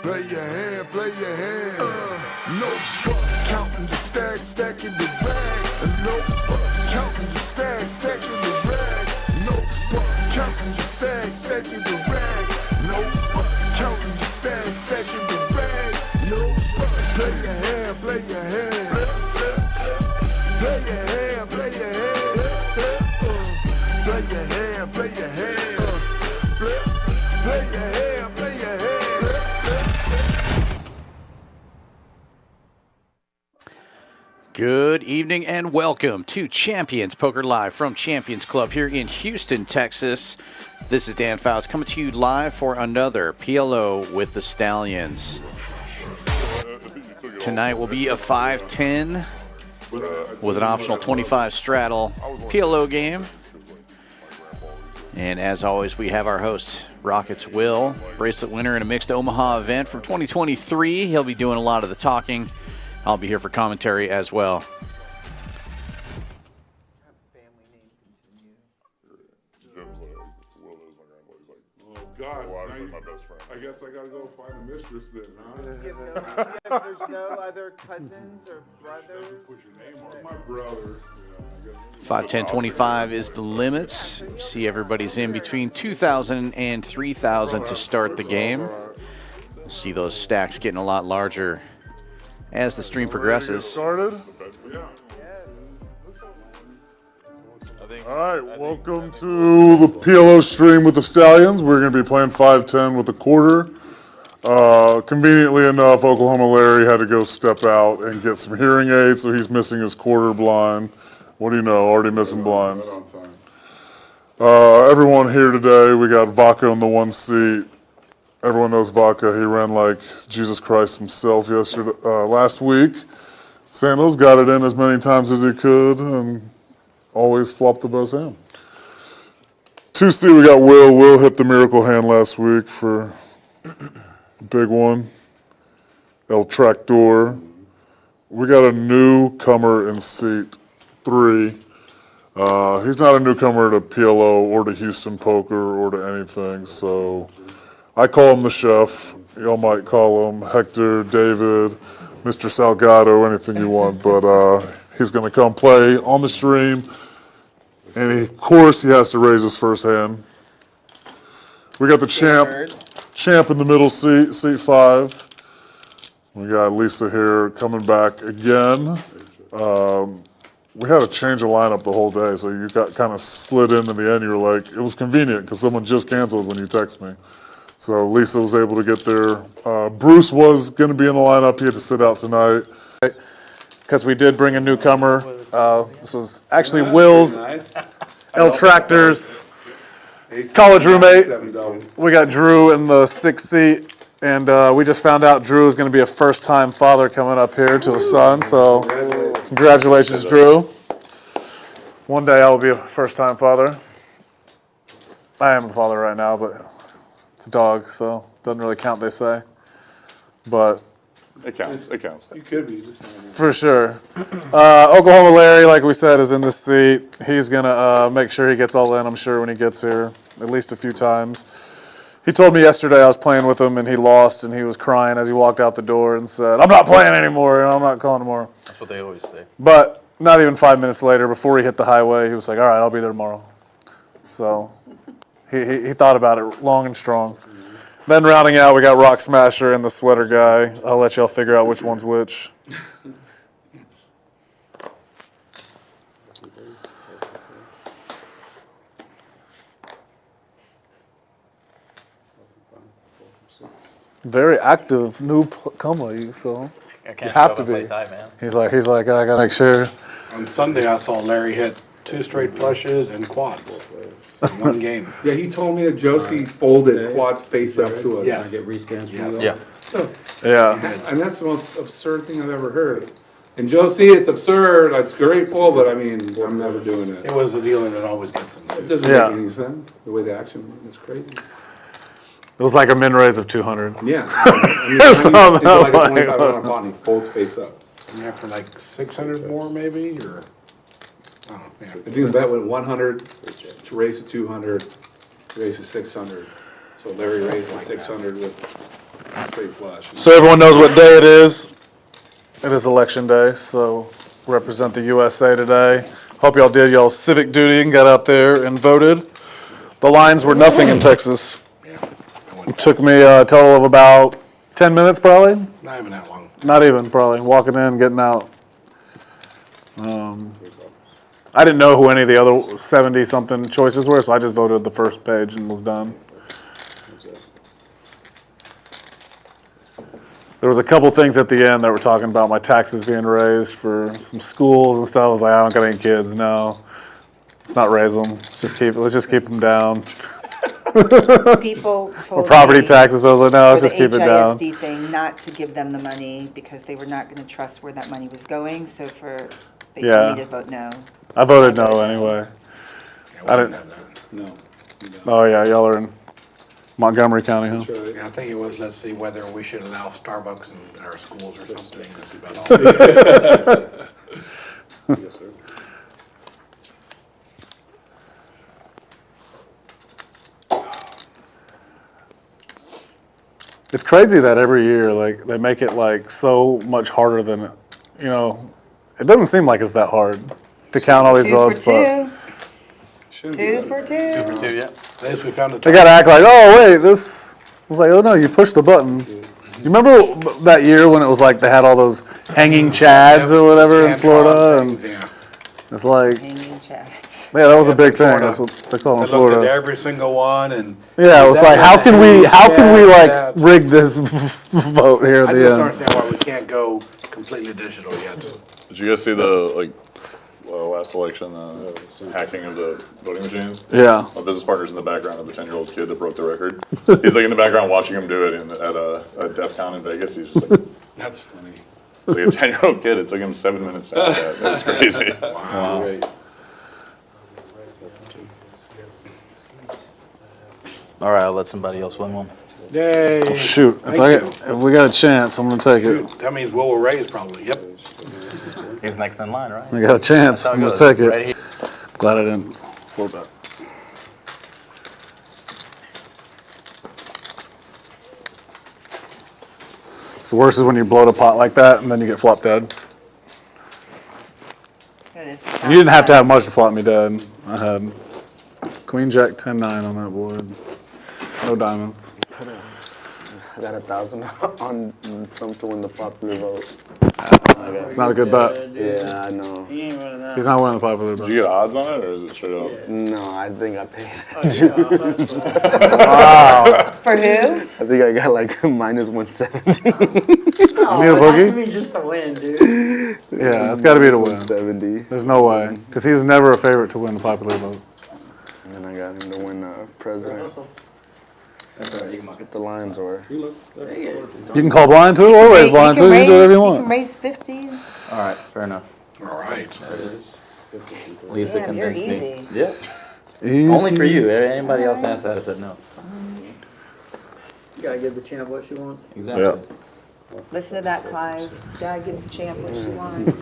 Play your hand, play your hand. No fuck, counting the stacks, stacking the bags. No fuck, counting the stacks, stacking the rags. No fuck, counting the stacks, stacking the rags. No fuck, counting the stacks, stacking the rags. No fuck, play your hand, play your hand. Play your hand, play your hand. Play your hand, play your hand. Play your hand, play your hand. Good evening and welcome to Champions Poker Live from Champions Club here in Houston, Texas. This is Dan Faust coming to you live for another PLO with the Stallions. Tonight will be a 5-10 with an optional 25 straddle PLO game. And as always, we have our host, Rockets Will, bracelet winner in a mixed Omaha event from 2023. He'll be doing a lot of the talking. I'll be here for commentary as well. Oh, God. My best friend. I guess I gotta go find a mistress then, huh? There's no other cousins or brothers? Put your name on my brother. 5-10-25 is the limits. You see everybody's in between 2,000 and 3,000 to start the game. See those stacks getting a lot larger as the stream progresses. Started? All right, welcome to the PLO stream with the Stallions. We're going to be playing 5-10 with a quarter. Conveniently enough, Oklahoma Larry had to go step out and get some hearing aids, so he's missing his quarter blind. What do you know? Already missing blinds. Everyone here today, we got Vaca in the one seat. Everyone knows Vaca. He ran like Jesus Christ himself last week. Sandals got it in as many times as he could and always flopped the best hand. 2C, we got Will. Will hit the miracle hand last week for a big one. El Tractor. We got a newcomer in seat 3. He's not a newcomer to PLO or to Houston Poker or to anything, so I call him the chef. Y'all might call him Hector, David, Mr. Salgado, anything you want, but he's going to come play on the stream, and of course he has to raise his first hand. We got the champ in the middle seat, seat 5. We got Lisa here coming back again. We had to change the lineup the whole day, so you got kind of slid in the end. You were like, it was convenient because someone just canceled when you text me. So Lisa was able to get there. Bruce was going to be in the lineup. He had to sit out tonight. Because we did bring a newcomer. This was actually Will's, El Tractor's college roommate. We got Drew in the 6th seat. And we just found out Drew is going to be a first-time father coming up here to a son. So congratulations, Drew. One day I will be a first-time father. I am a father right now, but it's a dog, so it doesn't really count, they say. But it counts. It counts. You could be. Just for sure. Oklahoma Larry, like we said, is in this seat. He's going to make sure he gets all in, I'm sure, when he gets here, at least a few times. He told me yesterday I was playing with him, and he lost, and he was crying as he walked out the door and said, I'm not playing anymore, and I'm not calling anymore. That's what they always say. But not even 5 minutes later, before he hit the highway, he was like, all right, I'll be there tomorrow. So he thought about it long and strong. Then rounding out, we got Rock Smasher and the sweater guy. I'll let y'all figure out which one's which. Very active newcomer, you feel? You have to be. He's like, I gotta make sure. On Sunday, I saw Larry hit 2 straight flushes and quads in one game. Yeah, he told me that Josie folded quads face up to us. Yes. Can I get rescans from you? Yeah. Yeah. And that's the most absurd thing I've ever heard. And Josie, it's absurd, it's grateful, but I mean, I'm never doing it. It was the dealer that always gets them. It doesn't Yeah. make any sense, the way the action went, it's crazy. It was like a min raise of 200. Yeah. I mean, it's like a 25 pot and he folds face up. And after like 600 more maybe, or, oh, yeah. I think the bet went 100, to raise to 200, to raise to 600. So Larry raised to 600 with straight flush. So everyone knows what day it is. It is election day, so represent the USA today. Hope y'all did y'all's civic duty and got out there and voted. The lines were nothing in Texas. It took me a total of about 10 minutes probably. Not even that long. Not even probably, walking in, getting out. I didn't know who any of the other 70-something choices were, so I just voted the first page and was done. There was a couple things at the end that were talking about my taxes being raised for some schools and stuff. I was like, I don't got any kids. No, let's not raise them. Let's just keep them down. People Or told property me taxes. I was like, no, let's for just keep the it down. HISD thing, not to give them the money because they were not going to trust where that money was going. So they Yeah. told me to vote no. I voted no anyway. I didn't. No. Oh yeah, y'all are in Montgomery County, huh? That's right. Yeah, I think it was, let's see whether we should allow Starbucks in our schools or something. That's about all. Yes, sir. It's crazy that every year, like, they make it like so much harder than it. You know, it doesn't seem like it's that hard to count all these 2 for votes, but 2. Shouldn't be 2 that for bad. 2. Yeah. At least we found a they gotta act like, oh wait, this. I was like, oh no, you pushed the button. You remember that year when it was like they had all those hanging chads or whatever in Florida, and Yeah. it's like, Hanging chats. yeah, that was a big thing. Florida. That's what they call it I in looked at Florida. every single one and. Yeah, it was like, how can we like Yeah. rig this vote here I at just the don't end? understand why we can't go completely digital yet. Did you guys see the last election, hacking of the voting machines? Yeah. My business partner's in the background of the 10-year-old kid that broke the record. He's like in the background watching him do it at a DEF CON in Vegas. He's just like, That's funny. it's like a 10-year-old kid. It took him 7 minutes to do that. That's crazy. Wow. Great. All right, I'll let somebody else win one. Yay. Shoot, if we got a chance, I'm gonna take it. That means Will will raise probably, yep. He's next in line, right? I got a chance. That's how I'm it gonna goes. take it. Right here. Glad I didn't floor bet. So the worst is when you blow the pot like that and then you get flop dead. It is And you didn't have to have much to flop me dead. I had Queen Jack 10-9 on that board. No diamonds. I got 1,000 on Trump to win the popular vote. It's not a good bet. Yeah, I know. He's not winning the popular Did bet. you get odds on it, or is it straight up? No, I think I paid. Wow. For who? I think I got like minus 170. You need a boogie? be just a win, dude. Yeah, it's got to be to win. 170. There's no way. Because he was never a favorite to win the popular vote. And then I got him to win president. What the lines were. You can call blind too, or raise blind too. You can do whatever you You can want. raise 50. All right, fair enough. All right. Lisa Damn, you're convinced me. easy. Yeah. Easy. Only for you. Anybody else asked that, I said no. You gotta give the champ what she wants. Exactly. Yeah. Listen to that, Clive. Gotta give the champ what she wants.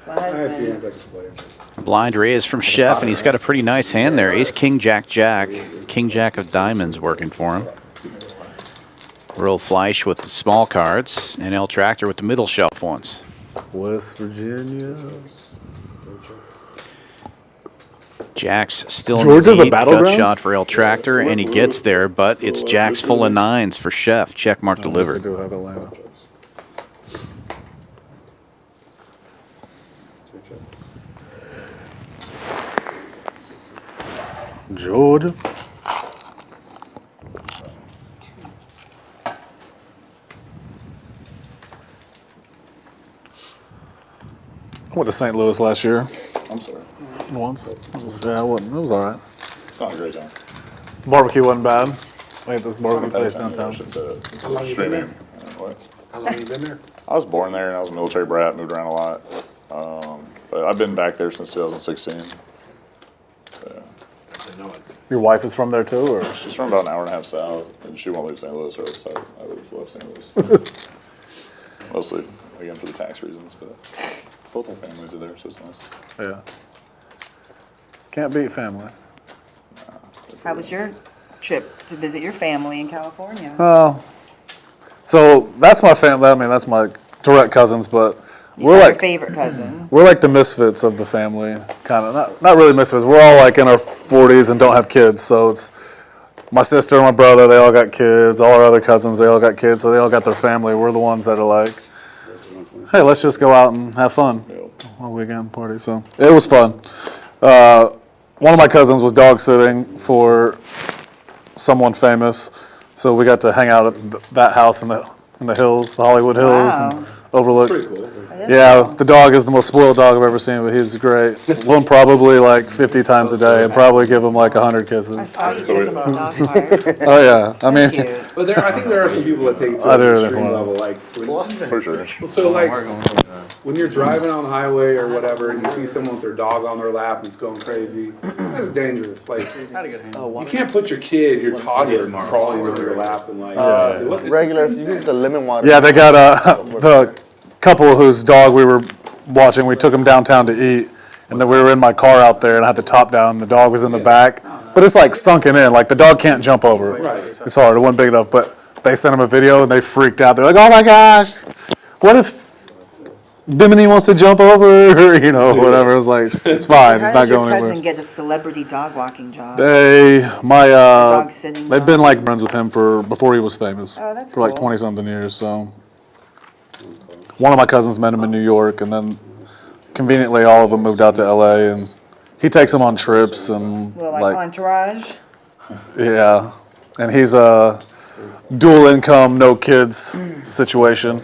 That's my husband. Blind raise from Chef, and he's got a pretty nice hand there. Ace, King, Jack, Jack. King, Jack of diamonds working for him. Roll Fleish with the small cards, and El Tractor with the middle shelf ones. West Virginia. Jack's still Georgia's in a the deep. Gut battleground? shot for El Tractor, and he gets there, but it's Jack's full of nines for Chef. Check mark They delivered. do have Atlanta. Georgia. Went to St. Louis last year. I'm sorry. Once. Yeah, it was all right. It's not a great time. Barbecue wasn't bad. We had this barbecue place How downtown. long you been there? What? How long you been there? I was born there and I was a military brat, moved around a lot. But I've been back there since 2016. Your wife is from there too, or? She's from about an hour and a half south, and she won't leave St. Louis, so I left St. Louis. Mostly, again, for the tax reasons, but both our families are there, so it's nice. Yeah. Can't beat family. How was your trip to visit your family in California? So that's my family. I mean, that's my direct cousins, but we're your like favorite cousin. we're like the misfits of the family, kind of. Not really misfits. We're all like in our 40s and don't have kids. So it's my sister and my brother. They all got kids. All our other cousins, they all got kids. So they all got their family. We're the ones that are like, hey, let's just go out and have fun on a weekend party. So it was fun. One of my cousins was dog sitting for someone famous, so we got to hang out at that house in the hills, the Hollywood Hills, and overlook. Pretty cool. Yeah, the dog is the most spoiled dog I've ever seen, but he's great. We'll probably like 50 times a day and probably give him like 100 kisses. I saw you took him on dog park. Oh yeah, So I mean, cute. But I think there are some people that take it to Other an than extreme one. level, like For sure. so like when you're driving on the highway or whatever, and you see someone with their dog on their lap and it's going crazy. That's dangerous. Like you can't put your kid, your toddler, crawling over your lap and like Regular, if you use the lemon water. yeah, they got the couple whose dog we were watching. We took him downtown to eat, and then we were in my car out there, and I had the top down. The dog was in the back, but it's like sunken in. Like the dog can't jump over. It's hard. It wasn't big enough, but they sent him a video and they freaked out. They're like, "Oh my gosh, what if Bimini wants to jump over?" Or, you know, whatever. It was like, it's fine. How It's not did your going cousin anywhere. get a celebrity dog walking job? Dog sitting they've been like friends with him before he was famous. Oh, that's for like cool. 20 something years. So one of my cousins met him in New York, and then conveniently all of them moved out to LA, and he takes them on trips and Well, like entourage. yeah, and he's a dual income, no kids situation,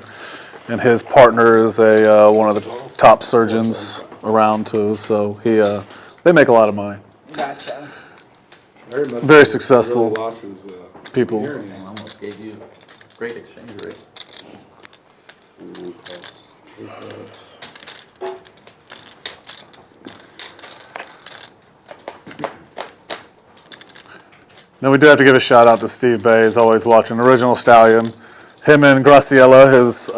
and his partner is a one of the top surgeons around too. So they make a lot of money. Gotcha. Very successful people. Almost gave you a great exchange rate. Then we do have to give a shout out to Steve Bay, he's always watching. Original Stallion. Him and Graciela, his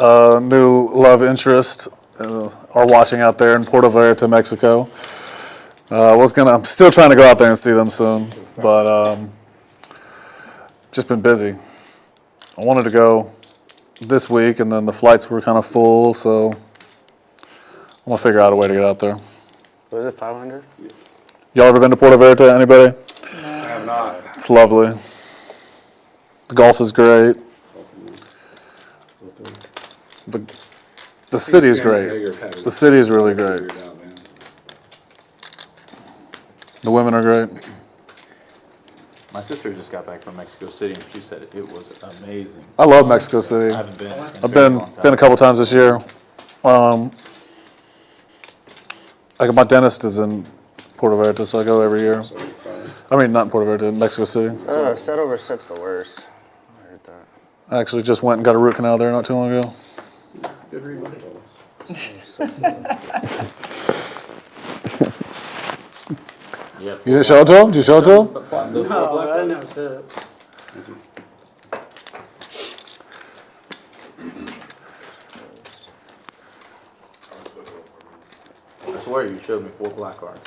new love interest, are watching out there in Puerto Vallarta, Mexico. I'm still trying to go out there and see them soon, but just been busy. I wanted to go this week, and then the flights were kind of full, so I'm gonna figure out a way to get out there. Was it 500? Y'all ever been to Puerto Vallarta? Anybody? I have not. It's lovely. The golf is great. The city is great. The city is really great. The women are great. My sister just got back from Mexico City, and she said it was amazing. I love Mexico City. I haven't been. I've been a couple times this year. Like my dentist is in Puerto Vallarta, so I go every year. I mean, not in Puerto Vallarta, in Mexico City. So. Set over set's the worst. I heard that. I actually just went and got a root canal there not too long ago. Good read. You didn't show it to him? Did you show it to him? No, I didn't know it's it. I swear you showed me 4 black cards.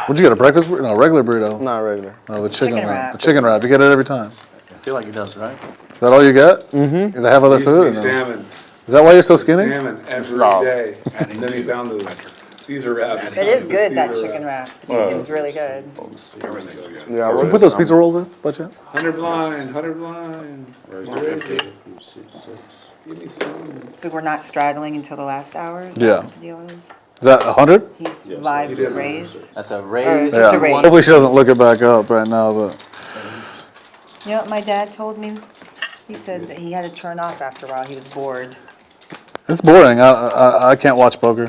What'd you get, a breakfast burrito? No, regular burrito. Not regular. Oh, the chicken Chicken wrap. wrap. The chicken wrap. You get it every time. I feel like it does, right? Is that all you get? Mm-hmm. Do they have other food? Or no? Salmon. Is that why you're so skinny? Salmon every day. And then he found the Caesar wrap. It is good, that chicken wrap. The chicken's really good. Yeah, Should we put those pizza rolls in, by chance? 100 blind. Give me some. So we're not straddling until the last hour? Is Yeah. that what the deal is? Is that 100? He's live raise. That's a Or raise. just a raise. Hopefully she doesn't look it back up right now, but You know what my dad told me? He said that he had to turn off after a while. He was bored. it's boring. I can't watch poker.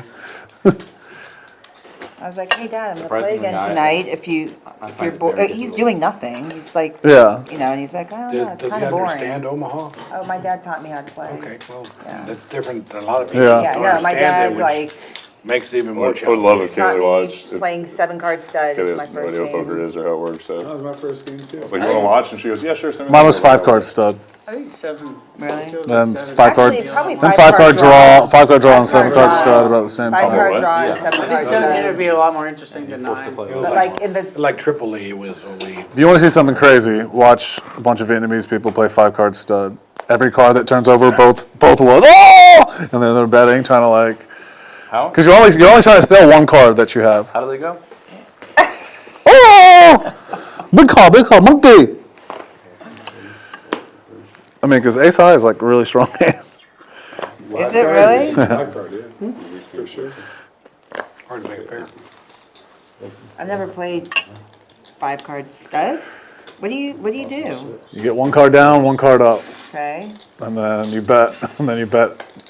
I was like, hey, Dad, I'm gonna play Surprisingly again nice. tonight if you're find it bored. very He's difficult. doing nothing. He's like, Yeah. you know, and he's like, I don't know, it's Does he kind of boring. understand Omaha? Oh, my dad taught me how to play. Okay, well, Yeah. that's different than a lot of people. Yeah. Yeah, don't no, my understand dad, it, like, which makes it even I more would challenging. love if taught Kaylee me watched. playing 7-card stud. Kaylee It's my has no first idea what poker game. is or how it works, That so. was my first game too. I was like, you wanna watch? And she goes, yeah, sure, send me Mine the was number." 5-card stud. I think 7. Really? It feels Then like 7. 5-card. Actually, probably Then 5-card draw. 5-card draw and 5-card 7-card draw. stud about the same time. 5-card what? draw and Yeah. I think 7-card 7 would stud. be a lot more interesting than Forced to 9. play It with was But like in the, Like Triple E was what we. If you want to see something crazy, watch a bunch of Vietnamese people play 5-card stud. Every card that turns over, both was, oh! And then they're betting, trying to like, How? because you're only trying to sell one card that you have. How do they go? Oh! Big card, monkey! I mean, because ace high is like a really strong hand. is it really? Black card, yeah. For sure. Hard to make a pair. I've never played 5-card stud. What do you do? You get one card down, one card up, Okay. and then you bet,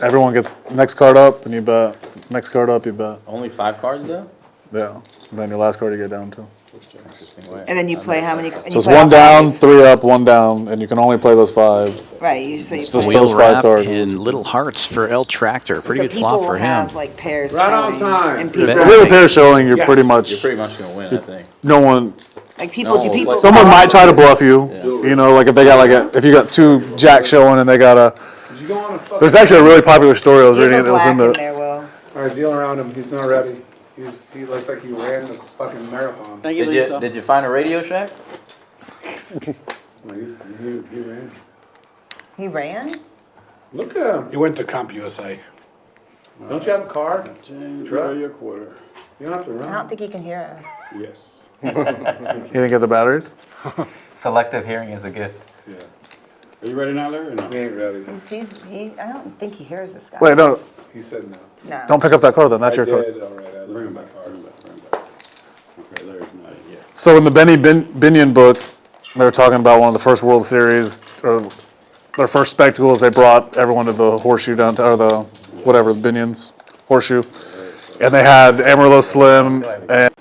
Everyone gets next card up, and you bet. Next card up, you bet. Only 5 cards though? Yeah. And then your last card you get down to. Interesting way. And then you play how many? So it's one down, 3 up, 1 down, and you can only play those 5. Right. You so you It's play. just Wheel those 5 wrap cards. and little hearts for El Tractor. Pretty so good people flop will for him. have like pairs Right on showing, time. and Bet- people Bet- With a pair showing, you're Yes. pretty much, You're pretty much gonna win, I think. no one, like people. Do No, people? like- someone call might out- try to bluff you. You know, like if they got if you got 2 jacks showing and they got a, Did you go on a fucking? there's actually a really popular story I was You have reading. a It was in black in the, there, Will. All right, deal around him. He's not ready. He looks like he ran a fucking marathon. Thank you, Did you Lisa. did you find a Radio Shack? No, he ran. He ran. Look at him. He went to Comp USA. Don't you have a car? Try your quarter. You don't have to I don't run. think he can hear us. Yes. you didn't get the batteries? Selective hearing is a gift. Yeah. Are you ready now, Larry, or no? He ain't ready. I don't think he hears us, guys. Wait, no, He said no. No. don't pick up that card then, that's I your card. did. All right. I Bring him looked back, at bring my him back, bring him back. Okay, Larry's not in yet. So in the Benny Binion book, they were talking about one of the first World Series, or their first spectacles, they brought everyone to the horseshoe down to, or the, whatever, the Binion's horseshoe. And they had Amarillo Slim and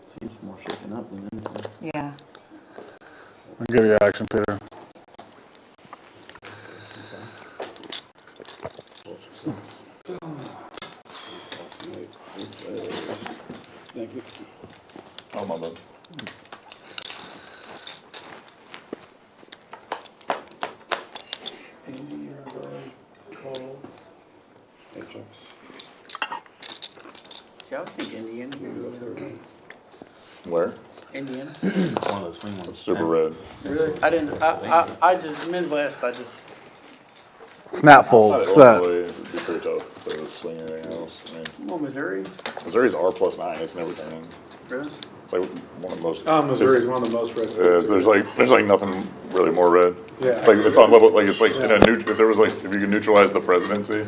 Seems more shaken up than anything. Yeah. I'll give you action, Peter. Thank you. Oh, my bad. See, I would think Indiana. Where? Indiana. One of those swing ones. It's super red. Really? I didn't. I just Midwest. I just. Snap fold, Outside of set. Illinois, it'd be pretty tough to swing anything else. I mean, Well, Missouri. Missouri's R+9. It's never turning. Really? It's like one of the most. Missouri's one of the most red states. There's like nothing really more red. Yeah. It's like it's on level like it's like in a if there was like if you could neutralize the presidency,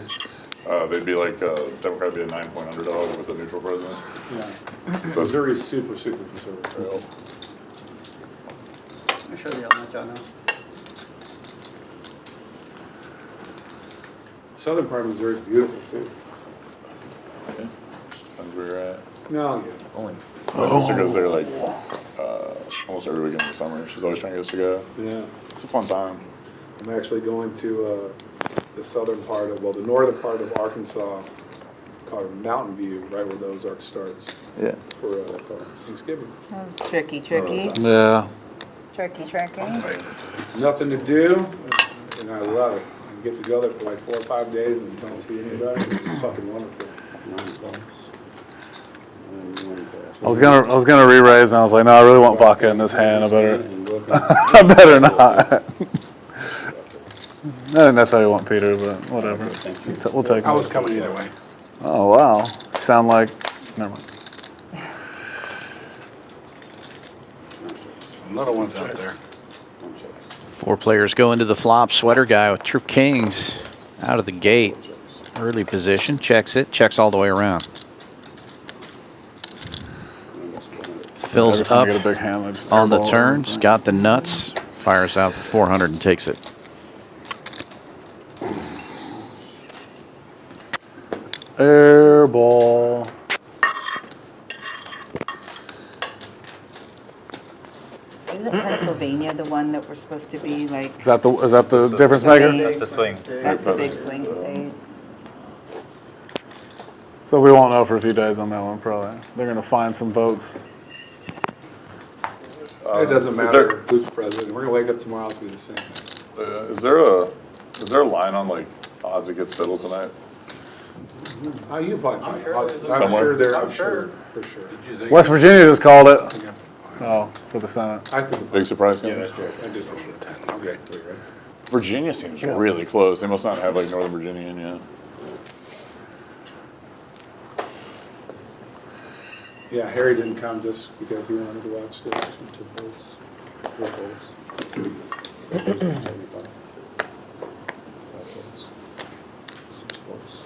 they'd be like Democrat would be a 9-point underdog with a neutral president. Yeah. So Missouri's super conservative. I'm sure y'all let y'all know. Southern part of Missouri's beautiful too. depends where you're at. No, yeah. Only. My sister goes there like almost every weekend in the summer. She's always trying to get us to go. Yeah. It's a fun time. I'm actually going to the southern part of, the northern part of Arkansas, called Mountain View, right where the Ozark starts, Yeah. for Thanksgiving. That was tricky. Yeah. Tricky. Nothing to do, and I love it. You get to go there for like 4 or 5 days and don't see anybody. It's fucking wonderful. I was gonna re-raise, and I was like, no, I really want Vaca in this hand. I better not. I didn't necessarily want Peter, but whatever. We'll take him. I was coming either way. Oh wow, you sound like. Never mind. Little ones out there. 4 players go into the flop. Sweater guy with True Kings out of the gate. Early position, checks it, checks all the way around. Fills Every time I up get a big hand, I just on the airball turns, everything. got the nuts, fires out the 400 and takes it. Air ball. Isn't Pennsylvania the one that we're supposed to be like? Is that the difference maker? Big- That's the swing. That's the big swing state. So we won't know for a few days on that one, probably. They're gonna find some votes. It doesn't matter who's president. We're gonna wake up tomorrow and do the same thing. Is there a line on like odds it gets settled tonight? Oh, you probably find sure I'm Somewhere? sure there. I'm I'm sure. sure for sure. West Virginia just called it. Oh, for the Senate. I think Big surprise. I Coming? did for sure. Okay, three, right? Virginia seems really close. They must not have like Northern Virginia in yet. Yeah, Harry didn't come just because he wanted to watch the election. 2 votes. 4 votes. 75. 5 votes. 6 votes.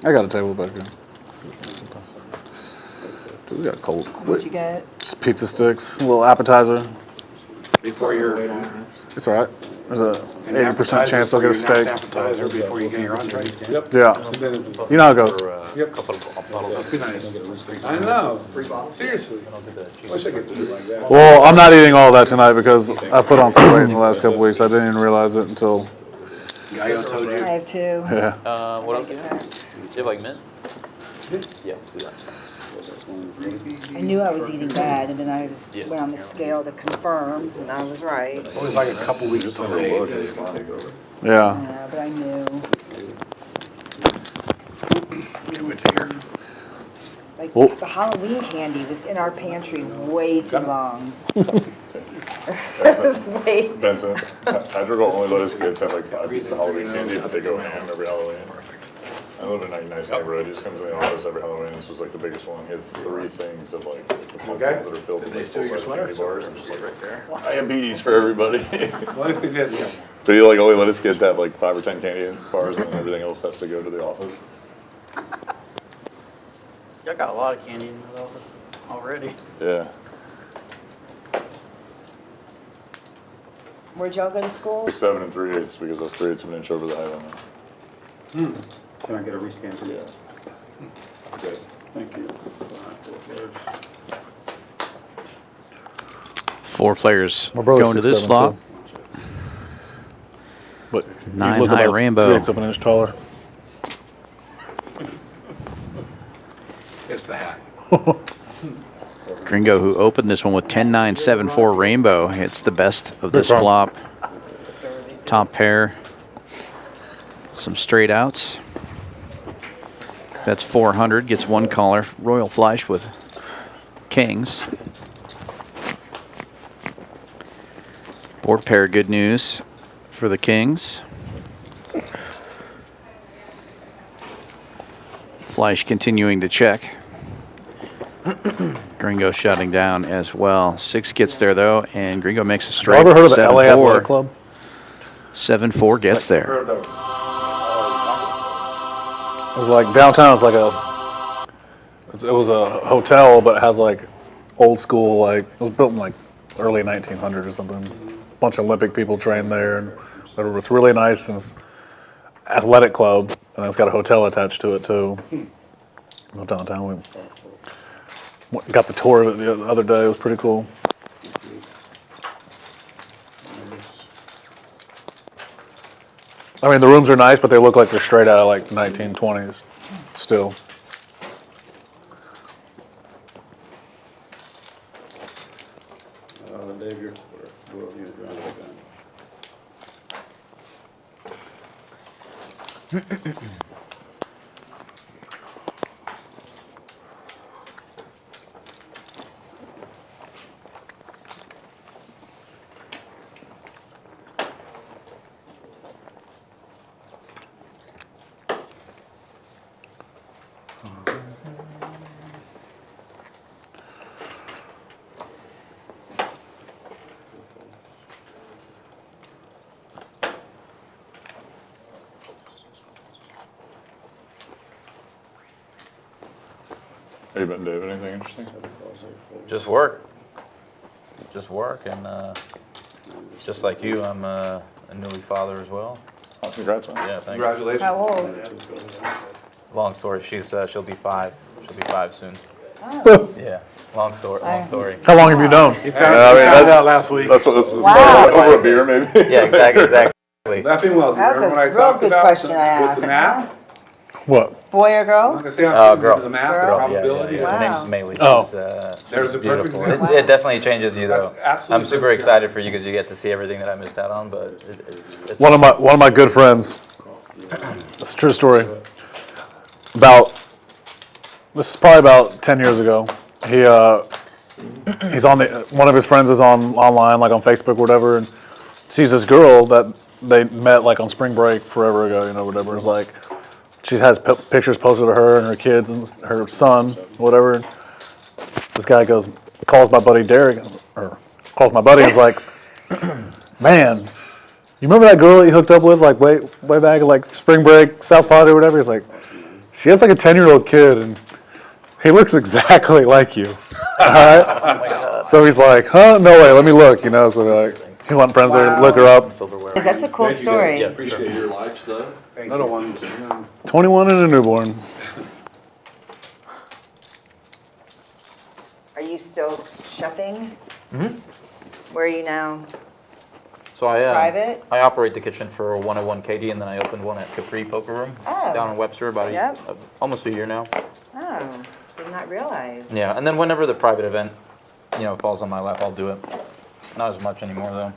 I got a table back here. Dude, we got cold. What'd you get? Just pizza sticks, a little appetizer. Before your, It's all right. There's a 80% chance I'll get a steak. appetizer before you get your entree. Yep. Yeah. And then it was- You know how it goes. Yep. Must be nice. I know. Seriously. Wish I could do it like that. Well, I'm not eating all that tonight because I put on some weight in the last couple weeks. I didn't even realize it until, Gallo told I you. have 2. yeah. What else do you have? Do you have like mint? Yeah, do that. I knew I was eating bad, and then I Yeah. went on the scale to confirm, and I was right. Only like a couple weeks delayed. Yeah. Yeah, but I knew. Like, Oh. the Halloween candy was in our pantry way too long. It was way. Benson, Patrick will only let his kids have like 5 pieces of Halloween candy, but they go ham every Halloween. I live in a nice neighborhood. He just comes in the office every Halloween. This was like the biggest one. He had 3 things of like the pumpkins that are filled with like full-size candy bars and just like diabetes for everybody. What if they did? Yeah. But he like only let his kids have like 5 or 10 candy bars, and then everything else has to go to the office. Y'all got a lot of candy in the office already. Yeah. Where'd y'all go to school? 7 3/8 because those 3/8 of an inch over the height limit. Can I get a rescan for you? Yeah. Good. Thank you. 4 players My brother's going to this 6'7", slot. so- But you 9 look high about rainbow. 3/8 of an inch taller. It's the hat. Gringo, who opened this one with 10-9-7-4 rainbow, hits the best of this Good flop. Top pair. Some straight outs. That's 400. Gets 1 caller. Royal Fleish with kings. Board pair, good news for the kings. Fleish continuing to check. Gringo shutting down as well. 6 gets there though, and Gringo makes a straight. Have you ever heard of the LA 7-4. Athletic Club? 7-4 gets there. It was like downtown. It's like it was a hotel, but it has like old school, like it was built in like early 1900s or something. A bunch of Olympic people trained there, and it's really nice. And it's athletic club, and it's got a hotel attached to it too. Downtown, we got the tour of it the other day. It was pretty cool. I mean, the rooms are nice, but they look like they're straight out of like 1920s still. Dave, you're How you been, Dave? Anything interesting? Just work. Just work, and just like you, I'm a newly father as well. Oh, congrats, man. Yeah, thanks. Congratulations. How old? Long story. She'll be 5. She'll be 5 soon. Oh. Yeah. Long story. Long story. How long have you known? He found out last week. That's Wow. over a beer, maybe. Yeah, exactly. That female, do you That's remember a when I real talked good about question I with asked. the math? What? Boy or I'm girl? not gonna say I'm Girl. the math, Girl. the Yeah, probability. Her Wow. name's Maylee. Oh. There's She's a perfect beautiful. example. It definitely changes you, though. That's absolutely I'm super perfect excited for you because you get to see everything that I missed out on. But it's One of my good friends. It's a true story. This is probably about 10 years ago. He's on one of his friends is online, like on Facebook or whatever, and sees this girl that they met like on spring break forever ago, whatever. It's like she has pictures posted of her and her kids and her son, whatever. This guy calls my buddy Derek, or calls my buddy and is like, man, you remember that girl that you hooked up with like way back at like spring break, South Pod or whatever? He's like, she has like a 10-year-old kid and he looks exactly like you. All right? oh my God. So he's like, huh? No way, let me look, So like, he went friends with her, look her up. Silverware. That's a cool story. Yeah, for sure. your life stuff. Another one. 21 and a newborn. Are you still chefing? Mm-hmm. Where are you now? So Private? I operate the kitchen for 101 KD, and then I opened one at Capri Poker Room down in Webster about almost a year now. Oh, did not realize. Yeah, and then whenever the private event, falls on my lap, I'll do it. Not as much anymore though.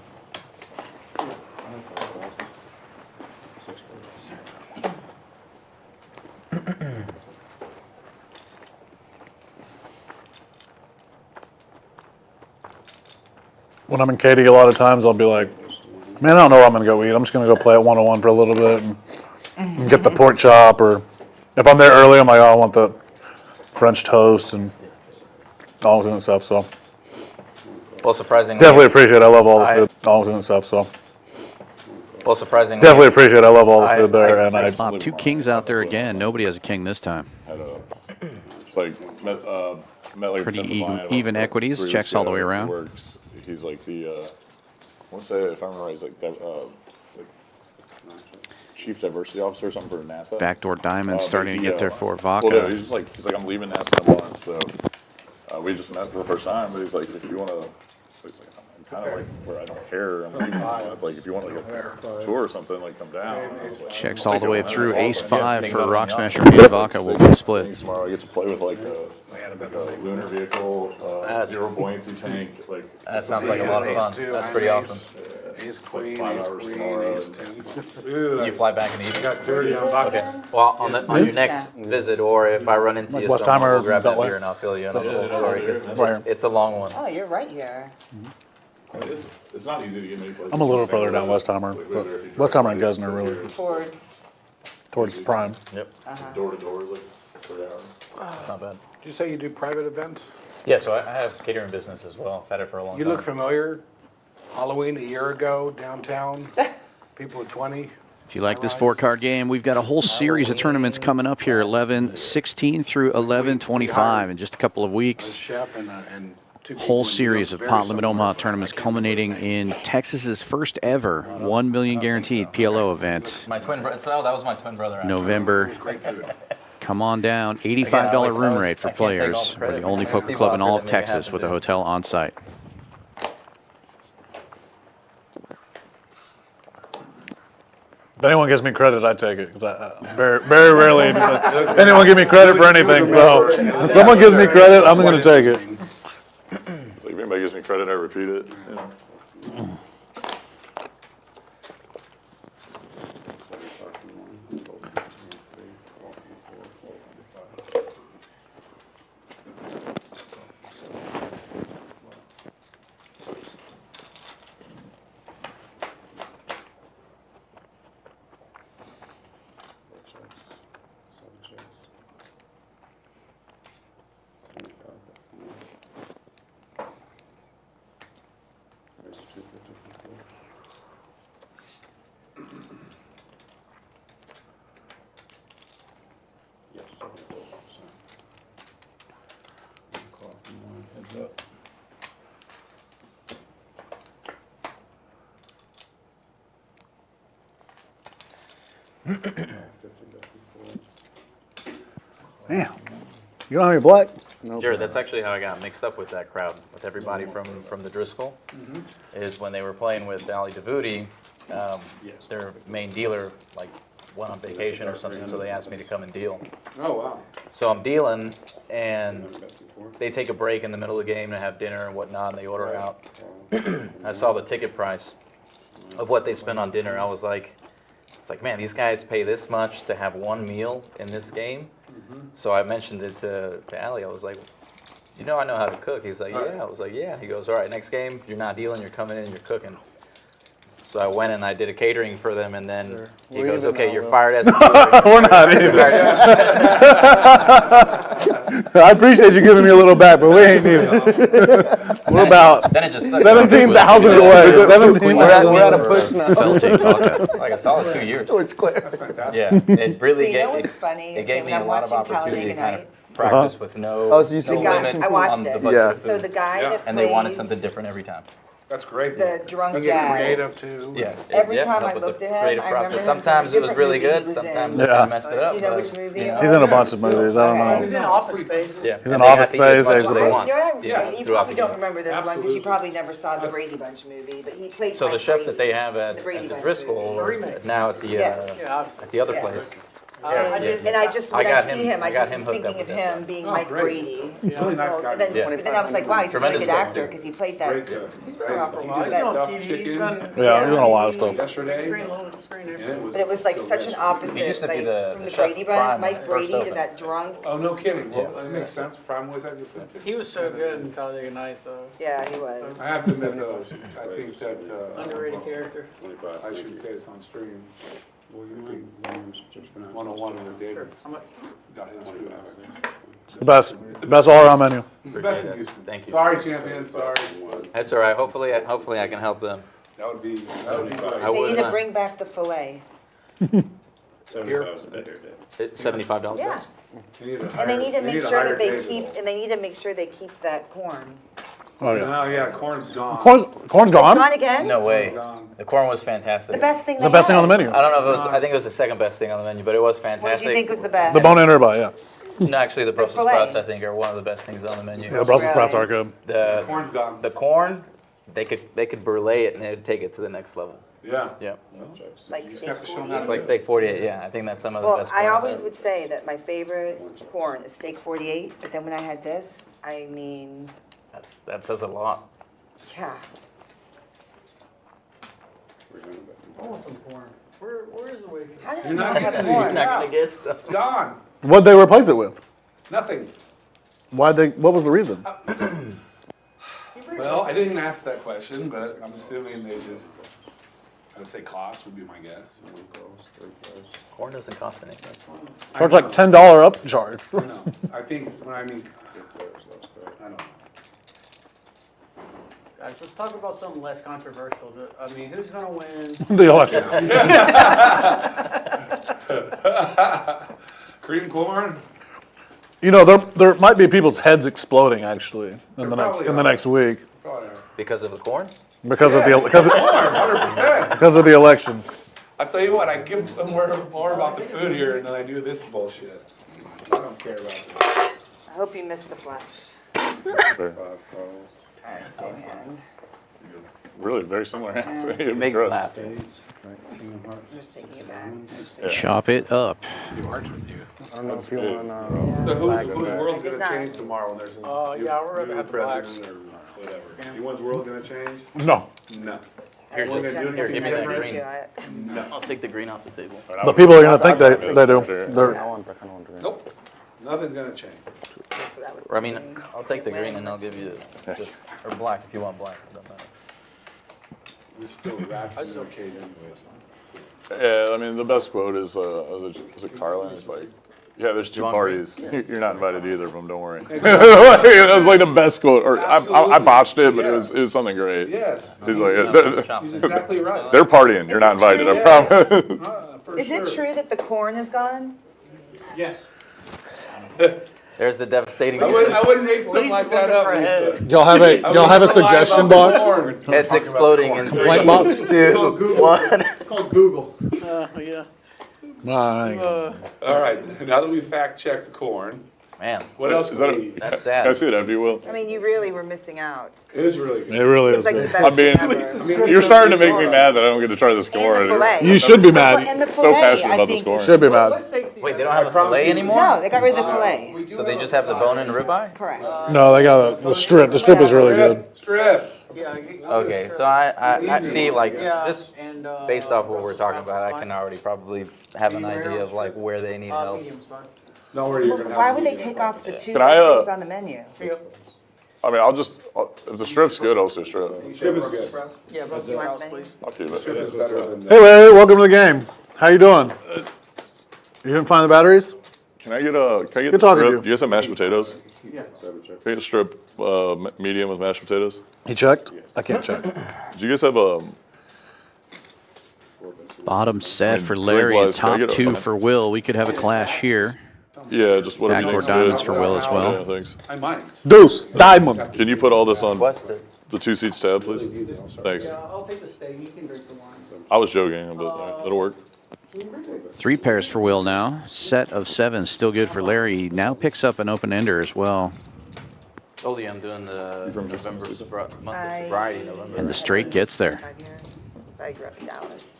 When I'm in Katy, a lot of times I'll be like, man, I don't know where I'm going to go eat. I'm just going to go play at 101 for a little bit and get the pork chop. Or if I'm there early, I'm like, oh, I want the French toast and all that stuff. So Well, surprisingly, definitely appreciate it. I love all the food, all that stuff. So well, surprisingly, definitely appreciate it. I love all the food there. And I Bob, 2 kings out there again. Nobody has a king this time. It's like met like Pretty a client even about equities, 3 checks weeks all the ago. way around. He works. He's like the I want to say, if I remember right, he's like chief diversity officer or something for NASA. Backdoor Diamonds starting to get there for Vaca. Well, no, he's like I'm leaving NASA in a month, so we just met for the first time. But he's like, if you want to, he's like, I'm kind of like where I don't care. I'm leaving. Like if you want like a tour or something, like come down. I was like, Checks I'll all the take way it on. through. That's Ace awesome. 5 for Rock Smasher. Me and Vaca will be split. Tomorrow I get to play with like a lunar vehicle, 0 buoyancy tank. Like that sounds like a lot of fun. That's pretty awesome. Ace queen, 5 ace hours queen, tomorrow. ace 10. You fly back in the evening. Got dirty on vodka. Okay. Well, on your next visit, or if I run into you West somewhere, Timer, we'll grab that Beltway. beer and I'll fill you in on the Yeah, whole story. 'Cause right. it's a long one. Oh, you're right here. It's not easy to get many places. I'm a little further down Westheimer, but Westheimer and Gesner really towards Prime. Yep. Door to door is like 3 hours. Not bad. Did you say you do private events? Yeah, so I have catering business as well. I've had it for a long You time. look familiar. Halloween a year ago, downtown. People at 20. If you like this 4-card game, we've got a whole series of tournaments coming up here, 11-16 through 11-25 in just a couple of weeks. Chef and two people, Whole and you series look of very Pot Limit similar. Omaha tournaments culminating in Texas's first ever 1 million guaranteed PLO event. My twin brother. That was my twin brother. actually. November. Great food. Come on down. $85 Again, I room always- rate for I can't take all the players. We're credit. the only There's poker people club out in there all that of make it Texas happen, with a too. hotel on site. If anyone gives me credit, I take it. 'Cause I very, very rarely does anyone give me credit for anything. So if someone gives me credit, I'm going to take it. It's like if anybody gives me credit, I repeat it. Yeah. Damn. You don't have any black? Nope. Jared, that's actually how I got mixed up with that crowd, with everybody from the Driscoll, is when they were playing with Ali DeVuti, their main dealer, like, went on vacation or something, so they asked me to come and deal. Oh, wow. So I'm dealing, and they take a break in the middle of the game to have dinner and whatnot, and they order out. I saw the ticket price of what they spend on dinner. I was like, it's like, man, these guys pay this much to have one meal in this game. So I mentioned it to Ali. I was like, you know I know how to cook. He's like, yeah. I was like, yeah. He goes, all right, next game, you're not dealing, you're coming in, you're cooking. So I went and I did a catering for them, and then he goes, okay, you're fired as a dealer. We're not either. I appreciate you giving me a little back, but we ain't needed. We're about 17,000 away. 17,000. We're at a push now. Like a solid 2 years. George Claire. That's fantastic. Yeah, it really So you know what's funny? it gave me When a I'm lot of watching opportunity to Talladega kind Nights, of practice with no Oh, so you see no the guy- limit I watched on the it. budget Yeah. of So food. the guy that And they wanted plays something different every time. That's great. the drunk Does he get dad. creative too? Yeah. Every yeah, time help I with the looked at him, creative I process. remember him Sometimes from it was different really movie good. he was Sometimes in. it Yeah. messed it up. Do you know but, which movie? you know. He's in a bunch of movies. I don't know. He's in Office Space. Yeah. He's in And they Office have to eat as Space, much he's as the they boss. want. You throughout probably the don't game. remember this one because you Absolutely. probably never saw the Brady Bunch movie, but he played So the Mike chef Brady. that they have at The Brady the Bunch Driscoll, movie. or remake. now at the Yes. at the other Yes. place. I did. And I just, I when I got see him- him, I I got just him was hooked up thinking of with that him being Oh, Mike great. Brady. Really nice guy. And then, Yeah. but then I was like, wow, he's a really Tremendous good guy. actor because he played that. Great cook. He's been around for a while. He's That been on stuffed TV. He's chicken. done. Yeah, he's done a lot of stuff. Yesterday. Screen, little screen there. And it was But it was like such an opposite, He used to be like the from the chef Brady Prime Bunch, when Mike it first Brady to opened. that drunk. Oh, no kidding. Well, Yeah. that makes sense. Prime was that good food. He was so good in Talladega Nights, though. Yeah, he was. I have to admit, though, I think that, Underrated character. I shouldn't say this on stream. 101 with David's How much? got his food. It's the best all around menu. It's the best in Appreciate it. Houston. Thank you. Sorry, champions, sorry. That's all right. Hopefully I can help them. That would be I They would need to not. bring back the filet. It's $75. Yeah. And they need to make sure that they keep, and they need to make sure they keep that corn. Oh yeah. Oh, yeah, corn's gone. Corn's gone. Gone again? No way. Gone. The corn was fantastic. The best thing It's the best thing on the menu. I don't know if it was. I think it was the second best thing on the menu, but it was What fantastic. did you think was the best? The bone-in ribeye, yeah. No, actually, the Brussels filet. sprouts I think are one of the best things on the menu. Yeah, the Brussels sprouts Really? are good. The Corn's gone. the corn, they could brulee it and it would take it to the next level. Yeah. Yeah, Like You just steak have to show them forty-eight? how it's to like steak 48. Yeah, I think that's some of the Well, best. I corn always I've would say that my favorite corn is steak 48, but then when I had this, I mean, had. That says a lot. yeah. I want some corn. Where is the way? How did You're you not not have getting You're corn? not gonna get some. It's gone. What'd they replace it with? Nothing. What was the reason? Well, I didn't ask that question, but I'm assuming they just, I would say cost would be my guess. Corn doesn't cost anything. Charge like $10 upcharge. I know. I think, when I mean, I don't know. Guys, let's talk about something less controversial. I mean, who's gonna win? The election. Cream corn? You know, there might be people's heads exploding actually in There the probably next week Probably are. Because of the corn? because of Corn, 100%. because of the election. I tell you what, I give them more about the food here than I do this bullshit. I don't care about this. I hope you missed the flash. Alright, same hand. Really, very similar hands. You make me laugh. Just taking it back. Chop it up. I don't know if you want So whose I world's did gonna not. change tomorrow when there's a Yeah, we're gonna new have the blacks. president or whatever? Anyone's world gonna change? No, No. Here's We're the, gonna do here, give me that Never green. issue it. No. I'll take the green off the table. but people are gonna think they do. They're I want green. Nope. Nothing's gonna change. That's what I was Or, I mean, thinking. I'll take the green and I'll give you the, or black if you want black. It doesn't matter. We're still rats in the cage anyways. Yeah, I mean, the best quote is it Carlin? It's like, yeah, there's two want parties. You're not invited to either of them, don't worry. That was like the best quote. Or I botched it, but it was something great. Yes. He's like, He's exactly right. they're partying. You're not invited, I promise. For Is it sure. true that the corn is gone? Yes. There's the devastating. I wouldn't make something like that up, Lisa. y'all have a suggestion box? Heads exploding in Complaint box? 3, 2, 1. It's called Google. Yeah. All right, now that we fact checked the corn, Man, what else Is that we eat? that's Can I sad. see it after you, Will? I mean, you really were missing out. It was really good. It really It's is like the good. best I mean, thing ever. You're starting to make me mad that I don't get to try this And corn. the filet. You should be mad. And the So filet, passionate I about this think. corn. Should be mad. Wait, they don't have a fillet anymore? No, they got rid of the filet. So they just have the bone and the ribeye? Correct. No, they got the strip. The strip is really good. Strip. Okay, so I see, like, just And, based off what we're talking about, I can already probably have an idea of like where they need help. medium's fine. Know where you're gonna have Why to would be they in take a off the two Can I, best things on the menu? I mean, if the strip's good, I'll say strip. Strip is good. Yeah, roast You want house, menu? please. I'll keep Strip is it. better than Hey, Larry, welcome to the game. How you doing? You didn't find the batteries? Can I get Good the talking to strip? you. Do you guys have mashed potatoes? Yeah. Can I get a strip, medium with mashed potatoes? He checked? I can't check. Do you guys have Bottom set for drink Larry and wise, can I top get a- two for Will. We could have a clash here. yeah, just whatever you Backdoor think's diamonds good. for Will as well. Yeah, thanks. I might. Deuce, diamond. Can you put all this on What's the, the 2 seats tab, please? Thanks. Yeah, I'll take the steak. You can drink the wine. I was joking, but that'll work. 3 pairs for Will now. Set of 7 still good for Larry. He now picks up an open ender as well. told you I'm doing the November month of sobriety, November. And the straight gets there. 5 years. I grew up in Dallas.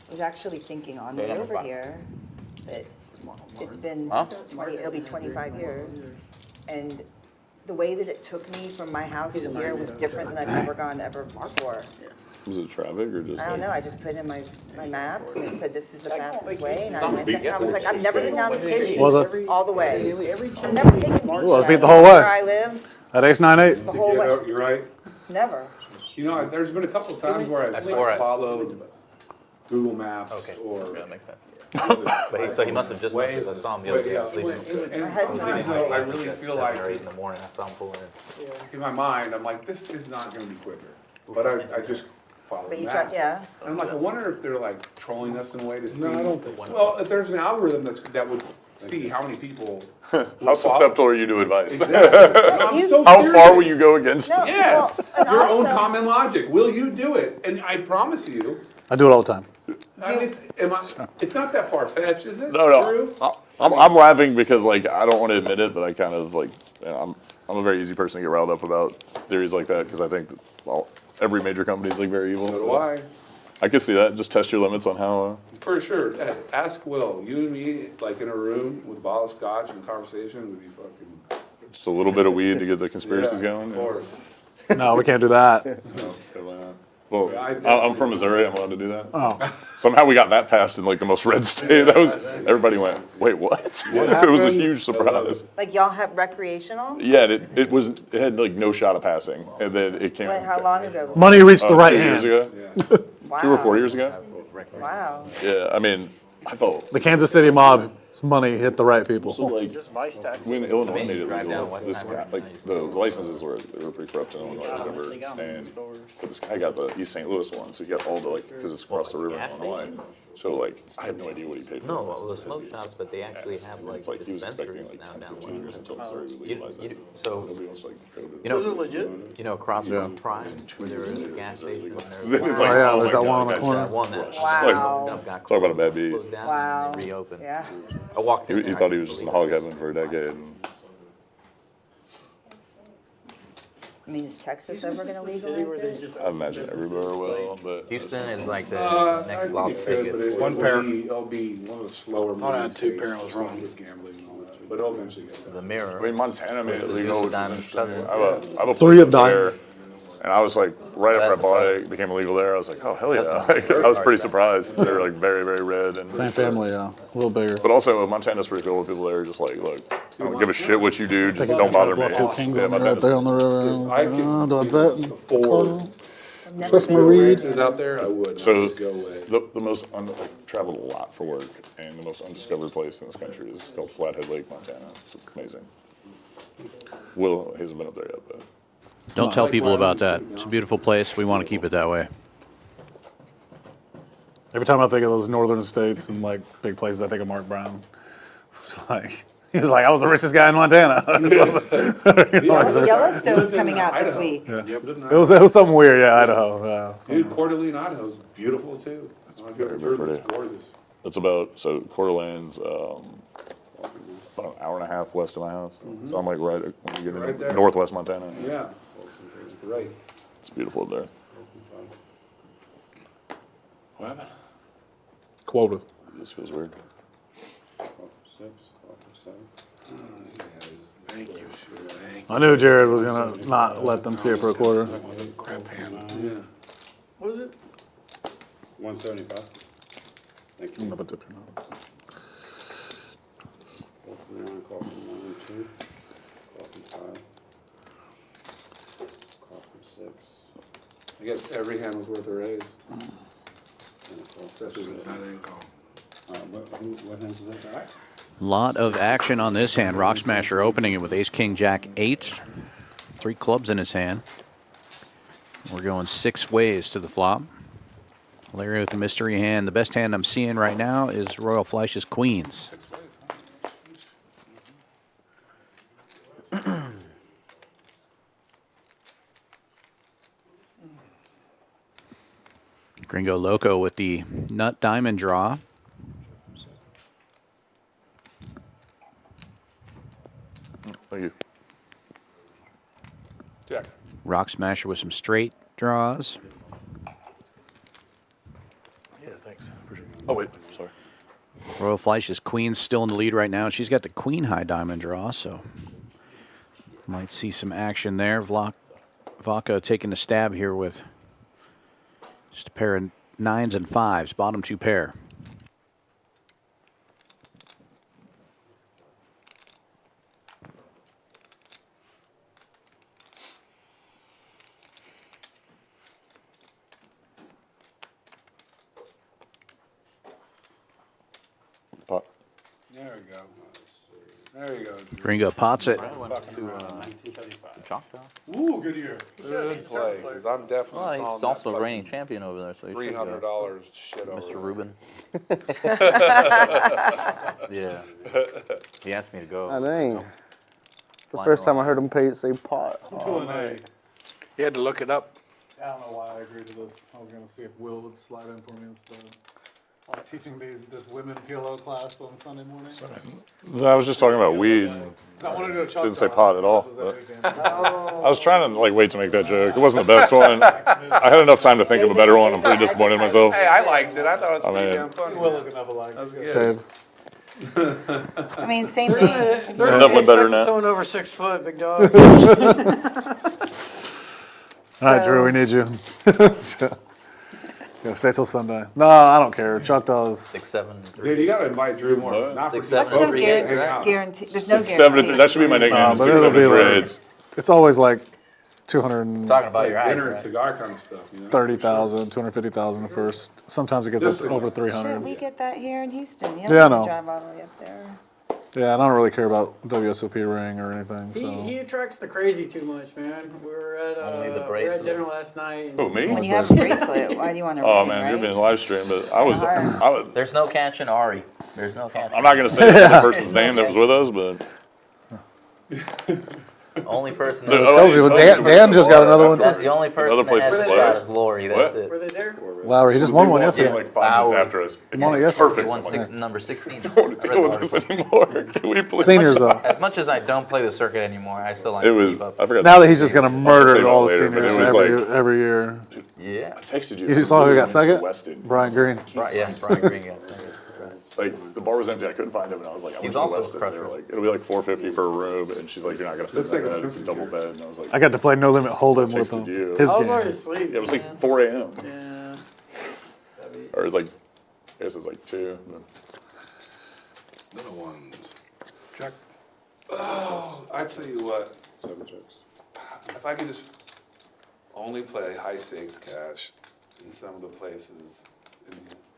I was actually thinking on the way over here that it's been, it'll be 25 years. And the way that it took me from my house to here was different than I've ever gone ever before. Was it traffic or just? I don't know, I just put in my maps and it said this is the fastest way, and I went there. I was like, I've never been down the city Was it? all the way. I've never taken beach Well, I beat rides the whole way. where I live, At ace 9-8. the whole way, You're right. never. You know, there's been a couple times where I've four. followed Google Maps Okay, or. that makes sense. So he must have just left because I saw him the other day. I was leaving. And sometimes though, I really feel 7 like, or 8 in the morning, I saw him pull in. in my mind, I'm like, this is not gonna be quicker. But I just follow But the you try, map. yeah. And I'm like, I wonder if they're like trolling us in a way to see. No, I don't think so. Well, if there's an algorithm that would see how many people. How susceptible are you to advice? Exactly. I'm so How serious. far will you go against? No, Yes, well, and your own also- common logic. Will you do it? And I promise you, I do it all the time. I mean, it's not that far fetched, is it? No. Drew? I'm laughing because like I don't want to admit it, but I kind of like I'm a very easy person to get riled up about theories like that because I think that, every major company is like very evil. So do I. I can see that. Just test your limits on how. For sure. Ask Will. You and me, like in a room with a bottle of scotch and a conversation would be fucking. Just a little bit of weed to get the conspiracies going. Of course. No, we can't do that. Well, I'm from Missouri. I'm allowed to do that. Oh. Somehow we got that passed in like the most red state. That was everybody went, wait, what? It was a huge surprise. Like y'all have recreational? Yeah, it had like no shot of passing, and then it came. How long ago was Money reached the right 2 years hands. ago, that? 2 or 4 years ago. Wow. Yeah, I mean, I felt The Kansas City mob's money hit the right people. so like when Illinois made it legal, this guy, like the licenses were pretty corrupt in Illinois or whatever, and but this guy got the East St. Louis one, so he got all the like because it's across the river in Illinois. So like I had no idea what he paid for. No, well, the smoke shops, but they actually have like It's like he was expecting dispensaries like now 10, down 15 years until Missouri would legalize that. So, Nobody wants to like go to. you know, Those are legit? you know, across from Prime, where there is a gas station, and It's there's like, Oh, yeah, oh there's my that one God, on the guys, corner. that one that Wow. got Talk about a bad beat. closed down Wow. and then they reopened. Yeah. I walked in He there, thought I he was just in couldn't hog believe heaven for a decade. I mean, is Texas ever gonna City where they legalize it? just. I imagine everywhere will, but Houston is like the I next think Las it could, but Vegas. one parent. It'll be one of the slower. Hold on, moving 2 states, parent was wrong. with gambling and all that, but it'll eventually get there. The Mirror. I mean, Montana made it legal, which is Diamond interesting. cousin. I have a 3 of place diamond. there, and I was like, right after I bought it, it became illegal there. I was like, oh hell yeah! Like, I was pretty surprised. They were like very, very red and Same family, yeah. A little bigger. But also, Montana's pretty cool with people there. Just like, look, I don't give a shit what you do. Just don't bother me. Bluff 2 kings Yeah, on there, right Montana's there on the river. I can Do I bet? afford I've never Trust been my to read. ranches out there. I would. So Just go away. the most I've traveled a lot for work, and the most undiscovered place in this country is called Flathead Lake, Montana. It's amazing. Will hasn't been up there yet, but Don't tell people about that. It's a beautiful place. We want to keep it that way. Every time I think of those northern states and like big places, I think of Mark Brown. It's like he was like, I was the richest guy in Montana. You know, like, Yellowstone's coming out this Idaho. week. it was something weird, yeah, Idaho. Dude, Coeur d'Alene, Idaho's beautiful too. It's very pretty. gorgeous. It's about, so Coeur d'Alene's about an hour and a half west of my house. So I'm like right when you get Right into there. northwest Montana. Yeah. It's great. It's beautiful up there. What happened? Quota. This feels weird. I knew Jared was gonna not let them see it for a quarter. Crap hand. Yeah. What is it? 175. Thank you. Another tip, Call from 1, call from 1 and 2. Call from 5. Call from 6. I guess every hand was worth a raise. Especially with that income. What hands was that? All right. Lot of action on this hand. Rock Smasher opening it with ace, king, jack, 8. 3 clubs in his hand. We're going 6 ways to the flop. Larry with the mystery hand. The best hand I'm seeing right now is Royal Fleisch's queens. Gringo Loco with the nut diamond draw. Thank you. Jack. Rock Smasher with some straight draws. Yeah, thanks. Oh, wait, sorry. Royal Fleisch's queen's still in the lead right now. She's got the queen high diamond draw, so might see some action there. Vaca taking a stab here with just a pair of 9s and 5s, bottom 2 pair. Pot. There we go. There you go. Gringo pots it. Ooh, good year. Good play, because I'm definitely Well, he's calling also that reigning champion over there, so he should go. $300 shit over. Mr. Rubin. Yeah. He asked me to go. I dang. It's the Flying first time I around. heard him say pot. You had to look it up. I don't know why I agreed to this. I was gonna see if Will would slide in for me instead. I'm teaching this women PLO class on Sunday morning. I was just talking about weed. I wanted to do a chalk Didn't say draw. pot at all. Was that but weekend. I was trying to like wait to make that joke. It wasn't the best one. I had enough time to think of a better one. I'm pretty disappointed in myself. Hey, I liked it. I thought it was I pretty mean- damn funny. Will looking up alike. Dave. I mean, same thing. Definitely better than that. Someone over 6 foot, big dog. All right, Drew, we need you. Yeah, stay till Sunday. No, I don't care. Chuck does. 6, 7, 3. Dude, you gotta invite Drew more. Not for 6, 7, What's no 3, hang 8, right? out. guarantee? There's no 6, 7, guarantee. that should be my nickname. But 6, it'll 7, be 3, like, 8. it's always like 230,000, Talking about your height, Dinner and right? cigar kind of stuff, you know? 250,000 at first. Sometimes it gets up to over Shit, 300. we get that here in Houston. You Yeah, I don't have know. to drive all the way up there. Yeah, and I don't really care about WSOP ring or anything. He So attracts the crazy too much, man. We were at Only the we were at bracelet. dinner last night. Who, me? When you have a bracelet, why do you want to Oh ring, man, right? you're being live streamed, but I was. There's no catching Ari. There's no catching. I'm not gonna say the other person's name that was with us, but Only person No, that's, oh, Told you, Dan just got another one that's too. the only person Another that place has to a play. shot is Lori. That's What? it. Were they there? Lowry, he just won one Came yesterday. like 5 minutes Hour. after us. He won it yesterday. Perfect. He won I'm like, number 16. I don't want to deal with this anymore. Can we please? Seniors though. As much as I don't play the circuit anymore, I still like It to was. keep up. I forgot. Now that he's just gonna murder about all the it later, but it seniors was every year. Yeah. I texted you. You saw who got second? Weston. Brian Green. Yeah, Brian Green got it. Like the bar was empty. I couldn't find him, and I was like, I He's went to also a Weston. They were crusher. like, it'll be like $450 for a room, and she's like, you're not gonna fit Looks that like a bed. It's a shrimp double here. bed, and I was like, I got to play No Limit Hold'em with texted him. you. His I was already game. asleep. Yeah, it was like man. 4 a.m. Yeah. Or like, I guess it was like 2. Little ones. Check. Oh, I tell you what. 7 checks. If I could just only play high stakes cash in some of the places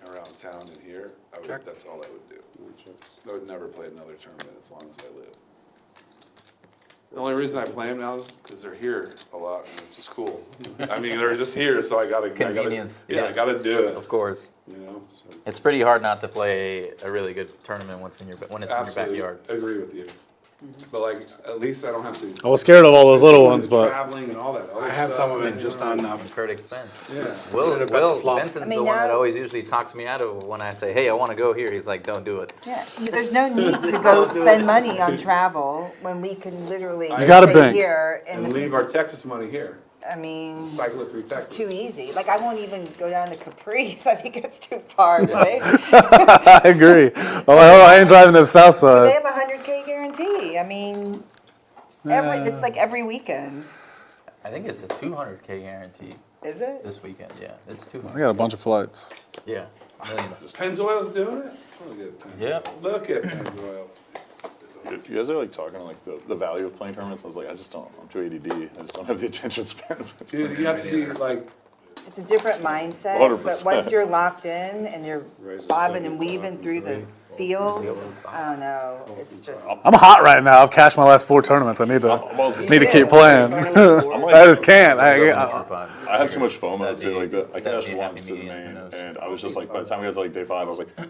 around town and here, that's all I would do. I would never play another tournament as long as I live. The only reason I play them now is because they're here a lot, and it's just cool. I mean, they're just here, so I gotta. Convenience, I yes. gotta do it. Of course. You know. So. It's pretty hard not to play a really good tournament when it's in your Absolutely backyard. agree with you. But like, at least I don't have to. I was scared of all those little ones, but Traveling and all that other I have stuff. some of it just on, Incurred expense. Yeah. Will, Put it back to flop. Benson's I mean, the one that now- always usually talks me out of when I say, hey, I want to go here. He's like, don't do it. Yeah, there's no need to go spend money on travel when we can literally You gotta stay bank. here And leave our Texas money here. I mean, Cycle it through it's Texas. too easy. Like, I won't even go down to Capri if I think it's too far, do they? I agree. Oh, I ain't driving to the south They side. have a 100K guarantee. I mean, it's like every weekend. I think it's a 200K guarantee Is it? this weekend. Yeah, it's I 200. got a bunch of flights. Yeah. Pennzoil's doing it? Look at Pennzoil. Yeah. Look at Pennzoil. Dude, you guys are like talking like the value of playing tournaments. I was like, I'm too ADD. I just don't have the attention span. Dude, you have to be like, It's a different mindset, 100%. but once you're locked in and you're bobbing and weaving through the fields, I don't know, it's just, I'm hot right now. I've cashed my last 4 tournaments. I need to keep playing. I just can't. I have too much FOMO too. Like I cashed once in Maine, and I was just like, by the time we got to like day 5, I was like, I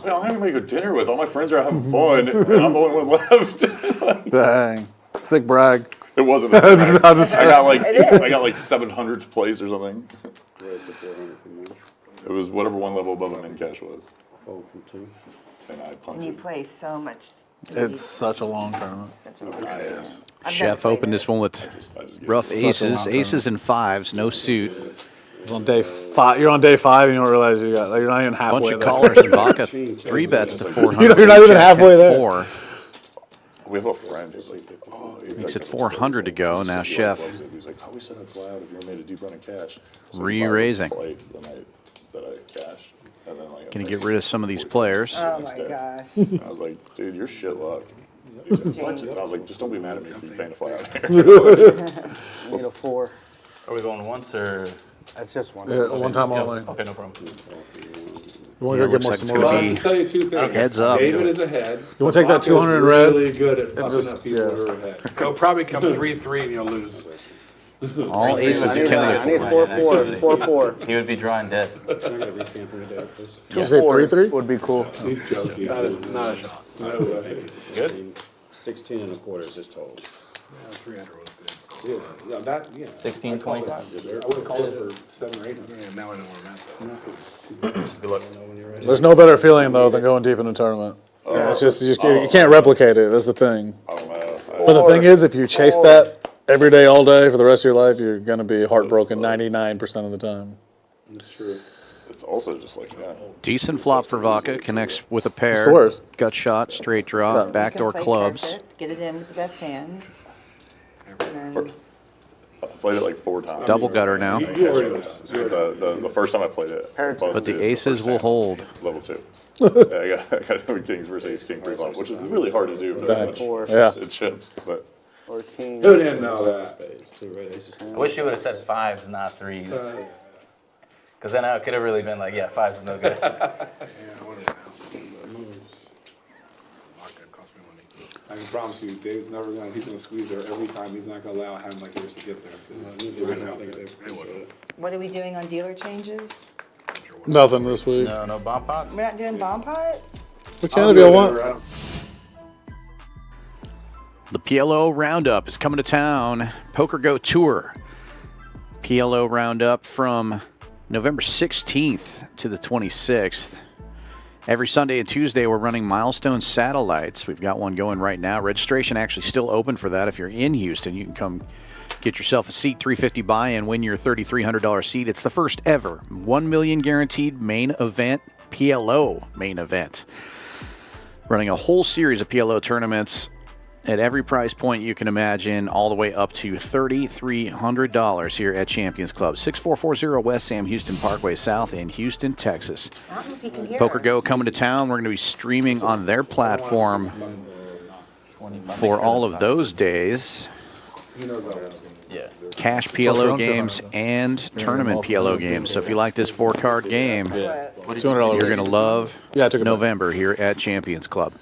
don't have anybody to go dinner with. All my friends are having fun, and I'm the only one left. Dang. Sick brag. It wasn't. I got like 700 plays or something. It was whatever one level above him in cash was. And I and punted. you play so much. It's such a long tournament. Such a long time. Chef opened this one with rough Such a aces, long aces and 5s, no suit. It's on day 5. You're on day 5 and you don't realize you're not even halfway Bunch of there. callers in Vaca, 3 bets to 400. You're not even Chef halfway hit there. 4. We have a friend who's like, oh, Makes it 400 to go. Now Chef He's like, how we set up loud if you made a deep run in cash. So re-raising. Played the night that I cashed. And then like, Gonna get rid of some of these players. Oh my gosh. And I was like, dude, you're shit luck. He's like, what? And I was like, just don't be mad at me for you paying to fly out here. I need a 4. Are we going once or? That's just one. Yeah, one time only. Okay, no problem. You want Yeah, to go looks get more like it's some gonna more? be I'll tell you 2 things. heads up. David is ahead. You want to take that Vaca's 200 in red? really good at fucking just- up people yeah. who are ahead. They'll probably come 3-3 and you'll lose. All aces I need accounted for. 4-4. He would be drawing dead. You say 3-3? Would be cool. He's joking. Not a shot. No way. Good? 16 and a quarter is his total. 300 was good. Yeah, no, that, yeah. 16.25. I would have called it for 7 or 8. Yeah, now I know what I meant. Good luck. There's no better feeling, though, than going deep in a tournament. It's just, you can't replicate it. That's the thing. I don't know. But the thing is, if you chase that every day, all day, for the rest of your life, you're going to be heartbroken 99% of the time. That's true. It's also just like, yeah. Decent flop for Vaca. Connects with a pair. It's the worst. Gut shot, straight draw, Yeah. You backdoor can play clubs. perfect, get it in with the best hand. And then, I played it like 4 times. Double gutter now. You already know. The first time I played it, But the aces will hold. level 2. Yeah, I got Kings versus Ace King pre-flop, which is really hard to do for that much. Yeah. It chips, but Or king. Who didn't know that? I wish you would have said 5s, not 3s. Because then I could have really been like, yeah, 5s is no good. I can promise you, Dave's never gonna, he's gonna squeeze there every time. He's not gonna allow him like yours to get there. 'Cause what are we doing on dealer changes? Nothing this week. No bomb pots? We're not doing bomb pot? We can if you want. The PLO Roundup is coming to town. Poker Go Tour. PLO Roundup from November 16th to the 26th. Every Sunday and Tuesday, we're running Milestone Satellites. We've got one going right now. Registration actually still open for that. If you're in Houston, you can come get yourself a seat, $350 buy-in, win your $3,300 seat. It's the first ever $1 million guaranteed main event, PLO main event. Running a whole series of PLO tournaments at every price point you can imagine, all the way up to $3,300 here at Champions Club. 6440 West Sam Houston Parkway South in Houston, Texas. I don't know if you can hear Poker us. Go coming to town. We're going to be streaming on their platform for all of those days. He knows all that. Yeah. Cash PLO games and tournament PLO games. So if you like this 4-card game, $200. you're going to love Yeah, I took it back. November here at Champions Club.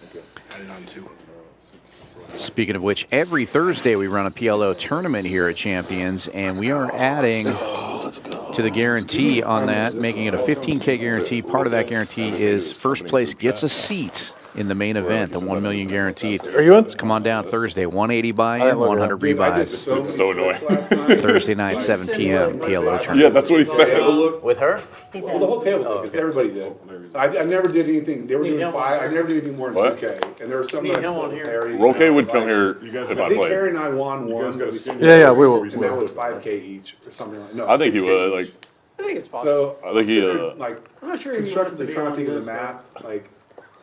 Speaking of which, every Thursday we run a PLO tournament here at Champions, and we are adding to the guarantee on that, making it a $15K guarantee. Part of that guarantee is first place gets a seat in the main event, the 1 million guaranteed. Are you in? Come on down Thursday, 180 buy-in, didn't look it 100 up. Dude, I did rebuys. so many so annoying. flips last night. Thursday night, 7 p.m. PLO Yeah, tournament. that's what he said. With her? He's Well, the whole table did, because everybody did. I never did anything, they were doing him on 5, I here. never did anything more than What? 2K. And there was some Need that I him on split with here. Harry. Roque would come here I if I think played. Harry and I won one, but we split. Yeah, we will. And that was 5K each, or something like, no. I think he 6K would. each. Like, I think it's possible. So, I think he, I'm sitting there, like, I'm not sure if he wants to constructively be trying to on think of this. the math, like,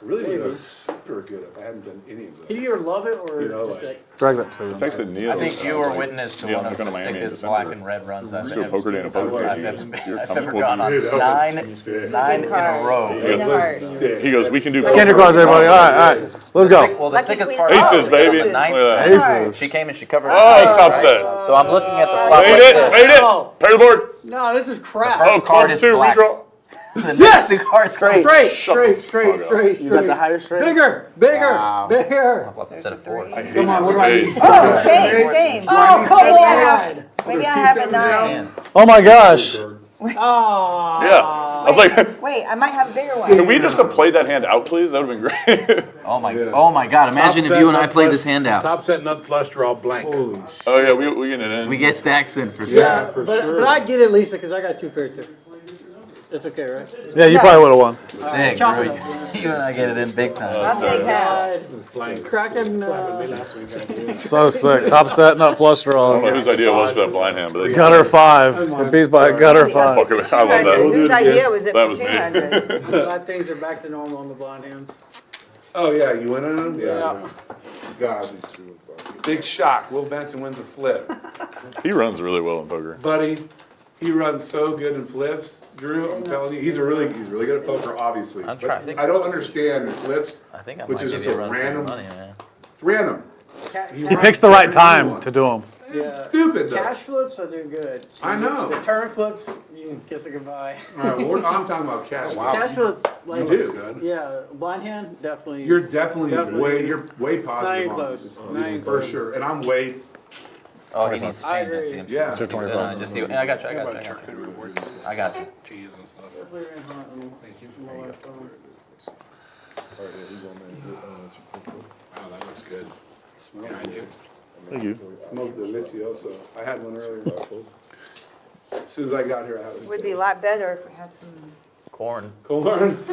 I really would have super good if I hadn't done any of He'd this. either love it or You know, just like- like, Drag that to him. texted Neil. I think you were witness to Yeah, one I'm of going the to Miami in sickest black December. and red runs I've Let's do a poker day and a poker I've game. ever, You're I've coming ever with gone me. on Dude, that nine was sick. in a row. Queen of hearts. Sick. He goes, we can do Scan your poker. cards, everybody. All right. Let's go. Well, the Lucky sickest queen part of about Aces, it was baby. the ninth Look at round. Aces. She came and she covered. Oh, her top cards, set. right? So I'm looking at the flop Made like it, this. made it. Oh. Pair the board. no, this is crap. First Oh, card cards is two, black. redraw. The Yes! next two cards Straight, great. straight, straight. You got the higher straight? Bigger, bigger. Flop a set of four. Come on, what do I need? Oh, same. Oh, come Maybe I have, on. maybe I have a 9. Oh my gosh. Oh. Yeah. I was like, Wait, I might have a bigger can one. we just have played that hand out, please? That would have been great. Oh my God! Imagine if you and I played this hand out. Top set nut flush draw blank. Holy Oh, yeah, we get it in. We get stacks in for sure. Yeah, for But sure. I get it, Lisa, because I got 2 pair too. It's okay, right? Yeah, you probably would have won. Sick, chop bro. it up. You and I get it in big time. I'll take half. Cracking. So sick. Top set, not flush I don't know draw. whose idea it was for that blind hand, but they Gutter 5. We're beat by a gutter 5. fuck it. I love that. Whose idea was it That for was me. 200? Glad things are back to normal on the blind hands. Oh, yeah, you win on them? Yeah. God, these two are fucking- big shock, Will Benson wins a flip. He runs really well in poker. Buddy, he runs so good in flips. Drew, I'm telling you, he's really good at poker, obviously. I'm But trying to think. I don't understand the flips. I think I Which might is give just you a a run for your random- money, man. It's random. He picks the right time to do them. Yeah. Stupid though. Cash flips are doing good. I know. The turn flips, you can kiss it goodbye. All right, well, I'm talking about cash. Cash flips, like, You do. yeah, blind hand, definitely. You're definitely Definitely. way positive even on close. this. Not even For close. sure, and I'm way. Oh, he needs to I change that. agree. See him. Yeah. See him. 225. Just see. I got you. I got you. Definitely ran hot on me. My lifetime. Wow, that looks good. Yeah, I do. Thank you. Smells delicioso. I had one earlier. As soon as I got here, I had It would be a lot better if we had some. Corn. corn. I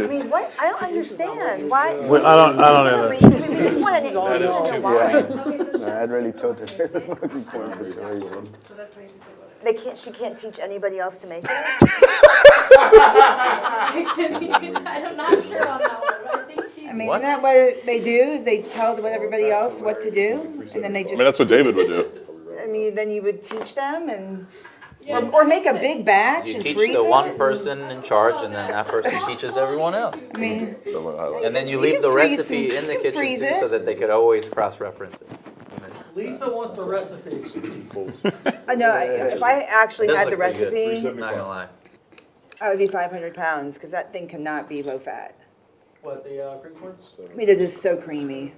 mean, what? I don't understand. Why? I don't either. We just want to know why. I'd really tilted fucking corn situation. They can't. She can't teach anybody else to make it. I'm not sure on that one, but I think she. I mean, What? isn't that what they do? Is they tell everybody else what to do, and then they I just. mean, that's what David would do. I mean, then you would teach them and. Yeah, Or make a big batch You and teach freeze the one it. person in charge, and then that person teaches everyone else. I mean, And then you You leave can the freeze recipe some- in the you can kitchen freeze too, it. so that they could always cross-reference it. Lisa wants the recipe. I know, if I actually Does had the look pretty good. recipe, Not gonna lie. I would be 500 pounds, because that thing cannot be low fat. What, the cream corn? I mean, it is so creamy.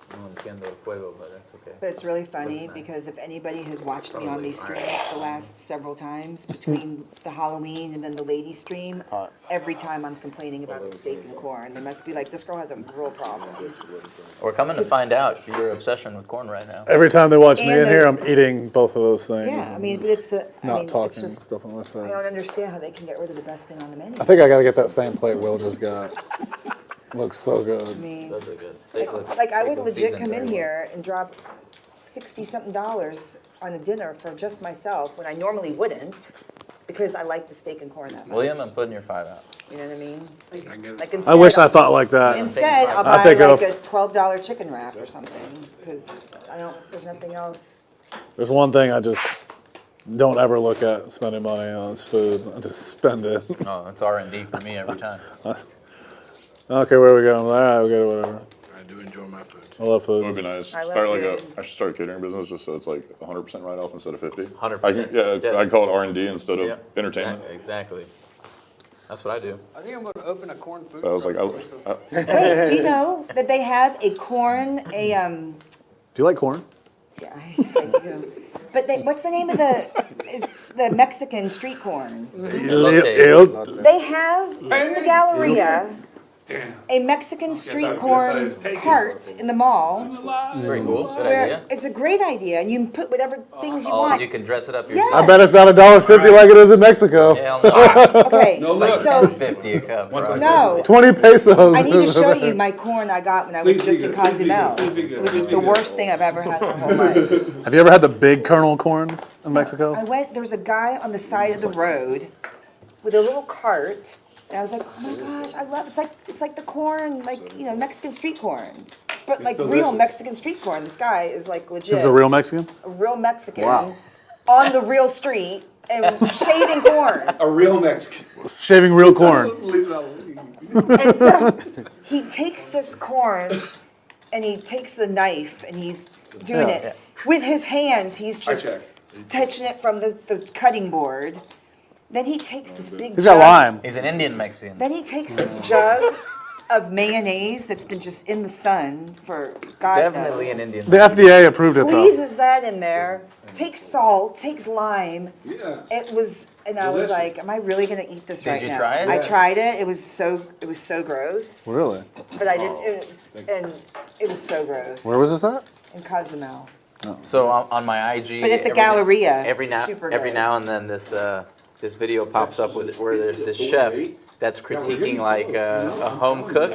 No entiendo el fuego, but that's okay. But it's really funny, because if anybody has watched me on these streams the last several times, between the Halloween and then the lady stream, every time I'm complaining about the steak and corn. They must be like, this girl has a real problem. We're coming to find out your obsession with corn right now. Every time they watch me And in here, the- I'm eating both of those things. Yeah, I and mean, but just it's the, I not mean, it's talking and just, stuff on my I face. don't understand how they can get rid of the best thing on the menu. I think I gotta get that same plate Will just got. Looks so I good. mean, Those are good. Steak looks- like I steak would looks legit seasoned come in very here and drop $60-something on a dinner for just myself, when I normally wouldn't, because I like the steak and corn that much. William, I'm putting your 5 out. You know what I mean? I get it. Like I wish I instead, thought like that. Instead, I'll I buy think like of- a $12 chicken wrap or something, because there's nothing else. There's one thing I just don't ever look at spending money on is food. I just spend it. Oh, it's R&D for me every time. Okay, where are we going? All right, we go to whatever. I do enjoy my food. I love It would food. be nice. I love Start like food. I should start a catering business just so it's like 100% write off instead of 50. 100%. Yeah, I call it R&D instead of Yeah. entertainment. Exactly. That's what I do. I think I'm gonna open a corn food. So I was like, truck. Wait, do you know that they have a corn, Do you like corn? yeah, I do. But what's the name of the Mexican street corn? Elote. They have in the Galleria a Mexican street corn cart in the mall. Very cool. Good Where idea. it's a great idea, and you can put whatever things you Oh, want. you can dress it up Yes. yourself. I bet it's not $1.50 like it is in Mexico. Hell no. Okay, No, It's look. like $10.50 a cup. Bro. no. 20 pesos. I need to show you my corn I got when I was Please just be in good, please be good, Cozumel. please be good, It was please be the good. worst thing I've ever had in my whole life. Have you ever had the big kernel corns in Mexico? There was a guy on the side of the road with a little cart, and I was like, oh my gosh, I love, it's like the corn, like, Mexican street corn. But like real delicious. Mexican street corn. This guy is like He legit. was a real Mexican? A real Mexican. Wow. On the real street and shaving corn. A real Mexican. Shaving real corn. And so he takes this corn and he takes the knife and he's doing it with his hands. He's just touching it from the cutting board. Then he takes this big He's jug. got lime. He's an Indian Mexican. Then he takes this jug of mayonnaise that's been just in the sun for God Definitely knows. an Indian. The FDA approved it though. Squeezes that in there, takes salt, takes lime. Yeah. It was, and I was Delicious. like, am I really gonna eat this Did right you now? try it? I Yes. tried it. It was so gross. Really? But I did, it was so gross. Where was this at? In Cozumel. So on my IG, But at the Galleria, every super every good. now and then this video pops up with where there's this chef that's critiquing like a home cook,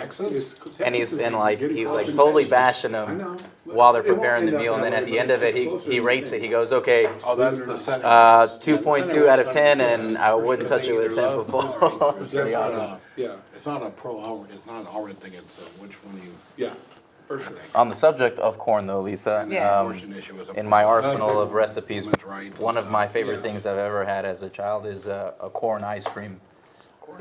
and he's like totally bashing them while they're preparing the meal, and then at the end of it he rates it. He goes, okay, Oh, that's the center. 2.2 out of 10, and I wouldn't touch it with a 10 football. It's pretty awesome. It's not a pro hour, it's not an hour thing, it's which one you. Yeah, for sure. On the subject of corn, though, Lisa, Yes. in my arsenal of recipes, one of my favorite things I've ever had as a child is a corn ice cream.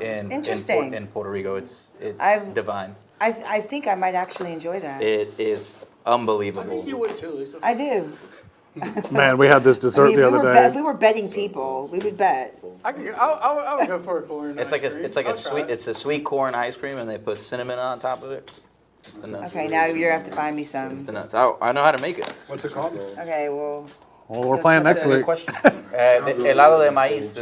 Interesting. In Puerto Rico, it's I've- divine. I think I might actually enjoy that. It is unbelievable. You would too, Lisa. I do. Man, we had this I dessert mean, the if other if day. we were betting people, we would bet. I would go for a corn. It's like a sweet corn ice cream, and they put cinnamon on top of it. It's the nuts. Okay, now you're gonna have to find me It's some. the nuts. I know how to make it. What's it called? Okay, well, Well, we're playing next Good week. Question. Helado de maíz,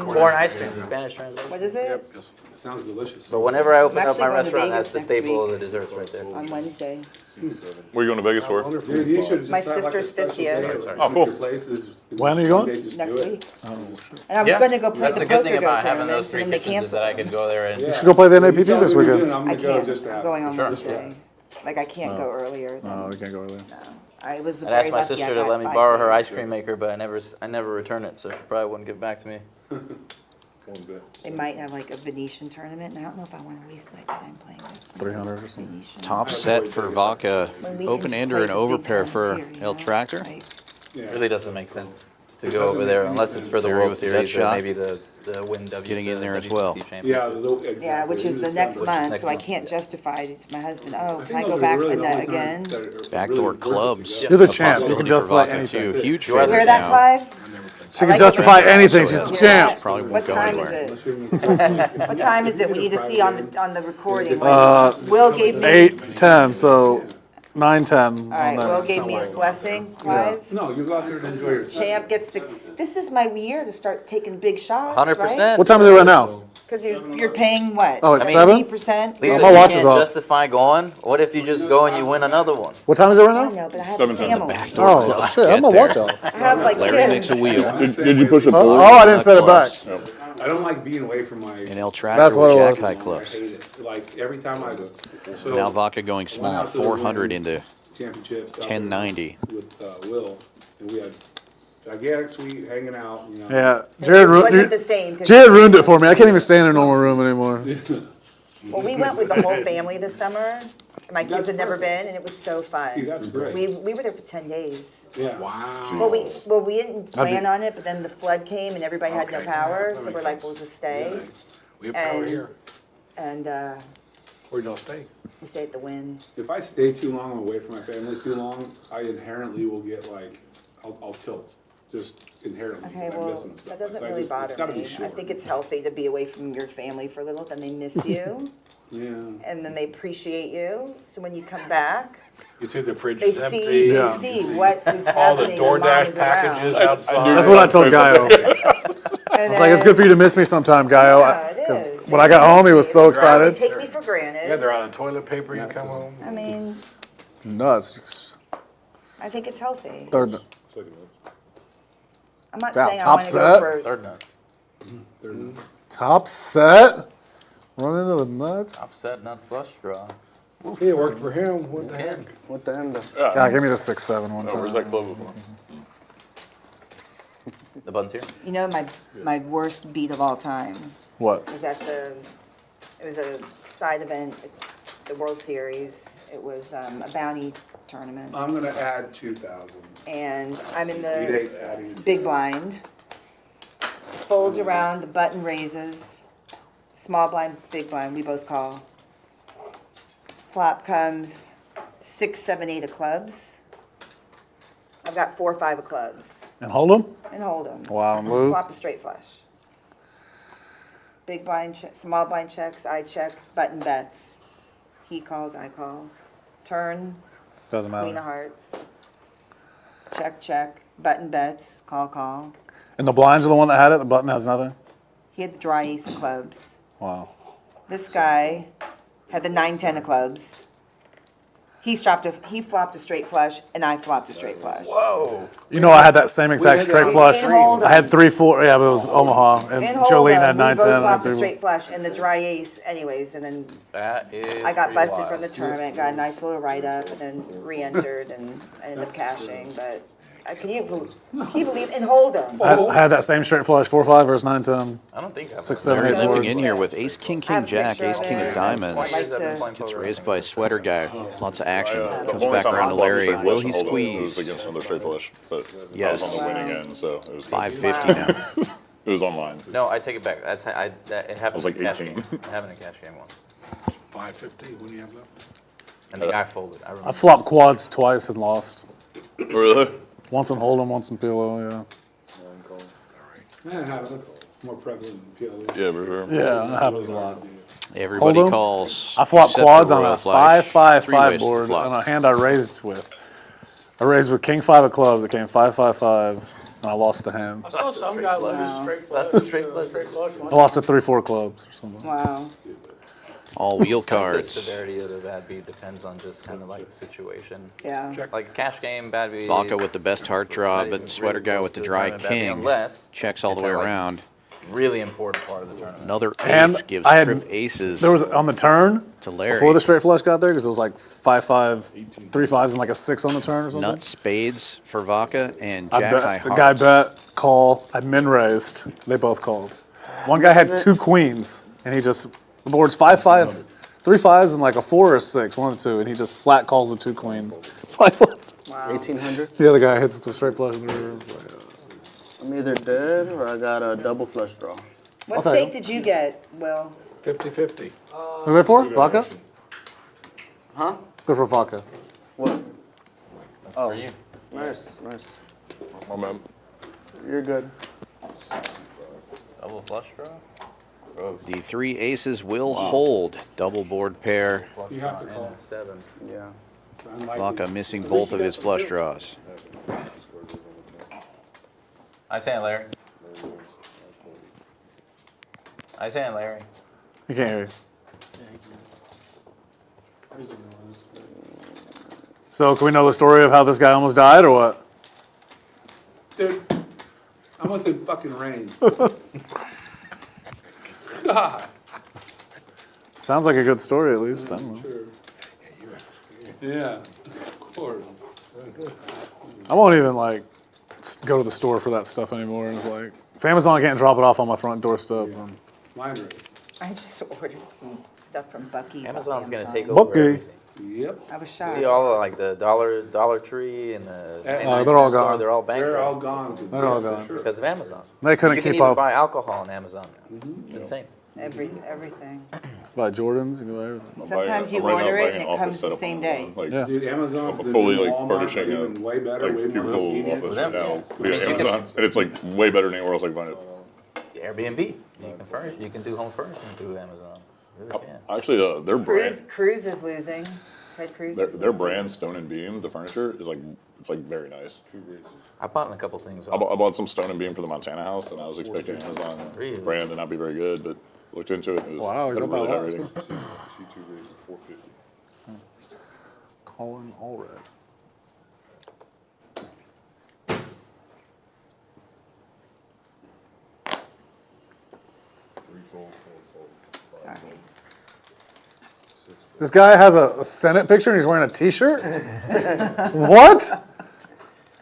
corn ice cream, Spanish translation. what is it? Sounds delicious. But whenever I open I'm up my actually going to restaurant, Vegas that's the next staple week. of the desserts right there. On Wednesday. Where are you going to Vegas for? Dude, you should just My start like a sister's special 50th. day Sorry. at Oh, cool. your places. When are you going? They just Next do it. week. And I was Yeah, gonna go play that's the a good poker thing go about having those tournaments, three and then they kitchens is that I canceled. can go there and. Yeah. You should go play the NAPT Tell me this what you're weekend. doing, I'm I gonna go can't. just to I'm have. going on Sure. Wednesday. Like I can't go earlier. Than, Oh, we can't go earlier. no. I was I'd very asked my lucky. I sister to got let me 5 borrow her days. ice cream maker, but I never return it, so she probably wouldn't give it back to me. They might have like a Venetian tournament, and I don't know if I want to waste my time playing with 300 or something. Venetian. Top set for Vaca. When we can Open just ender play and the big overpair for tournaments here, El Tractor. Right? It really doesn't make sense to go over there unless it's for the Barry World with the Series dead or shot. maybe the win Getting in there as WSOP well. championship. Yeah, exactly. Yeah, which is In the next December. month, next so I month. can't justify it to my husband. Oh, I can I think go those are back really on the that only again? times that are Backdoor really worth it to clubs. go. You're the A champ. You can possibility just for like Vaca, too. anything. Huge You are the favorites Hear that, now. Clive? She I can like justify it. anything. She's the Yeah. champ. Probably won't What go time is anywhere. it? What time is it? We need to see on the recording. Will gave me. 8:10, so 9:10 All right, on Will there. gave me his blessing. Clive? No, you go out there and enjoy yourself. Champ gets to. This is my year to start taking big shots. 100%. What time is it right now? Because you're paying what? Oh, it's 70%. Lisa, my you watch is can't off. justify going. What if you just go and you win another one? What time is it right I now? know, but I have 7:10. family. Oh, shit, I'm gonna watch y'all. I have like Larry kids. makes a wheel. Did you push it Oh, forward? I didn't set it back. Clubs. I don't like being away from my. And El Tractor That's what with it Jack was. High I Clubs. hate it. Like every time I go. So Now Vaca going small, 400 into championships. out 1090. With Will, and we had gigantic suite hanging out. You know. Yeah, It Jared wasn't the same. 'cause- Jared ruined it for me. I can't even stay in a normal room anymore. Well, we went with the whole family this summer. And my kids had never been, and it was so See, fun. that's great. We were there for 10 days. Yeah. Well, we didn't plan on it, but then the flood came and everybody had no power, so we're like, we'll just stay. We have power And- here. And Or you don't stay. we stayed at the Wynn. If I stay too long away from my family too long, I inherently will get like, I'll tilt, just inherently. Okay, if I well, miss them and stuff. that doesn't So I really just- it's bother gotta be me. I short. think it's healthy to be away from your family for a little, then they miss you, Yeah. and then they appreciate you. So when you come back, You see the fridge They is empty. see, Yeah. they see what is All the happening when mom DoorDash is packages around. outside. That's what I told Gaio. I And was like, it's good for you to miss me sometime, Gaio. Yeah, it Because is. when I got home, he was so They excited. take me for granted. Yeah, they're out of toilet paper. You come home. I mean, Nuts. I think it's healthy. Third. I'm not Wow, saying I top want to go set. for. Third nut. Top set. Run into the nuts. Top set, nut flush draw. Hey, it worked for him. What the heck? What the end? God, give me the 6-7 one Oh, where's time. that club before? The buttons here. You know, my worst beat of all time What? was at it was a side event, at the World Series. It was a bounty tournament. I'm gonna add 2,000. And I'm in You'd the hate adding. big blind. Folds around, the button raises. Small blind, big blind, we both call. Flop comes 6, 7, 8 of clubs. I've got 4, 5 of clubs. And hold them? And hold them. Wow, and lose? Flop a straight flush. Big blind, small blind checks, I check, button bets. He calls, I call. Turn, Doesn't queen of matter. hearts. Check, check, button bets, call, call. And the blinds are the one that had it? The button has nothing? He had the dry ace of clubs. Wow. This guy had the 9, 10 of clubs. He flopped a straight flush, and I flopped a straight flush. Whoa. You know I had that same exact straight flush. In Hold'em. I had 3, 4, yeah, but it was Omaha. And In Jolene Hold'em, had 9, we 10. both and flopped a 3. straight flush and the dry ace anyways, and then That is. I got pretty busted wild. from the tournament, got a nice little write-up, and then re-entered, and I ended up cashing, but can you believe, in Hold'em. I had that same straight flush, 4, 5 versus 9, 10. I don't think I've 6, ever- 7, 8 Living boards. in here with ace, king, I king, have a jack, picture ace, of king it. of diamonds. I'd like I've been to- playing Gets poker. raised by sweater guy. Lots of action. The Comes only back time I around to flopped a Larry. straight Will flush he in Hold'em, It was squeeze? against another straight flush, but I Yes. was on the winning end, so it was 550 now. It was online. No, I take it back. It happened like in a cash 18. game. It happened in a cash game once. 550. What do you have left? And the guy folded. I remember. I flopped quads twice and lost. Really? Once in Hold'em, once in PLO, yeah. That's more prevalent in PLE. Yeah, for sure. Yeah, that happens a lot. Everybody Hold 'em. calls. I flopped except quads for on Royal a Fleish. 5-5-5 Three ways to board flop. on a hand I raised with. I raised with king 5 of clubs. It came 5-5-5, and I lost the hand. I saw some guy lose straight flush. That's the straight flush. I lost to 3-4 clubs or something. Wow. All wheel The cards. severity of the bad beat depends on just kind of like the situation. Yeah. Like a cash game, bad beat. Vaca with the best heart draw, Really but sweater guy with the dry tournament bad beat, king. unless Checks all the it's way a, like, around. Really important part of the tournament. Another And ace gives I had- trip aces There was on the turn to Larry. before the straight flush got there because it was like 5-5, 3 5s and like a 6 on the turn or something. Nuts, spades for Vaca, and I jack bet, high the guy hearts. bet, call. I min raised. They both called. One guy had 2 queens, and he just the board's 5-5, 3 5s and like a 4 or a 6, 1 or 2, and he just flat calls with 2 queens. Like, what? Wow. 1800. The other guy hits the straight flush. In the river. I'm either dead or I got a double flush draw. What I'll take stake did you get, Will? 50-50. Who they for? Vaca? Huh? They're for Vaca. What? Oh, For you. nice, nice. My man. You're good. Double flush draw? The 3 aces will hold. Double board pair. You have to And call. a 7. Yeah. Vaca missing both of his flush draws. I stand, Larry. I stand, Larry. You can't hear you. So, can we know the story of how this guy almost died, or what? Dude, I'm within fucking range. God. Sounds like a good story, at least. I don't know. Sure. Yeah, of course. I won't even like go to the store for that stuff anymore. It's like if Amazon can't drop it off on my front doorstep. Line race. I just ordered some stuff from Buc-ee's. off Amazon's gonna Amazon. take over Bucky. everything. Yep. I was shocked. See all like the Dollar Tree and the They're 99 all cent store, gone. they're all bankrupt They're all gone. They're all gone. For sure. because of Amazon. They couldn't You can keep even up. buy alcohol on Amazon now. It's insane. Everything. Buy Jordans. You can buy everything. Sometimes you I'm right now order it buying and an it office comes the setup same on day. Amazon. Like, Yeah. Dude, Amazon's I'm fully the like Walmart, furnishing they're a doing way better, way like more cubicle convenient. office them, right now yeah. via I mean, you can- Amazon, and it's like way better than anywhere else I can find it. Airbnb. You can furnish. You can do home furnishing through Amazon. You really can. Actually, their brand. Cruise is losing. Ted Cruz. Their brand, Stone and Beam, the furniture is like it's like very nice. I bought a couple things. I bought some Stone and Beam for the Montana house, and I was expecting Amazon brand to not be very good, but looked into it. And it was Wow, he's had a up really by a high lot. rating. C2 raised 450. Colin Allred. Sorry. This guy has a Senate picture and he's wearing a T-shirt? What?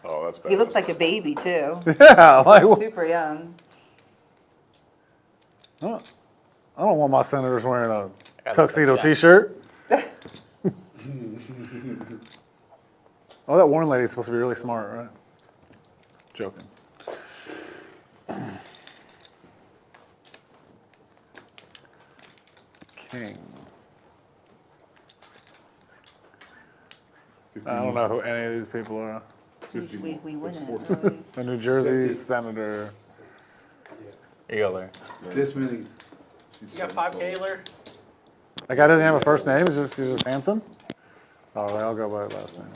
Oh, that's bad. He looked like a baby too. Yeah, like, Super young. I don't want my senators wearing a tuxedo T-shirt. Oh, that Warren lady's supposed to be really smart, right? Joking. King. I don't know who any of these people are. We wouldn't. Really. A New Jersey senator. Here you go, Larry. This many. You got 5K, Larry? That guy doesn't have a first name. He's just Hanson. Oh, they all go by last name.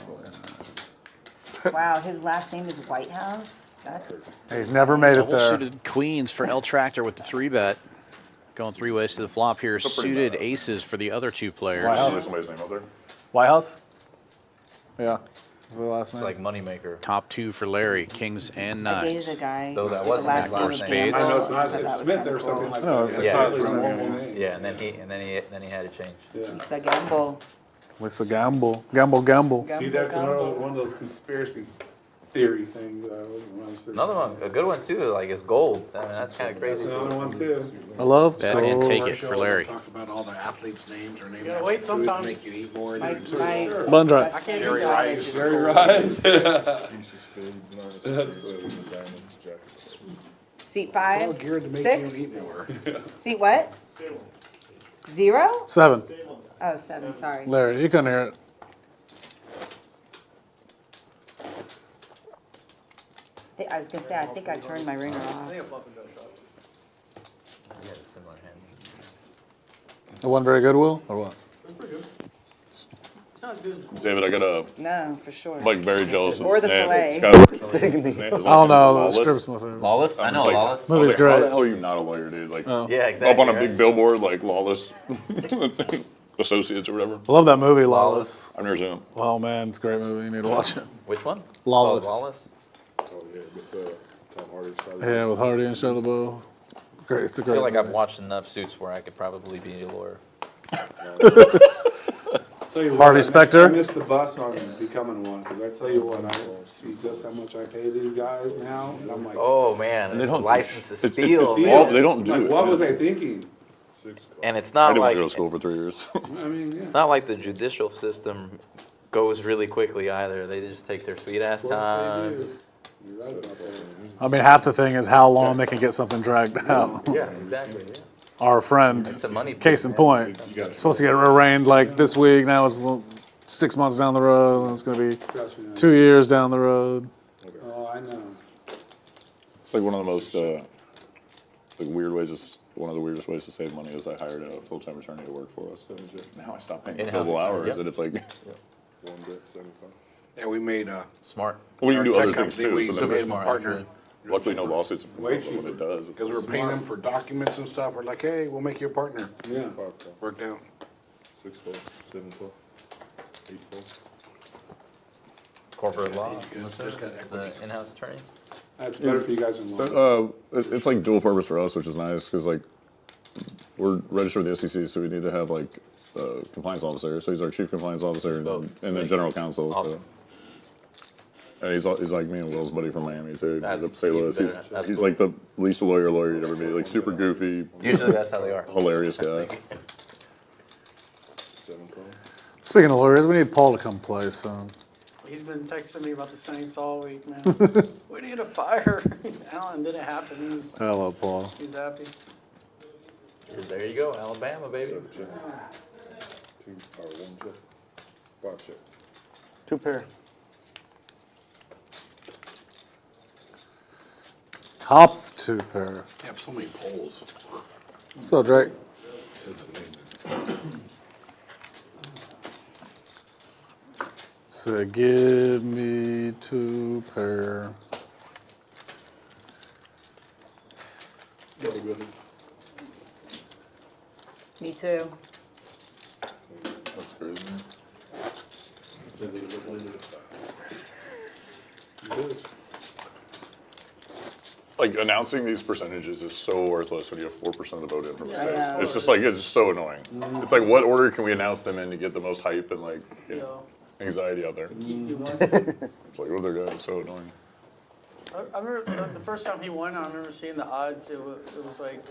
Wow, his last name is Whitehouse. That's He's never made it Double there. suited queens for L Tractor with the 3-bet. Going 3 ways to the flop here. Suited aces for the other 2 players. There's somebody's name up there. White House? Yeah. Is the last It's name? like moneymaker. Top 2 for Larry. Kings and I dated nuts. a guy. Though that the wasn't last his name last was name. I know it's Gamble. not, I thought that it's was Smith kinda or cool. something like No, that. it's Yeah. Not his normal name. Yeah, and then he had to change. Yeah. It's a gamble. It's a gamble. Gamble. See, that's another one of those conspiracy theory things. Another one, a good one too. Like it's gold. I mean, that's kind of crazy. That's another one too. I love Bet and gold. take it for Larry. Talk about all the athletes' names or names. You gotta wait sometimes. Make you eat more. My Bun dry. best can't friend's do daughter that. just Very told right. Ace of spades, nine of spades, and the diamond, jack of spades. Seat All 5, geared to make 6. you eat more. Seat what? 0? 7. Oh, 7. Sorry. Larry, you couldn't hear it. I was gonna say I think I turned my ringer off. He had a similar hand. It wasn't very good, Will? Or what? It's not as good as the David, I got a No, for sure. like very jealous of Or his the name. fillet. I don't know. The script's my favorite. Lawless? I know like, Lawless. Movie's How the great. hell are you not a lawyer, dude? Like Oh. Yeah, exactly. up on a right? big billboard, like Lawless Associates or whatever. I love that movie, Lawless. I've never seen it. Oh, man, it's a great movie. You need to watch it. Which one? Lawless. Oh, Lawless. Oh, yeah, with Tom Hardy. Yeah, with Hardy and Shia LaBeouf. Great. It's a I great feel like I've movie. watched enough Suits where I could probably be a lawyer. Tell you what, Harvey Specter? I missed the bus on becoming one, because I tell you what, I see just how much I pay these guys now, and I'm like, Oh man, And they don't- license to it's- steal, it's- man. they don't do like, it. what was I thinking? And it's I not didn't want like to go to school for 3 years. I mean, yeah. it's not like the judicial system goes really quickly either. They just take their sweet ass Of course they time. do. You're right about that. I mean, half the thing is how long they can get something dragged out. Yeah, exactly. Yeah. Our friend, It's a money. case in point, supposed to get arraigned like this week. Now it's 6 months down the road. And it's going to be Trust me. 2 years down the road. Oh, I know. It's like one of the most like weird ways. One of the weirdest ways to save money is I hired a full-time attorney to work for us. Now I stop paying In-house billable hours, attorney, and it's like One bet, 75. Yeah, we made Smart. well, you can do our other tech things company, too. we So made then, him a partner. luckily, no lawsuits have come Way up, but when it does, it's Because we were paying them for documents and stuff. We're like, hey, we'll make you a partner. Yeah. 5-4, Worked out. 6-4, 7-4, 8-4. Corporate law. Just got The in-house attorney. That's better for you guys in law. It's like dual purpose for us, which is nice because like we're registered with the SEC, so we need to have like a compliance officer. So he's our chief compliance officer and then general counsel. So. Awesome. And he's like me and Will's buddy from Miami too. That's He's up St. Louis. even better. That's He's cool. like the least lawyer you'd ever meet. Like super goofy, Usually that's how they are. hilarious guy. 7-4. Speaking of lawyers, we need Paul to come play. So He's been texting me about the Saints all week, man. We need a fire. Alan, did it happen? I love Paul. He's happy. There you go, Alabama, baby. 7 check. 2 or 1 check. 5 check. 2 pair. Top 2 pair. You have so many poles. So Drake, So give me 2 pair. Me too. That's crazy. Like announcing these percentages is so worthless when you have 4% of the vote in from the state. know. It's just like it's just so annoying. It's like what order can we announce them in to get the most hype and like anxiety out there? It's like what they're doing. It's so annoying. I remember the first time he won, I remember seeing the odds. It was like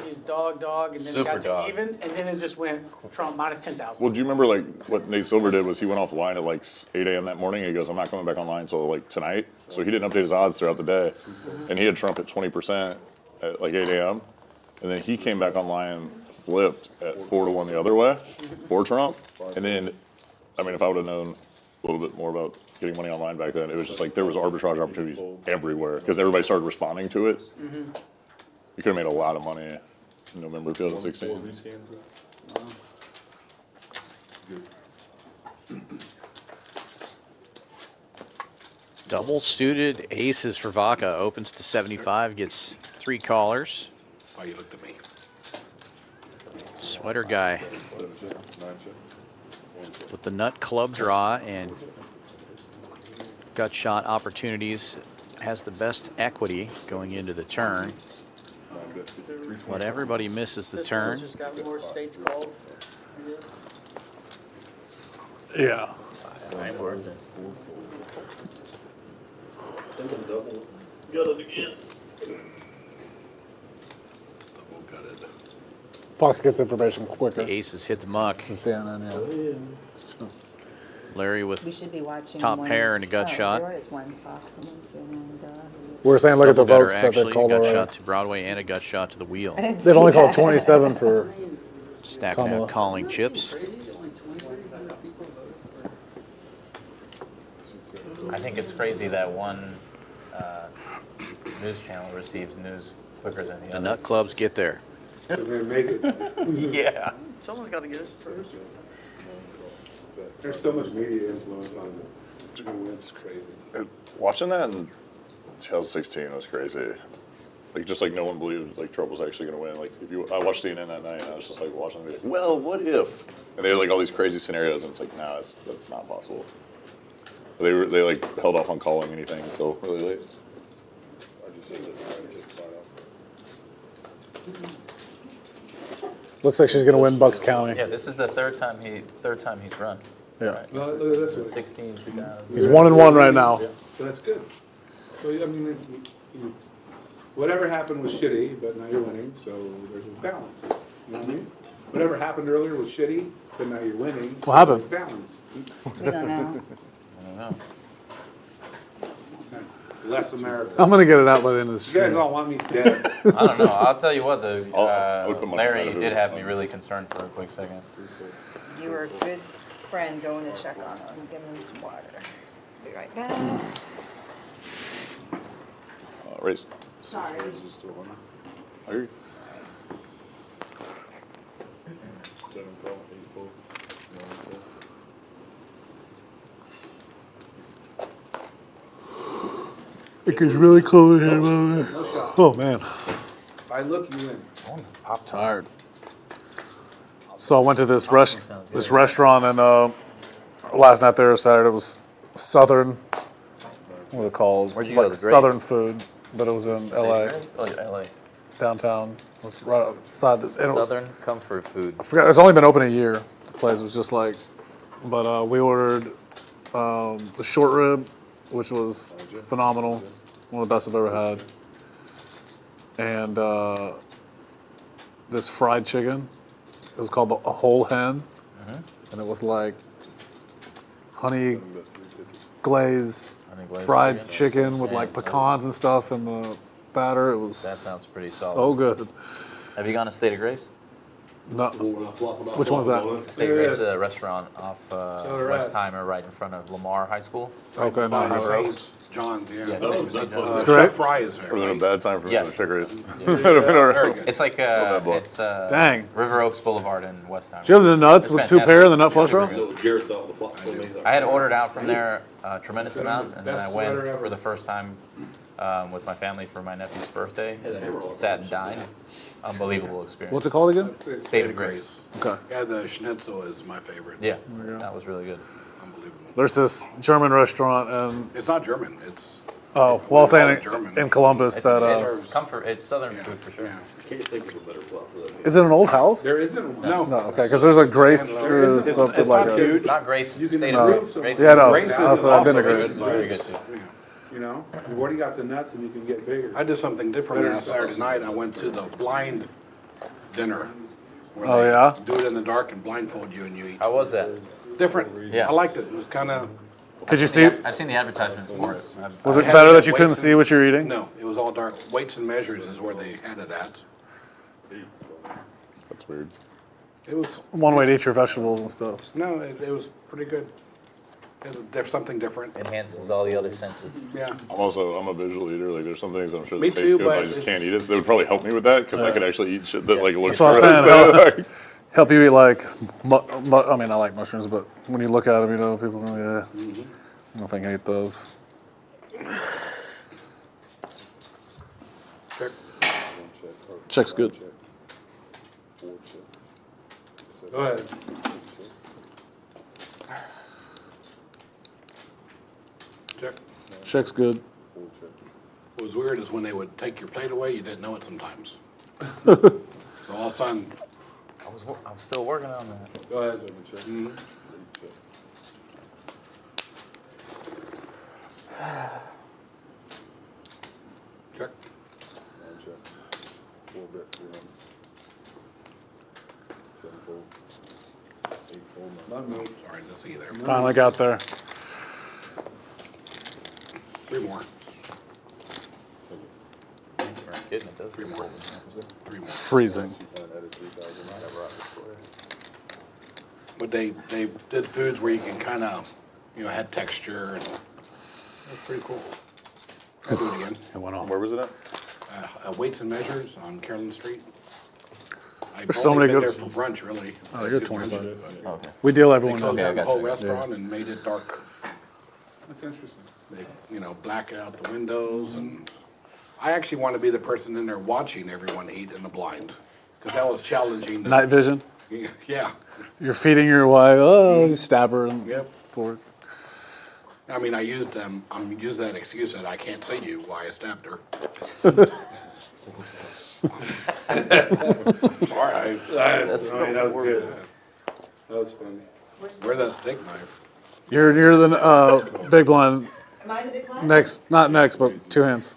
he was dog, and then it Super got to dog. even, and then it just went Trump minus 10,000. Well, do you remember like what Nate Silver did was he went offline at like 8 a.m. that morning and he goes, I'm not coming back online until like tonight. So he didn't update his odds throughout the day. And he had Trump at 20% at like 8 a.m. And then he came back online, flipped at 4-1 the other way for Trump. And then, I mean, if I would have known a little bit more about getting money online back then, it was just like there was arbitrage opportunities everywhere because everybody started responding to it. You could have made a lot of money in November 2016. Double suited aces for Vaca. Opens to 75, gets 3 callers. Why you looked at me? Sweater guy with the nut club draw and gut shot opportunities has the best equity going into the turn. But everybody misses the This turn. one just got more states called. I guess. Yeah. Fox gets information quicker. The aces hit the muck. than CNN, yeah. Larry We with should be watching. top one- pair and a gut shot. There is one Fox and one CNN. We were saying look at the Double gutter, votes that actually. they called A gut already. shot to Broadway and a gut shot to the wheel. I didn't They've see only called that. 27 for Stacking Kamala. out calling chips. I think it's crazy that one news channel receives news quicker than the The other. nut clubs get there. They're gonna make it. Yeah. Someone's got to get it first. There's so much media influence on it. It's crazy. Watching that in 2016 was crazy. Like just like no one believed like Trump was actually going to win. Like if you, I watched CNN that night and I was just like watching it. Like, well, what if? And they had like all these crazy scenarios and it's like, no, that's not possible. They like held off on calling anything until really late. Looks like she's going to win Bucks County. Yeah, this is the third time he's run. Yeah. No, look at this one. 16, 2000. He's 1-1 right now. So that's good. So, I mean, whatever happened was shitty, but now you're winning, so there's a balance. You know what I mean? Whatever happened earlier was shitty, but now you're winning. What happened? There's balance. We don't know. I don't know. Less America. I'm going to get it out by the end of this You guys stream. all want me dead. I don't know. I'll tell you what, though. I would put money on Larry it if it did was- have me really concerned for a quick second. You were a good friend going to check on him, give him some water. Be right back. Race. Sorry. I agree. It gets really cold in here, man. Oh, man. If I look, you win. I'm tired. So I went to this restaurant and last night there, Saturday, was Southern. What was it called? Where'd you It go, was the like Grace? Southern food, but it was in LA, Oh, LA. downtown. It was right outside. And it was, Southern comfort food. I forgot. It's only been open a year. The place was just like, but we ordered the short rib, which was phenomenal, one of the best I've ever had, and this fried chicken. It was called a whole hen, and it was like honey glazed fried chicken with like pecans and stuff in the batter. It was That sounds pretty so solid. good. Have you gone to State of Grace? No. Which one's that? State Race restaurant off So the rest. Westheimer, right in front of Lamar High School. Okay, no. River no. Oaks. John's, yeah. It's great. Chef Fry is there. Would have been a bad time for me Yes. to check race. Very good. It's like it's Dang. River Oaks Boulevard in Westheimer. Do you have the nuts It's with 2 fantastic. pair and the nut flush roll? I had ordered out from there a tremendous amount, and then I Best went sweater ever. for the first time with my family for my nephew's birthday. Sat and dined. Unbelievable experience. What's it called again? State of Grace. Okay. Yeah, the schnitzel is my favorite. Yeah, that was really good. Unbelievable. There's this German restaurant and It's not German. It's oh, well, I'm saying German. in Columbus that It's comfort. It's southern food for sure. is it an old house? There isn't one. no. No, okay, because there's a Grace There isn't. is something It's like not a. huge. Not Grace. You can State No. of Grace. Grace Yeah, no. Grace is Also, I've been to also Grace. good, Very but, good too. You know, you've already got the nuts and you can get bigger. I did something different last Saturday night. I went to the blind dinner. Where Oh, they yeah? do it in the dark and blindfold you and you eat. How was that? Different. Yeah. I liked it. It was kind of. Could you see? I've seen the advertisements for it. Was it had better it that at you couldn't weights see and- what you're eating? No, it was all dark. Weights and measures is where they had it at. That's weird. It was One way to eat your vegetables and stuff. no, it was pretty good. There's something different. Enhances all the other senses. Yeah. I'm a visual eater. Like, there's some things I'm sure Me that taste too, good, but I but just it's- can't eat it. So they would probably help me with that because I could actually eat shit that like looks That's what I was gross. saying. Help you eat like, I mean, I like mushrooms, but when you look at them, you know, people go, yeah, I don't know if I can eat those. Check. Check's good. Go ahead. Check. Check's good. What was weird is when they would take your plate away, you didn't know it sometimes. So all of a sudden, I was still working on that. Go ahead. check. Sorry, let's see there. Finally got there. 3 more. Thanks for getting it. Does 3 more. 3 more. Freezing. But they did foods where you can kind of, had texture and that's pretty cool. I'll do it again. It went off. Where was it at? Weights and Measures on Carolyn Street. I've There's so only many been good- there for brunch, really. Oh, you're Good brunch, 25. but Okay. We deal They everyone closed knows. down the whole you. restaurant and made it dark. That's interesting. They, black out the windows and I actually want to be the person in there watching everyone eat in the blind. Because that was challenging. to- Night vision. Yeah. You're feeding your wife. Oh, you stab her and Yep. fork. I mean, I used that excuse that I can't see you, why I stabbed her. Sorry, That was good. That was funny. where's that steak knife? You're the big blind. Am I the big one? Next, not next, but 2 hands.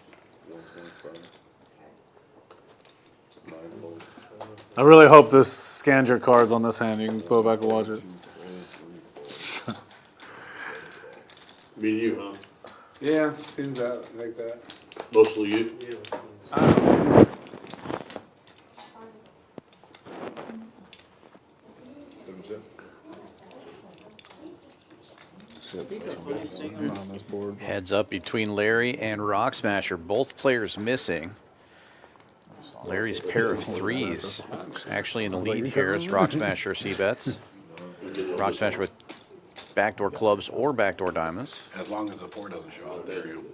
I really hope this scans your cards on this hand. You can go back and watch it. Me and you, huh? Yeah, seems like that. Mostly you? On this board. Heads up between Larry and Rock Smasher. Both players missing. Larry's pair of threes actually in the lead here as Rock Smasher C-bets. Rock Smasher with backdoor clubs or backdoor diamonds. As long as the 4 doesn't show up, there you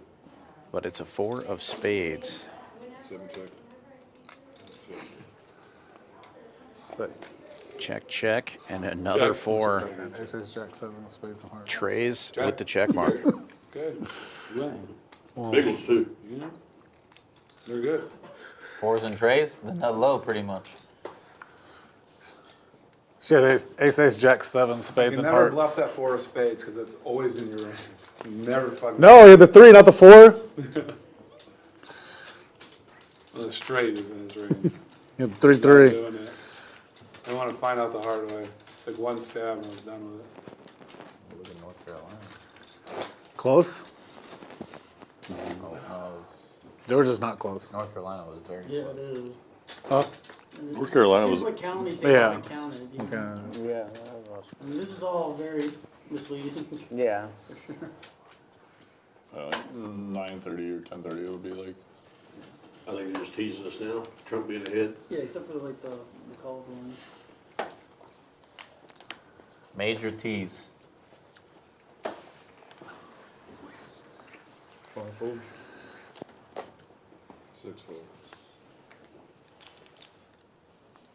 But it's a 4 of spades. Check, check, and another 4. Ace, jack, 7, spades, and hearts. Trays with the check mark. Good. Winning. Big ones too. Yeah. They're good. 4s and trays, the nut low pretty much. She had ace, jack, 7, You spades, can and never bluff hearts. that 4 of spades because it's always in your range. You never fucking. No, you had the 3, not the 4. The straight is in his range. You had 3, Not 3. doing it. I want to find out the hard way. Took 1 stab and I was done with it. Live in North Carolina. Close? No, Georgia's not close. North Carolina was very Yeah, close. it is. Oh, North Carolina was. What counties they Yeah. haven't counted. You know? Okay. Yeah. I mean, this is all very misleading. Yeah. 9:30 or 10:30 it'll be like. I think they're just teasing us now, Trump being ahead. Yeah, except for like the college one. Major T's. 5-fold. 6-fold.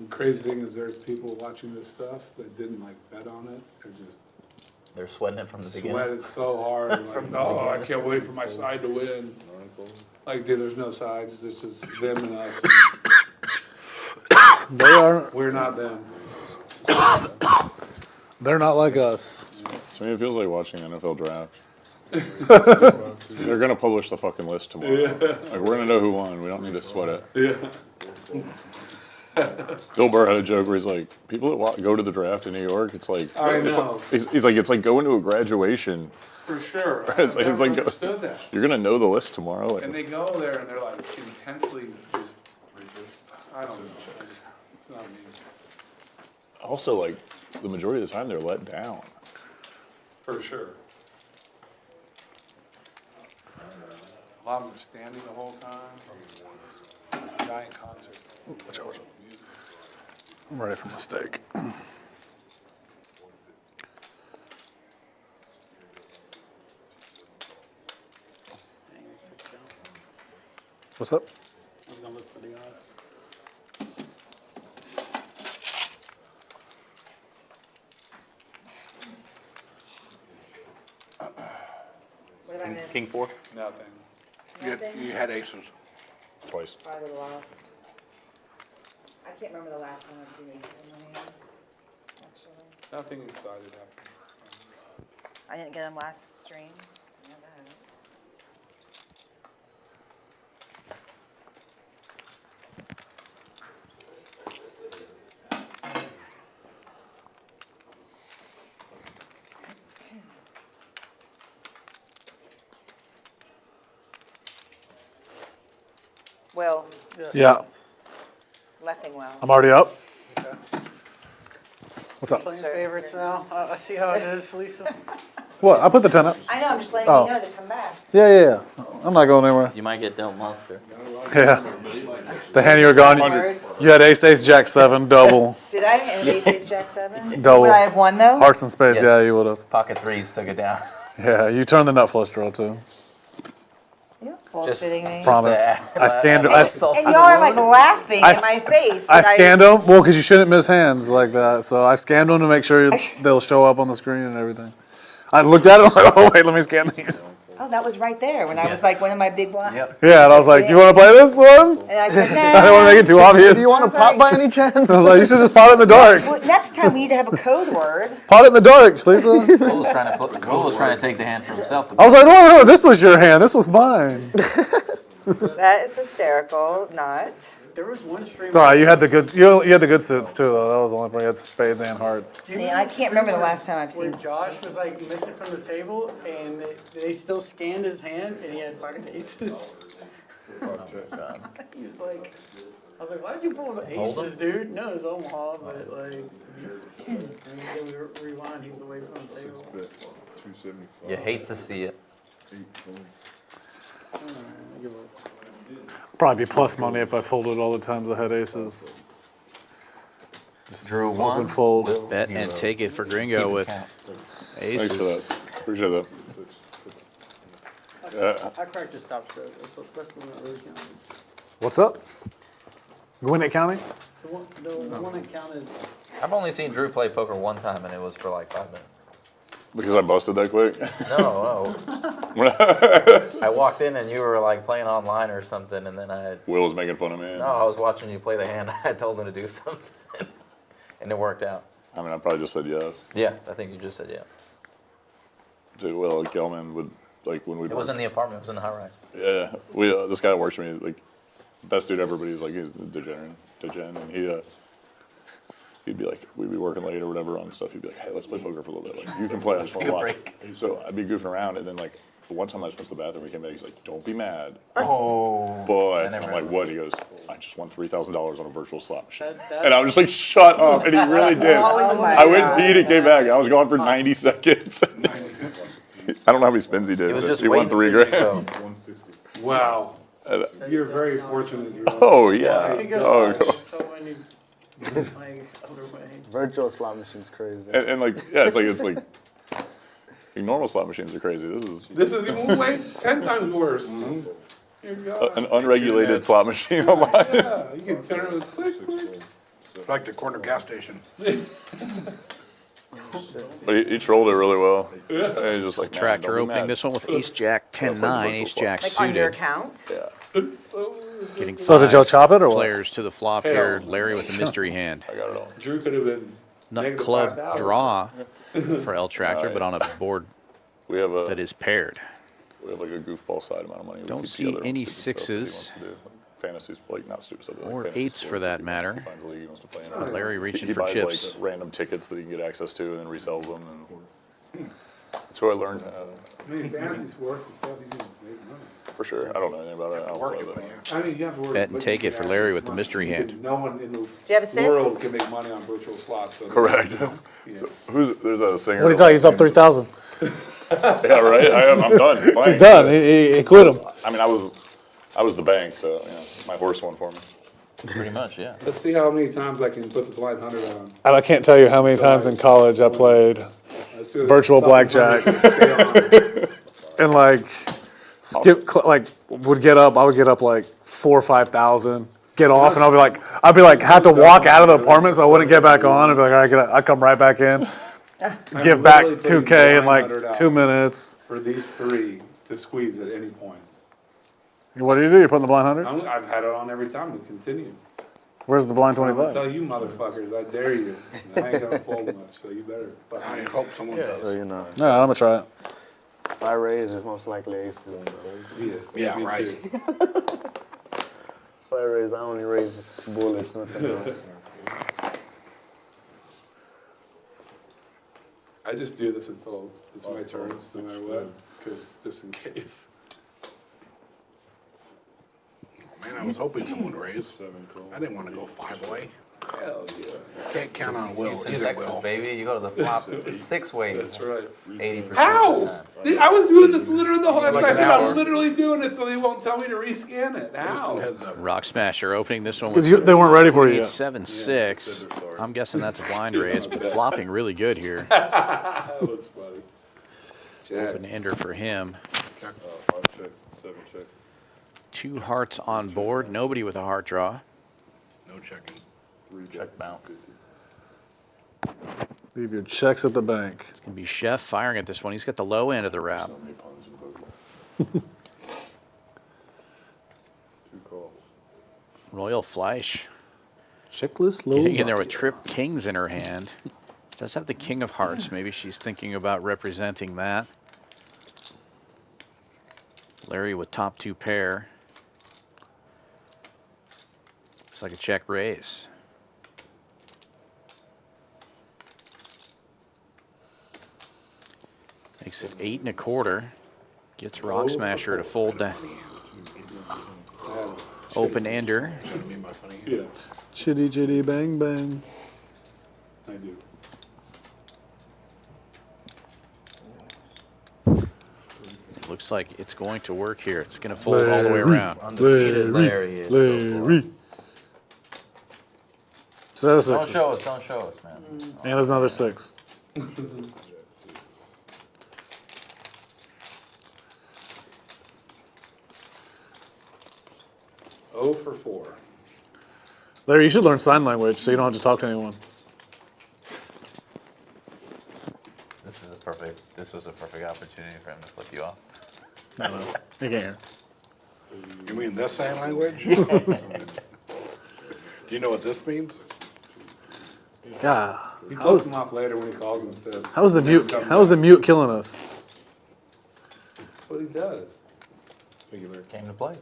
The crazy thing is there's people watching this stuff that didn't like bet on it. They're just They're sweating it from the beginning. sweated so hard. Like, oh, I can't wait for my side to win. Like, dude, there's no sides. It's just them and us. They are. We're not them. They're not like us. To me, it feels like watching the NFL draft. They're gonna publish the fucking list tomorrow. Yeah. Like we're gonna know who won. We don't need to sweat it. Yeah. Bill Burr had a joke where he's like, people that go to the draft in New York, it's like, I know. He's like, it's like going to a graduation. For sure. It's like, I've never understood that. You're gonna know the list tomorrow. Like, And they go there and they're like intensely just, I don't know. It's not me. also, like the majority of the time, they're let down. For sure. A lot of them are standing the whole time. Giant concert. I'm ready for my steak. What's up? I was gonna look for the odds. What did I miss? King 4. Nothing. Nothing? You had aces. Twice. Probably lost. I can't remember the last time I've seen aces in my hand, actually. Nothing excited happened. I didn't get them last stream. Yeah, that. Will, Yeah, Leffing well. I'm already up. What's up? Playing favorites now. I see how it is, Lisa. What? I put the 10 up. I know, I'm just letting Oh. you know to come back. Yeah. I'm not going anywhere. You might get dealt monster. Yeah. The hand you were gone. Words. You had ace, ace, jack, 7, double. Did I? And ace, jack 7? Double. Would I have won though? Hearts and spades, Yes. yeah, you would have. Pocket 3s took it down. Yeah, you turned the nut flush draw too. You're bullshitting me. Promise. I scanned. And y'all are like laughing I in my face. I that scanned them. Well, because you shouldn't miss hands like that. So I scanned them to make sure they'll show up on the screen and everything. I looked at it. I'm like, oh wait, let me scan these. Oh, that was right there when I was like one of my big blinds. Yep. Yeah, and I was like, you want to play this one? And I said, nah. I didn't want to make it too obvious. Do you want to pop by any chance? I was like, you should just pot it in the dark. Well, next time we need to have a code word. Pot it in the dark, Lisa. Will was trying to take the hand for himself. I was like, no, this was your hand. This was mine. That is hysterical. Not. There was one stream. It's all right. You had the good. You had the good suits too, though. That was the only part. You had spades and hearts. Do you Man, I can't remember the last time I've where seen. Josh was like missing from the table, and they still scanned his hand, and he had fucking aces. He was like, I was like, why did you pull the aces, dude? No, it was Omaha, but like, and then we rewind, he was away from the table. You hate to see it. I give up. Probably be plus money if I folded all the times I had aces. Drew Open 1. fold. Bet and take it for Gringo with Thanks for aces. that. Appreciate that. I cracked a stop stroke. That's the one that really counted. What's up? Gwinnett County? The one that counted. I've only seen Drew play poker one time, and it was for like 5 minutes. Because I busted that quick. No. I walked in and you were like playing online or something, and then Will was making fun of me. No, I was watching you play the hand. I told him to do something, and it worked out. I mean, I probably just said yes. Yeah, I think you just said yeah. Dude, Will Gelman would, like, when we It was in the apartment. It was in the high rise. Yeah, this guy works for me, like, best dude ever, but he's like, he's a degen, and he'd be like, we'd be working late or whatever on stuff. He'd be like, hey, let's play poker for a little bit. Like, you can play, I just want to watch. So I'd be goofing around, and then like the one time I just went to the bathroom, he came back, he's like, don't be mad. Oh. But I I'm never like, had what? He goes, I just won $3,000 on a virtual slot machine. That- And I was just like, shut up. And he really did. Oh my I went God. peed and came back. I was gone for 90 seconds. I don't know how many spins he did, It was but just he won waiting $3 for you to grand. go. Wow. And, You're very fortunate. Drew. oh, yeah. I think Oh, there's so many, like, other ways. Virtual slot machine's crazy. and like, yeah, it's like normal slot machines are crazy. This is even way 10 times worse. Dear God. An unregulated slot machine online. Yeah, you can turn it with click, click. It's like the corner gas station. But he trolled it really well. And he's just like, man, Tractor don't be opening mad. this one with ace jack 10-9, ace jack Like on your suited. account? Yeah, Getting So did y'all chop it or what? players to the flop here. Larry with the mystery hand. I got it all. Drew could have been Nut negative club 5,000. draw for El Tractor, but on a board We have that is paired. We have like a goofball side amount of money. We Don't keep see together on any stupid stuff that he sixes. wants to do. Like fantasies, like not stupid stuff, but like Or fantasy eights for sports. that If he matter. finds a league he wants to play in. Larry reaching he for buys chips. like random tickets that he can get access to and then resells them. And that's who I learned I mean, fantasy sports and stuff, you can make money. for sure. I don't know anything about it. I don't play with it. I mean, you have to work. Bet and but take you it for can Larry actually with the make mystery money. hand. No one in the Do you have a six? world can make money on virtual slots. So Correct. Yeah. So there's a singer. What do you tell you? He's up 3,000. Yeah, right. I'm done. He's playing. done. He quit him. I mean, I was the bank, so yeah, my horse won for me. Pretty much, yeah. Let's see how many times I can put the blind 100 on. And I can't tell you how many times in college I played Let's do this virtual fucking blackjack. 100 stay on. and like would get up. I would get up like 4,000 or 5,000. Get off, and I'd be like, have to walk out of the apartment so I wouldn't get back on. I'd be like, all right, I come right back in. Give back literally putting 2K in like 900 out 2 minutes. For these three to squeeze at any point. What do? You're putting the blind 100? I've had it on every time to continue. Where's the blind I'm gonna 25? tell you motherfuckers, I dare you. I ain't gonna fold much, so you better. I hope someone does. So, you know, No, I'm gonna try it. if I raise, it's most likely aces. Yeah, me right. too. If I raise, I only raise bullets, nothing else. I just do this until it's my turn, no matter what, because just in case. Man, I was hoping someone would raise. I didn't want to go 5-way. Hell yeah. Can't count on Will Houston, either, Texas, Will. baby. You go to the flop 6-way. That's right. 80%. How? of the time. I was doing this literally the whole time. Like I an said hour. I'm literally doing it so they won't tell me to rescan it. How? Heads up. Rock Smasher opening this one with Because they weren't ready for you yet. 8-7-6. I'm guessing that's a blind raise, but flopping really good here. That was funny. Open ender for him. 5 check, 7 check. 2 hearts on board. Nobody with a heart draw. No checking. 3 Check bounce. Leave your checks at the bank. It's going to be Chef firing at this one. He's got the low end of the wrap. 2 calls. Royal Fleish Checklist low. getting in there with trip kings in her hand. Does have the king of hearts. Maybe she's thinking about representing that. Larry with top 2 pair. Looks like a check raise. Makes it 8 1/4. Gets Rock Smasher to fold down. Open ender. Yeah, Chitty chitty bang bang. I do. Looks like it's going to work here. It's going to fold all the way around. Undefeated Larry is. Larry. So that's Don't sixes. show us, don't show us, man. And there's another 6. Oh for 4. Larry, you should learn sign language so you don't have to talk to anyone. This was a perfect opportunity for him to flip you off. No. You can't hear. You mean this sign language? Do you know what this means? God. He closes him off later when he calls him and says. How's the mute? How's the mute killing us? That's what he does. Came to play.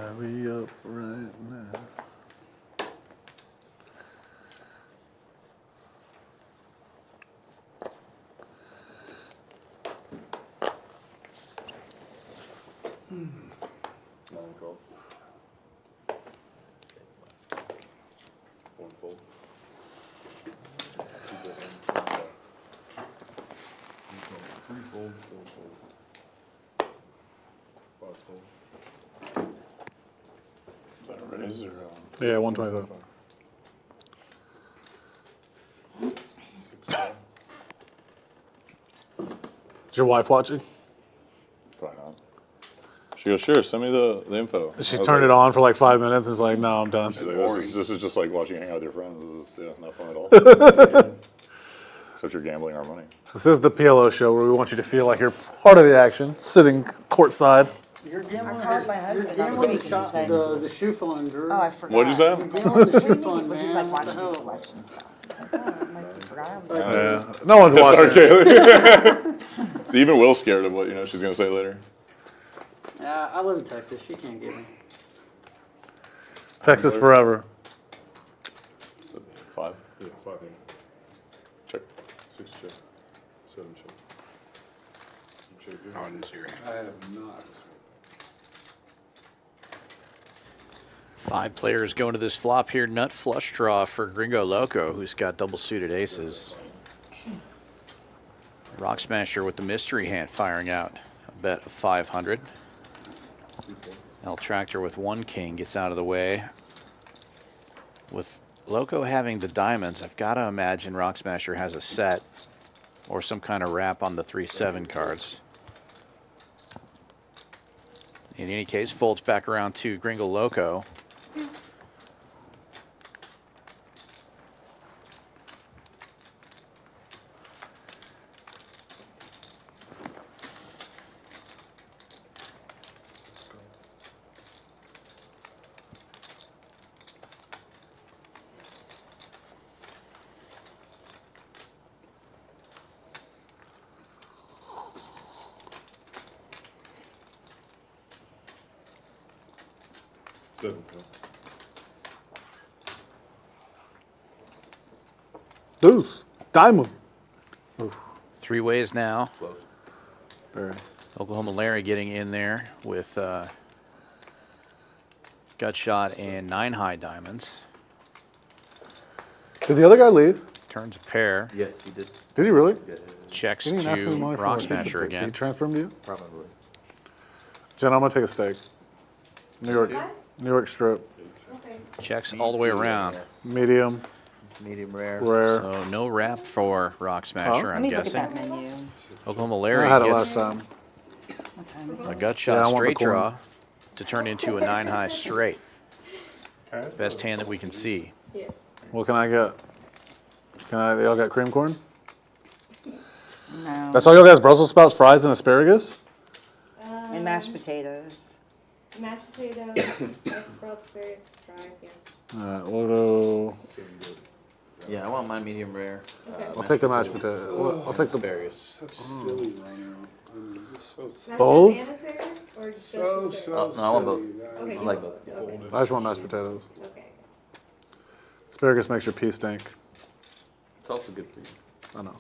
Hurry up right now. One fold. Three fold, four fold. Five fold. Is that a raise or? Yeah, 125. Is your wife watching? Probably not. She goes, sure, send me the info. She turned it on for like 5 minutes and is like, no, I'm done. She's like, this is just like watching you hang out with your friends. This is not fun at all. Except you're gambling our money. This is the PLO show where we want you to feel like you're part of the action, sitting courtside. You're gambling. I called my husband. Gambling the shot, the shoe fund, Drew. Oh, I forgot. What'd you say? You're gambling the shoe fund, He's man. like What the watching hell? his election stuff. He's like, oh, I'm like, I forgot. I was like, Yeah. No one's Sorry, watching. Kaylee. So even Will's scared of what she's gonna say later. Yeah, I live in Texas. She can't get me. Texas forever. 5. Yeah, 5 hand. Check. 6 check. 7 check. You check here. I didn't see your hand. I have not. 5 players going to this flop here. Nut flush draw for Gringo Loco, who's got double suited aces. Rock Smasher with the mystery hand firing out a bet of 500. L Tractor with 1 king gets out of the way. With Loco having the diamonds, I've got to imagine Rock Smasher has a set or some kind of wrap on the 3-7 cards. In any case, folds back around to Gringo Loco. Deuce. Diamond. 3 ways now. Very. Oklahoma Larry getting in there with gut shot and 9 high diamonds. Did the other guy leave? Turns a pair. Yes, he did. Did he really? Checks He didn't ask me to money for Rock my pizza Smasher sticks. Did he again. transfer him to you? Probably. Jen, I'm gonna take a steak. New York. What? New York strip. Okay. Checks all the way around. Medium. Medium rare. Rare. So no wrap for Rock Smasher, let I'm me look at guessing. that menu. Oklahoma I Larry had it gets last time. What time is a it? gut Yeah, I shot want the straight coin. draw to turn into a 9 high straight. Best hand that we can see. Yeah. What can I get? Y'all got cream corn? No. That's all y'all got is Brussels sprouts, fries, and asparagus? And mashed potatoes. Mashed potatoes, Brussels sprouts, asparagus, fries, yeah. Alright, we'll go. Yeah, I want mine medium rare. I'll take the mashed potato. I'll take the asparagus. Such silly running. I mean, it's so Mashed Both? and asparagus, or just So, asparagus? Oh, no, I want both. silly, guys. Okay, I you like want both. Okay. I just want mashed potatoes. Okay. Asparagus makes your pee stink. It's also good for you. I know.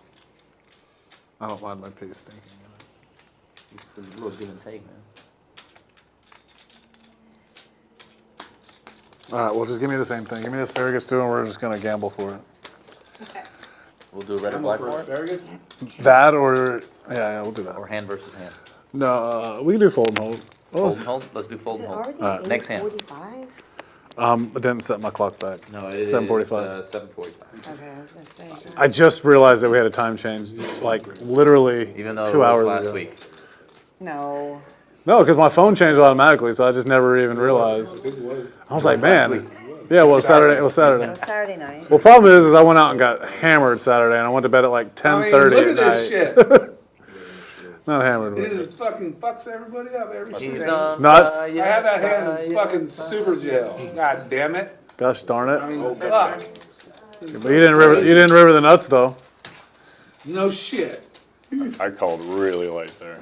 I don't mind my pee stinking. It's a little give and take, man. Alright, well just give me the same thing. Give me the asparagus too and we're just gonna gamble for it. Okay. We'll do a red or Gamble black for for it? asparagus? That or yeah, we'll do that. Or hand versus hand. No, we can do fold and hold. Fold and hold? Let's do fold Is and it hold. already Alright. Next hand. 8:45? I didn't set my clock back. No, it is 7:45. 7:45. Okay, I was gonna say. I just realized that we had a time change, like literally Even though 2 it hours was last ago. week. No. No, because my phone changed automatically, so I just never even realized. I was like, last man. Yeah, well, Saturday. It was It Saturday. was Saturday night. Well, problem is I went out and got hammered Saturday, and I went to bed at like 10:30 look at at this night. shit. Not hammered. It But just fucking fucks everybody up every He's single on Nuts. fire, I have that hand fire, in fucking super gel. God damn it. gosh darn it! I mean, fuck. But you didn't river the nuts though. No shit. I called really late there.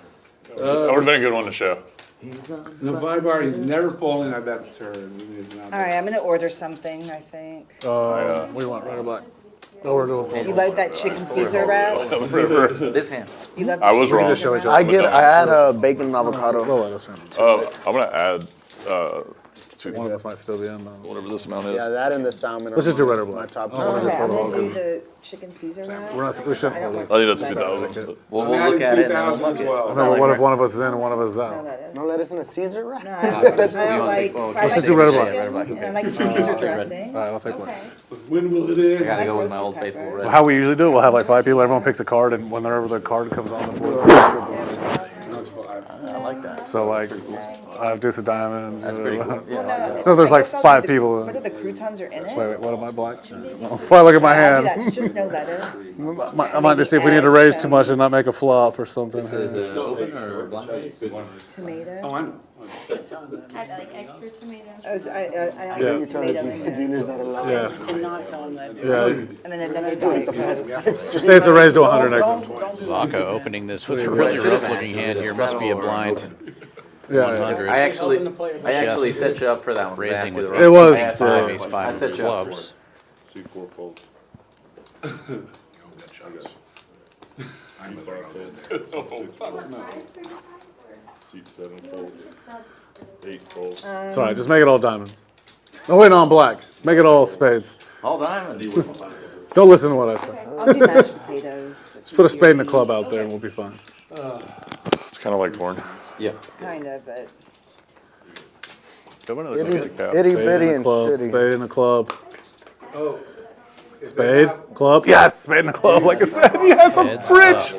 That would have been a good one to show. The vibe bar, he's never folding, I bet the turn. All right, I'm gonna order something, I think. What do you want, red or black? Oh, we're doing You like that chicken Caesar wrap? This hand. You love I was chicken wrong. Caesar I wrap? add a bacon and avocado. I'm gonna add One of us might still be in though. whatever this amount is. Yeah, that and the salmon. Let's just do red or black. My top Okay, I'm gonna do the chicken Caesar wrap. We should. I don't like I think that's lettuce. 2,000. Well, we'll look at it and then we'll 2,000 muck as it. well. No, but what if one of us is in and one of us is No out? lettuce. No lettuce in a Caesar wrap? No, I don't like. Let's just do red or black. I like Caesar dressing. All right, I'll take one. Okay. When will it end? I gotta go with my roasted Old Faithful pepper. red. How we usually do it, we'll have like 5 people, everyone picks a card, and whenever the card comes on the board. That's fine. I like that. So like, I have Deuce of Diamonds. That's pretty cool. Yeah, I like that. So there's like I guess I'll 5 do the- people. What are the croutons are in it? Wait, what am I black? Before I look at my I'll do that, hand, it's just no lettuce. I might just see if we need to raise too much and not make a flop or something. Is it open or blind? Tomato. Oh, I know. Add like extra tomato. I like Yeah. some tomato in there. Yeah, Cannot tell him that. yeah. And then I do it. Just say it's a raise to 100 next. Vaca opening this with a really rough looking hand here. Must be a blind. Yeah, 100. I actually set you up for that one. Raising with It was, ace five, ace five I set with you up for clubs. C4 fold. C7 fold. 8 fold. It's alright, just make it all diamonds. Oh wait, no, I'm black. Make it all spades. All diamond. Don't listen to what I say. I'll do mashed potatoes. Just put a spade in the club out there and we'll be fine. It's kind of like corn. Yeah. Kinda, but. Itty Spade bitty in the and club, shitty. spade in the club. Oh. Spade, club. Yes, spade in the club, like I said. Yes, I'm rich.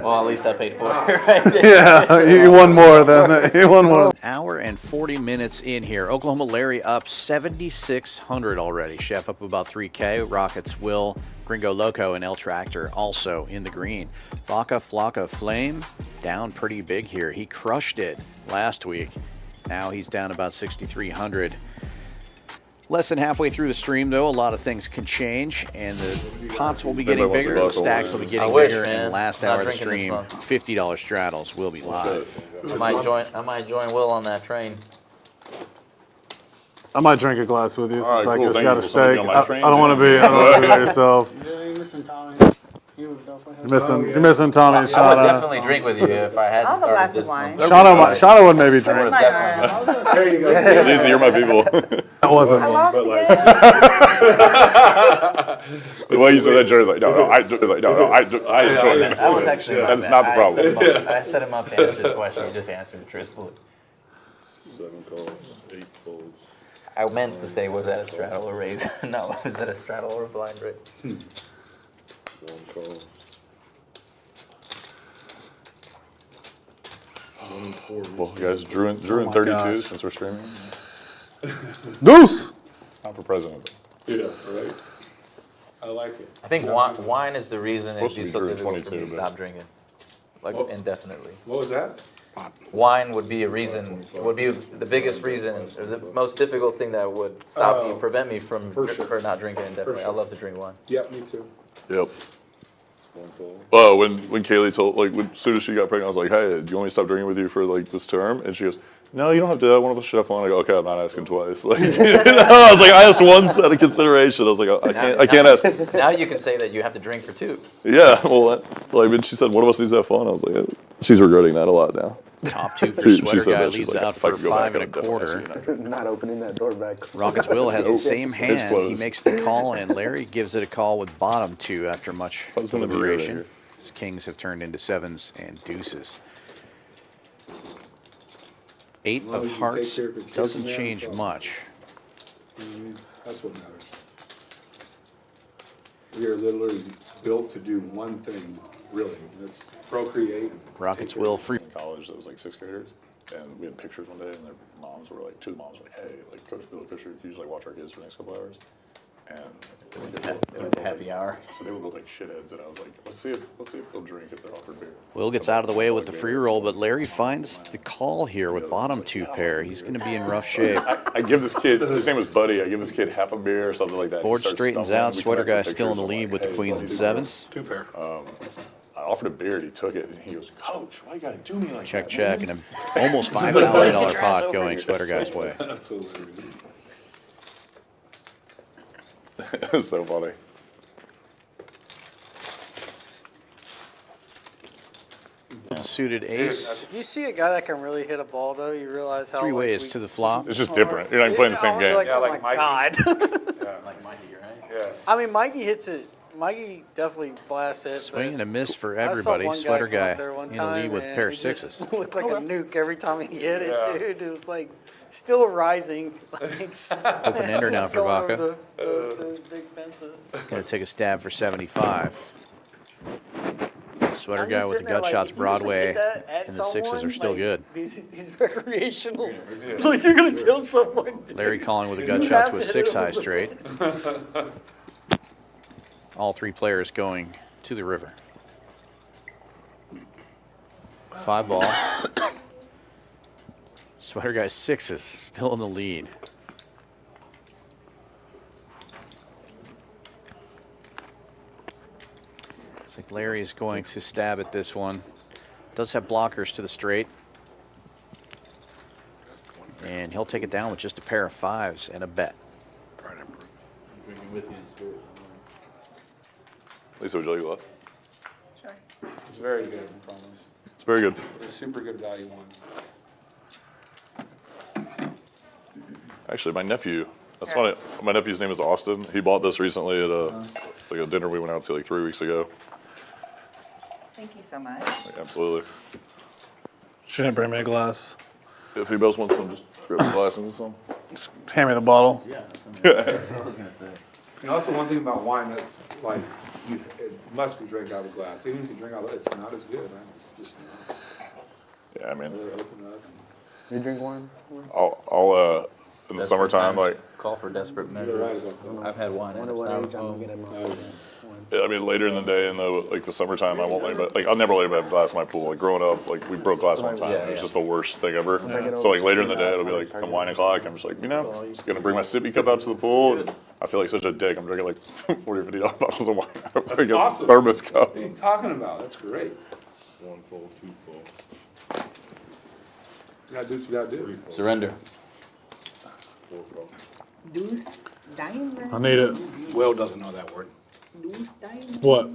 Well, at least I paid for it, right? Yeah, you won more than you won more. Hour and 40 minutes in here. Oklahoma Larry up 7,600 already. Chef up about 3K. Rockets Will, Gringo Loco, and El Tractor also in the green. Vaca, Flacka, Flame down pretty big here. He crushed it last week. Now he's down about 6,300. Less than halfway through the stream, though, a lot of things can change, and the pots will be getting Everybody wants bigger, a the Vaca stacks will wine. be getting I wish, bigger, man. and last Not hour of the drinking this stream, one. $50 straddles will be live. I might join Will on that train. I might drink a glass with you since Alright, I cool. just Thank got you a for somebody steak. on my I train, don't want to be by yourself. Yeah, you're missing Tommy. You would definitely have You're missing Tommy and I would Shauna. definitely drink with you if I hadn't I'll have a glass started of this wine. one. Shauna would maybe What's drink. my definitely. arm? There you go. Lisa, you're my people. That wasn't. I lost again. The way you said that, Jerry's like, no, I enjoy it. That was actually my That's bad. not the problem. I set him up to answer the question. He just answered it truthfully. 7 calls. 8 folds. I meant to say, was that a straddle or raise? No, was that a straddle or a blind raise? 1 call. 1 and 4. Well, guys, Drew in 32 gosh. since we're streaming. Deuce! Not for president. Yeah, right. I like it. I think wine is the reason it'd Supposed to be be so Drew difficult for me 22, to but- stop drinking, like indefinitely. What was that? Wine would be a reason, would be the biggest reason, or the most difficult thing that would stop me, prevent me from For sure. for not drinking indefinitely. sure. I love to drink wine. Yep, me too. Yep. 1 fold. Oh, when Kaylee told, like, as soon as she got pregnant, I was like, hey, do you want me to stop drinking with you for, like, this term? And she goes, no, you don't have to. One of us should have fun. I go, okay, I'm not asking twice. Like, I was like, I asked one set of consideration. I was like, I can't ask. Now you can say that you have to drink for 2. Yeah, well, when she said one of us needs to have fun, I was like, she's regretting that a lot now. Top 2 for She Sweater said Guy that. She's leads like, out if I for could go back, 5 and a I'd definitely ask quarter. you now. Not opening that door back. Rockets Will has the Nope. same It's hand. He closed. makes the call, and Larry gives it a call with bottom 2 after much Husband of the year deliberation. right His kings have turned into 7s and deuces. 8 long of as you take hearts care of your kids doesn't and them, change so. much. You know what I mean? That's what matters. We are literally built to do one thing, really. That's procreate. Rockets Will free. In college, that was like 6th graders, and we had pictures one day, and their moms were like, 2 of the moms were like, hey, like, Coach Phil, Coach, can you just like watch our kids for the next couple hours? And they It was happy hour. So they would look like shitheads, and I was like, let's see if they'll drink if they're offered beer. Will gets out of the way with the free roll, but Larry finds the call here with bottom 2 pair. He's going to be in rough shape. I give this kid, his name was Buddy, I give this kid half a beer or something like that. He Board starts straightens stumbling. out. We Sweater come back Guy with still in the pictures. lead I'm with the like, queens hey, and 7s. 2 pair. I offered a beer, and he took it, and he goes, "Coach, why you gotta do me like Check, that?" check, and an almost $5,000 pot going Sweater Guy's way. That's hilarious. It's so funny. Suited ace. If you see a guy that can really hit a ball, though, you realize how. Three like, ways to the flop. It's just different. You're not even playing the same game. Like, Yeah, oh like my Mikey. God. Like Mikey, right? Yes. I mean, Mikey hits it. Mikey definitely blasts it. Swing and a miss for I saw everybody. one Sweater come up guy there one in the lead time, with a and pair he of just sixes. Looked like a nuke every time he hit it, Yeah. dude. It was like still rising. Open ender now for Vaca. The big fences. Gonna take a stab for 75. Sweater I'm guy just with the sitting there gut like, shots if you just hit Broadway, that at and the sixes someone, are still like, good. These recreational. Like you're gonna kill someone. Dude. Larry calling with the gut You shots have with to hit 6 it high over the straight. fence. All three players going to the river. 5 ball. Sweater guy sixes, still in the lead. Looks like Larry is going to stab at this one. Does have blockers to the straight. And he'll take it down with just a pair of 5s and a bet. Lisa, would you like a left? Sure. It's very good, I promise. It's very good. It's super good value one. Actually, my nephew. That's funny. My nephew's name is Austin. He bought this recently at like a dinner we went out to like 3 weeks ago. Thank you so much. Like, absolutely. She didn't bring me a glass. If anybody else wants some, just grab a glass and some. Just hand me the bottle. Yeah. That's what I was gonna say. You know, that's the one thing about wine that's like, it must be drank out of a glass. Even if you drink out of it, it's not as good, right? It's just not. Yeah, I mean, Really open up. You drink wine? I'll in the Desperate summertime, times like, call for desperate You're right measures. about that. I've had wine. I in wonder a what every time I styrofoam. get in my Oh, yeah, I mean, later in the day in the like the summertime, I won't let anybody, like I'll never let anybody have glass in my pool. Like growing up, like we broke glass one time. Yeah, and It was yeah. just the worst thing ever. So like later in the day, it'll be like come wine o'clock. I'm just like, just gonna bring my sippy cup out to the pool. And I feel like such a dick. I'm drinking like 40 or 50 bottles of wine out of like a Awesome. thermos cup. What are you talking about? That's great. 1 full, 2 full. You gotta do what you gotta do. Surrender. 4 full. Deuce, diamond. I need it. Will doesn't know that word. Deuce, diamond. What?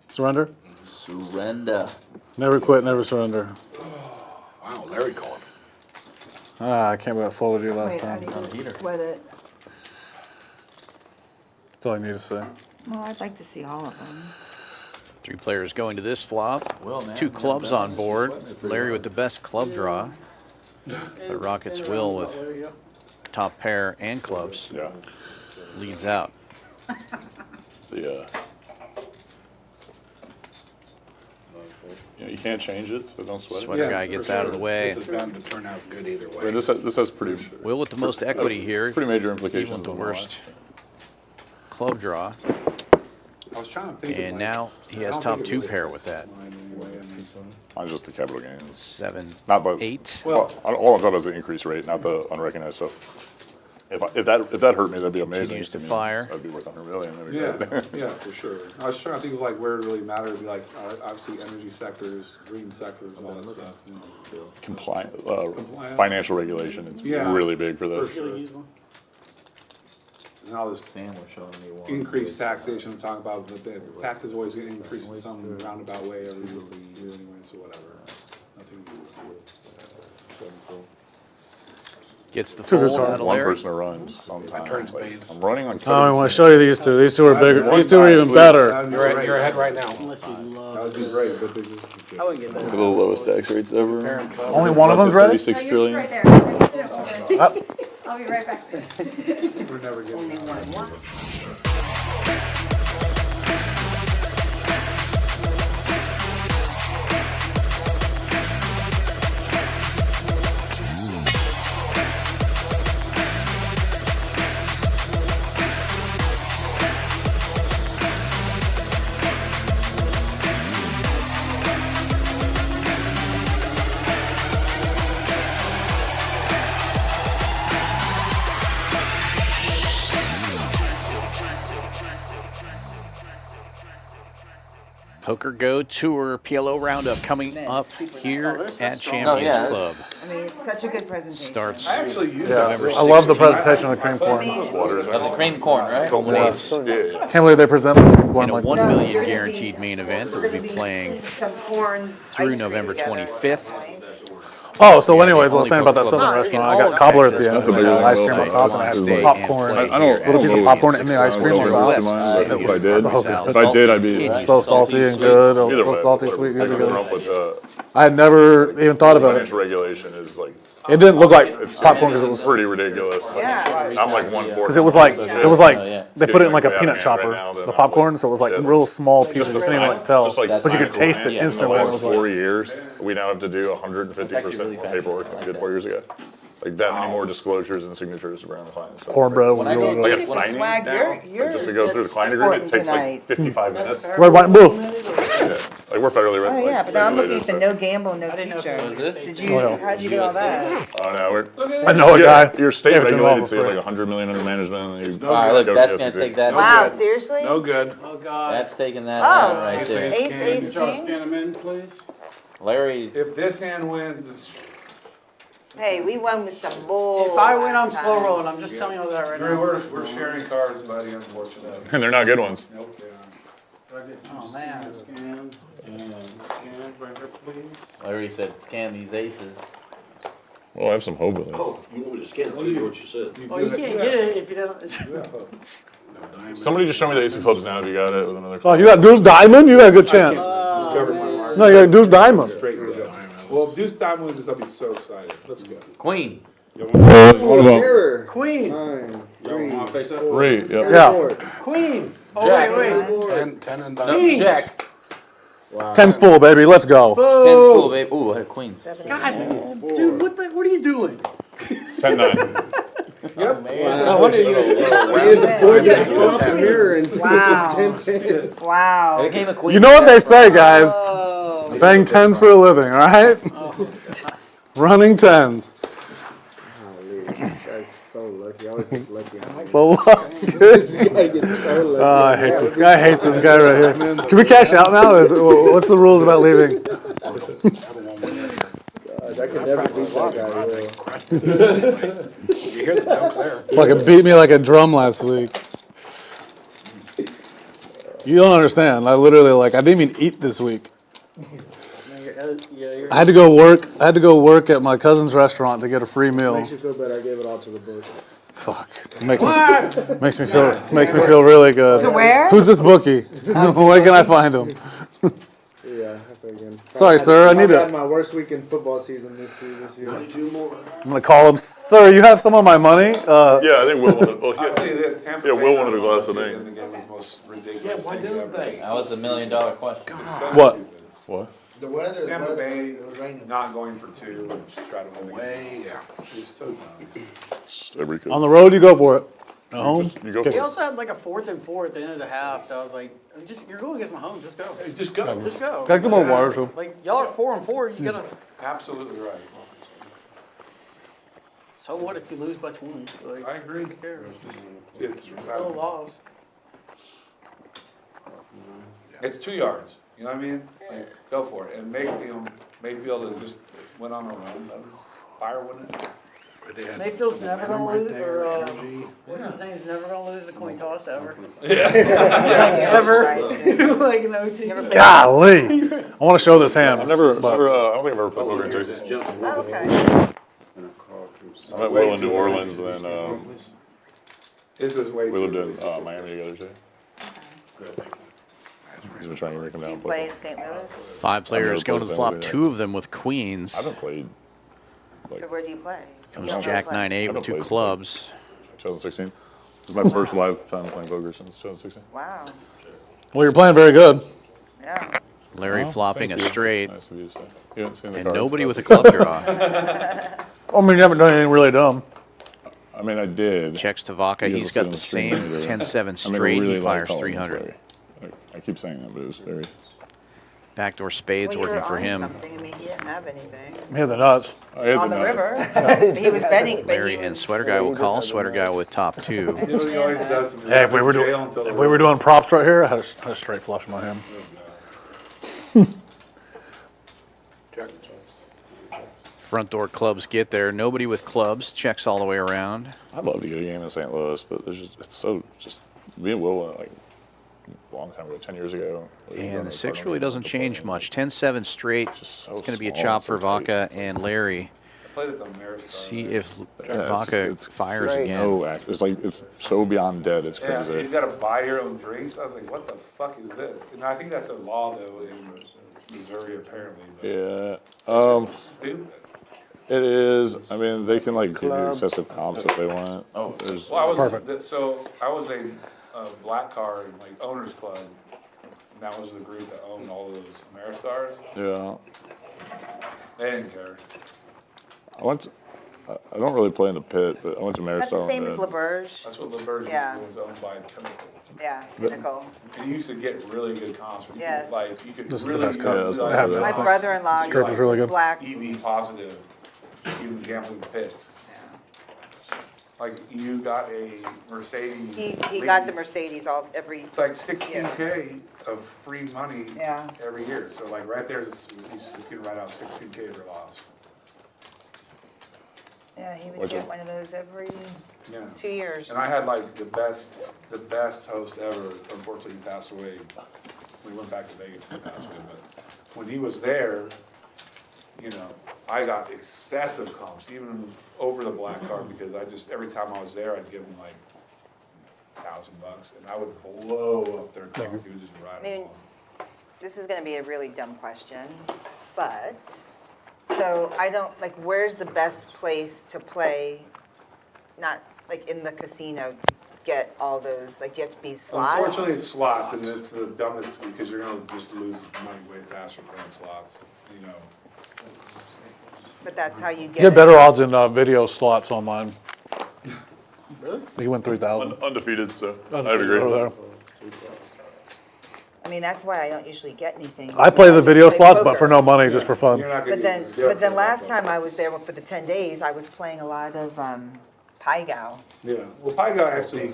Surrender? Surrender. Never quit, never surrender. Wow, Larry called. Ah, I can't believe I folded you last Wait, I time. need to sweat it. That's all I need to say. Well, I'd like to see all of them. 3 players going to this flop. Will, man. 2 clubs on board. Larry with the best club draw. The Rockets Will with top pair and clubs. Yeah. Leads out. The you can't change it, so don't sweat it. Sweater guy gets out of the way. This is bound to turn out good either I mean, way. this has pretty Will with the most equity here. pretty major Even implications. with the on worst club draw. I was trying to think of And like, now he I has don't top think it 2 really pair hurts with that. mine anyway. I mean, Mine's just the capital gains. 7, Not the 8. Well, all I'm talking about is the increase rate, not the unrecognized stuff. If that hurt me, that'd be amazing. Continues to me. fire. That'd be worth $100 million. That'd be Yeah, great. yeah, for sure. I was trying to think of like where it really matters, like obviously energy sectors, green sectors, all that stuff. You know, so. Compliant, Compliant. financial regulation. It's Yeah. really big for For this. sure. And all this Sam was showing me one. increased taxation I'm talking about, but the taxes always get increased in some roundabout way every year anyway, so whatever. Nothing to do with it. Gets the Two good fold cards. out of One Larry. person to run sometimes. turns Like, spades. I'm running on. I want to show you these two. These two are bigger. These two are even better. You're ahead right now. Unless you love. That would be great, but they just. I wouldn't get that. The lowest tax rates ever. Only one of them's ready? 36 No, trillion. yours is right there. I'll be right back. We're never getting Only that. one. Poker Go Tour PLO Roundup coming up here at Champions Club. I mean, it's such a good presentation. Starts Yeah, I love the presentation of the cream corn. Of the cream corn, right? culminates Can't believe they present the cream corn in a like $1 this. million guaranteed main event that will be playing Some corn through ice cream November together. 25th. Oh, so Yeah, anyways, the what I was saying only about that southern poker restaurant, club I in got all cobbler of at the end, Texas. and That's a ice big cream on one. top, and I had some State popcorn. and play I don't- here little at piece of Champions popcorn in the Club. ice cream on Those top. are If I lists. did, So good. if I did, I'd be So salty and good, either so way, salty, whatever. sweet, I good can together. come up with I had never even thought about it. Financial regulation is like, It didn't look like it's popcorn because it was pretty ridiculous. Yeah. I'm like 1/4. because it was like they put it in like a Getting peanut right chopper, now, then the I'm popcorn, like, so it was like shit. real small Just pieces. a You couldn't even sign- like tell, just like but you could taste it in the instantly. It last was 4 like, years, we now have to do 150% more paperwork than we did 4 years ago. Like that many more disclosures and signatures around the client. So cornbread was When I really go- like good. a signing Swag, now, you're like just to go through the client agreement takes like 55 minutes. Red, white, and blue. Yeah. Like we're federally Oh, like, yeah, but now I'm looking regulated, at the so- no gamble, no feature. this? Did you, how'd you get all that? Oh no, we're. I know a guy. You're state Everything regulated, wrong so you have for like 100 million under management. And you Alright, look, go to that's the gonna SEC. take that. Wow, good. seriously? No good. Oh, God. That's taking that Oh. down right there. Ace, Y'all king? scan them in, please? Larry, If this hand wins, it's Hey, we won with some bull. If I win, I'm last slow time. rolling. I'm just telling you that right Dre, now. we're sharing cards, buddy, unfortunately. And they're not good ones. Nope, they aren't. Oh, man. Scan, scan, bring her, please. Larry said scan these aces. Well, I have some hope with it. Oh, you want me to scan it? You what you said. Well, you can't get it if you don't. Somebody just show me the ace of clubs now if you got it with another. Oh, you got Deuce Diamond? You got a good chance. Oh, Covered my man. mark. No, you got Deuce Diamond. Straight and go. Well, if Deuce Diamond wins this, I'll be so excited. Let's go. Queen. What about Queen. Face up. 3? Yep. Yeah. Queen. Oh, Jack. wait. 10 and King. Jack. Ten's full, baby. Let's go. Ten's full, babe. Ooh, I had queen. God, dude, what are you doing? 10-9. No wonder you. Wow. Wow. It became a queen. You know what they say, guys. Oh. Bang tens for a living, all right? Running tens. So lucky. Always gets lucky. So lucky. This guy gets so lucky. Oh, I hate this guy. I hate this guy right here. Can we cash out now? What's the rules about leaving? I can never beat that guy. You hear the jokes there. Fucking beat me like a drum last week. You don't understand. I literally I didn't even eat this week. I had to go work. I had to go work at my cousin's restaurant to get a free meal. Makes you feel better. I gave it all to the book. Fuck. Makes me feel really good. To where? Who's this bookie? Where can I find him? Yeah, again. Sorry, sir. I need had to. my worst week in football season this year. I'm gonna call him. Sir, you have some of my money? Yeah, I think Will wanted. Well, I'll tell you this, Tampa Yeah, Bay Will wanted a Raiders glass of in ink. the game was the most ridiculous Yeah, why thing you didn't ever they? seen. That was $1 million question. What? What? The weather. Tampa Bay It was raining. not going for 2 and just try to win the game. Yeah, it was so dumb. Just every kid. On the road, you go for it. At home? You go He for it. also had like a 4th and 4 at the end of the half. So I was like, you're going against my home. Just go. Just go. Just go. Can I get more water, too? Like, y'all are 4 and 4. You gotta. Absolutely right. So what if you lose by 20? Like, I agree. who cares? It's Still a loss. It's 2 yards. You know what I mean? Like, go for it. And Mayfield just went on a run. Fire wouldn't it? Mayfield's never gonna lose, or what's his name's never gonna lose the coin toss ever. Ever. Like an OT. Golly. I want to show this hand. I don't think I've ever played poker in Texas. Oh, okay. I met Will in New Orleans, and then This is way we too lived in early. Miami together too. He's been trying to break him down. Play in St. Louis. 5 players going to the flop, 2 of them with queens. I haven't played. So where do you play? Comes Jack 9-8 with 2 clubs. 2016. This is my first live time playing poker since 2016. Wow. Well, you're playing very good. Yeah. Larry flopping Thank a you. straight, Nice of you to say. You haven't seen the and cards, nobody but- with a club draw. I mean, you haven't done anything really dumb. I mean, I did. Checks to Vaca. You He's ever got the see it on same stream either. 10-7 I mean, straight. really He like fires calling this 300. Larry. I keep saying that, but it was very. Backdoor spades Well, you working were for on him. something. I mean, he didn't have anything. Hit the nuts. I hit On the nuts. river. He was betting, but Larry he and was. Sweater Guy will call. Sweater Guy with top 2. You know, he always does some Hey, if we were jail until doing props right here, I had a straight flush in my hand. Check. Front door clubs get there. Nobody with clubs. Checks all the way around. I'd love to get a game in St. Louis, but there's it's so me and Will went like a long time ago, 10 years ago. And the six really doesn't change much. 10-7 straight. It's going to be a small, chop so for Vaca and Larry. I played at the Ameristar. See if Yeah, Vaca it's fires again. No, it's like it's so beyond dead. It's Yeah, crazy. you gotta buy your own drinks. I was like, what the fuck is this? And I think that's a law though in Missouri apparently. But Yeah. it's stupid. It is. I mean, they can like give you excessive comps if they want. Oh, there's. Well, I was Perfect. so I was a black card like owners club. And that was the group that owned all of those Ameristars. Yeah. They didn't care. I don't really play in the pit, but I went to That's the Marisol. same as LaBerge. That's what LaBerge Yeah. was owned by Chemical. Yeah, Nicole. And you used to get really good comps from Yes. people. Like you could This is the really best cup. Yeah, that's what I have I that. My brother-in-law Strip is really good. black. EV positive, even gambling pits. Like you got a Mercedes. He got the Mercedes every. It's like 16K of free money Yeah. every year. So like right there, you can write out 16K for loss. Yeah, he would get one of those every Yeah. 2 years. And I had like the best host ever. Unfortunately, he passed away. We went back to Vegas and he passed away. But when he was there, you know, I got excessive comps, even over the black card, because every time I was there, I'd give him like $1,000, and I would blow up their comps. He would just ride them on. This is gonna be a really dumb question, but, so I don't, like, where's the best place to play, not like in the casino, to get all those, like, do you have to be slots? Unfortunately, it's slots, and it's the dumbest because you're gonna just lose money way faster playing slots, you know. But that's how you You get get it. better odds in video slots on mine. Really? You win 3,000. Undefeated, so I agree. Over there. I mean, that's why I don't usually get anything. I play the video Play slots, but poker. for no money, just for fun. You're not gonna But then last time I was there for the 10 days, I was playing a lot of Pai Gow. Yeah, well, Pai Guy actually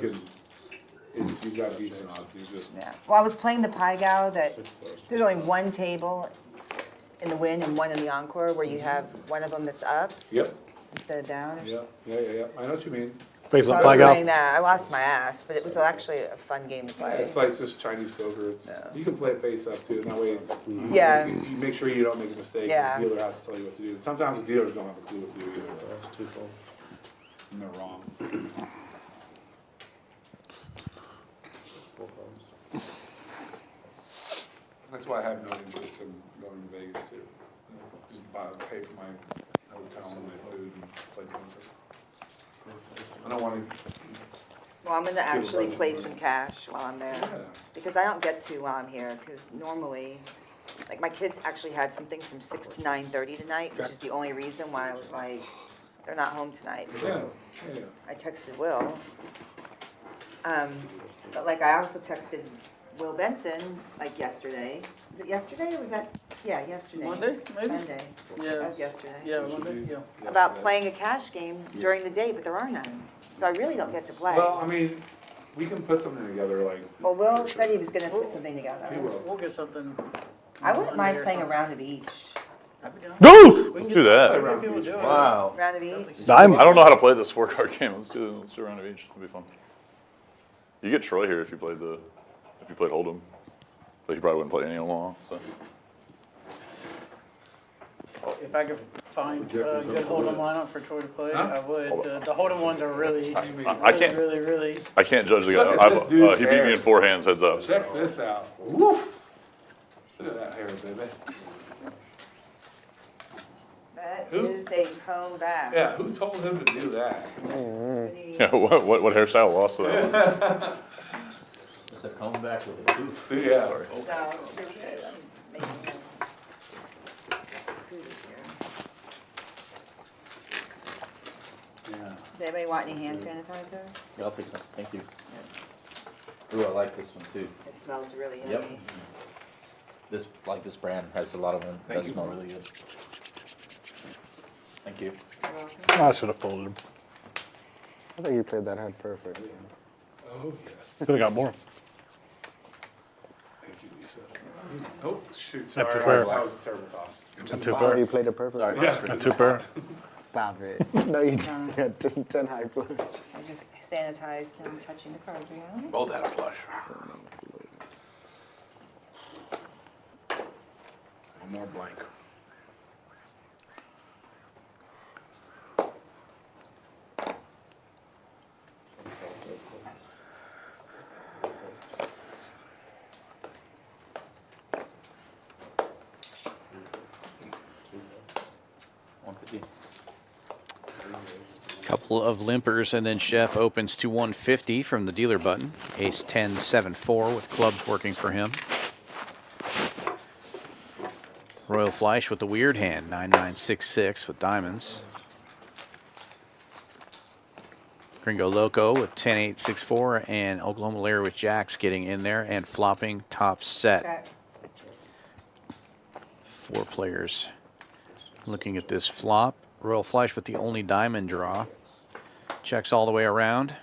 you got decent odds, you just. Yeah. Well, I was playing the Pai Gow that there's only one table in the win and one in the encore where you have one of them that's up Yep, instead of down. yeah, I know what you mean. Face So up, I Pai was playing Gow. that. I lost my ass, but it was actually a fun game to Yeah, play. it's like just Chinese poker, you can play it face up too, and that way it's. Yeah. You make sure you don't make a mistake, Yeah. the dealer has to tell you what to do. Sometimes the dealers don't have a clue what to do either. And they're wrong. That's why I have no interest in going to Vegas too. Just pay for my hotel and my food and play poker. I don't want to. Well, I'm gonna actually play some cash while I'm there. Yeah. Because I don't get to while I'm here, because normally, like, my kids actually had something from 6 to 9:30 tonight, which is the only reason why I was like, they're not home tonight. Yeah, yeah. I texted Will. But like, I also texted Will Benson, like, yesterday. Was it yesterday or was that, yeah, yesterday. Monday, maybe? Monday. Yeah. That was yesterday. Yeah, Monday, yeah. About playing a cash game during the day, but there are none. So I really don't get to play. Well, I mean, we can put something together, like. Well, Will said he was gonna put something together. He will. We'll get something. I wouldn't mind Monday or playing a something. round of each. I'd be down. Goose! We can Let's get do that. other people do it. Wow. Round of each? I'm, I don't know how to play this 4-card game. Let's do a round of each. It'll be fun. You get Troy here if you played Hold'em, but he probably wouldn't play any in Omaha. So If I could find a good Hold'em lineup for Troy to play, I would. The Hold'em ones are really, I can't. really. I can't judge the guy. Look at this dude's He beat me in 4 hands. Heads up. Check this out. Woof! Look at that hair, baby. That Who? is a comb back. Yeah, who told him to do that? Yeah. What hairstyle lost to that one? It's a comeback with a tooth. Yeah. Sorry. So, appreciate them making them do this here. Yeah. Does anybody want any hand sanitizer? Yeah, I'll take some. Thank you. Ooh, I like this one too. It smells really Yep. yummy. This brand has a lot of them. That smell really good. Thank you. You're welcome. I should have folded him. I think you played that hand perfect. Oh, yes. Could have got more. Thank you, Lisa. Oh, shoot, At sorry. two pair. That was a terrible toss. A two Oh, pair. you played the purple? Yeah. A two pair. Stop it. No, you didn't. You had 10 high flush. I just sanitized him touching the cards again. Both had a flush. One more blank. Couple of limpers, and then Chef opens to 150 from the dealer button. Ace 10, 7, 4 with clubs working for him. Royal Fleish with the weird hand, 9, 9, 6, 6 with diamonds. Gringo Loco with 10, 8, 6, 4, and Oklahoma Lair with jacks getting in there and flopping top set. Okay. 4 players looking at this flop. Royal Fleish with the only diamond draw. Checks all the way around.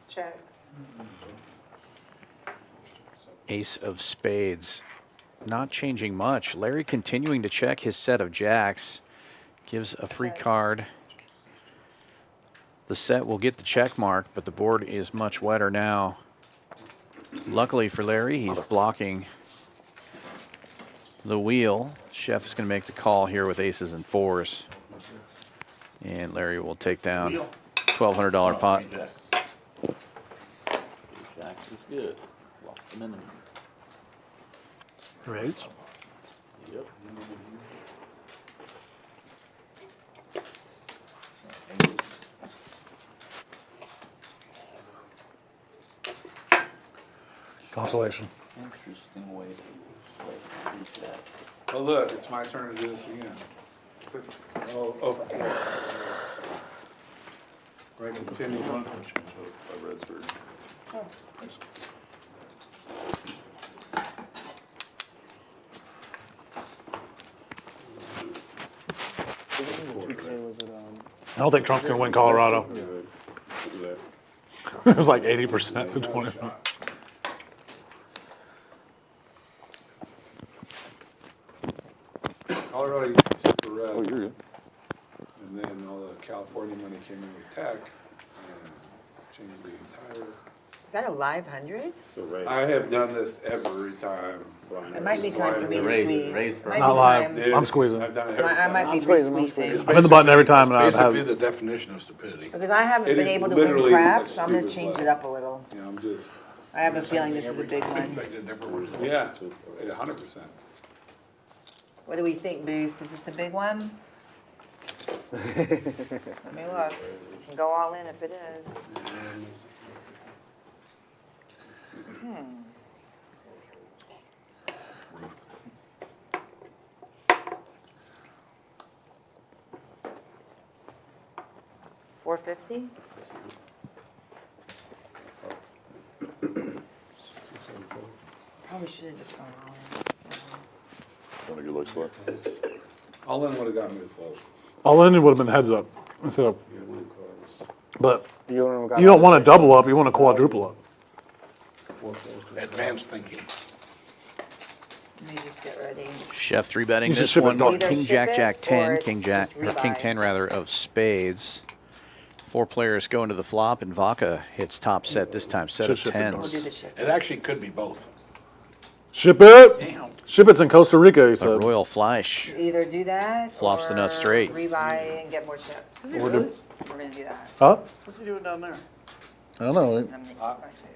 Check. Ace of spades. Not changing much. Larry continuing to check his set of jacks. Gives a free card. The set will get the check mark, but the board is much wetter now. Luckily for Larry, he's blocking the wheel. Chef is going to make the call here with aces and fours. And Larry will take down $1,200 pot. Jacks is good. Lost the minimum. Right. Yep. Consolation. Interesting way to play three jacks. Oh, look, it's my turn to do this again. Oh, yeah. Right, continue. I don't think Trump's going to win Colorado. It was like 80% to 20. Colorado used to be super red. Oh, you're good. And then all the California money came in with tech and changed the entire. Is that a live 100? I have done this every time. It might be time for me to squeeze. Might Not be live. time. I'm squeezing. I've done it I every time. might be squeezing, I'm re-squeezing. I've hit the button every time, and I've Basically had. the definition of stupidity. Because I haven't It been is able to win literally crap, a so I'm gonna stupid change play. it up a little. You know, I'm just, I have a feeling this is a big one. Expected different ones. yeah, 100%. What do we think, Booth? Is this a big one? Let me look. Can go all in if it is. $450? Probably should have just gone all in. Want a good look, Slut? All in would have got me to fold. All in would have been heads up instead of. But You don't, you don't want to double up, you want to quadruple up. Advanced thinking. Let me just get ready. Chef 3-betting You should this ship it one. dark. Either King ship Jack it Jack or 10, it's King Jack just or King rebuy. 10 rather of spades. 4 players go into the flop, and Vaca hits top set this time. Set Should of ship it dark. We'll do tens. the ship. It actually could be both. Ship it! Damn. Ship it's in Costa Rica, he But said. Royal Fleish. Either do that Flops the nut or straight. rebuy and get more chips. Is he Or really? do- We're gonna do that. Huh? What's he doing down there? I don't know. I'm gonna eat my food.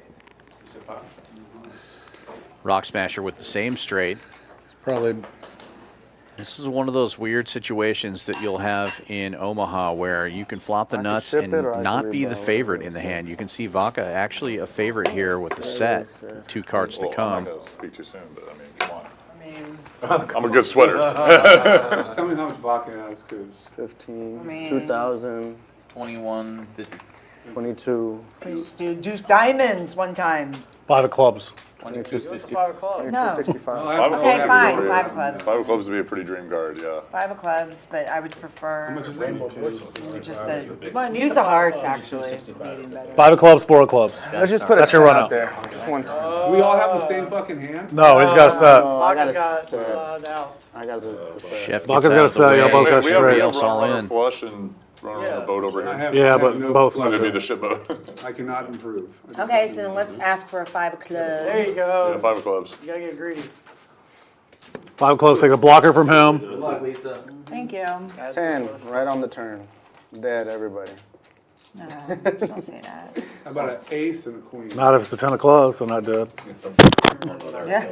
Rock Smasher with the same straight. It's probably. This is one of those weird situations that you'll have in Omaha where you can flop the I can nuts ship and it or I can not be the rebuy, favorite whatever in the it is. hand. You can see Vaca actually a favorite here with the set. 2 cards to Well, I'm come. not gonna speak too soon, but I mean, come on. I mean, I'm a good sweater. Just tell me how much vodka has, because 15, I mean- 2,000, 21, 50. 22. please do deuce diamonds one time. 5 of clubs. 5 o'clock. No. 65. Okay, fine, 5 of clubs. 5 of clubs would be a pretty dream card, yeah. 5 of clubs, but I would prefer How much is that? just a use of hearts, actually. Maybe better. 5 of clubs, 4 of clubs. Let's just put That's a your set run out there. Just one. Do we all have the same fucking hand? No, he's got a set. I got Vaca's a got set. doubts. I got the set. Chef Vaca's gets got out a of the set, y'all way. both got We straight. have Else all runner in. flush and runner on the boat over I here. have, Yeah, I but have no both It's gonna be clubs. the ship boat. I cannot improve. I just Okay, don't so then know. let's ask for a 5 of clubs. There you Yeah, go. 5 of clubs. You gotta get greedy. 5 of clubs takes a blocker from him. Good luck, Lisa. Thank you. 10, right on the turn. Dead, everybody. No, don't say that. How about an ace and a queen? Not if it's the 10 of clubs, so not dead. Yeah.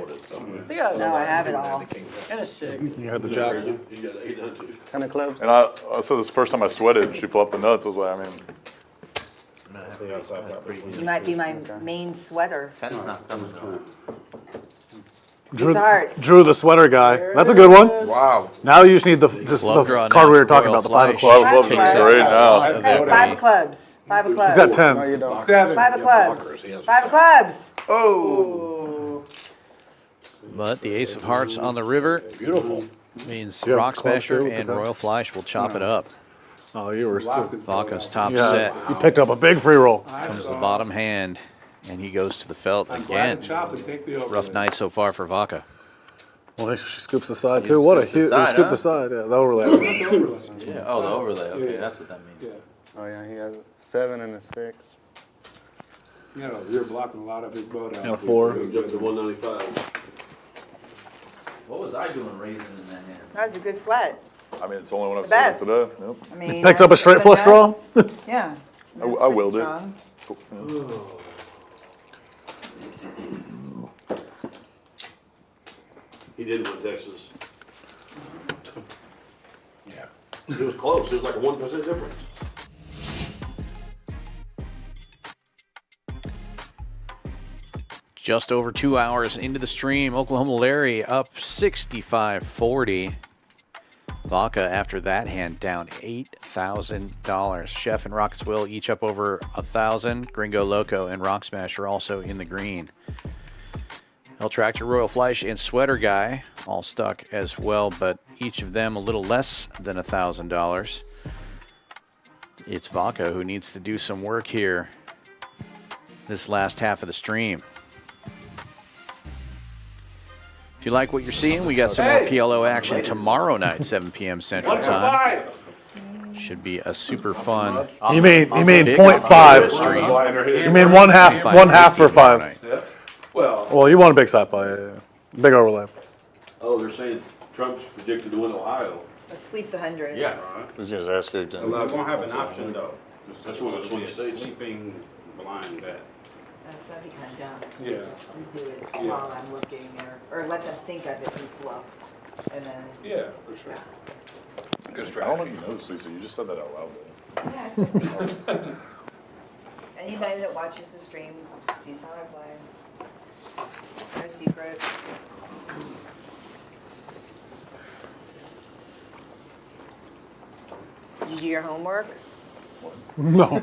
They got No, I have it all. And a 6. You had the jack. 10 of clubs. And I said this first time I sweated, she flopped the nuts. I was like, I mean, You might be my main sweater. 10's not coming out. Drew, hearts. Drew the sweater guy. That's a good one. Wow. Now you just need the Club draw card now we were for talking Royal about, the 5 of Fleish. clubs. 5 of clubs That's is right. great now. Okay, 5 of clubs. 5 of clubs. He's got No, 10s. you don't. 7. 5 of clubs. 5 of clubs. Oh. But the ace of hearts on the river Beautiful. means You have Rock clubs Smasher too with and the 10? Royal Fleish will chop it up. Oh, you were Vaca's top yeah, set. you picked up a big free roll. Comes the bottom hand, and he goes to the felt I'm glad again. to chop and take the over. Rough night so far for Vaca. Well, she scoops the side too. What a scooped the huge side, scoop huh? the side. Yeah, the overlay. Yeah, oh, the overlay. Okay, that's what that means. Yeah. Oh, yeah, he has 7 and a 6. You know, you're blocking a lot of his boat out. And a 4. Jump to 195. What was I doing raising in that hand? That was a good sweat. I mean, it's the only one I've Best. seen today. Yep. I mean, Picked up a straight flush draw? Yeah. I willed it. Strong. He did win Texas. Yeah. It was close. It was like a 1% difference. Just over 2 hours into the stream, Oklahoma Larry up 65-40. Vaca after that hand down $8,000. Chef and Rockets Will each up over $1,000. Gringo, Loco, and Rock Smasher also in the green. El Tractor, Royal Fleish, and Sweater Guy all stuck as well, but each of them a little less than $1,000. It's Vaca who needs to do some work here this last half of the stream. If you like what you're seeing, we got some more PLO action tomorrow night, 7 p.m. Central Time. Should be a super fun. You mean big 0.5? stream. You mean one half for 5? Well, Well, you want a big side play. Yeah. Big overlay. oh, they're saying Trump's predicted to win Ohio. Let's sleep the 100. Yeah. Who's his ass kicked in? They won't have an option though. That's what It's the states. sleeping blind bet. That'd be kind of dumb. Yeah. Just do it while I'm looking, or let them think of it and looked, and then. Yeah, for sure. I don't know if you know this, Lisa. You just said that out loud. Yeah, it's okay. Anybody that watches the stream sees how I play. No secret. Did you do your homework? No.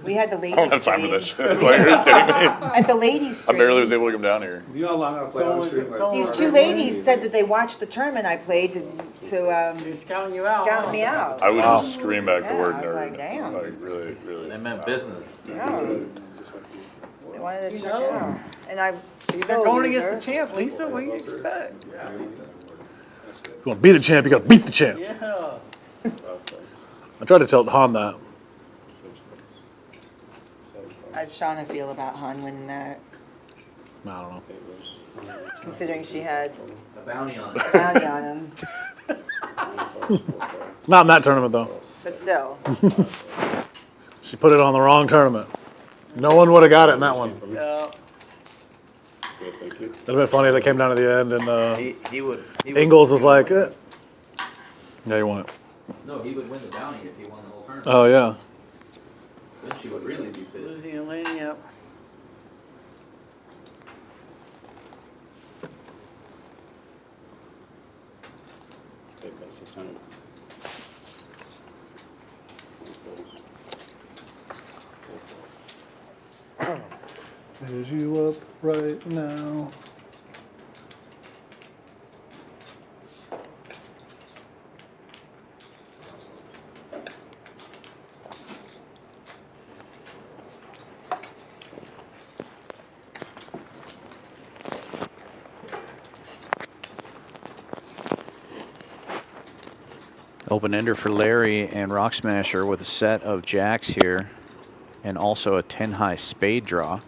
We had the ladies. I don't have time for this stream. shit. Like, are you kidding me? At the ladies I stream. barely was able to come down here. You know how long I play on stream? Like, These two ladies said that they watched the tournament I played to They're scouting you out. scout me out. I would just scream back the Yeah, word I was nerd. like, damn. Like, really, really. They meant business. Yeah. They wanted to check it out. And I You're still a going against loser. the champ, Lisa. What do you expect? You want to be the champ, you got to beat the champ. Yeah. I tried to tell Han that. How'd Shauna feel about Han winning that, I don't know. considering she had A bounty on a it. bounty on him? Not in that tournament, though. But still. She put it on the wrong tournament. No one would have got it in that one. Yeah. It'd have been funny if they came down to the end and He would. Ingalls was like, eh. Yeah, you won it. No, he would win the bounty if he won the whole tournament. Oh, yeah. Then she would really be pissed. Losing and landing up. Take that 600. Is you up right now? Open ender for Larry and Rock Smasher with a set of jacks here and also a 10 high spade draw.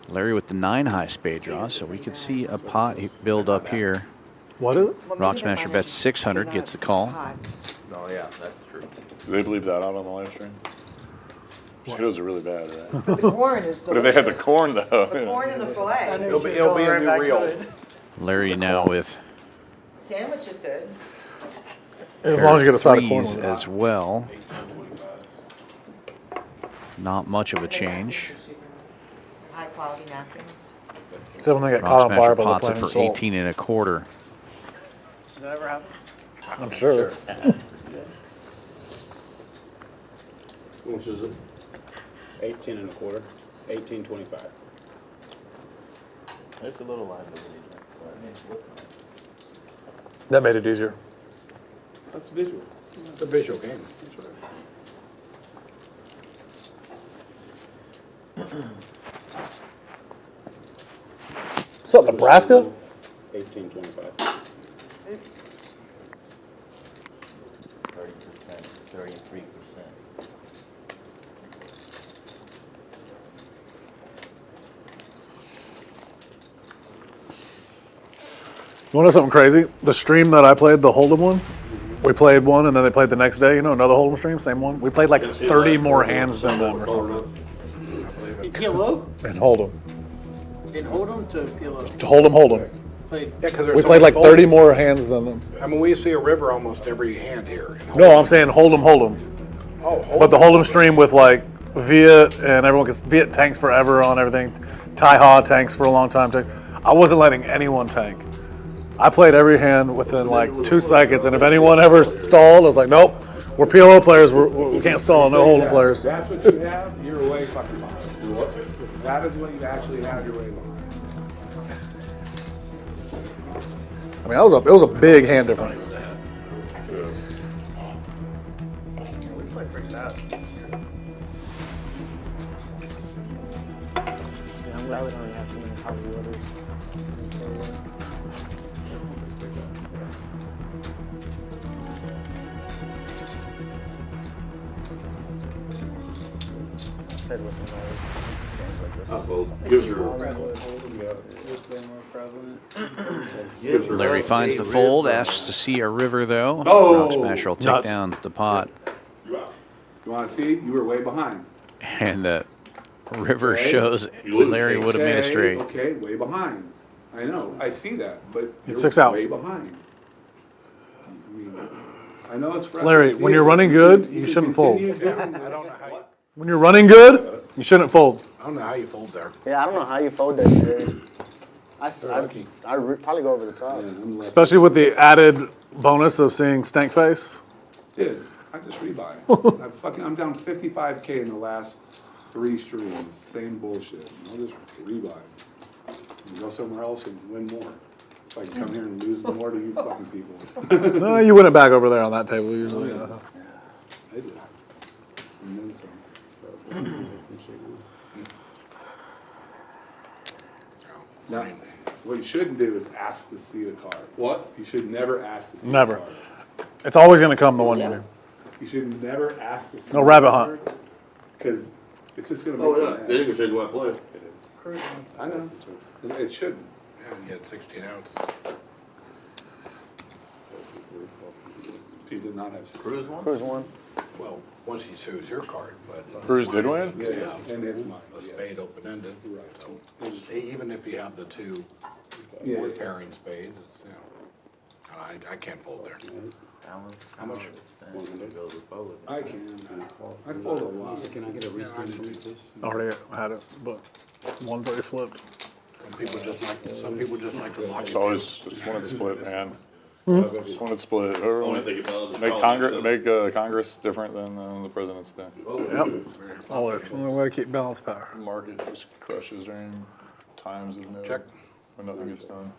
Larry with the 9 high spade draw, so we could see a pot build up here. What is it? Rock Smasher bets 600, gets the call. Oh yeah, that's true. Do they bleep that out on the live stream? Potatoes are really bad, right? But the corn is But if they had the delicious. corn though. The corn and the filet. It'll be a new reel. Larry now with Sandwich is good. As long as you get a side of corn. threes as well. Not much of a change. High quality napkins. Except when they get Rock caught on fire Smasher by the pots it flaming for salt. 18 and a quarter. Does that ever happen? I'm sure. How much is it? 18 and a quarter. 18.25. There's a little line. That made it easier. That's visual. It's a visual game. That's right. What's up, Nebraska? 18.25. 33%. You want to know something crazy? The stream that I played, the Hold'em one, we played one and then they played the next day, another Hold'em stream, same one. We played like 30 more hands than them or something. In PLO? And Hold'em. In Hold'em to PLO. To Hold'em. Played. Yeah, 'cause there's We so played many like 30 more hands than them. I mean, we see a river almost every hand here. No, I'm saying Hold'em. Oh, But the Hold'em stream with like Viet and everyone, because Viet tanks forever on everything. Tai Ha tanks for a long time. I wasn't letting anyone tank. I played every hand within like 2 seconds, and if anyone ever stalled, I was like, nope, we're PLO players, we can't stall, no Hold'em players. That's what you have, you're way fucking behind. If that is what you actually have, you're way behind. I mean, it was a big hand difference. We played pretty fast. Yeah, I'm glad we don't have too many heavy orders. Said with some Gives her. Larry finds the fold, asks to see a river though. Oh, Rock Smasher will take nuts. down the pot. You want to see? You were way behind. And the river Okay. shows Larry would have made a Okay, straight. Okay, way behind. I know, I see that, but you're It's 6 outs. way behind. I mean, I know it's frustrating. Larry, to see when it, you're but running you good, can- you can shouldn't fold. continue down. I don't know how you, When you're running good, you shouldn't fold. I don't know how you fold there. Yeah, I don't know how you fold that, Jerry. lucky. I'd probably go over the top. Yeah, I'm lucky. Especially with the added bonus of seeing stank face. Dude, I just rebuy. I'm down 55K in the last 3 streams. Same bullshit. I'll just rebuy. And go somewhere else and win more. If I can come here and lose more to you fucking people. No, you win it back over there on that table usually. Oh, I do. And then some. Now, what you shouldn't do is ask to see the card. What? You should never ask to see Never. the card. It's always going to come the one you do. You should never ask to see No rabbit hunt. Because it's just going to make Oh, you yeah. mad. Then you can show you what I play. It is. I know. It shouldn't. Yeah, you had 16 outs. You did not have 6. Cruise one? Cruise one. Well, once you choose your card, but. Cruz did win? Yeah, and it's mine. A yes. spade open-ended. Right. So, even if you have the 2 Yeah. fourth pairing spades, you know, I can't fold there. How much? I can. I fold a lot. Can I get a reskin to do this? I already had it, but one's already flipped. Some people just like to lock It's it. always just one split hand. Just want it split. Or Only thing about it is make politics, Congress different than the president's day. Yep. Always. Only way to keep balanced power. The market just crushes during times of no, Check. when nothing gets done.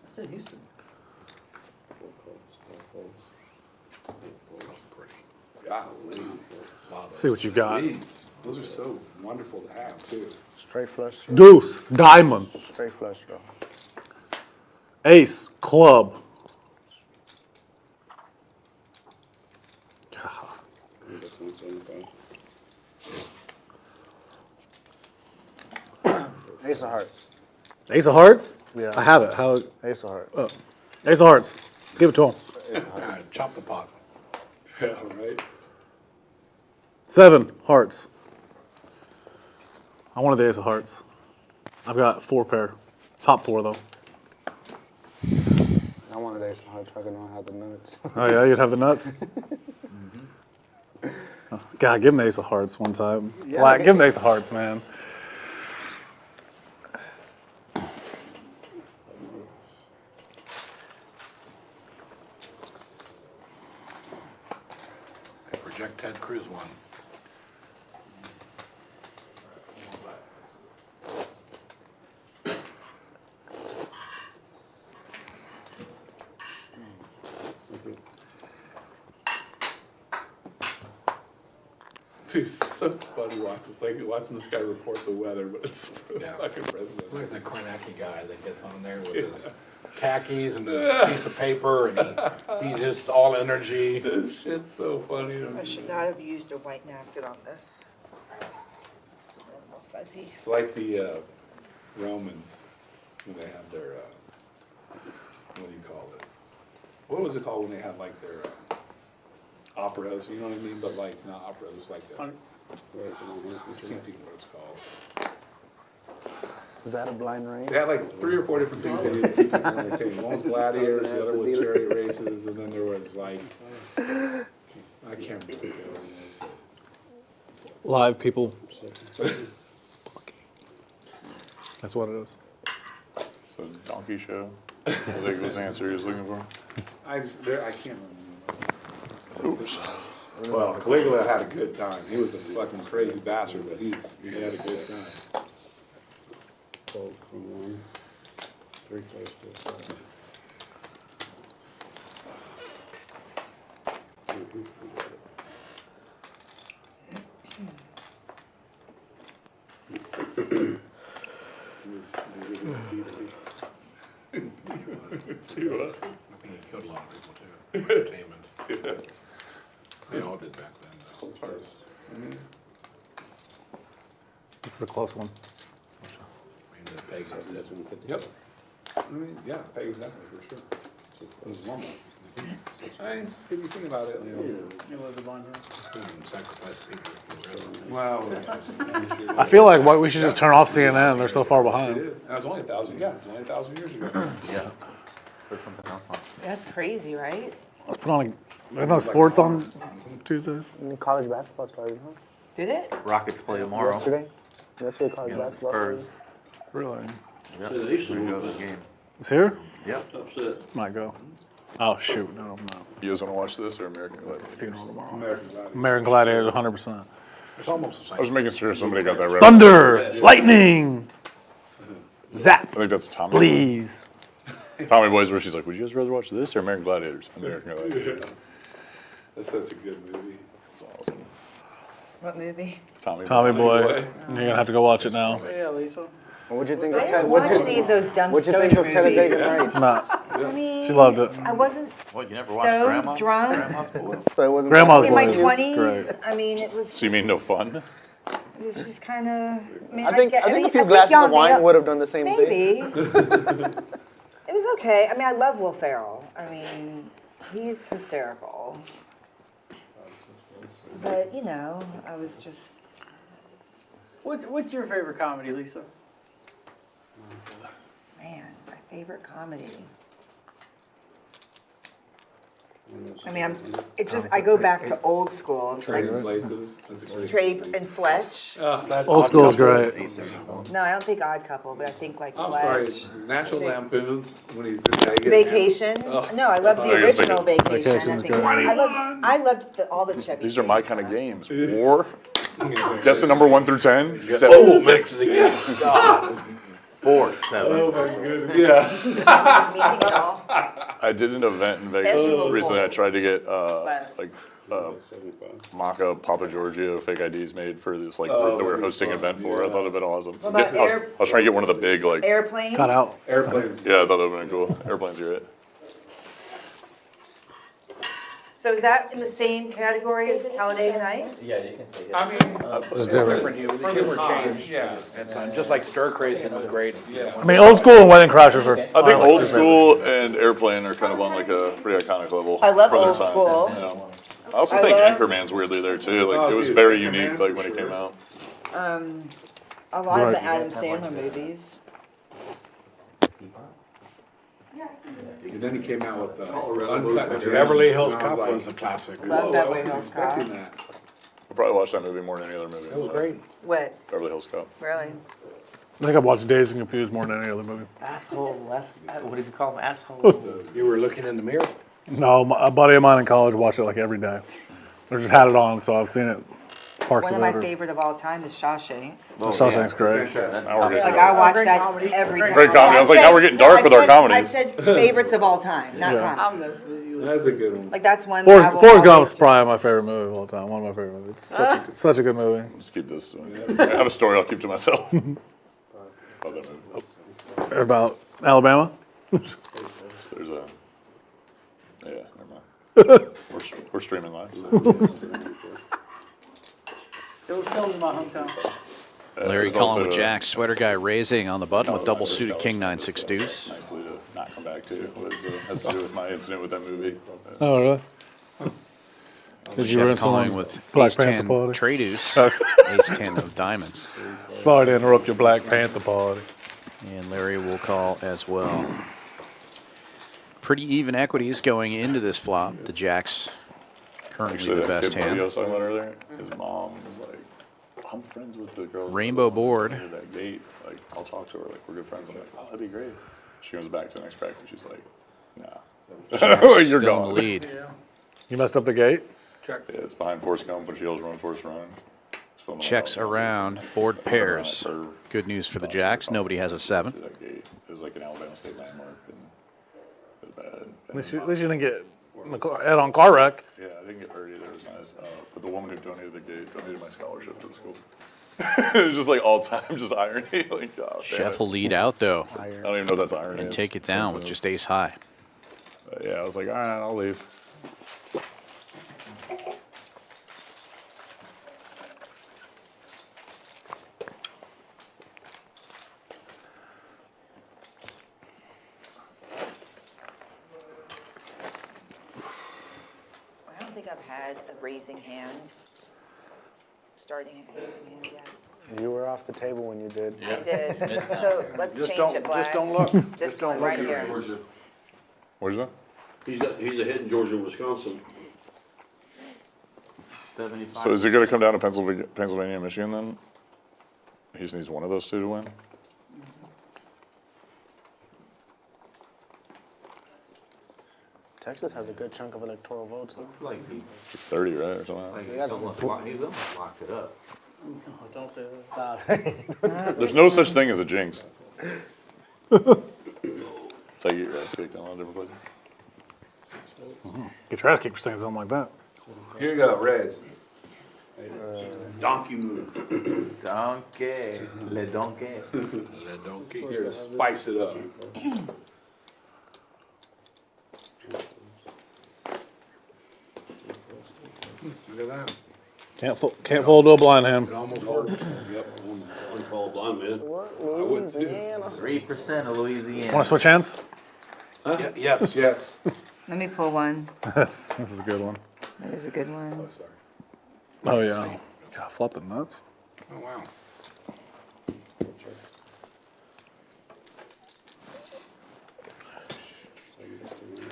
I said Houston. Golly. See what you got. Jeez, those are so wonderful to have too. Straight flush. Deuce, diamond, Straight flush draw. ace, club. Ace of hearts. Ace of hearts? Yeah. I have it. How? Ace of hearts. Oh. Ace of hearts. Give it to him. Chop the pot. Yeah, right. 7 hearts. I wanted the ace of hearts. I've got 4 pair. Top 4 though. I wanted ace of hearts so I could know how the nuts. Oh yeah, you'd have the nuts. Oh, God, give him the ace of hearts one time. Yeah, Like, okay. give him the ace of hearts, man. Project Ted Cruz one. Dude, it's so funny watching. It's like watching this guy report the weather, but it's Yeah. fucking president. Look at that Kornacki guy that gets on there with his khakis and his piece of paper, and he's just all energy. This shit's so funny to I me. should not have used a white napkin on this. Fuzzy. It's like the Romans when they have their what do you call it? What was it called when they had like their operas? You know what I mean? But like not operas, like the, I can't think of what it's called. Is that a blind range? They had like 3 or 4 different things they did to keep people entertained. One was gladiators, the other was chariot races, and then there was like I can't remember what the other one Live people. That's what it is. So donkey show. I think was the answer he was looking for. was. I can't remember. Oops. Well, Caligula had a good time. He was a fucking crazy bastard, but he had a good time. 12 from 1. 3 close to 5. See what? He killed a lot of people too. Entertainment. Yes. They all did back then, though. Of course. This is a close one. I mean, the pegs, that's when Yep. I mean, yeah, pay exactly for sure. It was normal. I mean, if you think about it, you know. It was a bond. sacrifice people. Wow. I feel like we should just turn off CNN. They're so far behind. That was only 1,000. Yeah, only 1,000 years ago. Yeah. Put something else on. That's crazy, right? Let's put on there's no sports on Tuesdays. College basketball started, huh? Did it? Rockets play tomorrow. Yesterday college Against the basketball Spurs. started. Really? Yep. So they used to We're gonna move go to it. the game. It's here? Yep. Upset. Might go. Oh shoot, no. You guys want to watch this or American Gladiators? Funeral tomorrow. American Gladiators. American Gladiators, 100%. It's almost the I same. was making sure somebody got that right. Thunder, lightning, zap, I think that's Tommy. please. Tommy Boy's where she's like, would you guys rather watch this or American Gladiators? American Gladiators. That's such a good movie. That's awesome. What movie? Tommy Boy, you're gonna have to go watch it now. Yeah, Lisa. What'd you think I of didn't Ted? watch any of those dumb What'd you Stone think of Ted movies. Night? Not. I mean, She loved it. I wasn't What, you never watched Grandma? stoned, drunk, Grandma's Boy? So it wasn't Grandma's in my Boy is 20s. great. I mean, it was. So you mean no fun? It was just kind of. I mean, I think get- a few I think glasses y'all of wine nailed- would have done the same thing. Maybe. It was okay. I mean, I love Will Ferrell. I mean, he's hysterical. But, you know, I was just. What's your favorite comedy, Lisa? Man, my favorite comedy. I mean, I go back to old school, like Trading places. That's a great Trape and Fletch. Old school's great. No, I don't think Odd Couple, but I think like I'm sorry, Fletch. National Lampoon, when he's in Vegas. Vacation. No, I love the Oh, you're original thinking- Vacation. Vacation's I think great. I loved all the Chevy. These are my kind of games. War. Guess the number 1 through 10. Oh, mixed again. God. 4, 7. Oh my goodness, yeah. I did an event in Vegas recently. I tried to get Vaca, Papa Giorgio fake IDs made for this group that we were hosting an event for. I thought it'd been awesome. What about I was trying to get one of the big Airplane. Cut out. Airplanes. Yeah, I thought it would have been cool. Airplanes are it. So is that in the same category as Talladega Nights? Yeah, you can take it. I mean, It's different. The humor changed. Yeah. At time. Just like Stir Crazy was great. Yeah. I mean, old school and Wedding Crashers are. I think old school and airplane are kind of on a pretty iconic level. I love for their old time, school. you know. I also I think love- Anchorman's weirdly there too. Oh, It was dude, very Anchorman, unique when it came out. A lot of the Adam Sandler movies. And then he came out with the Uncut Gems, Beverly Hills and I Cop like, was a classic. Love whoa, I Beverly wasn't Hills expecting Cop. that. I probably watched that movie more than any other movie. It was great. What? Beverly Hills Cop. Really? I think I've watched Dazed and Confused more than any other movie. Asshole, what did you call him? Asshole. You were looking in the mirror? No, a buddy of mine in college watched it like every day. Or just had it on, so I've seen it parts One of of it. my favorite of all time is Shawshank. Shawshank's great. Now we're Like getting I watch Great that comedy. every time. Great comedy. I was like, now we're getting dark with our I comedies. said favorites of all time, not Yeah. comedy. I'm just with you. That's a good one. Like that's one. that I will Forrest always Gump's just- probably my favorite movie of all time. One of my favorite movies. It's such a good movie. Just keep this to me. I have a story I'll keep to myself. Love that movie. About Alabama. There's a. Yeah, never mind. We're streaming live. So. It was filmed in my hometown. Larry There's calling also with a- Jack. Sweater guy raising on the button with double suited king 9-6 deuce. Nicely to not come back to has to do with my incident with that movie. Oh, really? Did you ruin Chef calling someone's with Black ace Panther 10 party? trade deuce, ace 10 of diamonds. Sorry to interrupt your Black Panther party. And Larry will call as well. Pretty even equities going into this flop. The Jack's currently Actually, the that best kid Buddy I hand. was talking about earlier, his mom was like, I'm friends with the girl. Rainbow board. Near that gate. Like, I'll talk to her. Like, we're good friends. I'm like, oh, that'd be great. She goes back to the next practice. She's like, nah. Jack's You're still gone. in the lead. You messed up the gate? Yeah, it's behind Forrest Gump, but she yells run, Forrest run. It's filming Checks about- around, board pairs. Her- Good news for the Jacks. Nobody has a 7. to that gate. It was like an Alabama State landmark, and it was bad. At least you didn't get in the head on car wreck. Yeah, I didn't get hurt either. It was nice. But the woman who donated the gate donated my scholarship to the school. It was just like all time, just irony. Like, oh, damn Chef it. will lead out though I don't even know if that's irony. and It's take it down with just ace high. Yeah, I was like, all right, I'll leave. I don't think I've had a raising hand, starting a raising hand yet. You were off the table when you did. I did. So let's Just change don't, it, Black. just don't look. This Just don't one look right at here. it. Where's that? He's a hit in Georgia and Wisconsin. 75. So is it going to come down to Pennsylvania and Michigan then? He just needs one of those two to win? Texas has a good chunk of electoral votes. Like 30, right, or something? Like he's almost locked it up. Oh, don't say that. There's no such thing as a jinx. It's like you get your ass kicked in a lot of different places. Get your ass kicked for saying something like that. Here you go, Rez. Donkey move. Donkey. Le donkey. Le donkey. Here, spice it up. Look at that. Can't fold to a blind hand. It almost worked. Yep, one call blind man. I would too. 3% of Louisiana. Want to switch hands? Yes. Yes. Let me pull one. This is a good one. That is a good one. Oh yeah. God, flop the nuts. Oh, wow.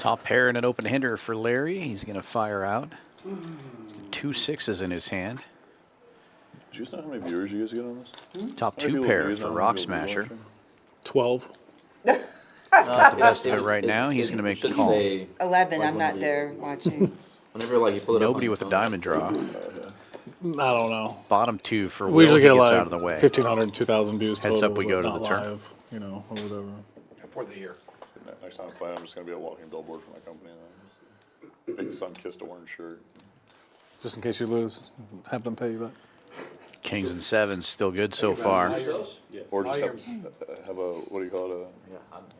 Top pair and an open hinder for Larry. He's going to fire out. 2 6s in his hand. Do you know how many viewers you guys get on this? Top How many 2 people pair do you for know Rock people are Smasher. watching? 12. Got the best of it right now. He's going to make the call. 11, I'm not there watching. Whenever like you pull it Nobody up with a diamond draw. I don't know. Bottom 2 for We Will. usually He get gets like out of the way. 1,500, 2,000 views Heads total. up, we go but to not the turn. live, you know, or whatever. For the year. Next time I play, I'm just gonna be a walking billboard for my company. And big sun-kissed orange shirt. Just in case you lose, have them pay you back. Kings and 7s still good so far. Or just have a, what do you call it,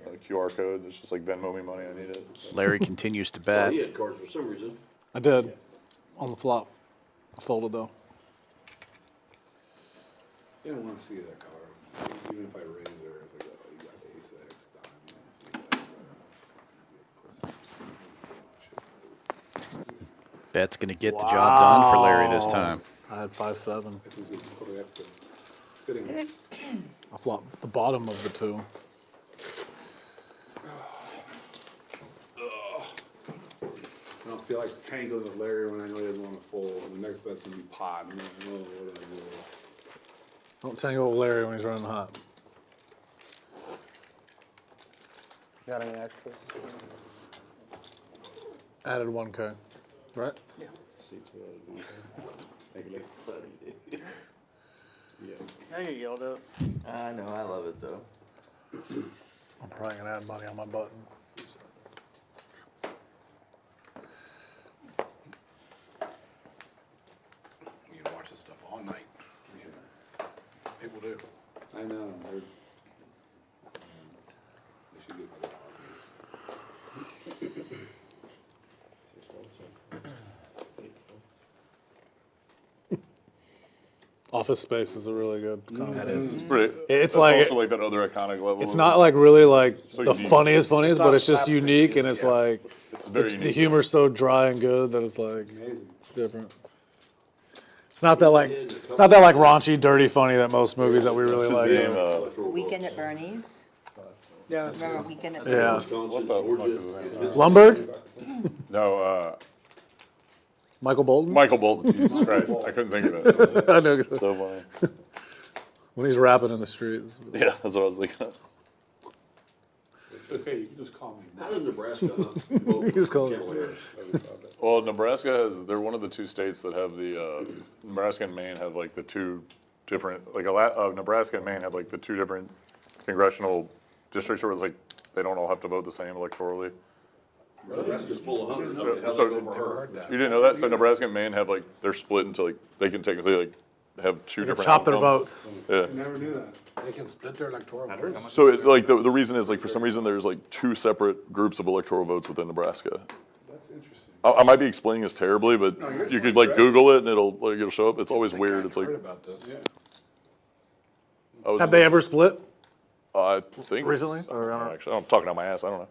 a QR code that's just like Venmo me money, I need it. Larry continues to bet. He had cards for some reason. I did. On the flop. I folded though. They don't want to see that card. Even if I raise there, it's like, oh, you got ace X, diamond. Bet's going to get the job done for Larry this time. I had 5-7. I think it's probably have to fitting. I flopped the bottom of the 2. I don't feel like tangling with Larry when I know he doesn't want to fold. And the next bet's gonna be pot. And I'm like, oh, what do I do? Don't tangle with Larry when he's running hot. Got any extras? Added 1K. Right? Yeah. I get yelled at. I know, I love it though. I'm probably going to add money on my button. You can watch this stuff all night. People do. I know. They should get better. Office Space is a really good comment. That is. It's pretty. It's like also like that other iconic level. It's not like really like So the unique. funniest, but it's just slapstick, unique and it's yeah. like It's very the unique. humor's so dry and good that it's like it's different. It's not that like raunchy, dirty funny that most movies that we really His like. name, Weekend at Bernie's. Yeah, that's Remember Weekend at Yeah. Bernie's? what the fuck is his name? Lumberg? No, Michael Bolton? Michael Bolton. Jesus Christ, I couldn't think of it. I know. So funny. When he's rapping in the streets. Yeah, that's what I was thinking. It's okay. You can just call me. How does Nebraska You just call it. Cavaliers? Well, Nebraska has, they're one of the 2 states that have the, Nebraska and Maine have like the 2 different, like Nebraska and Maine have like the 2 different congressional districts where it's like, they don't all have to vote the same electorally. Nebraska's full of hundreds. How's So, it go for her? you didn't know that? So Nebraska and Maine have like, they're split into like, they can technically like have 2 different Chop their outcomes. votes. Yeah. I never knew that. They can split their electoral votes. So it, like the reason is like for some reason there's like 2 separate groups of electoral votes within Nebraska. That's interesting. I might be explaining this terribly, but No, you're you could explaining like correct. Google it and it'll show up. It's always weird. It's like Heard about this. Yeah. I was, Have they ever split? I think Recently? Or I don't know. actually, I'm talking out my ass. I don't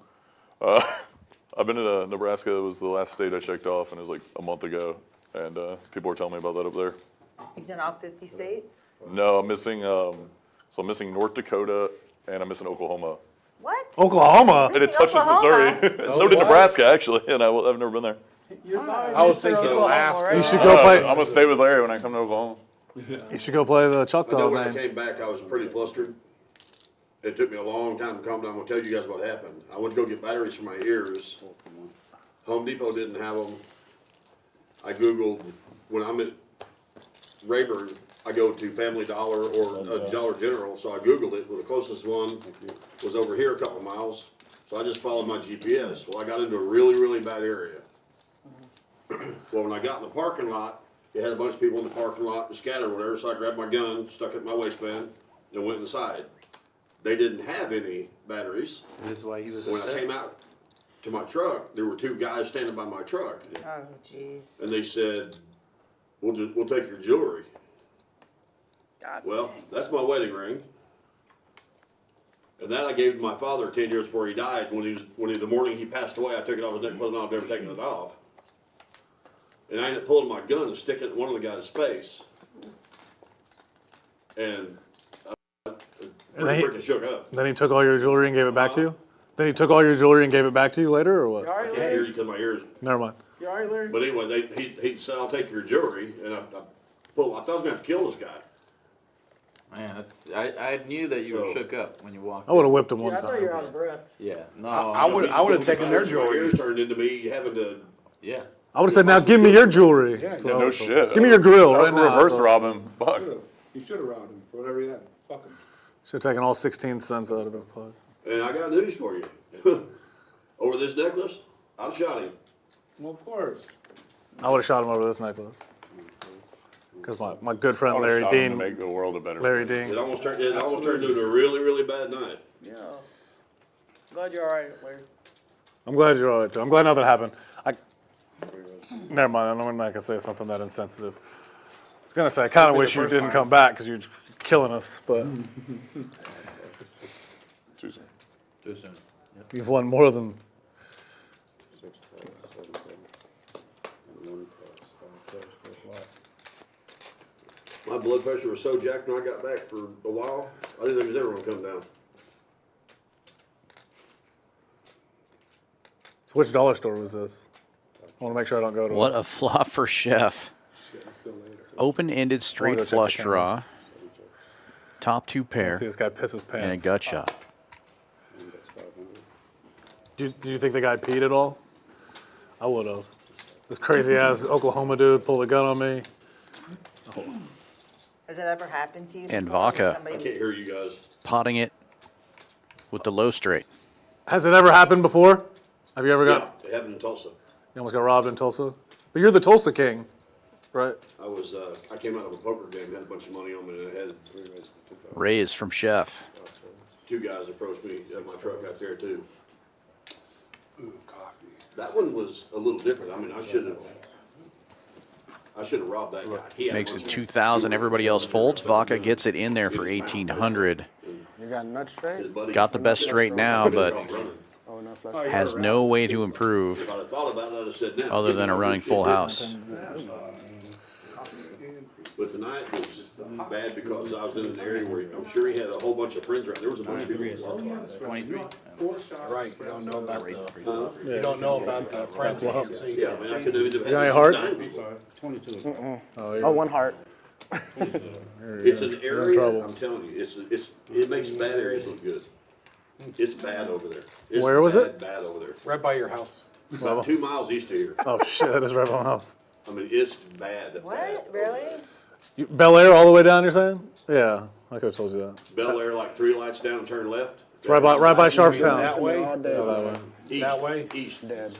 know. I've been to Nebraska. It was the last state I checked off, and it was like a month ago. And people were telling me about that up there. You've done all 50 states? No, I'm missing. So I'm missing North Dakota, and I'm missing Oklahoma. What? Oklahoma? And it touches Oklahoma? Missouri. So did Nebraska, actually, and I've never been there. I was thinking Alaska. You should go play. I'm gonna stay with Larry when I come to Oklahoma. You should go play the I know Choctaw when I game. came back, I was pretty flustered. It took me a long time to calm down. I'm gonna tell you guys what happened. I went to go get batteries for my ears. Home Depot didn't have them. I Googled, when I'm at Rayburn, I go to Family Dollar or Dollar General, so I Googled it. Well, the closest one was over here a couple miles. So I just followed my GPS. Well, I got into a really, really bad area. Well, when I got in the parking lot, it had a bunch of people in the parking lot scattered whatever, so I grabbed my gun, stuck it in my waistband, and went inside. They didn't have any batteries. This is why he was When I came out to my truck, there were 2 guys standing by my truck, Oh, jeez. and they said, "We'll take your jewelry." Well, that's my wedding ring, and that I gave to my father 10 years before he died. The morning he passed away, I took it off his neck, put it on, I've never taken it off. And I ended up pulling my gun and sticking it in one of the guys' face, and then he- freaking shook up. Then he took all your jewelry and gave it back to you? Then he took all your jewelry and gave it back to you later, or You what? all I right, can't hear Larry? you because my ears. Never mind. You all right, Larry? But anyway, he said, I'll take your jewelry, and I thought I was going to have to kill this guy. Man, I knew that you were So- shook up when you walked. I would have whipped him one Yeah, I thought you were time. out of breath. Yeah, no. I would have taken their My jewelry. ears turned into me having to. Yeah. I would have said, now give me your jewelry. Yeah, That's yeah, what I No would've told. shit. Give me your grill right now. Reverse rob him. Fuck. You should have robbed him for whatever he had. Fuck him. Should have taken all 16 cents out of his pocket. And I got news for you. Over this necklace, I'd shot him. Well, of course. I would have shot him over this necklace. Because my good friend I would've Larry shot him to Dean, make the world a better Larry place. Dean. It almost turned into a really, really bad night. Yeah. Glad you're all right, Larry. I'm glad you're all right, too. I'm glad nothing happened. Never mind, I'm not going to say something that insensitive. I was going to say, I kind of wish you didn't come back because you're killing us, but Too soon. Too soon. you've won more than... 6, 5, 7, 10. 1 cross, 5 flush, My blood pressure was so jacked when I got back for a while, I didn't think it was ever going to come down. So which dollar store was this? I want to make sure I don't go to What a flop for Chef. Shit, let's go later. Open-ended straight go check flush the draw. Top two I pair see this guy piss his and a pants. gut shot. and that's 500. Do you think the guy peed at all? I would have. This crazy ass Oklahoma dude pulled a gun on me. Has it ever happened to you? And before where Vaca. I somebody can't was- hear you guys. Potting it with the low straight. Has it ever happened before? Have you ever Yeah, got, it happened in Tulsa. you almost got robbed in Tulsa? But you're the Tulsa king, right? I came out of a poker game, had a bunch of money on me, and I had Raise from Chef. 2 guys approached me at my truck out there too. Ooh, coffee. That one was a little different. I mean, I should have robbed that guy. He had a Makes bunch it of- 2,000. Everybody else folds. Vaca gets it in there for 1,800. You got nuts straight? His buddy- Got the best straight now, but Oh, no flush. has no way to improve If I'd have thought about it, I'd have said no. other than a running full house. But tonight was bad because I was in an area where I'm sure he had a whole bunch of friends around. There was a bunch of people. 23. Right, you don't know about Huh? you don't know about the friends you can see. Yeah, I mean, I could have got any hearts? Oh, 1 heart. It's an area, trouble. I'm telling you, it makes bad areas look good. It's bad over there. It's Where was it? Bad over there. Right by your house. About 2 miles east of here. Oh shit, that is right by my house. I mean, it's bad. bad What? over Really? there. Bel Air all the way down, you're saying? Yeah, I could have told you that. Bel Air, like 3 lights down and turn left. It's right by Sharpstown. That way? All day. That way. East, That way? East. Dead.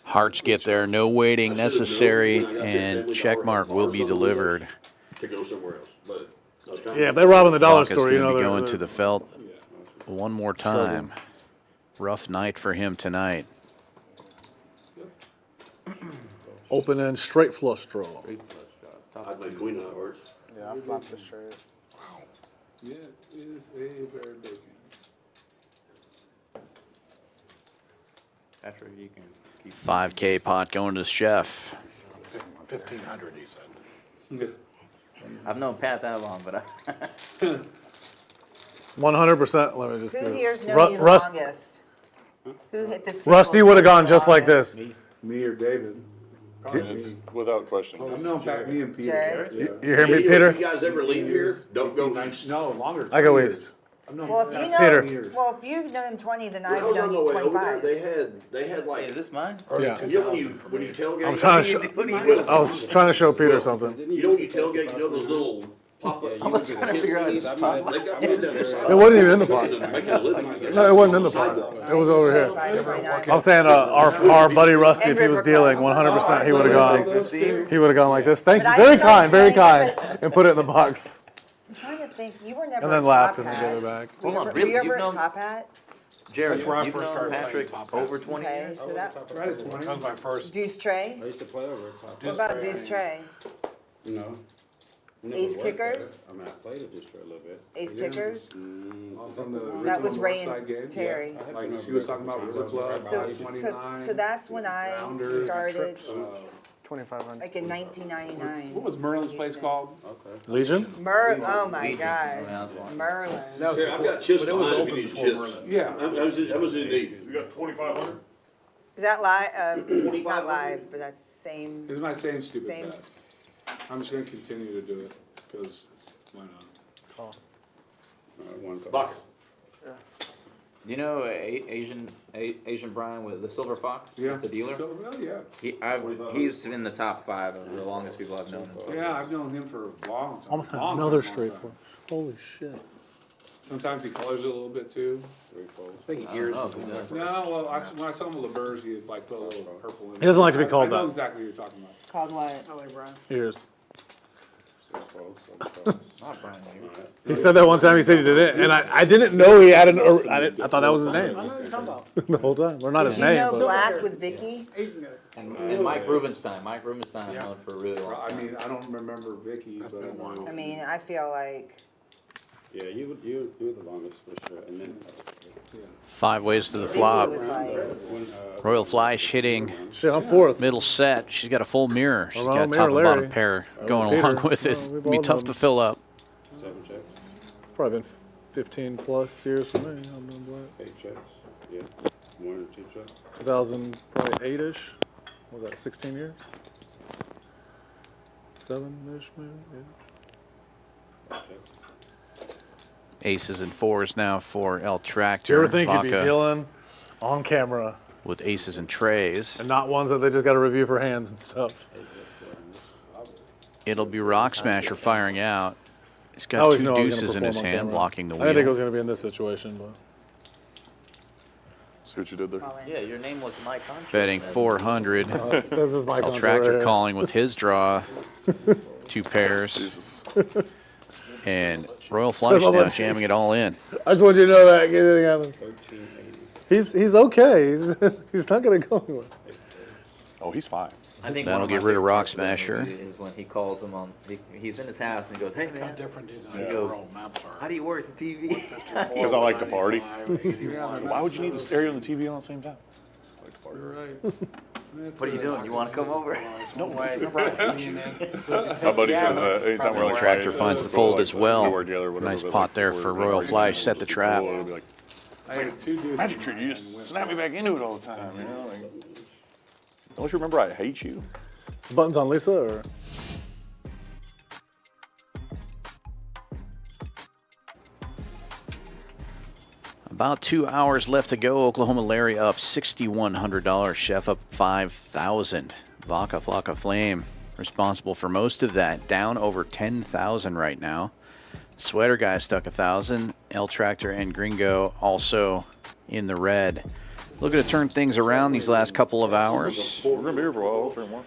Hearts get there. No waiting necessary, and check mark will be delivered. To go somewhere else, but I was trying Yeah, to- if they're robbing the dollar Vaca's store, going you to know be they're going to the felt one more time. Rough night for him tonight. open end straight flush draw. I'd make queen of hearts. Yeah, I flopped the straight. Yeah, it is a very big. After you can keep 5K pot going to the Chef. 1,500, he said. I've known Pat that long, but 100%. Let me just Who do here's it. known you the Rust, longest? Who hit this table? Rusty would have gone just like this. Me or David. It's without question. I've known Pat, me and Peter. Jared? Yeah. You hear me, If Peter? you guys ever leave here, don't go east. No, longer. I go 20 years. east. I've known Well, if Pat you know, Peter. 20 years. well, if you've known him 20, then When I've I was on known the you way over there, 25. they had Hey, like, is this mine? Yeah. you know when you tailgate. I'm trying to What are you doing? I was trying to show Peter something. You know when you tailgate, you know those little pop-up. I was trying to figure out if it's pop. They got me down the sidewalk. It wasn't even in the pot. Making a living. No, it wasn't in the pot. It was over here. I'm saying our buddy Rusty, if he was dealing, 100% he would have gone. He would have gone like this. Thank you, But I very saw kind, very you kind, put- and put it in the box, I'm trying to think, you were never and then a laughed Top and then gave it Hat. back. Hold on, Were really? you ever You've a known Top Hat? Jared, That's where I you've first known started Patrick playing Top Hat. over 20 Okay, years? so that, Right at 20. That was my first. Deuce Tray? I used to play over at Top. What about Deuce Tray? You know. never Ace worked there. kickers? I mean, I played it just for a little bit. Ace Kickers? I was on the That original was Ray Northside and game. Terry. Like she was talking about River Club, So, 29. so that's when I Rounders, started, 2,500. Like in 1999. What was Merlin's place called? Legion? Oh my God. Merlin. No, Here, I've got chips but it was behind if open you need before chips. Merlin. Yeah. I was in need. You got 2,500? Is that live? Not live, but that's same. It's my same stupid Same. bet. I'm just gonna continue to do it, because why not? Buck. Do you know Asian Brian with the Silver Fox? Yeah. He's the dealer. So, well, yeah. He's in the top 5 of the longest people I've known. Yeah, I've known him for a long time. Almost Long another time, straight long four. time. Holy shit. Sometimes he colors it a little bit too. Ears. No, well, when I saw him with LeBurs, he like put a little purple in it. He doesn't like to be called I know that. exactly what you're talking about. Called what? Oh, like Brian. Ears. Not Brian. He said that one time. He said he did it, and I didn't know he had an. I thought that was his I name know what you're talking about. the whole time. Or not his Did you name. know But Black with Vicky? Asian guy. And Mike Rubenstein. Mike Rubenstein I've known for a really long I time. mean, I don't remember Vicky, but I know. I mean, I feel like Yeah, you were the longest for sure. And then 5 ways to the Vicky flop. was like, Royal Fleish hitting shit, I'm fourth. middle set. She's got a full mirror. She's Well, got mirror top and bottom Larry. pair Oh, going Peter. along with it. Well, we've It'll be all tough done. to fill up. 7 checks, It's probably been 15 plus years for me. I'm doing Black. 8 checks. Yeah, 1 or 2 checks. 2000, probably 8-ish. What was that, 16 years? 7-ish, maybe? Yeah. 5 checks. Aces and 4s now for El Do Tractor. you ever think you'd be Vaca dealing on camera with aces and trays. and not ones that they just got to review for hands and stuff? It'll be Rock Smasher firing out. He's I got always 2 knew I was gonna deuces in perform his on hand, camera. blocking the I didn't think it wheel. was going to be in this situation, but See what you did there? Yeah, your name was Mike Hunter. Betting 400. this is my El contract Tractor right here. calling with his draw. 2 pairs. Jesus. And Royal Flush now jamming it all in. I just want you to know that in case anything happens. He's okay. He's not going to go anywhere. Oh, he's fine. I think That'll one of my get rid of favorite Rock parts that Smasher. movie is when he calls him on. He's in his house and he goes, "Hey How man, different is He it? goes, Roll maps are. how do you work the TV?" Because I like to party. 95, Why would you need the stereo and the TV on at the same time? I like to party. You're right. What are you doing? You want to come over? No, Way. remember I hate you. My buddy says anytime we're El like Tractor right, finds the go fold like as well. anywhere together, whatever, Nice but, pot like, there we're for like Royal already Fleish. doing Set the it, trap. it'll be like, I had 2 dudes. magic trick, you just snap me back into it all the time, you know? Like, don't you remember I hate you? The button's on Lisa, or? About 2 hours left to go. Oklahoma Larry up $6,100. Chef up $5,000. Vaca Flocka Flame responsible for most of that. Down over $10,000 right now. Sweater guy stuck $1,000. El Tractor and Gringo also in the red. Looking to turn things around these last couple of hours. We're going to be here for a while, we'll turn more.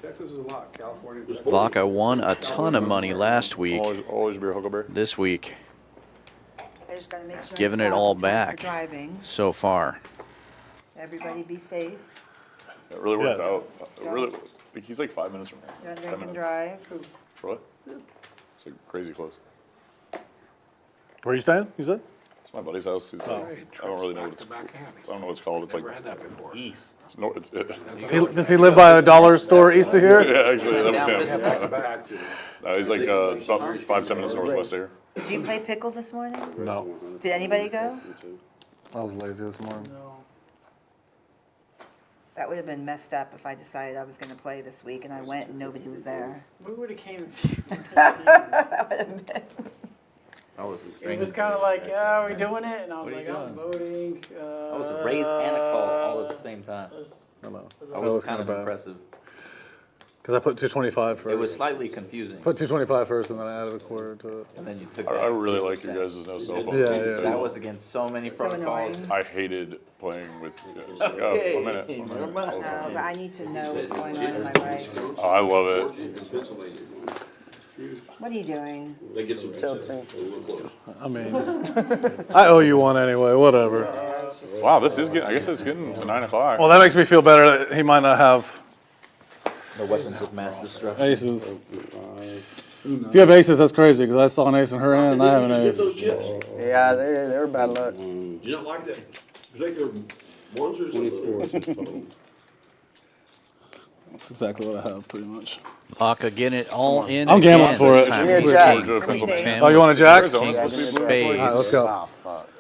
Texas is a lot. California. Vaca won a ton of money last week. Always be a Huckleberry. This week, I just gotta make sure. giving I it stop all in time for back Driving. so far. Everybody be safe. It really worked Yes. out. It really, like, he's like 5 minutes from here. Don't 10 drink and minutes. drive. For what? It's like crazy close. Where are you staying, you said? It's my buddy's house. He's, I don't really know what it's. I don't know what it's called. It's like Never had that before. East. it's no. It's. Does he live by a dollar store east of here? Yeah, actually, that was him. Back to. He's like about 5-10 minutes northwest of here. Did you play pickle this morning? No. Did anybody go? I was lazy this morning. That would have been messed up if I decided I was gonna play this week and I went and nobody was there. We would have came if you. That would have been. It was kind of like, yeah, are we doing it? And I was What are like, you I'm voting. I was raised and a call all at the same time. I know. That was was kind kinda of bad. impressive. Because I put 225 first. It was slightly confusing. Put 225 first and then I added a quarter to it. And then you took. I that. really like your guys' no cell phone. Yeah, thing, yeah. too. That was against so many So protocols. annoying. I hated playing with. Okay, 1 minute. 1 never minute. mind. all the time. No, but I need to know what's going on in my life. Oh, I love it. What are you doing? They get some tilting. I mean, I owe you one anyway, whatever. Wow, this is getting. I guess it's getting to 9 o'clock. Well, that makes me feel better that he might not have The weapons of mass destruction. aces. If you have aces, that's crazy, because I saw an ace in her hand and I have an ace. Yeah, they were bad luck. Do you not like that? Particular ones or something? That's exactly what I have, pretty much. Vaca getting it all in. I'm gambling again for this it. time. Yeah, Ace Jack. king, queen ten Oh, you want a jack? with king of spades. All right, let's go.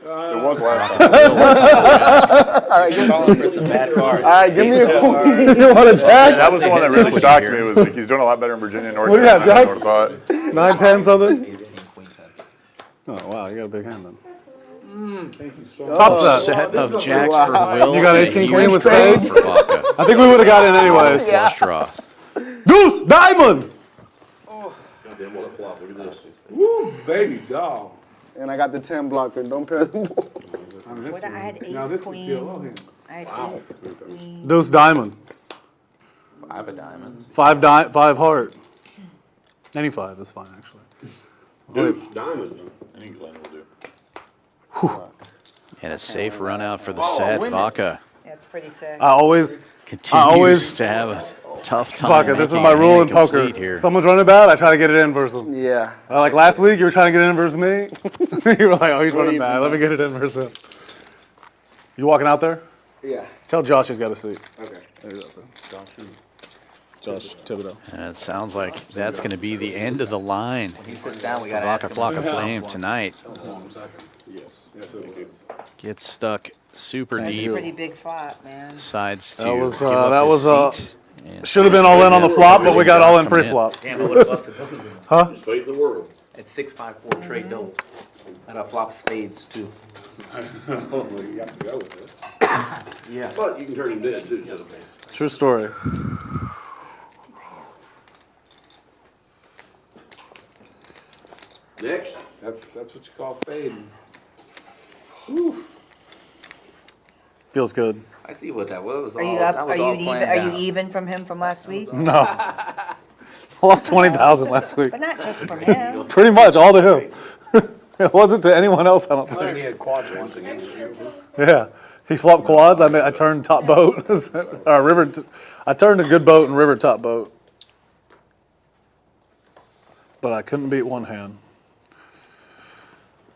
It was last time. All right, give Calling for some bad cards. All right, give me a queen. You want a jack? That was the one that really shocked me. Was like he's doing a lot better in Virginia and North What do you have, Carolina than I jacks? would've thought. 9, 10, something? Oh, wow, you got a big hand then. Top Set of jacks Wow. for Will. You got and ace, king, a queen huge with draw spades? for Vaca. I think we would have got in anyways. Flush draw. Deuce, diamond! Goddamn, what a flop, look at this. Woo, baby dog. And I got the 10 blocker. Don't pass the ball. What, I had Now ace this is queen. PLO hand. I had ace queen. Deuce, diamond. 5 of diamonds. 5 heart. Any 5 is fine, actually. Dude, diamonds. Any Glenn will do. And a safe run out for the set. Vaca Yeah, it's pretty sick. I always, continues to have a tough time. Vaca, this is making my a rule in hand poker. complete here. Someone's running bad, I try to get it in versus them. Yeah. Like last week, you were trying to get it in versus me. You were like, oh, he's running bad. Let me get it in versus him. You walking out there? Yeah. Tell Josh he's got a seat. Okay. Josh Thibodeau. And it sounds like that's going to be the end of the line When he sits down, we for got to Vaca ask him. Flocka Flame tonight. Yes. Yes, it is. Gets stuck super That's a deep. pretty big flop, man. Decides to That was, give up that his was, seat. And Should have been all in on the flop, but we got all in pre-flop. Damn, I would have busted both of them. Huh? Fate of the world. At 6-5-4 trade double. And I flopped spades too. You have to go with this. Yeah. But you can turn him dead too, so. True story. Next. That's what you call fading. Feels good. I see what that was. Are you all- up? that was Are you all even? planned Are you out. even from him from last week? No. Lost 20,000 last week. But not just from him. Pretty much all to him. It wasn't to anyone else, I don't I think he think. had quads once against you. Yeah. He flopped quads. I turned top boat. I turned a good boat and river top boat. But I couldn't beat one hand.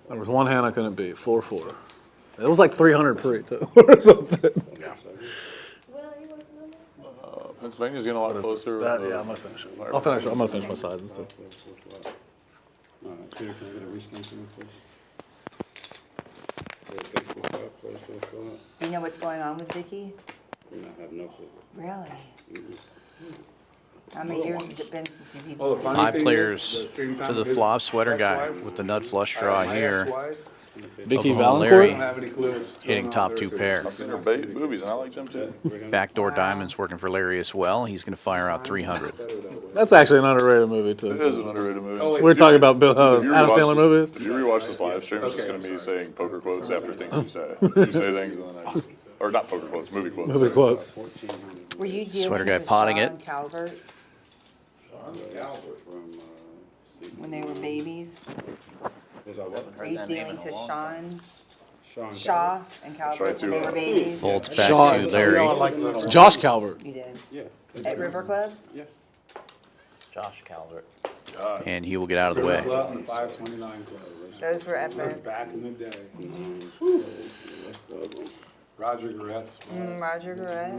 There was one hand I couldn't beat. 4-4. It was like 300 pre too, or something. Pennsylvania's getting a lot closer. Yeah, I'm gonna finish it. I'm gonna finish my sides and stuff. Alright, Peter, can I get a reskin for me, please? You know what's going on with Vicky? I have no clue. Really? How many years has it been since you've even Oh, the seen funny him? 5 thing players is, the same to time the his flop sweater guy ex-wife- with the nut flush draw my here. ex-wife, Vicky Oklahoma Valancourt? Larry I don't have any clue what's going hitting on top there, 2 'cause pair. I've seen her movies, and I like them too. Backdoor diamonds working for Larry as well. He's going to fire out 300. That's actually an underrated movie It too. is an underrated movie. Oh, wait, We were talking about Bill If you Adam rewatch Sandler this- movies. If you rewatch this live stream, it's just Okay, going to be sorry. saying poker quotes after things you say. You say things and then I just, or not poker quotes, movie quotes. Movie quotes. Were you dealing Sweater guy with potting Sean it. Calvert Albert from, when they were babies? was I what? Were you dealing to Sean Sean. Shaw and Calvert when they were babies? Folds back Sean. to Larry. It's Josh Calvert. You did. Yeah. At River Club? Josh Calvert. And he will get out of the way. Club and 529 Club. Those were epic. Back in the day. Roger Goretz. Roger Garrett.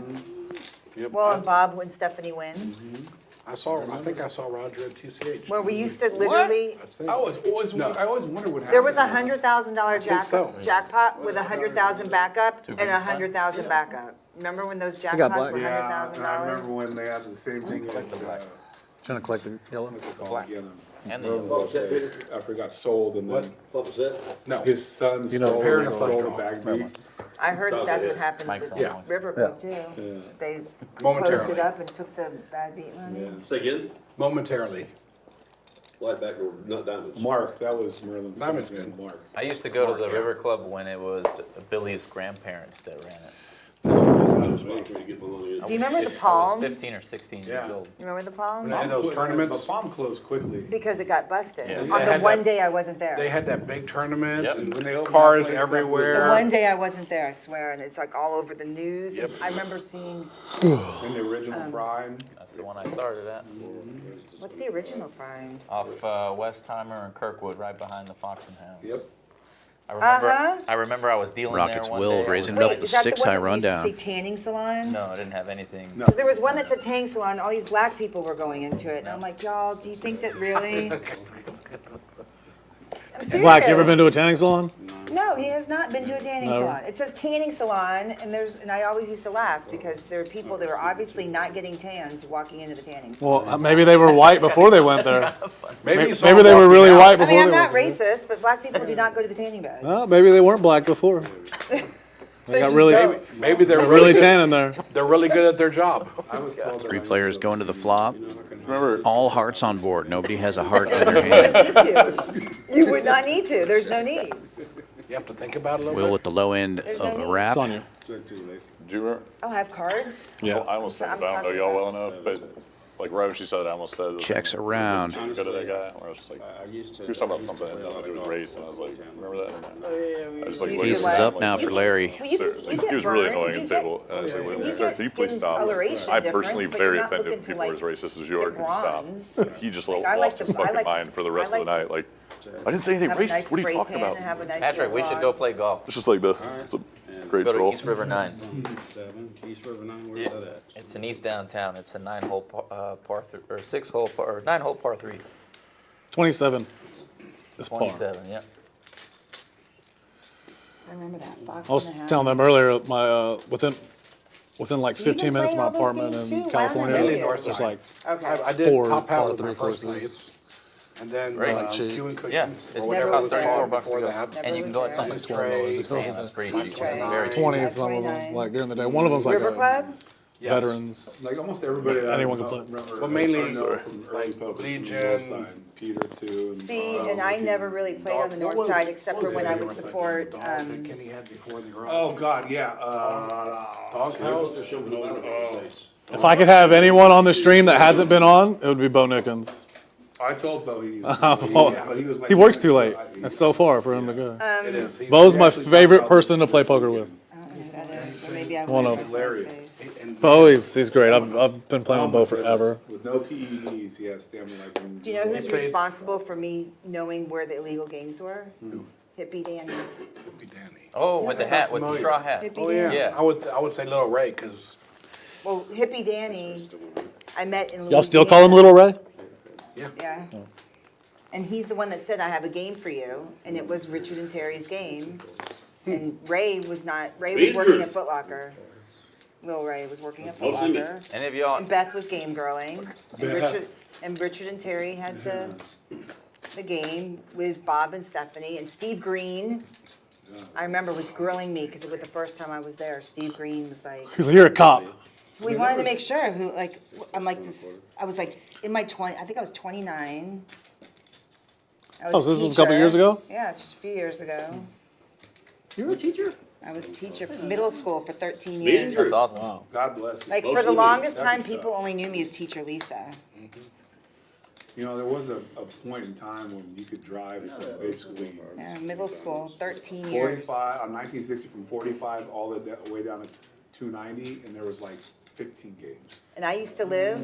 Yep. Well, and Bob and Stephanie win. I think I saw Roger at TCH. Where we used to literally, I always wonder what happened. there was $100,000 so. jackpot with 100,000 backup and 100,000 backup. Remember when those got jackpots black. were Yeah, and I remember $100,000? when they had the same thing. Trying to collect the yellow. What's it called again? And the I forgot sold and then, What was that? no, his son You know, stole parents the bag beat. I heard that that's what happened Mike's with on Yeah. one. River Club too. They Momentarily. posted up and took the bad beat money. Say again? Momentarily. Light back or not diamonds? Mark, that was Merlin's Diamond's son's name, good. Mark. I used to go to the River Club when it was Billy's grandparents that ran it. I was waiting for you to get my money in. Do you remember the I was Palm? 15 or 16 Yeah. years old. You remember the Palm? And those tournaments, The palm closed quickly. Because it got busted. Yeah. On They the had one that- day I wasn't they there. had that big tournament Yep. and When they opened cars that place up, The everywhere. one day I wasn't there, I swear, and it's like all over the news. Yep. I remember seeing, In the original Prime. That's the one I started at. what's the original Prime? Off Westheimer and Kirkwood, right behind the Fox and Hound. Yep. I remember I was dealing Rockets there one will day. raising it up to Is that the 6 one high that used to rundown. say tanning salon? No, I didn't have anything. No. 'Cause there was one that said tanning salon, all these black people were going into it, and I'm like, y'all, do you think that really? I'm serious. Black, you ever been to a tanning salon? No, he has not been to a tanning Never. salon. It says tanning salon, and I always used to laugh because there are people that are obviously not getting tans walking into the tanning salon. Well, maybe they were white before they went there. Maybe Maybe they were really white I before mean, I'm they not went there. racist, but black people do not go to the tanning bed. Well, maybe they weren't black before. They got really, maybe they're really tan in there. They're really good at their job. 3 players going to the flop. Remember, All hearts on board. Nobody has a heart in their hand. You would not need to. There's no need. You have to think about it a little Will bit. with the low end There's of no a need. wrap. It's on you. Do you remember? Oh, I have cards? Yeah. I almost said, but I don't know y'all well enough, but like right when she said it, I almost said. Checks around. Go to that guy. Where I was just like, he was talking about something that had nothing to do with race, and I was like, remember that? I just like You looked do Ace is what? up now for Larry. Well, you Sir, can- you get he was really burned, annoying you at the get- table, and I was like, wait a you minute, sir, get can you please skin stop? coloration I'm personally difference, but very you're not offended when looking to, people are as like, racist as you are. get Can you bronze. stop? He just Like, I like lost his to- I fucking like to- mind for the rest I of the like night. Like, I didn't say anything Have a racist. nice What are you spray talking tan about? and have a nice Patrick, we little should go bronze. play golf. It's just like it's a great Go to troll. East River 9. 7, East River 9, where's that at? It's in East Downtown. It's a 9-hole par 3, or 6-hole par, or 9-hole par 3. 27 is par. 27, yeah. I remember that. Fox I was and a half. telling them earlier, my within like So you've been 15 minutes of my playing all those apartment games in too? Why California, not Mainly you? north there's side. like Okay. I did four top par half of three my first courses. night, and then Right. Cheap. Q and cushion. Yeah, or it's whatever never it was was called there. before Never that. And you can go at Like like Stray, yeah, that's pretty Mike easy. Stray. Very cheap. 20, Yeah, some of them, 29. like during the day. One of them's like River a Club? Yes. veterans. Like almost everybody. that I Anyone can know- play. or- But mainly, or know from early like, poker, from the Legion. north side, Peter too. See, and I never really played on the north side except for when I would support, Dog that Kenny had before the garage. Oh God, yeah. Doghouse. If I could have anyone on the stream that hasn't been on, it would be Bo Nickens. I told Bo he was like, He works too late. It's so far for him to go. It is. He- Bo's he my actually favorite talked about person to this play poker with. I don't know who that is, or maybe I've One watched of some of his hilarious. face. and- Bo, he's great. I've been playing with Bo forever. With no PEDs, he has stamina like. Do you know who's played- responsible for me knowing where the illegal games were? Hippie Danny. Be Danny. Oh, with the hat, with the familiar. straw hat. Hippie Oh yeah. Danny. Yeah. I would say Little Ray because Well, Hippie Danny, I met in Louisiana. Y'all still call him Little Ray? Yeah. And he's the one that said, I have a game for you, and it was Richard and Terry's game. And Ray was working at Foot Locker. Lil Ray was working at Foot Locker. Any of y'all, And Beth was game girling. And Richard and Terry had the game with Bob and Stephanie. And Steve Green, I remember, was grilling me because it was the first time I was there. Steve Green was like, He's like, you're a cop. we wanted to make sure who, like, I'm like this, I was like in my 20, I think I was 29. I Oh, so this was a couple teacher. years ago? Yeah, just a few years ago. You were a teacher? I was a teacher for middle school for 13 years. that's awesome. Wow. God bless you. Like, for the longest time, people only knew me as Teacher Lisa. You know, there was a point in time when you could drive from basically Yeah, middle school, 13 years. 45 on 1960 from 45 all the way down to 290, and there was like 15 games. And I used to live,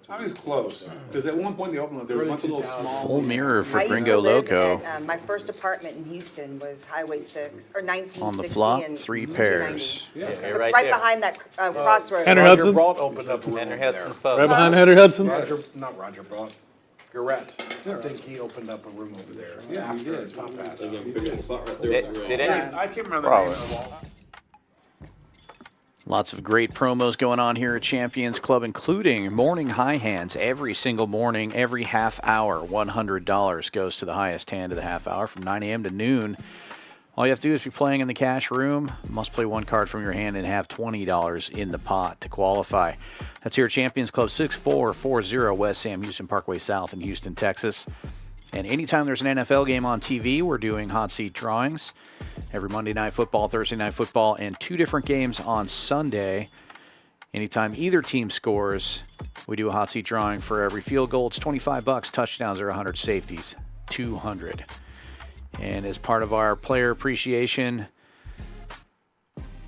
I was close because at one point they opened up. There was a bunch of little small. Full mirror for I used to Gringo live Loco. at, my first apartment in Houston was Highway 6, or 1960. On the flop, and 3 290. pairs. yeah. You're right Right there. behind that crossroads. Henry Roger Hudson's? Brault opened up a room Henry over there. Hudson's pub. Right behind Henry Hudson? Not Roger Brault. Garrett. I think he opened up a room over there. Yeah, he after did. Top Hat. Did any, I can't remember the Probably. name of all. Lots of great promos going on here at Champions Club, including morning high hands every single morning, every half hour. $100 goes to the highest hand of the half hour from 9 a.m. to noon. All you have to do is be playing in the cash room, must play one card from your hand, and have $20 in the pot to qualify. That's here at Champions Club, 6440 West Sam Houston Parkway South in Houston, Texas. And anytime there's an NFL game on TV, we're doing hot seat drawings. Every Monday Night Football, Thursday Night Football, and 2 different games on Sunday. Anytime either team scores, we do a hot seat drawing for every field goal. It's $25. Touchdowns are 100. Safeties, 200. And as part of our player appreciation,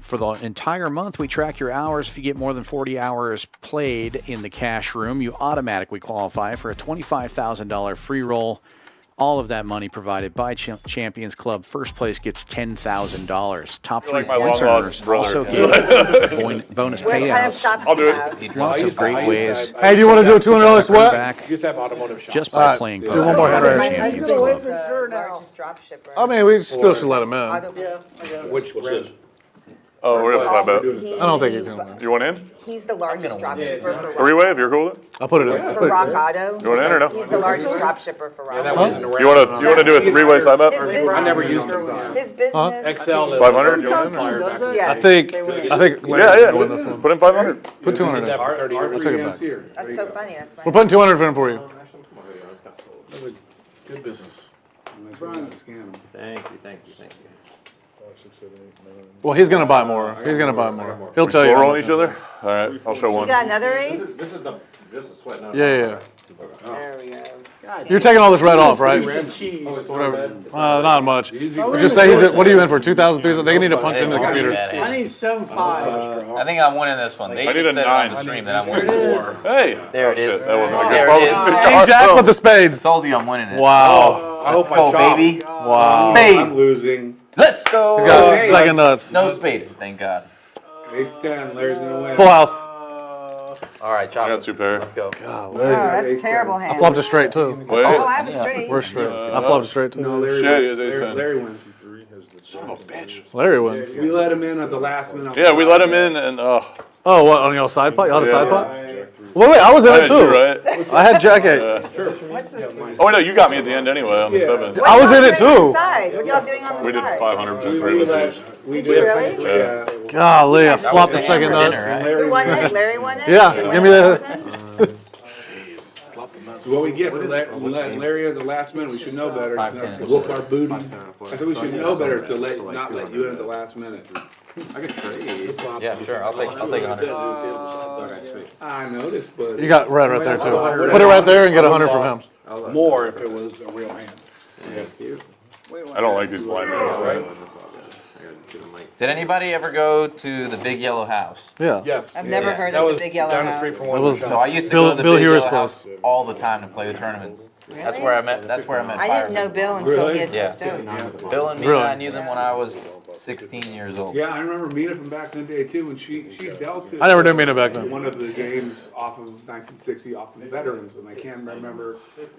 for the entire month, we track your hours. If you get more than 40 hours played in the cash room, you automatically qualify for a $25,000 free roll All of that money provided by Champions Club. First place gets $10,000. Top You're 3 like my points long-lost earners brother. also get bonus What kind of payouts. shop I'll do do you it. have? Lots of great ways Hey, do you want to do a $200 to sweat? back Used to have automotive shops. just by playing do poker. one more hand for raise. My Champions husband Club. is the largest drop shipper. I mean, we still should let him in. Auto- Yeah, I got it. Which brand? Oh, we're gonna slap bet. He- I don't think he's gonna. You want in? He's the largest drop shipper for Three-way if you're cool with it? I'll put it in. for Rock Auto. You want in or no? He's the largest drop shipper for Rock That Auto. wasn't around. You wanna do a three-way side bet? His or- business. I never used it. His business. Excel. 500? Every time someone does that, Yeah. I think they win. Larry's Yeah, gonna win this yeah. one. Put in 500. Put 200 in. That for 30 years. I'll take it back. Here. That's so funny. That's my. We're putting 200 in for you. That was a good business. Let's run the scam. Thank you. Well, he's gonna buy more. He's gonna buy more. He'll We tell slow you. rolling each other? All right, I'll show You one. got another ace? Yeah. There we go. God, You're taking all this red off, right? piece of cheese. Whatever. Not much. Just say he's at. What are you in for? 2,000, 3,000? They need to punch into the computer. I need 7.5. I think I'm winning this one. They I need a said it on 9. the stream that I'm There it winning is. 4. Hey! There it Oh, is. shit, that wasn't a There good it call. is. King Jack with the spades. Told you I'm winning it. Wow. I hope I Go, chop. baby. Wow. Spade. I'm losing. Let's go. He's got Hey. second nuts. No spade. Thank God. Ace 10. Larry's gonna win. Full house. All right, chop. I got 2 pair. Let's go. Oh, that's a terrible I hand. flopped a straight too. Wait. Oh, I have a straight. We're straight. I flopped a straight No, too. Larry Shit, wins. he has ace 10. Larry wins. Son of a bitch. Larry wins. We let him in at the last minute. Yeah, we let him in and, Oh, what, on your side pot? You had a side Yeah. pot? Wait, I was in I it did too. too, right? I had Jack 8. Yeah. Oh, no, you got me at the end anyway on the 7. What I was y'all in it doing on too. the side? What y'all doing on the We did side? 500 between 3 of us each. We Did you really? Yeah. Golly, I flopped the second for dinner, nuts. right? Who won it? Larry won it? Yeah, You give won me that. 1,000? What we get for we let Larry at the last minute, we should know better. 5-10. Whoop our booties. I said we should know better to not let you in at the last minute. Yeah, sure. I'll take 100. I noticed, but. You got red right there too. Put it right there and get 100 from him. More if it was a real hand. Yes. I don't like these blind hands, right? Did anybody ever go to the Big Yellow House? Yeah. Yes. I've never Yeah. heard That of was the Big Yellow down the House. street from It one. was So I used to Bill- go to the Bill Big Hewer's Yellow place. House all the time to play the tournaments. That's where I met. That's where I met. I didn't know Bill until he had Yeah. passed out. Bill and me. Really? I knew them when I was 16 years old. Yeah, I remember Mina from back in the day too, when she dealt it. I never did Mina back then. One of the games off of 1960, off of Veterans, and I can't remember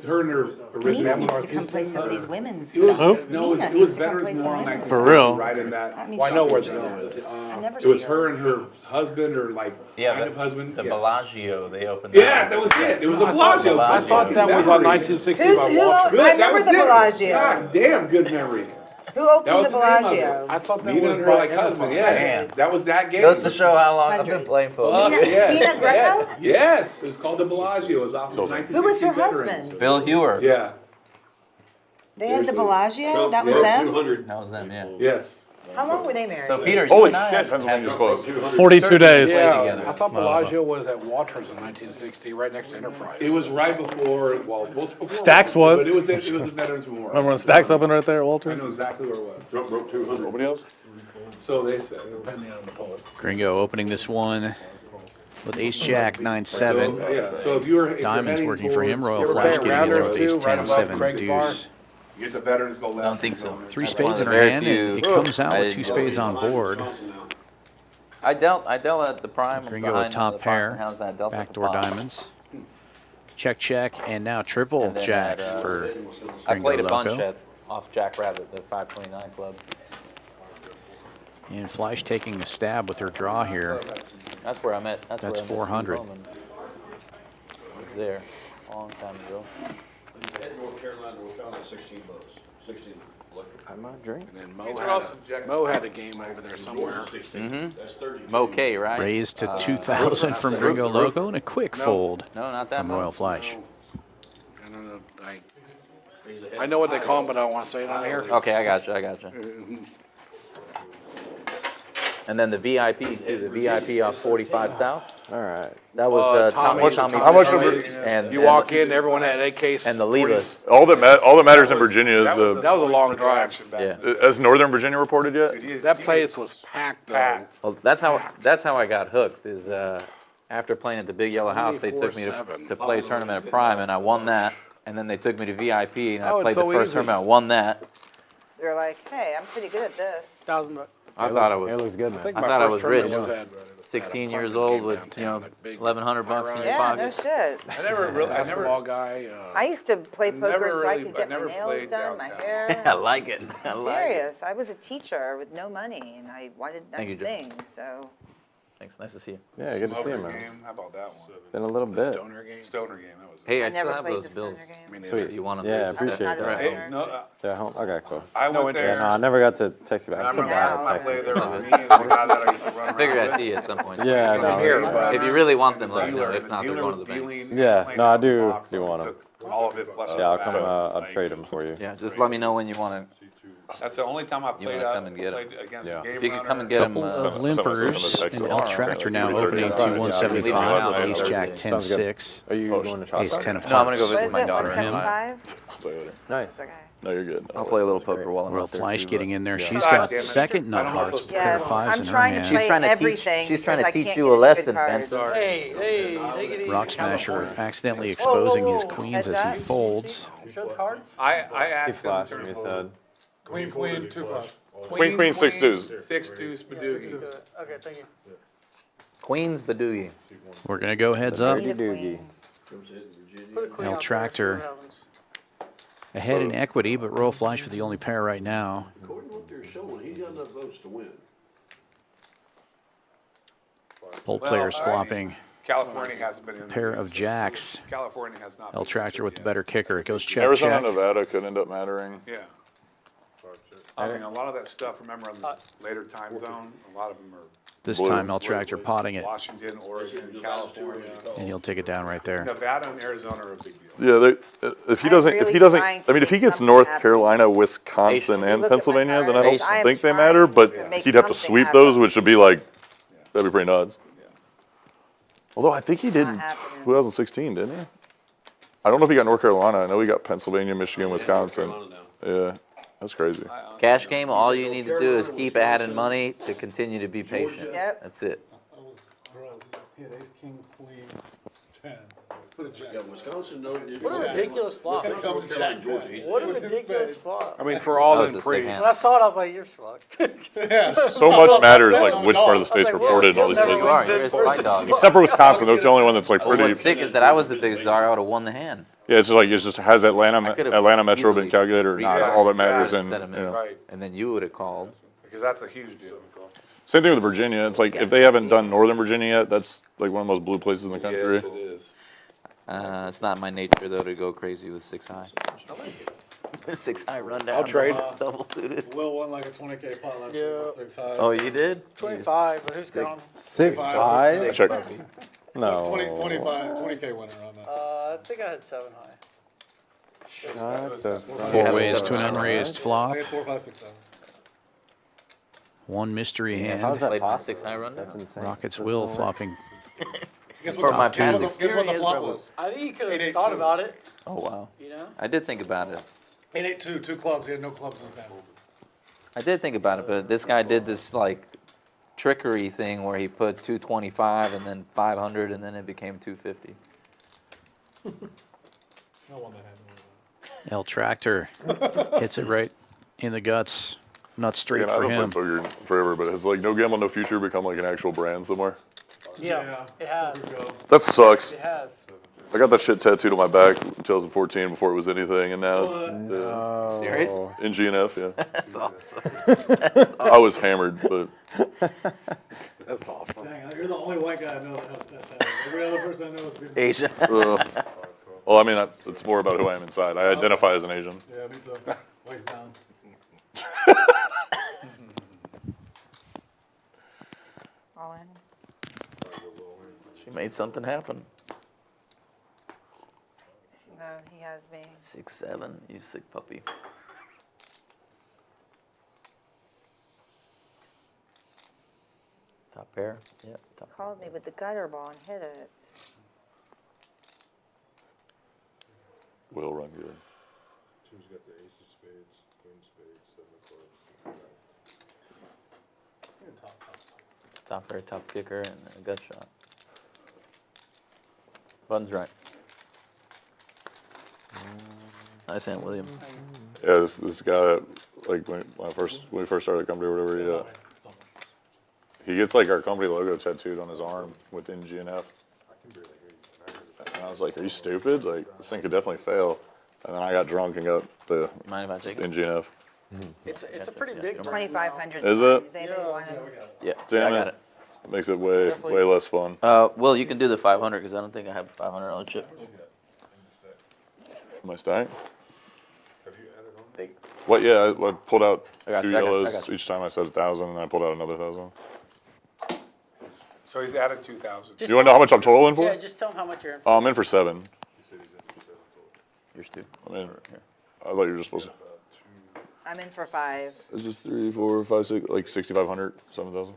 her and her original. Mina needs to come play some of these women's It was, stuff. no, Mina it needs was to come play Veterans some more on women's 1960, For real? right in that. I mean, Well, I know she's where just- this is. I've never It was seen her and her husband, or like Yeah, kind of husband. The yeah. Bellagio. They opened. Yeah, that was it. It was a Bellagio. I thought that was on 1960 Who's, by who, Walter. Good, I that remember was the it. Bellagio. God damn, good memory. Who That opened was the the name of Bellagio? I thought that Mina was and her by like husband. Yes, that was that game. Goes to show how long I've been playing football. Fuck, yes, Mina Greco? yes, yes. It was called the Bellagio. It was off of 1960 Who was her Veterans. husband? Bill Hewer. Yeah. They had the Bellagio? That was them? That was them. Yeah. Yes. How long were they married? So Peter, you Holy and I shit, have Pennsylvania's had close. 42 days. Yeah, together. I thought Bellagio was at Walters in 1960, right next to Enterprise. It was right before, well, before Stacks was. But it was a Veterans Memorial. Remember when Stacks opened right there at I Walters? know exactly where it was. Trump broke 200. Nobody else? So they said. Gringo opening this one with Ace Jack 9-7. So, yeah, so if you're Diamonds heading working for him. towards- Royal ever Flash playing getting in there rounders with Ace too, right 10-7 above Craig's bar? deuce. You get the veterans go I left. don't think so. Three That's spades one in of her the very hand, and it few- comes out I with two didn't spades go. on board. I dealt at the prime. Gringo behind a top the pair, Boston Hounds, and I dealt at the backdoor pot. diamonds. Check, and now triple And then jacks at, for I Gringo played a bunch Loco. off Jack Rabbit, the 529 club. And Fleish taking a stab with her draw here. That's where I met. That's That's where I met 400. Roman. I was there a long time ago. North Carolina, we found 16 boats. 16 electric. I'm not drinking. And then Mo had a game over there somewhere. That's 32. Mo K, right? Raised to 2,000 from Gringo Loco and a quick fold No, not that from much. Royal Fleish. I don't know. I know what they call him, but I don't want to say it on here. Okay, I got you. And then the VIP too. The VIP off 45 South. All right. That was Tommy. How much of it? And You walk in, everyone had AKs. and the Levas. All that matters in Virginia is That was a long drive. Yeah. Has Northern Virginia reported yet? That place was packed though. Well, that's how I got hooked. Is after playing at the Big Yellow House, they took me 24/7. to play a tournament at Prime, and I won that. And then they took me to VIP, and I Oh, it's played the so first easy. tournament. I won that. They're like, hey, I'm pretty good at this. $1,000. I thought I was. It looks good, I man. think I my thought I first was tournament rich. was at 16 at a years apartment old game with downtown, that big $1,100 in your Yeah, pocket. no shit. I never really, I never ball guy. I used to play never poker so I really- could I get my never nails played done, my downtown. hair. I like it. I I'm like it. serious. I was a teacher with no money, and I wanted Thank nice you, Jim. things. So Thanks. Nice to see you. Yeah, good to see you, Smoker man. game, how about that one? Been a little The bit. Stoner game? Stoner game, that was. Hey, I I still never have played those the bills. stoner game. Me neither. Sweet. You want them? Yeah, I I was appreciate not a that. stoner. Hey, no, They're home. Okay, cool. I No went Yeah, there. no, I never got to text you I back. remember Yeah. last time I Text played you. there was me and the guy that I used to run I around figured I'd with. see you at some point. Yeah, He's no, in here, yeah. but If you really want them, the let me know. dealer- If not, the they're dealer going to was the bank. dealing, Yeah, playing no, I out the do box, do so want he 'em. took all of it plus Yeah, I'll the come. back. I'll Like, trade them for you. Yeah, just let me know when you want to. That's the only time I played wanna out. come and get 'em. Played against Yeah. a game If you could come runner. and get them. Couple of Some of limpers, the and El Tractor now opening to 175 with Ace Jack 10-6. Are you going to Ace 10 of No, I'm gonna hearts. go What visit is my it? daughter. 175? Nice. Okay. No, you're good. I'll play a little poker while I'm Real out there. Fleish too, getting but- in there. Yeah. She's God got damn it. second nut I don't know hearts, those pair of Yes, fives I'm in her trying to hand. play She's trying to teach. everything. She's trying to 'cause I teach can't you get a any lesson, good cards. Vince. Hey, take it easy. Rock Smasher accidentally Whoa, whoa, exposing his whoa. queens Heads as he up. folds. You show the cards? I He asked him flashed to me, he fold. said. Queen, queen, 2-5. Queen, 6 deuce. 6 deuce, Badoogie. Okay, thank you. Queens Badoogie. We're going to go heads up. Need a Doogie. queen. Put a queen El out there, Tractor. see what happens. Ahead in equity, but Royal Fleish with the only pair right now. According to what they're showing, he's got enough votes to win. Both Well, players all right. flopping. California hasn't been in. A the pair game, of so jacks. California has not. El been Tractor with the yet. better kicker. It goes check, Arizona, check. Nevada could end up mattering. Yeah. I mean, a lot of that stuff, remember, on the later time zone, a lot of them are This Blue. time El Tractor potting it, Washington, Oregon, California. and he'll take it down right there. Nevada and Arizona are a big deal. Yeah, if he doesn't, I mean, if he gets North Carolina, Wisconsin, and Look at my Pennsylvania, then I cards. don't I am think they trying matter. But to make he'd have to something sweep happen. those, which would be like, that'd be pretty nuts. Although I think he did in Not happening. 2016, didn't he? I don't know if he got North Carolina. I know he got Pennsylvania, Michigan, Wisconsin. Yeah, that's crazy. Cash game, all you need to do is keep adding money to continue to be patient. Yep. That's it. Hit ace, king, queen, 10. Put a jack. Yeah, Wisconsin, no. What a ridiculous flop. North Carolina, Georgia. He's- What a ridiculous flop. I mean, for all That was in a pre. sick hand. When I saw it, I was like, you're fucked. So much matters, like which part of the state's I was like, reported in all these well, places. You are. You're his fight dog. Except for Wisconsin, that's the only one that's like What's pretty. sick is that I was the biggest dog. I would have won the hand. Yeah, it's just like has I Atlanta could've Metro been easily calculated or not? Is all that matters. And Set him in. Right. And then you would have called. Because that's a huge deal. same thing with Virginia. It's like if they haven't done Northern Virginia yet, that's like one of the most blue places in the country. Yes, it is. It's not my nature though to go crazy with 6-high. 6-high rundown. I'll trade. Double suited. Will won like a 20K pot last Yeah. year, 6 high. Oh, you did? 25, but who's counting? 6-5? Check. No. 20K winner on that. I think I had 7 high. What the Four ways to an unraised flop. I had 4, 5, 6, 7. One mystery How's hand. that Played my possible? 6-high rundown. That's insane. Rockets will flopping. Guess For my guess what passive. guess what the flop Experience, was? I think you could have 8-8-2. thought about it, Oh, wow. you know? I did think about it. 8-8-2, 2 clubs. He had no clubs in his hand. I did think about it, but this guy did this like trickery thing where he put 225 and then 500 and then it became 250. No one that had no El Tractor hits it right in the guts. Not straight Again, I for don't him. play poker forever, but has like No Gamble, No Future become like an actual brand somewhere? Yeah, it has. That sucks. It has. I got that shit tattooed on my back in 2014 before it was anything, and now it's Serious? in GNF. Yeah, That's awesome. I was hammered, but Dang, you're the only white guy I know that has that. Every other person I know is Asian. well, I mean, it's more about who I am inside. I identify as an Asian. Yeah, me too. Waist down. All in. She made something happen. No, he has me. 6-7, you sick puppy. Top pair? Yeah, top pair. Called me with the gutter ball and hit it. Will run good. Two's got the ace of spades, queen of spades, 7 of clubs, 6 of Top pair, top kicker, and a gut shot. Button's right. Nice hand, William. Yeah, this guy, like when we first started the company or whatever, he gets like our company logo tattooed on his arm with NGNF. And I was like, are you stupid? Like, this thing could definitely fail. And then I got drunk and got the Mind if I take it? NGNF. It's a pretty big. 2,500. Is it? Does anybody want to? Yeah, Damn I it. got it. Makes it way less fun. Well, you can do the 500 because I don't think I have $500 chip. My stack? What? Yeah, I pulled out I got 2 you, I yellows got you. each time I said 1,000, and I pulled out another 1,000. So he's added 2,000. You want to know how much I'm totaling for? Yeah, just tell him how much you're in. I'm in for 7. Yours too. I'm in. I thought you were just supposed to. I'm in for 5. It's just 3, 4, 5, 6, like 6,500, 7,000.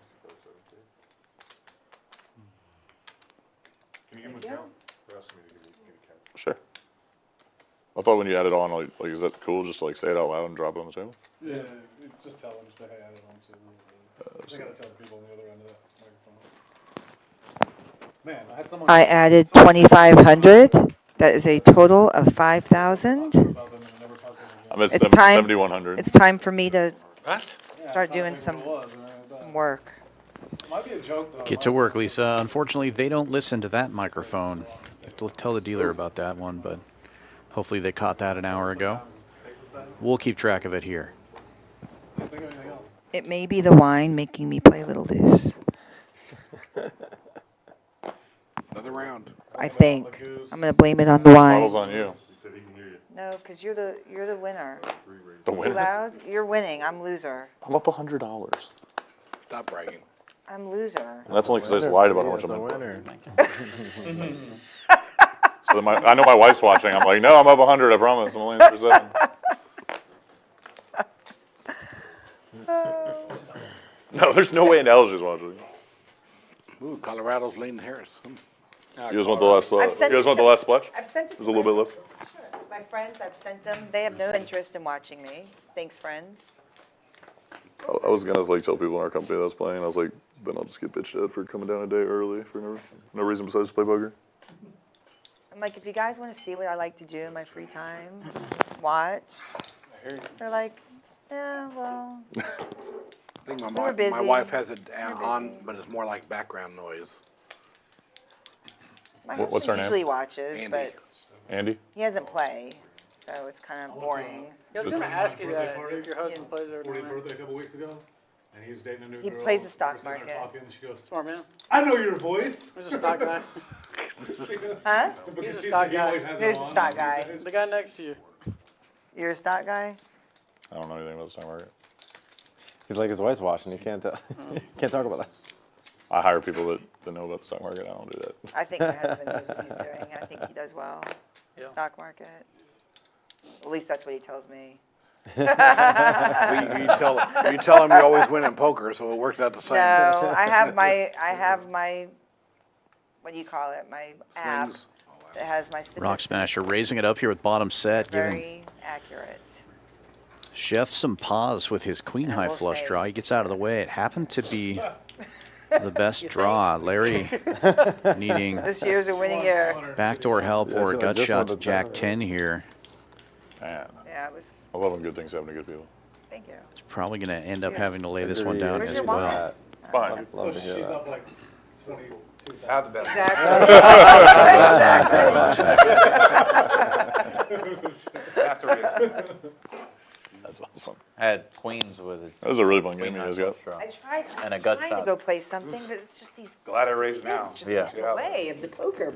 Can you give him a count? They're asking me to give you a count. Sure. I thought when you add it on, like is that cool? Just to like say it out loud and drop it on the table? Yeah, just tell them, just hey, add it on to. I gotta tell the people on the other end of that microphone. Man, I had someone. I added 2,500. That is a total of 5,000. I'm at It's time. 7,100. It's time for me to What? start doing some work. Might be a joke though. Get to work, Lisa. Unfortunately, they don't listen to that microphone. You have to tell the dealer about that one, but hopefully they caught that an hour ago. We'll keep track of it here. It may be the wine making me play a little loose. Another round. I think. I'm going to blame it on the wine. Bottle's on you. No, because you're the winner. The Too winner? loud? You're winning. I'm loser. I'm up $100. Stop bragging. I'm loser. And that's only because I just lied about how much I'm in. So I know my wife's watching. I'm like, no, I'm up 100. I promise. I'm only in for 7. No, there's no way Nell's just watching. Ooh, Colorado's Lane Harris. You guys want the last? You I've sent guys it want the to- last splash? I've sent it There's to a little bit my- left. Sure. My friends, I've sent them. They have no interest in watching me. Thanks, friends. I was gonna like tell people in our company that I was playing. I was like, then I'll just get bitched at for coming down a day early for no reason besides to play poker. I'm like, if you guys want to see what I like to do in my free time, watch. They're like, yeah, well. I think We were busy. my wife has it We were on, busy. but it's more like background noise. My What's husband her name? usually watches, Andy. but Andy? he doesn't play, so it's kind of boring. I was gonna ask you that if your husband plays over 40th there. birthday a couple weeks ago, and he was dating a new He girl. plays the stock We were sitting there market. talking, and she goes, Smart man. I know your voice. Who's a stock guy? Huh? He's a She- stock he guy. always has it Who's the on. stock guy? The guy next to you. You're a stock guy? I don't know anything about the stock market. He's like his wife's watching. He can't can't talk about that. I hire people that know about the stock market. I don't do that. I think my husband knows what he's doing. I think he does well. Yeah. Stock market. At least that's what he tells me. You tell him you always win in poker, so it works out the same. No, I have my, what do you call it? My app Swings. that has my statistics. Rock Smasher raising it up here with bottom set, giving Very accurate. Chef some pause with his queen high will flush say- draw. He gets out of the way. It happened to be the best draw. Larry needing This year's a winning year. backdoor help or a I gut just shot wanted to to Jack tell 10 here. Man, Yeah, it was, I love when good things happen to good people. thank you. It's probably going to end up Cheers. having to lay this one down Where's as your well. wallet? Fine. So Love to hear she's that. up like 22,000. Add the best. Exactly. That's awesome. I had queens with it. That was a really fun game you guys got. I tried, And a I'm gut trying to shot. go play something, but it's just these Glad I raised now. kids just Yeah. get in the way of the poker.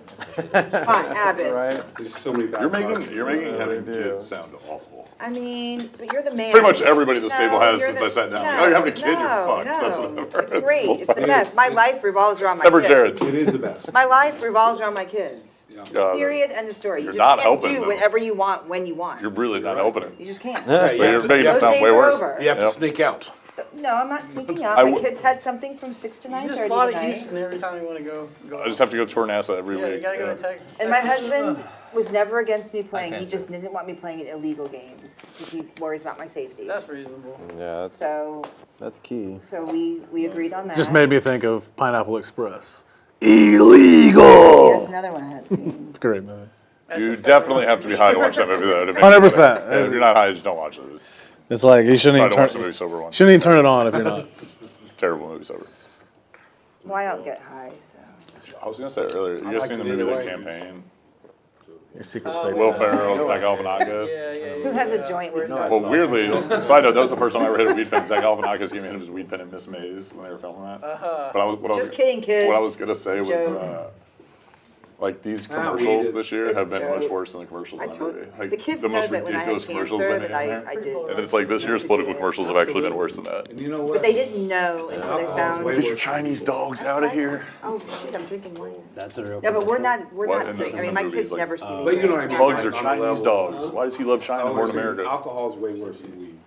Habits. Right? There's so many bad You're cards. making having do. kids sound awful. I mean, but you're the man. Pretty much everybody at this table has you're since the- I sat down. No, Oh, you're having a kid, you're no, fucked. That's no. what I've heard. It's great. It's the best. My life revolves around my Except for kids. Jared. It is the best. My life revolves around my kids. Period. End of story. You You're just not can't helping, do though. whatever you want when you want. You're really not opening. You just can't. But you're making it Those sound days way are worse. over. You have to Yep. sneak out. No, I'm not sneaking out. I My w- kids had something from 6 to You 9:30 just fly to tonight. Houston every time you want to go. I just have to go tour NASA every Yeah, you week. gotta go yeah. to Texas. And my husband was never against me playing. He can't just didn't want me playing in illegal games because he worries about my safety. That's reasonable. Yeah, So that's key. we agreed on that. Just made me think of Pineapple Express. See, that's another one I hadn't seen. It's a great movie. You definitely have to be high to watch that movie, though. 100%. If you're not high, just don't watch it. It's like you shouldn't Try even to watch the turn. movie sober one. Shouldn't even turn it on if you're not. Terrible movie sober. Well, I don't get high, so. I was gonna say earlier, you guys seen the movie The Campaign? Your secret safe. Will Ferrell and Zach Galifianakis. Who has a joint with Well, weirdly, side note, that was the first time I ever hit a weed pen. Zach Galifianakis gave me his weed pen in Miss Maze when they were filming that. But Just kidding, kids. What I was gonna say was, Joke. like these weed commercials is- this year it's have been much joke. worse than the commercials in I that told- movie. Like the kids the know most that when I had ridiculous commercials cancer they that made in I there. did. And it's like this year's political commercials have actually been worse than that. And you know what? But they didn't know until they found. Get your Chinese dogs out of here. Oh shit! I'm drinking wine. That's a real. No, but we're not What, in the- drinking. I in mean, the my movies, kids like, never see me. But you know what I mean. Bugs are On a Chinese level. dogs. Why does he love China more than America? Alcohol is way worse than weed.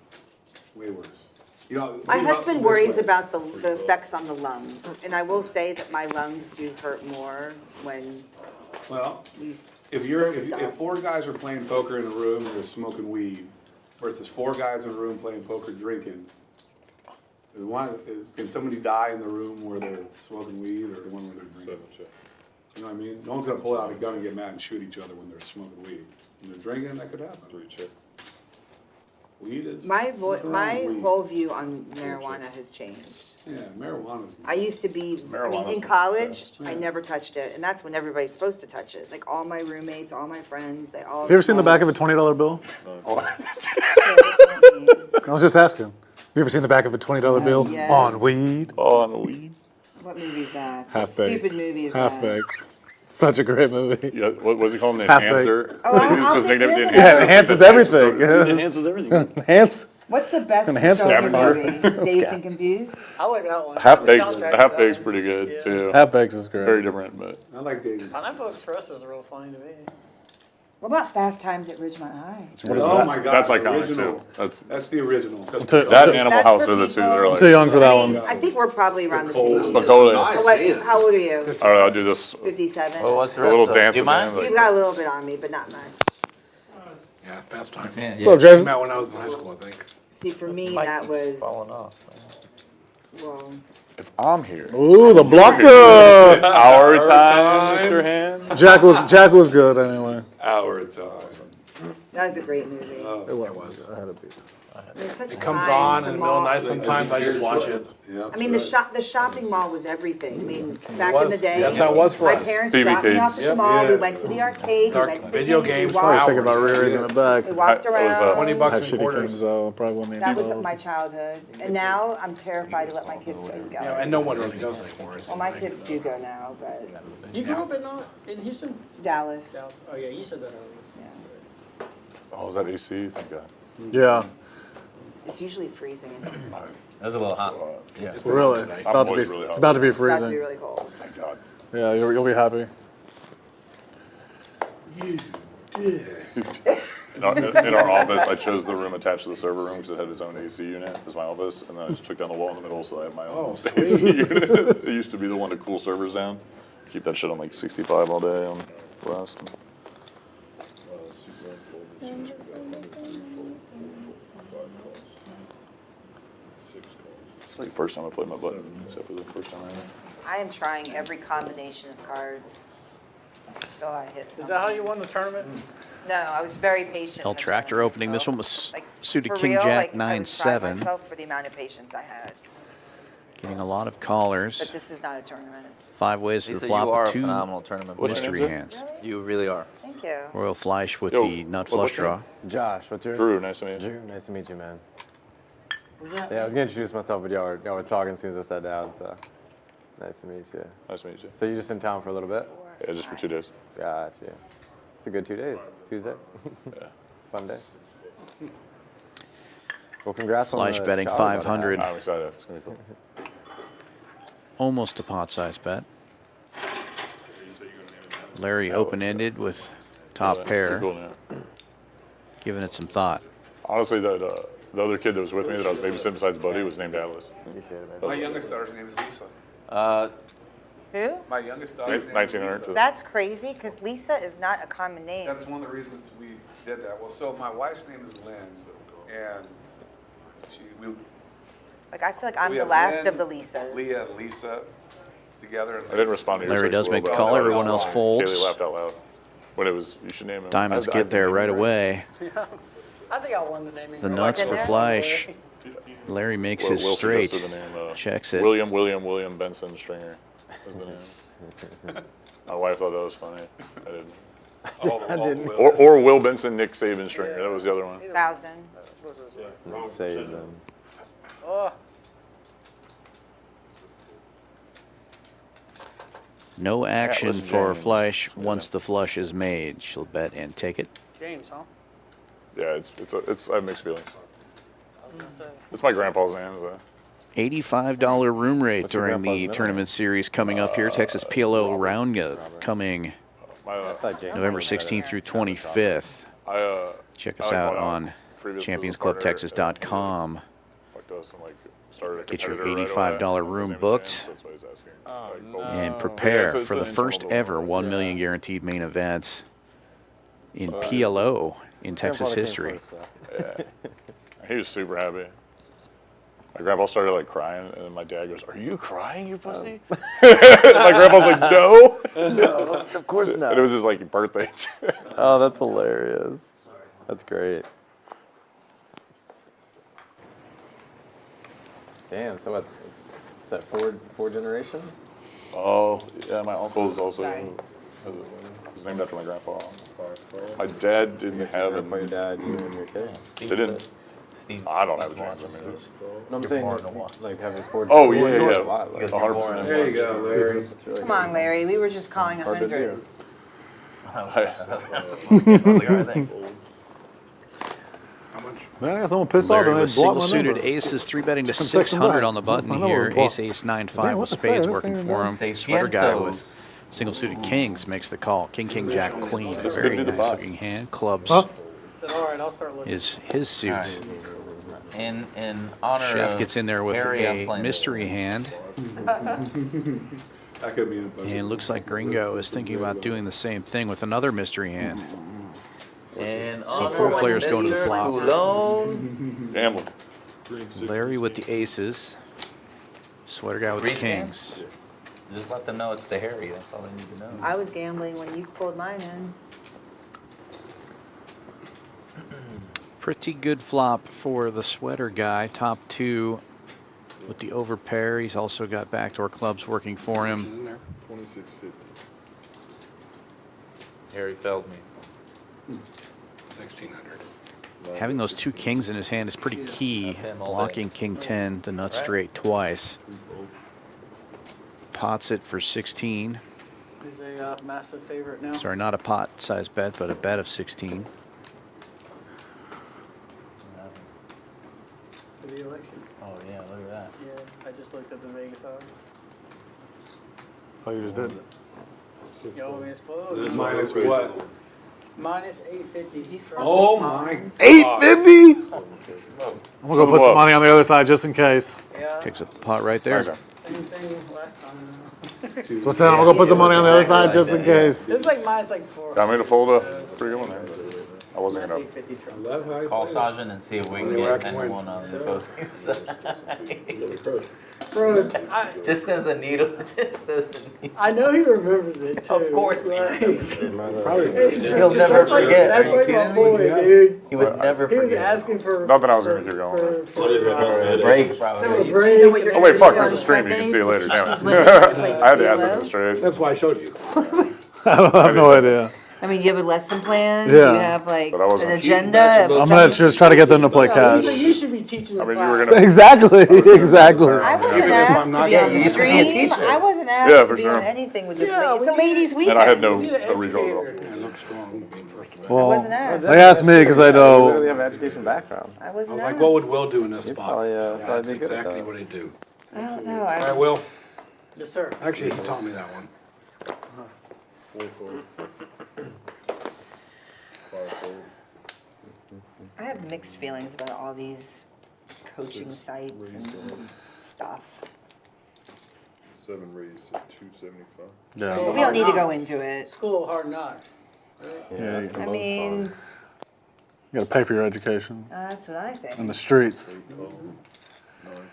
Way worse. You know, My you know, husband this worries way. about the effects on the lungs, and I will say that my lungs do hurt more when Well, you. if four guys are playing poker in a room and they're smoking weed, versus four guys in a room playing poker drinking, can somebody die in the room where they're smoking weed or the one where they're drinking? You know what I mean? No one's gonna pull out a gun and get mad and shoot each other when they're smoking weed. When they're drinking, that could happen. Weed is. My nothing wrong with weed. whole view on marijuana has changed. Yeah, marijuana's. I used to be, I mean, Marijuana's in the college, best. I Yeah. never touched it, and that's when everybody's supposed to touch it. Like all my roommates, all my friends, they all. Have you ever seen the back of a $20 bill? I was just asking. Have you ever seen the back of a $20 bill Yes. on weed? On weed. What movie is that? Half What baked. stupid movie is Half that? baked. Such a great movie. Yeah, what was he calling the Half enhancer? Oh, I'll He was just take nicknamed the this. Yeah, it enhancer. enhances everything. It enhances everything. Enhance. What's the best Enhanced sober scavenger. movie? Dazed and Confused? I like that one. Half The baked, soundtrack to half that baked's one. pretty good Yeah. too. Half baked is great. Very different, but I like dating. Pineapple Express is real funny to me. What about Fast Times at Ridgemont High? what is Oh that? my God, That's the iconic original. too. That's the original. That and Animal That's House for are the two that people- are I'm like. too young for that I mean, one. I think we're probably around the same age. Spicoli. Nice. What, how old are you? All right, I'll do this. 57? Well, what's the A rest little of it? dance Do you with mind? them. You've got a little bit on me, but not much. Yeah, fast time. What's up, Jason? Met when I was in high school, I think. See, for me, Mike that keeps was, falling off. well, If I'm here, Ooh, the blocker. our time, Mr. Hand. Jack was good anyway. Hour time. that was a great movie. It was. I had a beat. It's such It comes times, on the in the middle of the mall- night sometimes, I just watch it. Yeah. I mean, the shopping mall was everything. I mean, back in the was. day. That's how it was for My us. parents TV dropped me off kids. at the Yep. mall, we Yeah. went to the arcade, we went to the Video games, games we for I walked, think about rear-raising it back. we walked I was, around. 20 I bucks had in shitty quarters. kids, though. Probably wouldn't That even was my childhood. And now I'm terrified to let my kids go. Yeah, and no one really goes anymore. Well, my kids do go now, but You grew up in Houston? Dallas. Dallas. Oh yeah, you said that earlier. Yeah. Oh, is that AC? Thank God. Yeah, It's usually freezing. That's a little hot. Yeah. really. It's about to be. always really hot. It's about to be It's about to be freezing. really cold. Thank God. Yeah, you'll be happy. In our office, I chose the room attached to the server room because it had its own AC unit as my office, and then I just took down the wall in the middle so I have my own AC unit. It used to be the one to cool servers down. Keep that shit on like 65 all day on blast. It's like the first time I played my button, except for the first time I ever. I am trying every combination of cards until I hit something. Is that how you won the tournament? No, I was very patient. El with Tractor it. opening. This one was Like, suited for King real, Jack like, I was proud of 9-7. myself for the amount of patience I had. Getting a lot of But callers. this is not a tournament. 5 ways to the Lisa, flop you are with a 2 phenomenal tournament player. mystery hands. You really are. Thank you. Royal Fleish with Yo, the nut what flush about draw. Josh, what's yours? Drew, nice to meet you. Drew, nice to meet you, man. Was that? Yeah, I was gonna introduce myself, but y'all were talking as soon as I sat down, so nice to meet you. Nice to meet you. So you just in town for a little bit? Yeah, just for 2 days. Gotcha. It's a good 2 days. Tuesday. Yeah. Fun day. Well, congrats on Fleish the betting job. 500. I'm excited. It's gonna be cool. Almost a pot size bet. Larry open-ended with top It's a pair, cool name. giving it some thought. Honestly, the other kid that was with me that I was babysitting besides Buddy was named Atlas. Appreciate it, man. My youngest daughter's name is Lisa. Who? My youngest daughter's name is 1900. Lisa. That's crazy because Lisa is not a common name. That's one of the reasons we did that. Well, so my wife's name is Lynn, and Like, I feel like I'm we the have last Lynn, of the Lisas. Leah and Lisa together. I didn't respond to your Larry text does a make little the bit. call, I everyone laughed. else folds. Kaylee laughed out loud. When it was, you should name him. Diamonds I get there right away. Yeah. I think I won the naming. The rights. nuts for Fleish. Larry makes his Will straight. suggested the name, Checks it. William Benson Stringer was the name. My wife thought that was funny. I didn't. I didn't. Or Will Benson, Nick Saban Stringer. That was the other one. 1,000. Save them. Oh, No action listen, for James. Fleish once the flush is made. She'll bet and take it. James, huh? Yeah, I have mixed feelings. I was gonna say. It's my grandpa's name. So. $85 room rate What's your during grandpa's the middle tournament series coming up here. Texas PLO round coming My, November 16th through 25th. Check us out on championsclubtexas.com. Get your $85 room booked and prepare for the first ever 1 million guaranteed main event in PLO in Texas history. Yeah. He was super happy. My grandpa started like crying, and then my dad goes, "Are you crying, you pussy?" My grandpa's like, "No, No, of course not." And it was his like birthday. Oh, that's hilarious. That's great. Damn. So what's is that four generations? Oh yeah, my uncle is also was named after my grandpa. My dad didn't have him. Your dad, you and your kid. They didn't. I don't have genes. I mean, No, I'm saying like having four. oh yeah, yeah, a lot, like, 100%. There you go, Larry. Come on, Larry. We were just calling 100. Man, I got someone pissed off Larry and with they blocked my single-suited number. aces, 3-betting to Text them 600 back. on the button I know here. what block. Ace, ace, 9, Damn, 5 what with to say? spades This working ain't for done. him. Sweater guy with single-suited kings makes the call. King, king, jack, queen. Very nice looking hand. Clubs I said, all right, I'll start looking. is his suit. In honor Chef of gets in there with Harry, I'm a playing mystery hand. That could be in a bunch And it looks like Gringo is thinking about doing the same thing with another mystery hand. In So honor 4 of players going to the Mr. flop. Coulon. Gambling. Larry with the aces. Sweater guy with the kings. Just let them know it's the Harry. That's all they need to know. I was gambling when you pulled mine in. Pretty good flop for the sweater guy. Top 2 with the overpair. He's also got backdoor clubs working for him. 2650. Harry failed me. 1,600. Having those 2 kings in his hand is pretty key. Blocking king 10, the nut straight twice. Pots it for 16. He's a massive favorite now. Sorry, not a pot size bet, but a bet of 16. For the election. Oh yeah, look at that. Yeah, I just looked at the Vegas odds. Oh, you just did? You want me to explode? Minus what? Minus 850. Oh my. 850? I'm gonna go put some money on the other side just in case. Yeah. Kicks up the pot right there. Same thing last time. So I'm saying I'm gonna go put some money on the other side just in case. It's like minus like 4. Got me to fold a pretty good one there. I wasn't gonna. Call Sajin and see if we can get anyone on the posting side. Just as a needle. Just as a needle. I know he remembers it too. Of course he like, He'll never forget. That's like my boy, dude. He would never He was forget. asking for. Nothing I was gonna keep going. Break, So probably. a break. Oh wait, fuck! There's a stream. You can see it later. Damn it! I had to ask him straight. That's why I showed you. I have no idea. I mean, do you have a lesson plan? Yeah. Do you have like But I wasn't- an agenda? I'm gonna just try to get them to play cash. So you should be teaching the I mean, you class. were gonna. Exactly, exactly. I wasn't Even if asked I'm to not be on gonna the used to be a stream. teacher. I wasn't asked Yeah, to for be sure. on anything with this. Yeah, It's a we ladies' need- weekend. And I had no He's an regional. educator. Yeah, it looks strong being first of Well, wasn't asked. they asked me because I You know. really have an education background. I I wasn't was asked. like, what would Will do in this You'd spot? probably, Yeah, probably that's be good at exactly that. what he'd do. I don't know. All right, Will. Yes, sir. Actually, he taught me that one. 4-4. 5-4. I have mixed feelings about all these coaching sites and stuff. 7 raised at 275. Yeah. We don't need to go into it. School of Hard Knocks. Yeah, you I mean, gotta pay for your education that's what I in think. the streets. 8 call. 9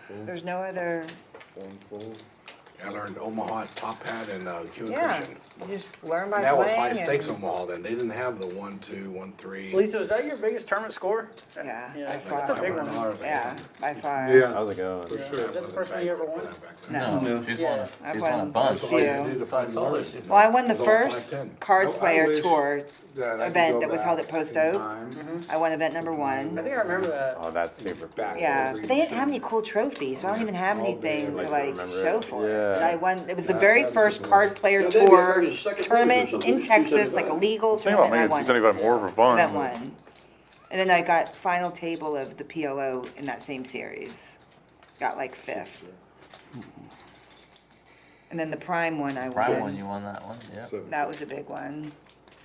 fold. There's no other. 1 fold. I learned Omaha at Top Hat and Q and Yeah, Christian. you just learn by And that was playing. high stakes and- Omaha then. They didn't have the 1, 2, 1, 3. Lisa, was that your biggest tournament score? Yeah, by That's far. a big one. Yeah, by far. Yeah. How's it going? Is that the first one you ever won? No. She's Yeah. won I've a won bunch. a few. Well, I won the first card player tour event that was held at Post Oak. I won event number I 1. think I remember that. Oh, that's super back. Yeah, but they didn't have any cool trophies, so I don't even have anything to like show for it. Yeah. But I won. It was the very first card player tour tournament in Texas, like a legal Think about tournament. I making won. even more for fun. Event 1. And then I got final table of the PLO in that same series. Got like 5th. And then the Prime one I won. Prime one, you won that one, yeah. That was a big one.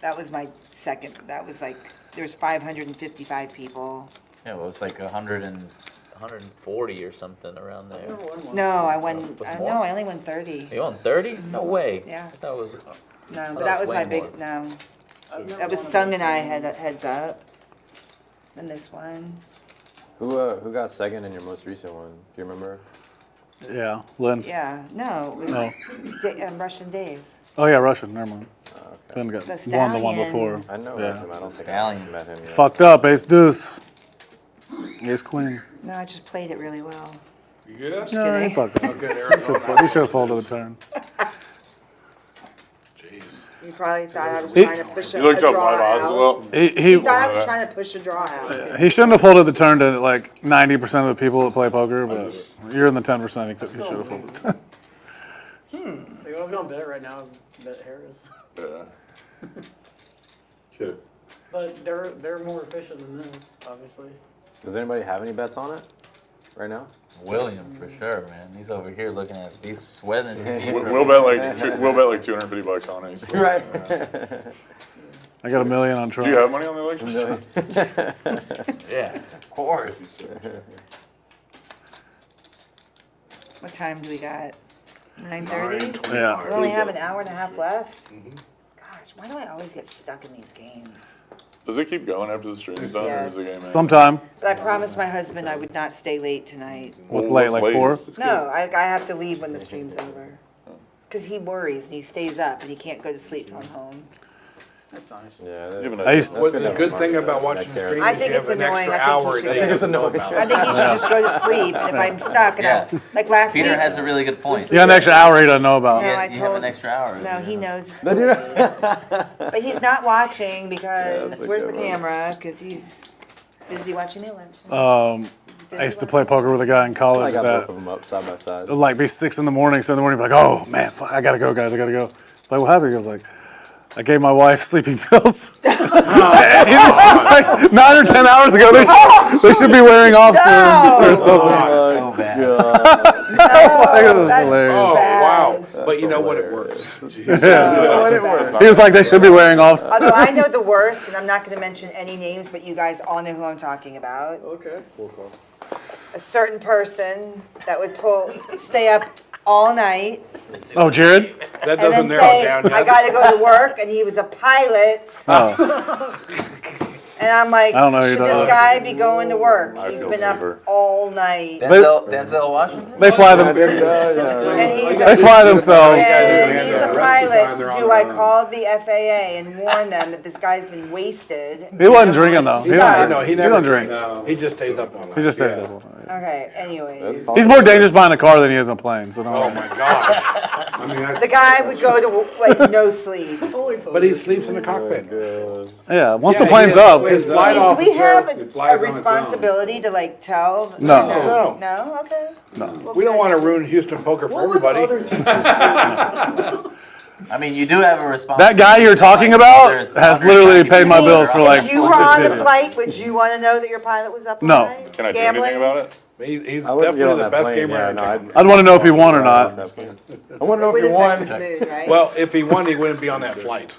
That was my second. That was like, there was 555 people. Yeah, well, it was like 140 or something around there. No, I won, Was no, more? I only won 30. You won 30? No way. Yeah. I thought it was. No, but that was my big, no. That was Sung and I had a heads up. And this one. Who got second in your most recent one? Do you remember? Yeah, Lynn. Yeah, no, it was No. Russian Dave. Oh yeah, Russian. Never mind. Oh, okay. Lynn got The won the one Stallion. before. I know Yeah. him. I don't think Stallion. I met him yet. Fucked up. Ace deuce. Ace queen. No, I just played it really well. You good? Just No, kidding. he fucked up. Okay, He should have folded the turn. Jeez. You probably thought I was He- trying to push a You looked up draw live odds as out. well? He You thought I was trying to push a draw out. he shouldn't have folded the turn to like 90% of the people that play poker, but you're in the 10%. He should have folded. Like, I was gonna bet it right now, bet Harris. Yeah. Shit. But they're more efficient than this, obviously. Does anybody have any bets on it right now? William, for sure, man. He's over here looking at, he's sweating. We'll bet like $250 on it. Right. I got $1 million on Do Trump. you have money on the election? Yeah, of course. What time do we got? 9:30? Yeah. We only have an hour and a half left? Gosh, why do I always get stuck in these games? Does it keep going after the stream's done, or is the game ending? Sometime. But I promised my husband I would not stay late tonight. What's late? Like 4? No, I have to leave when the stream's over. Because he worries and he stays up and he can't go to sleep till I'm home. That's nice. Yeah. I used to- What the good thing about watching streaming I is think you it's have an annoying. extra I hour. think that he you should- don't know about. I think he should just go to sleep. And if I'm stuck and Yeah. I'm, like last Peter week. has a really good point. You got an extra hour he doesn't know about. No, I You have told- an extra hour. No, he knows. No, do you know? But he's not watching because, that's a where's the good one. camera? Because he's busy watching the election. I used to play poker with a guy in I college got that both of them up side by side. it'd like be 6 in the morning, 7 in the morning, be like, oh man, fuck, I gotta go, guys, I gotta go. Like, what happened? He goes like, I gave my wife sleeping pills. Like 9 or 10 hours ago, they should be wearing off soon or something. So bad. That was hilarious. Oh, bad. wow. But you know what? It works. Yeah. He was like, they should be wearing off. Although I know the worst, and I'm not going to mention any names, but you guys all know who I'm talking about. Okay. A certain person that would stay up all night Oh, Jared? That and doesn't then narrow say, it down I yet. got to go to work, and he was a pilot. Oh, And I'm like, I don't know who should you're this talking guy be going to work? I He's feel been safer. up all night. Denzel Washington? they fly them. And he's They fly themselves. And he's a pilot. Do I call the FAA and warn them that this guy's been wasted? He wasn't drinking though. He Yeah. No, he don't never drink. drinks. He just stays up all night. He just stays there. Okay, anyways. He's more dangerous behind a car than he is on a plane. So Oh don't. my gosh. I mean, that's, The guy would go to like no sleep. but he sleeps in the cockpit. Yeah, once Yeah, the plane's he is- up. his flight Do we officer- have it a flies on its own. responsibility to like tell? No. No. No? Okay. No. We don't want to ruin Houston poker for everybody. I mean, you do have a responsibility. That guy you're talking about has literally paid my bills for like. If you were on the 15 flight, would you want to know that your pilot was up all No. night? Can I do Gambling? anything about it? He's I wouldn't get definitely on the that best plane. gamer Yeah, in no, town. I'd want to know if he won or not. I want to know Would if you won. affect his mood, right? Well, if he won, he wouldn't be on that flight.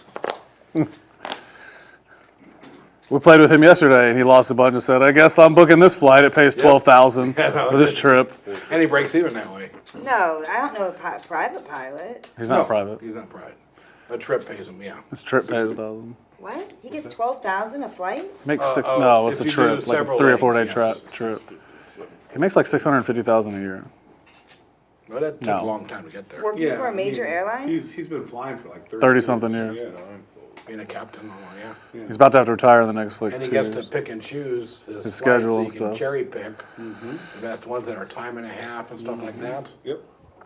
We played with him yesterday, and he lost a bunch and said, "I guess I'm booking this flight. It pays $12,000 for this trip." And he breaks even that way. No, I don't know a private pilot. He's not private. He's not private. A trip pays him, yeah. This trip pays $1,000. What? He gets 12,000 a flight? Makes six. oh, No, it's if a you do trip, like a several 3 or 4 day legs, yes. trip. He makes like $650,000 a year. But that took No. a long time to get there. Working for a major airline? He's been flying for like 30-something years. Being a captain, yeah. He's about to have to retire in the next like And he 2 gets years. to pick and choose His his schedule schedule and so he can stuff. cherry pick the best ones that are time and a half and stuff like that. Yep.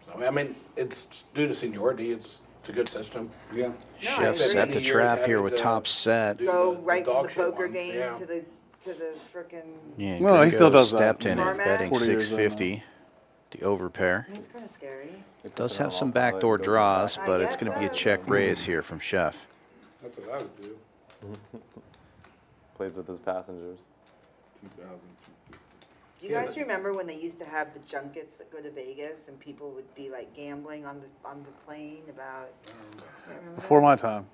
So, I mean, it's due to seniority, it's a good system. Yeah. Chef spent set many the years trap here having with to top set. do Go the right from dog the shit poker ones, game yeah. to the frickin'. Yeah, Well, he still Gringo does that. stepped in Format? and betting 40 years in now. 650. The overpair. It's kind of scary. It does have some backdoor draws, but it's going to be a check raise here from Chef. That's what I would do. Plays with his passengers. Do you guys remember when they used to have the junkets that go to Vegas and people would be like gambling on the plane about? Before my time.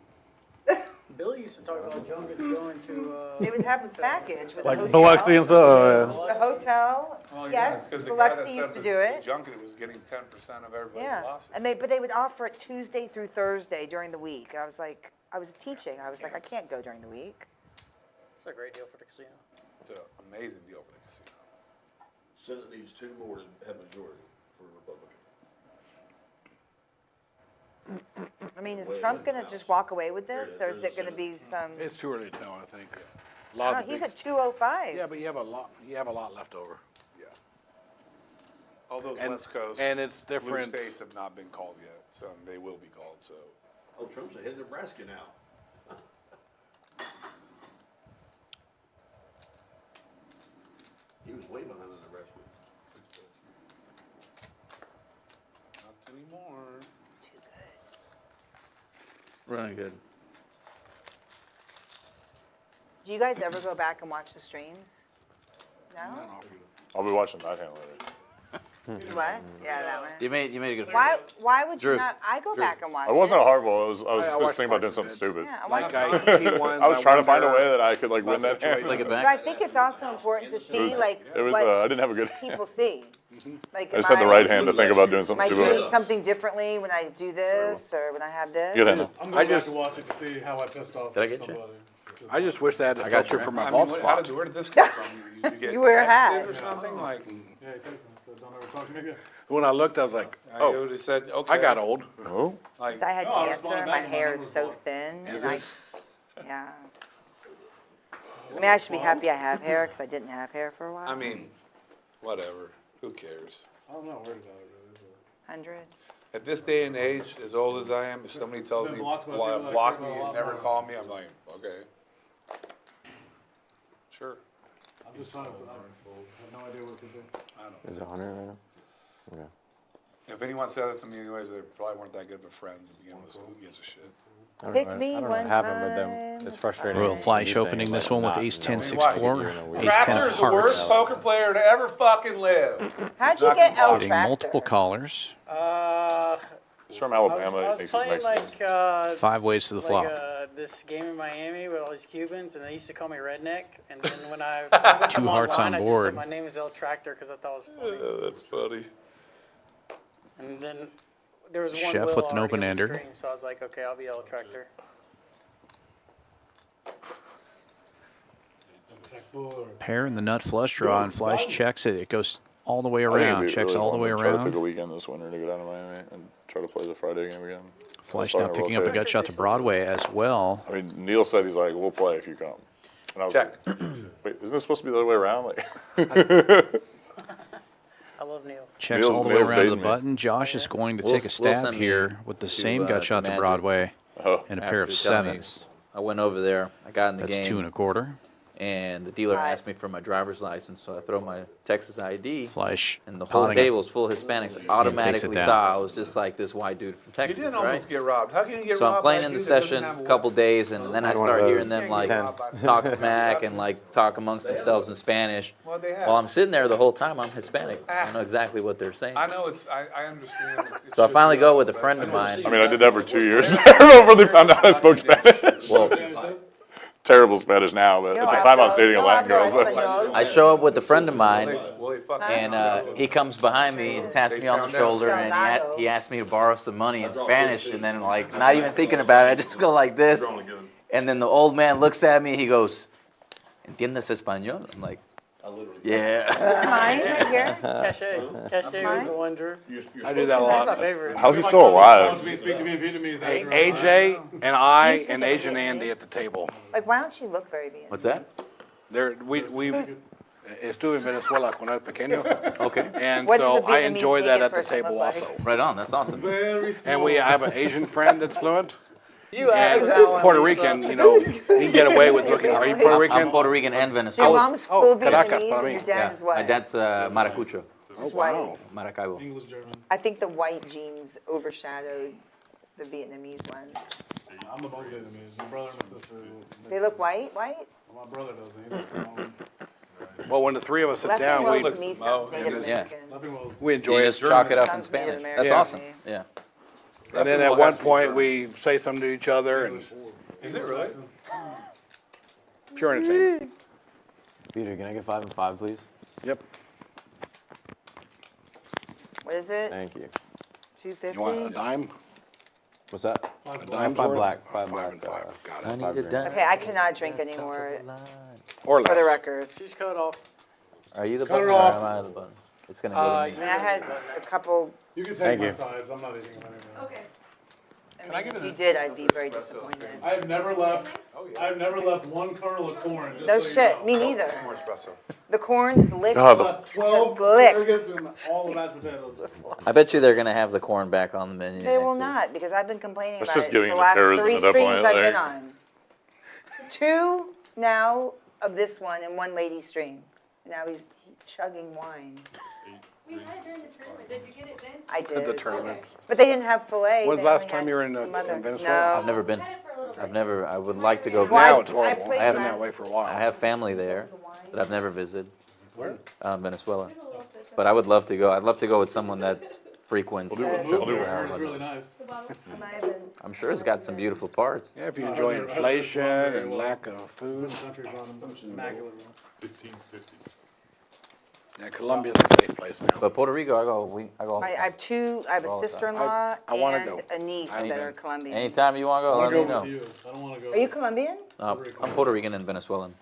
Billy used to talk about junkets going to. They would have a package with Like a hotel. Biloxi and stuff. Oh, The hotel, yes, Biloxi used to do it. Junket was getting 10% of everybody's Yeah, losses. and but they would offer it Tuesday through Thursday during the week. I was like, I was teaching. I was like, I can't go during the week. It's a great deal for the casino. It's an amazing deal for the casino. Senate needs 2 more to have majority for Republican. I mean, is Trump gonna just walk away with this, or is it gonna be some? It's too early to tell, I think. A No, lot of he's these- at 205. Yeah, but you have a lot left over. Yeah. All those And- West Coast and it's blue different. states have not been called yet, so they will be called. So Oh, Trump's ahead of Nebraska now. He was way behind in Nebraska. not anymore. Running good. Do you guys ever go back and watch the streams? No. I'll be watching that hand later. What? Yeah, that one. You made a good point. Why would you Drew. not? I go back and watch It wasn't it. a hard ball. I was I just watched thinking about doing parts of something it. stupid. Yeah, I Like watch I I was trying to find a wonder way that I could like win what that hand. situation- Click it But back. I think it's also important to see like It was. what I didn't have a good hand. people see. Like, I just am had the right hand to think about doing Am something I stupid. doing something differently when I do this, or when I have this? Good hand. I'm going back to watch it to see how I pissed off Did I get you? somebody. I just wish they had a I got filter you. for my I mean, bald what, spot. where did this come from? You get You wear a hat. texted or something like? Yeah, he took me, so don't ever talk to me again. When I looked, I was like, I oh, already said okay. I got old. Oh. Like, 'Cause I had No, I cancer, responded and my back and my hair number is was so blocked. thin, Is and it? yeah. I mean, I should be happy I have hair, because I didn't have hair for a while. I mean, whatever. Who cares? I'm not worried about it really. 100. At this day and age, as old as I am, if somebody tells Been me, blocked by well, people that block care me about a and lot never more. call me, I'm like, okay. Sure. I'm just trying to, I have no idea what to do. I don't. Is it 100 right now? Okay. If anyone said it to me anyways, they probably weren't that good of a friend to begin with, so who gives a shit? I don't Pick know, me I don't know one what happened with time. them. It's frustrating. Royal me Fleish saying, opening like, this one with not ace 10 knowing 6 4, you're in a week. ace 10 Tractor's the worst hearts. poker player to ever fucking live. How'd you get El Getting Tractor? multiple callers, He's from I was, Alabama. I He was thinks he's playing Mexican. like 5 ways to the flop. this game in Miami with all these Cubans, and they used to call me redneck. And then when I went Two hearts online, on I board. just put my name is El Tractor because I thought it was funny. That's funny. And then there was one Chef Will with an already on the open-ender. screen, so I was like, okay, I'll be El Tractor. Pair in the nut flush draw, and Fleish checks it. It goes all the way I think it'd around, be checks really all the fun way to Try to pick around. a weekend this winter to go down to Miami and try to play the Friday game again. Fleish Starting now to picking up a rotate. gut shot to Broadway as well. I mean, Neil said he's like, we'll play if you come. And I was Check. like, wait, isn't this supposed to be the other way around? Like, I love Neil. Checks Neil's- all the way Neil's around to the baiting me. button. Josh is going to Will- take a Will stab sent me here with the to, same gut to shot to Magic. Broadway oh, and a pair of After telling me, sevens. I went over there. I got in the That's game. 2 1/4. And the dealer asked me for my driver's license, so I throw my Texas ID, Fleish and the whole potting it. table's full of Hispanics. Automatically down. thought I was just like this white dude from You Texas, didn't right? almost get robbed. How can you get So robbed? I'm playing by in a the dude that doesn't session have a a couple weapon? days, and then I One of start those. hearing them like talk smack and like talk amongst themselves in Spanish. Well, they have. While I'm sitting there the whole time, I'm Hispanic. I know exactly what they're saying. I know it's. I understand. It's So I just finally go rough, with a but friend of mine. I mean, I did that for 2 years. Before they found out I spoke Spanish. Well, Terrible Spanish now, but at the time I was dating a Latin girl. So. I show up with a friend of mine, Well, they fucking and he comes behind me and taps me on the shoulder, and he asked me to borrow some money in Spanish, and then like not even thinking about it, I just go like this, and then the old man looks at me, he goes, "¿Entiendes español?" I'm like, Yeah. This is mine right here. Cachet. Cachet was the one, Drew. I do that a That's my lot. favorite. How's he still alive? Speak to me in Vietnamese. AJ and I and Asian Andy at the table. Like, why don't you look very Vietnamese? What's that? We estuve en Venezuela cuando era pequeño. Okay. And What does so a I Vietnamese enjoy that naked at the person table look like? also. Right on. That's awesome. And we have an Asian friend that's fluent. You And asked that one, Puerto Lisa. Rican, you know, you can get away with looking. Are you Puerto Rican? I'm Puerto Rican and Your Venezuelan. mom's full Caracas, Vietnamese para and mí. your Yeah. dad's what? My dad's Maracucho. Oh, white. wow. Maracaibo. English, German. I think the white genes overshadowed the Vietnamese ones. I'm the most Vietnamese. My brother and my sister. They look white, white? My brother doesn't. He looks strong. Well, when the three of us sit Left down, and we to me sounds Native Yeah. American. we enjoy You it. just chalk it up in Sounds Native Spanish. American That's to awesome. me. Yeah. And then at one point, we say something to each other and Is it really? pure entertainment. Peter, can I get 5 and 5, please? Yep. What is it? Thank you. You want a 250? dime? What's that? A Five dime's worth? black. 5 Five black. and five. Got I it. need 5 a grand. dime. Okay, I cannot drink anymore, Or for the less. record. She's cut off. Are you the Cut her button or off. am I the button? It's gonna go I to mean, me. I had a couple, You can take Thank my you. sides. I'm not eating them anymore. Okay. I mean, if you did, I'd be very disappointed. I have never left. I've never left one kernel of corn. Just No so you shit, know. me neither. The corn is licked. God, the- Left 12 Lick. asparagus and all the mashed potatoes. I bet you they're gonna have the corn back on the menu. They will next week. not, because I've been complaining That's about just it getting for the into last terrorism 3 at that streams point, I've been like- on. 2 now of this one and 1 lady stream. Now he's chugging wine. We had it during the tournament. Did you get it then? I At the did. tournament. But they didn't have filet. When's they the last only time had you were in some other- Venezuela? I've never been. Had it for a little bit. I've never. I would like to go. Why- Now it's horrible. I played I have Been that last- way for a while. I have family there that I've never visited. Where? Venezuela. But I would love to go. I'd love to go with someone that frequents. I'll do It's Around. really nice. The bottle. I might have been- I'm sure it's got some beautiful parts. Yeah, if you enjoy inflation and lack of food. Countries on them. Immaculate. 1550. Yeah, Colombia's a safe place now. But Puerto Rico, I go. I have 2, I have All a the time. sister-in-law I wanna and go. a niece I that know. are Colombian. Anytime you want to I go, want let to me go know. with you. I don't want to go. Are you Colombian? I'm Puerto Rican and Venezuelan.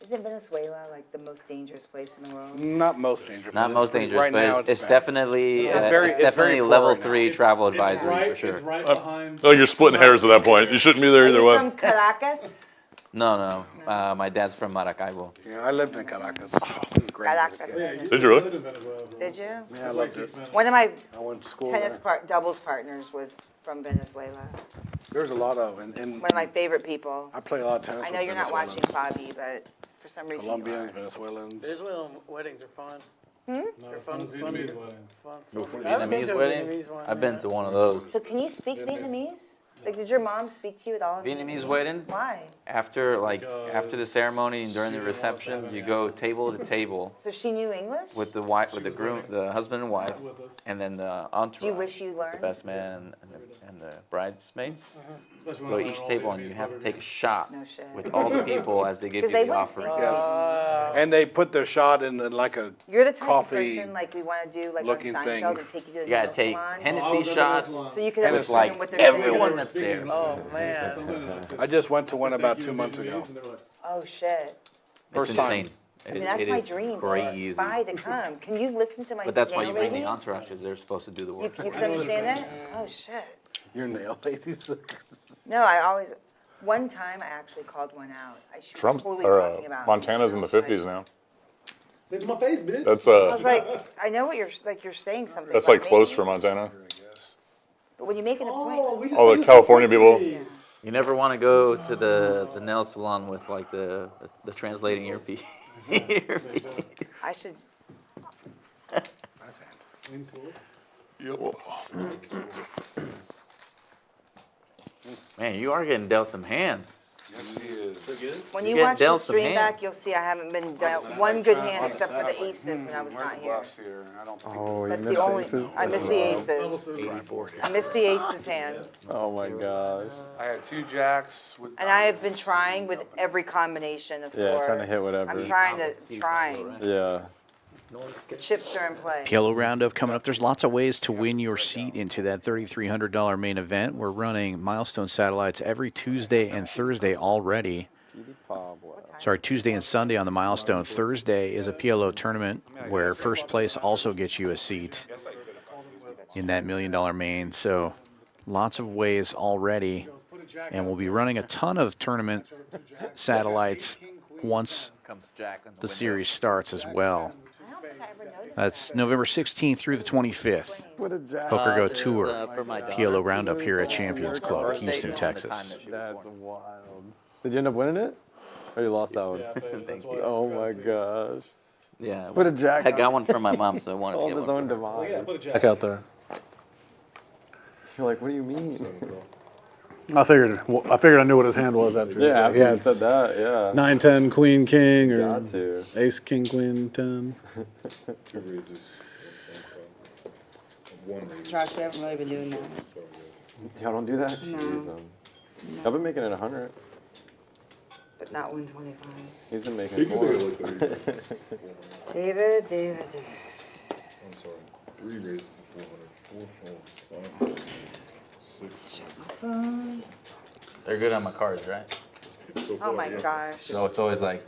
Isn't Venezuela like the most dangerous place in the world? Not most dangerous. Not but most it's pretty- dangerous, right now but it's bad. definitely It's very- it's it's very definitely poor level right now. 3 travel It's advisory right, for sure. It's right behind. Oh, you're splitting hairs at that point. You shouldn't be there Are either you way. from Caracas? No. My dad's from Maracaibo. Yeah, I lived in Caracas. Great. Caracas. Did you really? lived in Venezuela for a Did you? Yeah, I loved it. One of my I went to school tennis there. doubles partners was from Venezuela. There's a lot of, and One of my favorite people. I play a lot of tennis I know with you're not watching Venezuelans. Fabi, but for some reason you Colombians, are. Venezuelans. Venezuelan weddings are fun. No, They're fun. Vietnamese wedding. Fun. For I haven't been Vietnamese to a wedding? Vietnamese one. I've been yet. to one of those. So can you speak Vietnamese? Like, did your mom speak to you at all? in Vietnamese wedding? Why? After after the ceremony and during the reception, you go table to table So she knew English? with the wife, with the groom, the husband and wife, With us. and then the Do you entourage, wish you the learned? best man and the bridesmaids. Especially Go when each I'm table all and you Vietnamese have to barbecue. take a shot No shit. with all the people as they give you Because they the would offering. think- Yes. And they put their shot in like a You're the type of coffee person like we want to do like on looking Seinfeld thing. and take you to the You gotta nail take salon. Oh, I was Hennessy at the shots. restaurant. So you can with understand like what they're saying. everyone that's there. Oh, man. Something and I said, I just went to one "Thank about you 2 in months Vietnamese," ago. and they were like, Oh shit. First It's time. insane. I mean, that's It my is dream. crazy. A spy to come. Can you listen to my But that's why nail you bring the ladies? entourage, because they're supposed to do the You, work. you can understand that? Oh shit. Your nail ladies. No, I always. One time I actually called one out. I should Trump's totally or talking about. Montana's in the I was like- 50s now. "Say it to my face, bitch." That's I was like, I know what you're like. You're saying something. that's about like close me, for Montana. But when you make an Oh, appointment, we just All said the it's California so people. pretty. You never want to go to the nail salon with like the translating earpiece. I should. Queen's School. Man, you are getting dealt some hands. Yes, he is. When You you get watch the dealt some stream hand. back, you'll see I haven't been dealt one good hand except for the aces when I was Where are not the here. buffs here? I don't think. Oh, you That's missed the only. aces? I missed the aces. 84. I missed the aces hand, Oh my gosh. I had 2 jacks with. and I have been trying with every combination of Yeah, four. trying to hit whatever. I'm trying. Yeah. The chips are in play. PLO roundup coming up. There's lots of ways to win your seat into that $3,300 main event. We're running milestone satellites every Tuesday and Thursday already. Sorry, Tuesday and Sunday on the milestone. Thursday is a PLO tournament where first place also gets you a seat in that $1 million main. So lots of ways already. And we'll be running a ton of tournament satellites once the series starts as well. That's November 16th through the 25th. Poker Go Tour, PLO Roundup here at Champions Club, Houston, Texas. That's wild. Did you end up winning it? Or you lost that one? Thank you. Oh my gosh. Yeah. Put a jack I got one from my mom, so I wanted to All get his one. own demise. Back out there. You're like, what do you mean? I figured I knew what his hand was after. Yeah, he after you said that, yeah. 9-10 Queen King or Got to. Ace King Queen 10. 2 raises. 1 raise. Josh, we haven't really been doing that. Y'all don't do that? No. Jeez, I've been making it 100. But not 125. He's been making He can more. do it like 3. David. I'm sorry. 3 raises to 400. 4, 5, 6. They're good on my cards, right? Oh my gosh. So it's always like,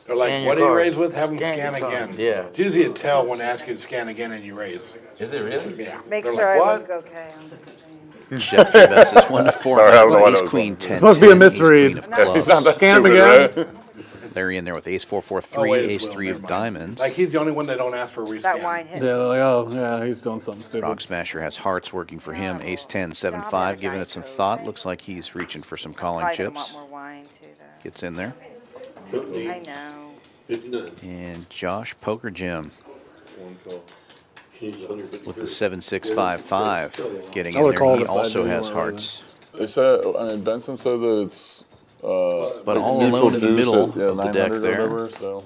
They're like, Scan what do your you card. raise with? Have them Scan scan your again. card. Yeah. It's usually a tell when they ask you to scan again and you raise. is it really? Yeah. Make They're sure like, I what? look okay. Chef three bets is 1 to 4. Sorry, I don't know why Ace that was Queen on. 10. It's supposed to be a 10, Ace misread. Queen of clubs. He's not that Scan him stupid, again. right? Larry in there with Ace 4-4-3, Oh, wait, Ace well, 3 never of mind. diamonds. Like he's the only one that don't ask for a rescan. That wine Yeah, hit. they're like, oh, yeah, he's doing something stupid. Rock Smasher has hearts working for him. Ace 10, 7-5, giving it some thought. Looks like he's reaching for some calling Probably gonna chips. want more wine too, though. Gets in there. I know. 59. And Josh Poker Jim 1 call. He's 150. with the 7-6-5-5 getting I in would've there. called He if I also knew has where it hearts. They said, I mean, Benson said that it's, But like all neutral alone in the juice middle at, yeah, of the deck 900 or there. whatever, so.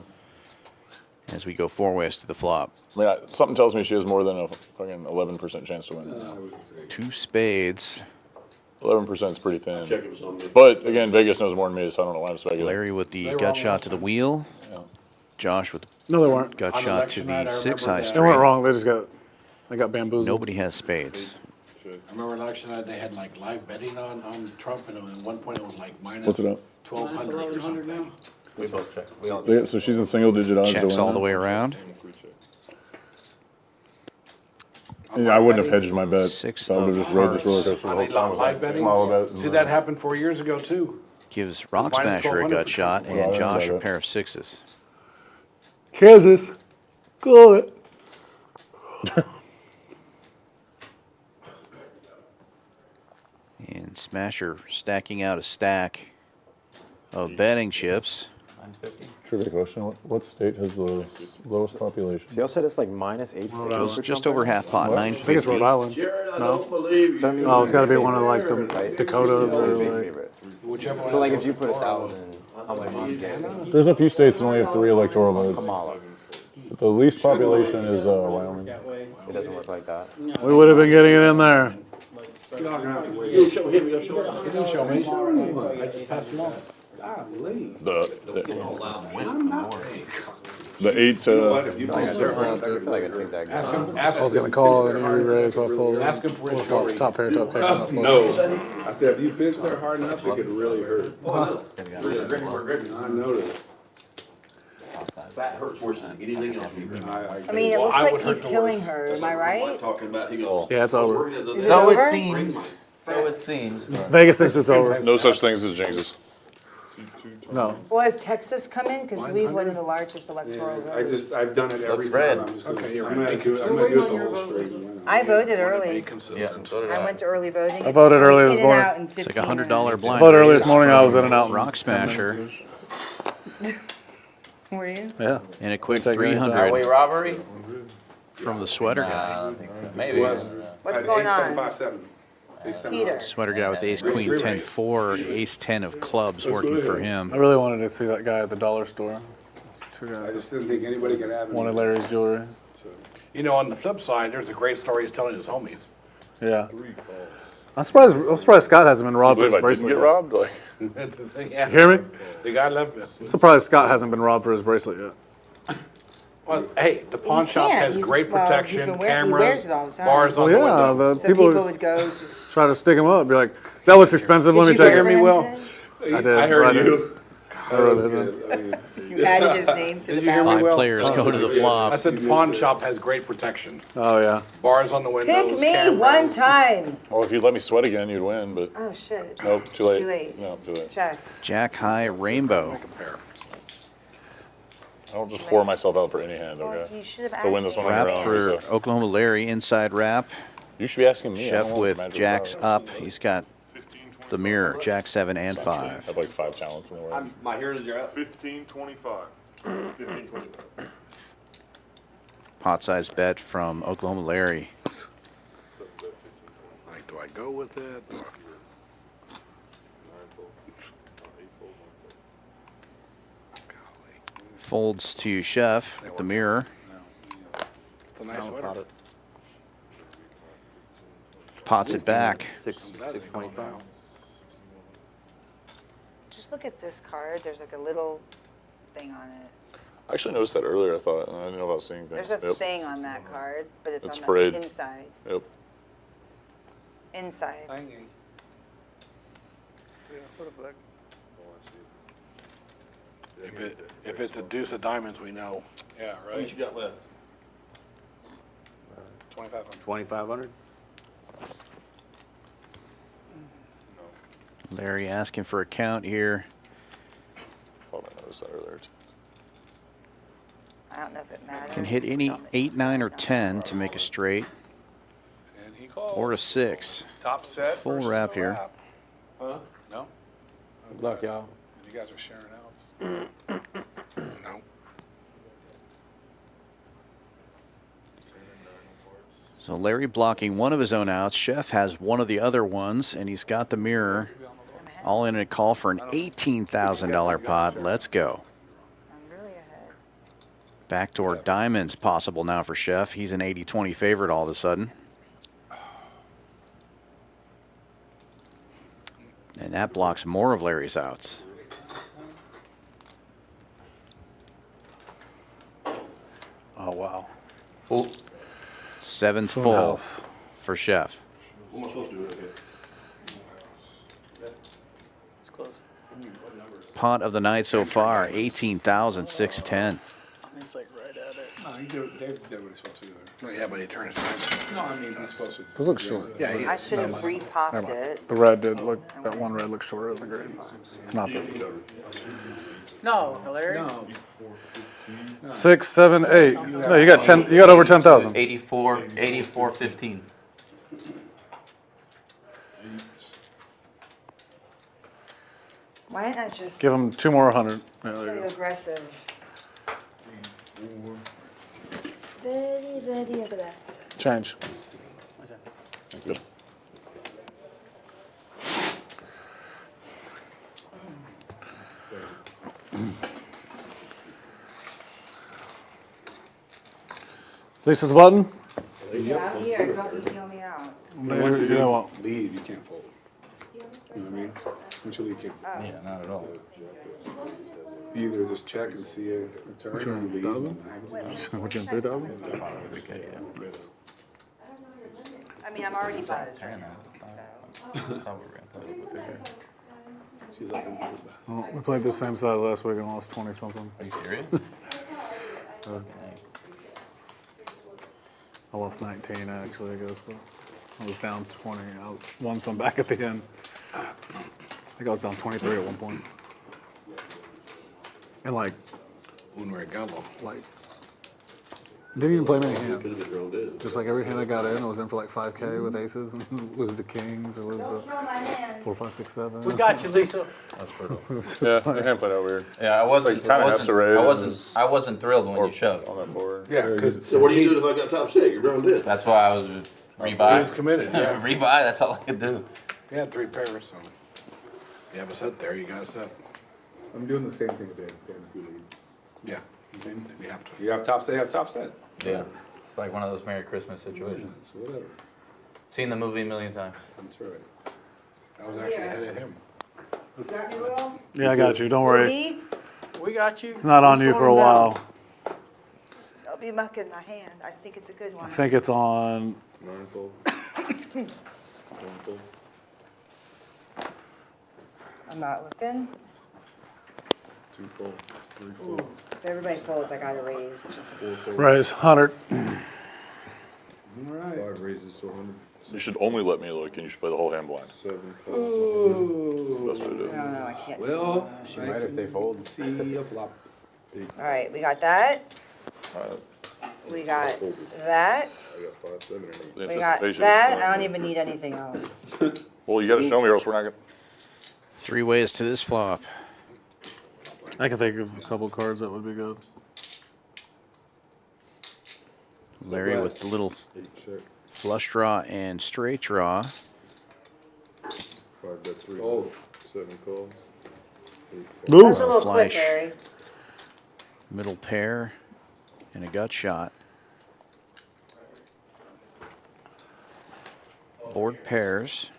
As we go 4 ways to the flop. I mean, something tells me she has more than a fucking 11% chance to win. 2 spades. 11% is pretty thin. Check if it's on me. But again, Vegas knows more than me, so I don't know why I'm speculating. Larry with the gut shot to the wheel. Yeah. Josh with No, they weren't. the gut On shot to election night, the I 6 high remember that. They straight. weren't wrong. They got bamboozled. Nobody has spades. I remember election night, they had like live betting on Trump, and at one point it was like minus What's it at? 1,200 or something. We both check. We all Yeah, so she's in single digit odds to Checks win. all the way around. Yeah, I wouldn't have hedged my bet. 6 So I would of have just rode this roller hearts. coaster the Are whole they time. live betting? Small bet. See, that happened 4 years ago too. Gives Rock Minus Smasher a 1200 gut for shot Trump. and Well, I Josh a remember that. pair of 6s. Kansas. Call it. And Smasher stacking out a stack of betting chips. 950. Trivia question, what state has the lowest population? Y'all said it's like minus 8. Goes just over half pot, I think it's Rhode 950. Island. Jared, I No. don't believe you. Oh, it's got to be one of like the Dakotas or like. Whichever one. So like if you put 1,000, how much do you get? There's a few states that only have 3 electoral votes. Kamala. But the least population is Wyoming. It doesn't work like that. We would have been getting it in there. You'll show him, you'll show him. He didn't show me. I just passed him on. The 8 I feel like I take that Ask guy. him, ask I was him. gonna call and he re-raised, so I folded. Ask him for his Full story. top pair, top pair. not fold. No, I said if you pitch there hard enough, it could really hurt. I noticed. That hurts worse than anything else. I mean, it Well, looks I like would he's hurt killing worse. her. That's Am I like Mike right? talking about, he goes. Yeah, it's over. Is it So over? it seems. So it seems. but- Vegas thinks it's over. No such things as jinxes. No. Well, has Texas come in? Because we have one of the largest electoral votes. I've done it every Looks red. time. I'm just gonna, Okay, you're I'm right. gonna do it, I'm gonna do it the whole straight. I voted Be early. consistent. So did I went to early voting. I voted early was this in and morning. out in It's like 15 $100 minutes. blind. I voted early this raise morning. I was from in and out. in Rock 10 Smasher minutes-ish. Were you? Yeah. and a quick Take it anytime. Highway 300 robbery? from the sweater I guy. don't think so. Maybe. What's going on? Peter. Sweater guy with ace queen 10-4, ace 10 of clubs working for him. I really wanted to see that guy at the dollar store. It's 2 I guys. just didn't think anybody could have it. Wanted Larry's jewelry. You know, on the flip side, there's a great story he's telling his homies. Yeah. I'm surprised Scott hasn't been robbed I for believe his I didn't bracelet get yet. robbed. Like, Yeah. You hear me? The guy left it. I'm surprised Scott hasn't been robbed for his bracelet yet. Well, hey, the pawn He shop can't. has He's- great well, he's protection, been wearing- he cameras, wears it all the time. bars Well, on the yeah, window. the So people people would go just. try to stick him up. Be like, that looks expensive. Let me Did you take go it. for him well. today? I did. I heard you. I wrote it in. You added his name to the Did you hear me, ballot. Five Will? players go to the flop. I said the pawn shop has great protection. Oh, yeah. Bars on the windows. Pick me cameras. one time. Well, if you'd let me sweat again, you'd win, but Oh, shit. nope, too late. Too late. No, too late. Check. Jack high rainbow. Compare. I don't just whore myself out for any hand, Well, okay? you should have To win this asked one me. on Wrap your own. for Oklahoma Larry, inside wrap. You should be asking me. I Chef don't want with magic jacks powers. up. He's got the mirror, jack 7 and I 5. have like 5 talents in the world. My heroes are up. 1525. 1525. Pot size bet from Oklahoma Larry. Like, do I go with it? Folds to Chef with the mirror. It's a nice sweater. Pots it back. 625. Just look at this card. There's like a little thing on it. I actually noticed that earlier, I thought. I didn't know about seeing things. There's a Yep. thing on that card, but it's It's on frayed. the inside. Yep. Inside. If it's a deuce of diamonds, we know. Yeah, What right. you got left? 2,500. 2,500. Larry asking for a count here. Thought I noticed that earlier too. I don't know if it matters. Can hit any 8, 9, or 10 to make a straight, And he calls. or a 6. Top set. Full versus wrap a here. wrap. Huh? No? Good luck, y'all. You guys are sharing outs. No. So Larry blocking one of his own outs. Chef has one of the other ones, and he's got the mirror. All in a call for an $18,000 pot. Let's go. I'm really ahead. Backdoor diamonds possible now for Chef. He's an 80-20 favorite all of a sudden. And that blocks more of Larry's outs. Oh, wow. Full. 7's Full full house. for Chef. What am I supposed to do with it? It's close. Pot of the night so far, 18,610. It's like right at it. No, he did what he's supposed to do there. Yeah, but he turns around. No, I mean, he's supposed to. This looks short. Yeah, he I should have Never re-popped mind. it. The red did look, that one red looks shorter than the green. It's not the No, Larry. No. 6, 7, 8. No, you got 10. You got over 10,000. 84, 15. Why didn't I just Give him 2 more 100. Yeah, there you play go. aggressive? Very, very aggressive. Change. Lisa's button. Yeah, I'm here. Don't feel me out. Once You know what? lead, you can't fold. You know what I mean? Until you can Yeah, not at all. either just check and see a return. Which one, or lead 1,000? and Which one, 3,000? I mean, I'm already buzzed. She's like, Well, we played the same side last week and lost 20 something. Are you serious? I lost 19 actually, I guess, but I was down 20. I won some back at the end. I think I was down 23 at one point. And like, when we're at Gumbo. like, didn't even play many hands. Just like every hand I got in, I was in for like 5K with aces and lose to kings or lose to 4, 5, 6, 7. We got you, Lisa. That's brutal. Yeah, the hand played out weird. Yeah, I wasn't. Like, kinda has to raise I wasn't thrilled when you shoved. On that board. Yeah, because So what do you do if I got top set? You're drawing dead. That's why I was rebuy. Dude's committed, yeah. Rebuy. That's all I could do. you had 3 pairs, so you have a set there, you got a set. I'm doing the same thing with Dan, same with you lead. Yeah, same thing, we have to. You have top set, you have top set. Yeah, it's like one of those Merry Christmas situations. So whatever. Seen the movie a million times. That's right. I was actually ahead of him. You got me, Will? Yeah, I got you. Don't worry. Me? We got you. It's not on you for a while. I'll be mucking my hand. I think it's a good one. I think it's on. Mindful. Mindful. I'm not looking. 2 fold, 3 fold, If everybody folds, I gotta raise. 4 fold. Raise 100. All right. 5 raises to 100. You should only let me look, and you should play the whole hand blind. 7 calls. Ooh. That's what I do. No, I can't. Well, She might if they fold. see a flop. All right, we got that. Alright. We got that. I got 5, 7, and 8. The We got anticipation that. is I don't fun. even need anything else. Well, you gotta show me, or else we're not gonna. 3 ways to this flop. I can think of a couple cards that would be good. Larry with the little 8 check. flush draw and straight draw. 5 bet 3. Oh. 7 calls. 8 Ooh. folds. That's a little quick, Fleish. Larry. Middle pair and a gut shot. Board pairs.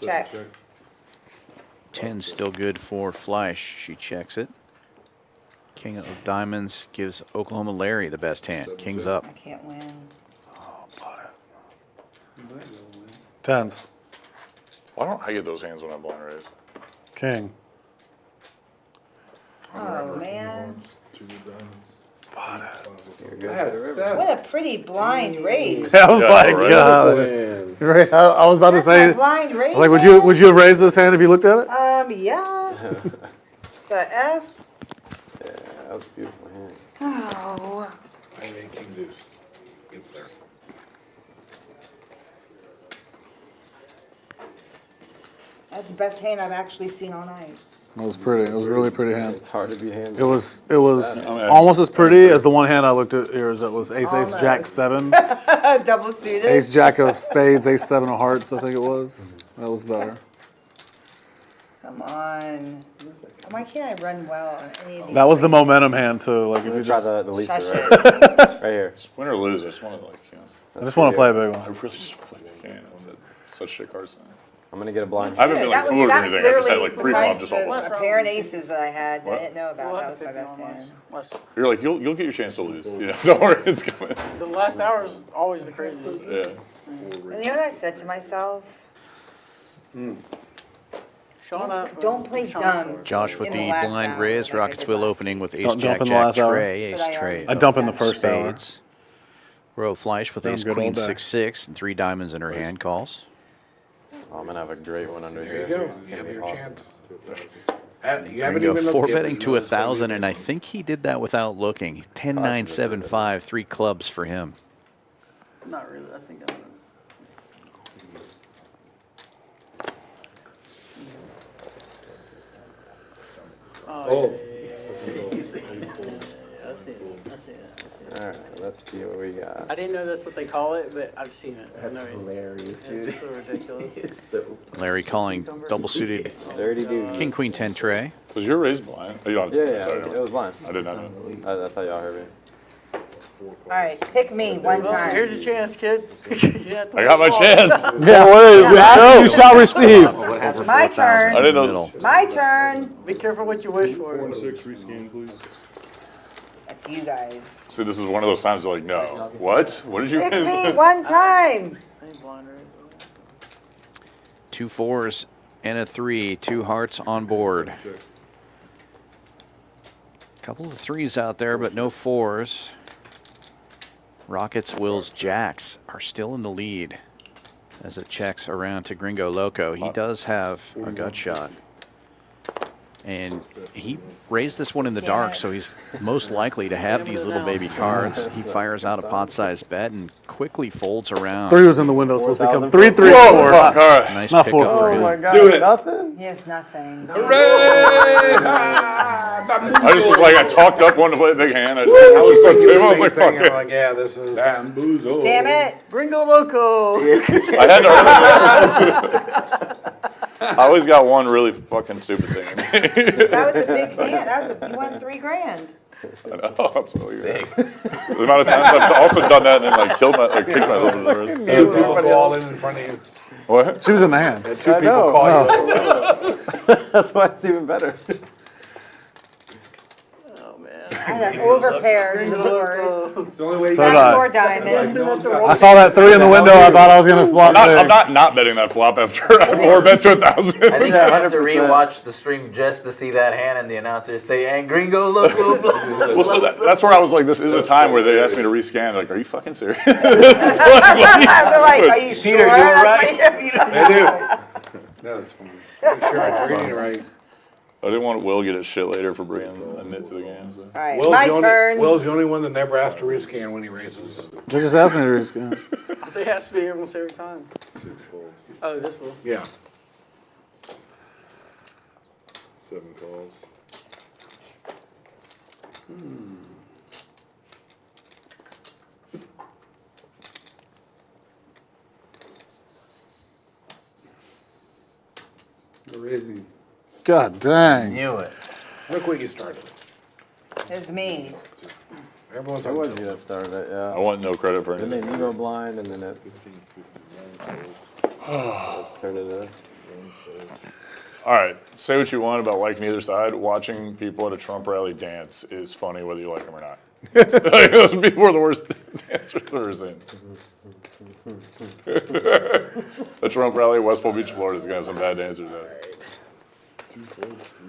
Check. 10 still good for Fleish. She checks it. King of diamonds gives Oklahoma Larry the best hand. King's up. I can't win. Tens. Why don't I get those hands when I blind raise? King. Oh, man. 2 diamonds. I had 7. What a pretty blind raise. I was Yeah, like, right. right. I was about to That's say, my blind raise. like, would hand? you have raised this hand if you looked at it? Yeah. The F. Yeah, that was a beautiful hand. Oh. I made king deuce. It's there. That's the best hand I've actually seen all night. It was pretty. It was a really pretty hand. It's hard to be handed. It was almost as pretty as the one hand I looked at yours. That was ace, ace, jack, 7. Double suited. Ace, jack of spades, ace, 7 of hearts, I think it was. That was better. Come on. Why can't I run well on any of these? That was the straights? momentum hand, too. Like, if you Try just, the Lisa Shush right, right here. Win or lose, I just want to like, I just want to play a big I one. really just want to play the game. I want such shit cards. I'm gonna get a blind. I haven't been like That was- fooled or that anything. I just had literally, like pre-flop, just all besides blind. the pair of aces that I had, What? I didn't know about. We'll That have was to my 50 best on hand. less. You're like, you'll get your chance to lose. Yeah, don't worry, it's coming. The last hour is always the craziest. Yeah. And you know what I said to myself? Shauna. Don't play dumb. Josh with in the last blind hour, raise. like I Rockets did wheel last opening with ace, Don't jump jack, in the jack, last hour. tray, But ace, I tray. I dump in the first hour. Spades. Row Fleish with Sounds ace, good all queen, day. 6-6, and 3 diamonds in her hand calls. Oh, I'm gonna have a great one under There here. you go. It's You gonna have be your awesome. chance. You haven't Gringo even looked 4 yet, betting but to you know it's gonna be 1,000, there. and I think he did that without looking. 10, 9, 7, 5, 3 clubs for him. Not really. I think I'm. Oh. I've seen it. I've seen it. All right, let's see what we got. I didn't know that's what they call it, but I've seen it. I know That's it. hilarious, dude. It's so ridiculous. Larry calling double suited Dirty dude. king, queen, 10 tray. Was your raise blind? Oh, you don't. Yeah, yeah, sorry, it was blind. I did not know. I thought y'all heard me. All right, pick me one Well, time. here's your chance, kid. You have to I got my ball. chance. Yeah, what is you shall receive. That's my turn. I didn't know. Middle. My turn. Be careful what you wish 4 for. and 6, rescan, please. That's you guys. See, this is one of those times you're like, no. What? What did you Pick me win? one time. I ain't blind, right? 2 4s and a 3, 2 hearts on board. Couple of 3s out there, but no 4s. Rockets, Wills, Jacks are still in the lead as it checks around to Gringo Loco. He does have a gut shot. And he raised this one in the dark, so he's most likely to have these little baby cards. He fires out a pot-sized bet and quickly folds around. 3 was in the window. Supposed to become 3, 3, Whoa, 4. fuck, all right. Nice Not pickup 4. for Oh him. my god, Do it. nothing? He has nothing. Hooray! I just was like, I talked up one to play a big hand. I I just was on thinking table. I the was same like, thing. fuck I'm it. like, yeah, this is. Bamboozle. Damn it. Gringo Loco. I had to. I always got one really fucking stupid thing in me. That was a big hand. You won $3 grand. I know, absolutely. The amount of times I've also done that and then like killed kicked myself in the wrist. Two people call in front of you. What? She was in the hand. And 2 I people know. call you. That's why it's even better. Oh man. had an overpaired board. It's the only way you So can- did I. Four diamonds. I saw that 3 in the window. I thought I was gonna flop. I'm big. not betting that flop after 4 bets to 1,000. I think I have to rewatch the stream just to see that hand and the announcer say, "And Gringo, Loco." Well, so that's where I was like, this is a time where they asked me to rescan. Like, are you fucking serious? They're like, are you sure? Peter, you were That's right. Peter. I do. That's funny. Sure, I'm reading it right. I didn't want Will get his shit later for bringing a nit to the game. So. All right, my turn. Will's the only one that never asked to rescan when he races. They just asked me to rescan. They ask me almost every time. Oh, this one. Yeah. 7 calls. Where is he? God dang. Knew it. Look what you started. It's me. Everyone's It on was you tilt. that started it, yeah. I want no credit for Then anything. they Nemo blind, and then it turned it in. All right, say what you want about liking either side. Watching people at a Trump rally dance is funny whether you like them or not. Those people are the worst dancers I've ever seen. A Trump rally in West Palm Beach, Florida is going to have some bad dancers there.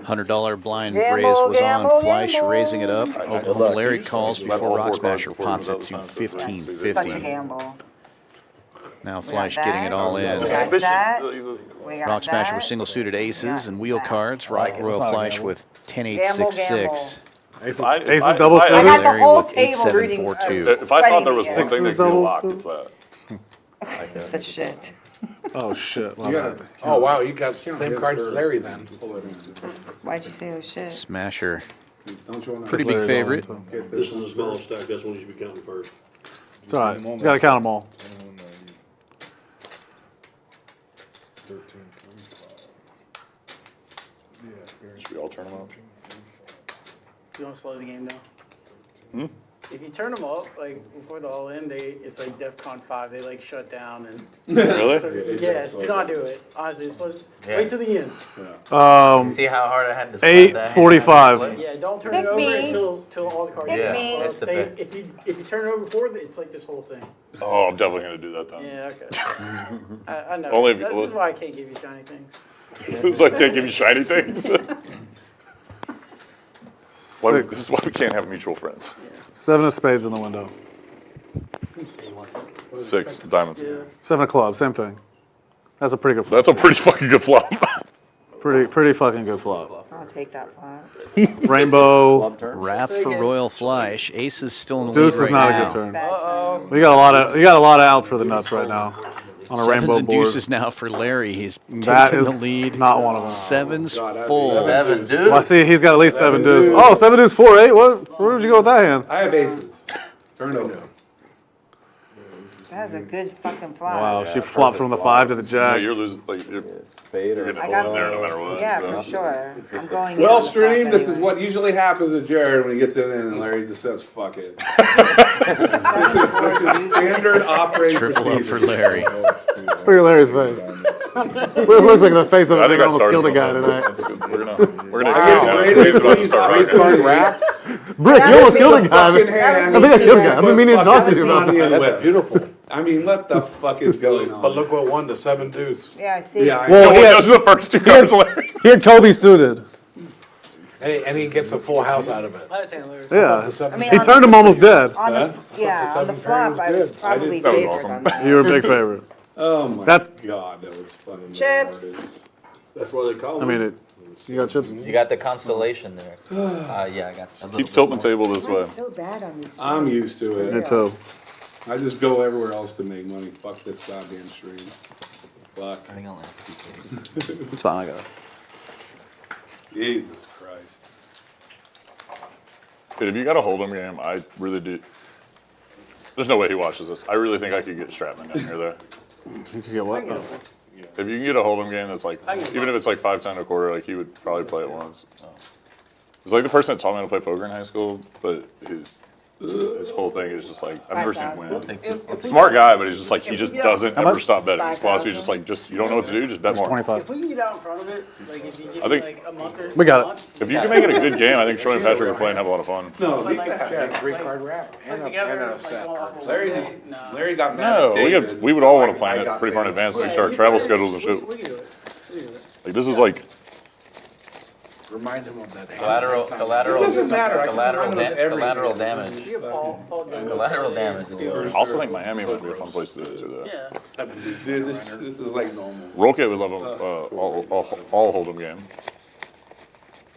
$100 blind Gamble, raise was gamble, on. Fleish gamble. raising it up. Oklahoma Larry calls bet before all Rock 4 cards Smasher before pots it it was to up to Such a 15-50. gamble. Now got Fleish that. getting it all in. We got that. We got Rock Smasher that. with single suited aces and wheel that. cards. Rock Royal Fleish with 10-8-6-6. Aces double I suited. got the Larry whole with table rooting. 8-7-4-2. If I thought there was sweating one thing that Sixes could be doubles, locked, too? it's that. Such shit. Oh shit. You gotta- Oh, wow, you got the count same his cards as first. Larry then. Pull it in. Why'd you say oh shit? Smasher. Don't you wanna- Pretty big favorite. Get This is the smallest stack, that's one you should be counting first. It's all right. You gotta count them all. 13, 25. Should we all turn them up? You want to slow the game down? Hmm? If you turn them up, like before the all in, it's like DEFCON 5. They like shut down and. Really? Yes, do not do it. Honestly, wait till the end. See how hard I had to. 8:45. Yeah, don't turn Pick it over me. until all the cards. Pick are me. out. It's the Say, pick. if you turn it over before, it's like this whole thing. Oh, I'm definitely going to do that then. Yeah, okay. I know. Only if- This is why I can't give you shiny things. It's like, can't give you shiny things. This is why we can't have mutual friends. 7 of spades in the window. 6 diamonds. 7 of clubs, same thing. That's a pretty good flop. That's a pretty fucking good flop. Pretty fucking good flop. I'll take that flop. Rainbow. Wrath for Royal Fleish. Ace is still in the Deuce lead is right not now. a good turn. Bad turn. You got a lot of outs for the nuts right now on a Sevens rainbow and board. deuces now for Larry. He's That taking the is lead. not one of them. Sevens God, full. 7 dudes. Well, I see he's got at least 7 deuces. Oh, 7 deuces, 4-8. What? Where would you go with that hand? I have aces. Turn it over. That's a good fucking flop. Wow, she flopped from the 5 to the Yeah, jack. you're losing. Like, you're Spade or getting I pulled got in there no matter what. Yeah, so. for sure. I'm going. Well, in on the flop stream, this is anyway. what usually happens with Jared when he gets in and Larry just says, fuck it. This is standard operating Triple up procedure. for Larry. Look at Larry's face. It looks like the face of I a think guy I almost started killed a guy something. tonight. We're gonna Wow. He's about to start Please, rocking. wrap. Brick, you almost killed a guy. Fucking hand. I think I killed a guy. I've been meaning to talk to you Fucking about money that. and whip. Beautiful. I mean, what the fuck is going on? But look what won the 7 deuce. Yeah, I see. Yeah, I Well, know. Those are the first 2 cards, Larry. He had Kobe suited. And he gets a full house out of it. I understand, Larry. Yeah. The 7 I mean, He turned him almost dead. On the, Huh? yeah, on the Seven flop, was I was good. probably That was favored awesome. on that. You were a big favorite. Oh my That's- God, that was fun. Chips. That's why they call I me. mean, you got chips? You got the constellation there. Yeah, I got. a little Keep bit tilting the more. table this way. I'm so bad on these. I'm used to Me it. too. I just go everywhere else to make money. Fuck this goddamn stream. Fuck. I think I'll have It's fine, I got it. Jesus Christ. Dude, if you got a Hold'em game, I really do. There's no way he watches this. I really think I could get Stratman down here, though. You could get what? Oh. If you can get a Hold'em game that's like, even if it's like 5-10 a quarter, like he would probably play it once. It's like the person that taught me how to play poker in high school, but his his whole thing is just like, I've never seen him win. 5,000. Smart guy, but he's just like, he just doesn't How ever much? stop betting. His philosophy is just like, you don't know what to do, just bet more. 25. If we can get out in front of it, like if you give I me think- like a month or We got it. month, If you can make it a good game, I think Troy and Patrick will play and have a lot of fun. No, at least like, they have yeah, a 3-card wrap. like together, like going off of Larry one just, day. No. Larry got mad No, at we would all want to plan it pretty far in advance. We start our travel schedules and shit. We can do it. We can do it. Like, this is like, Remind him of that. Collateral It doesn't matter. I can remind him of everything. collateral damage. Yeah, Paul did it. Collateral damage. I also think Miami would be a fun place to do it too, though. Yeah. Dude, this is like normal. Rollkit would love all Hold'em game.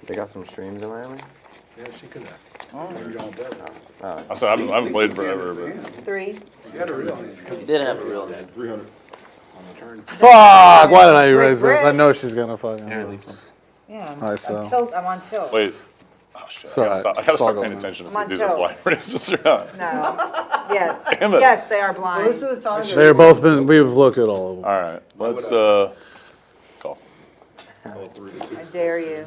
They got some streams in Miami? Yeah, she could have. I said, I haven't played in forever, but 3. You had a real hand. You did have a real name. 300. On the turn. Fuck! Why did I erase this? I know she's gonna fucking. Yeah, I'm, Alright, so- I'm on tilt. wait. Oh shit, Sorry, I gotta it's all start paying going attention I'm on to these are tilt. blind predictions or not. No. Yes. Damn it. Yes, they are blind. Most of the time, They're both been. We've looked at all of them. Alright, let's, call. I dare you.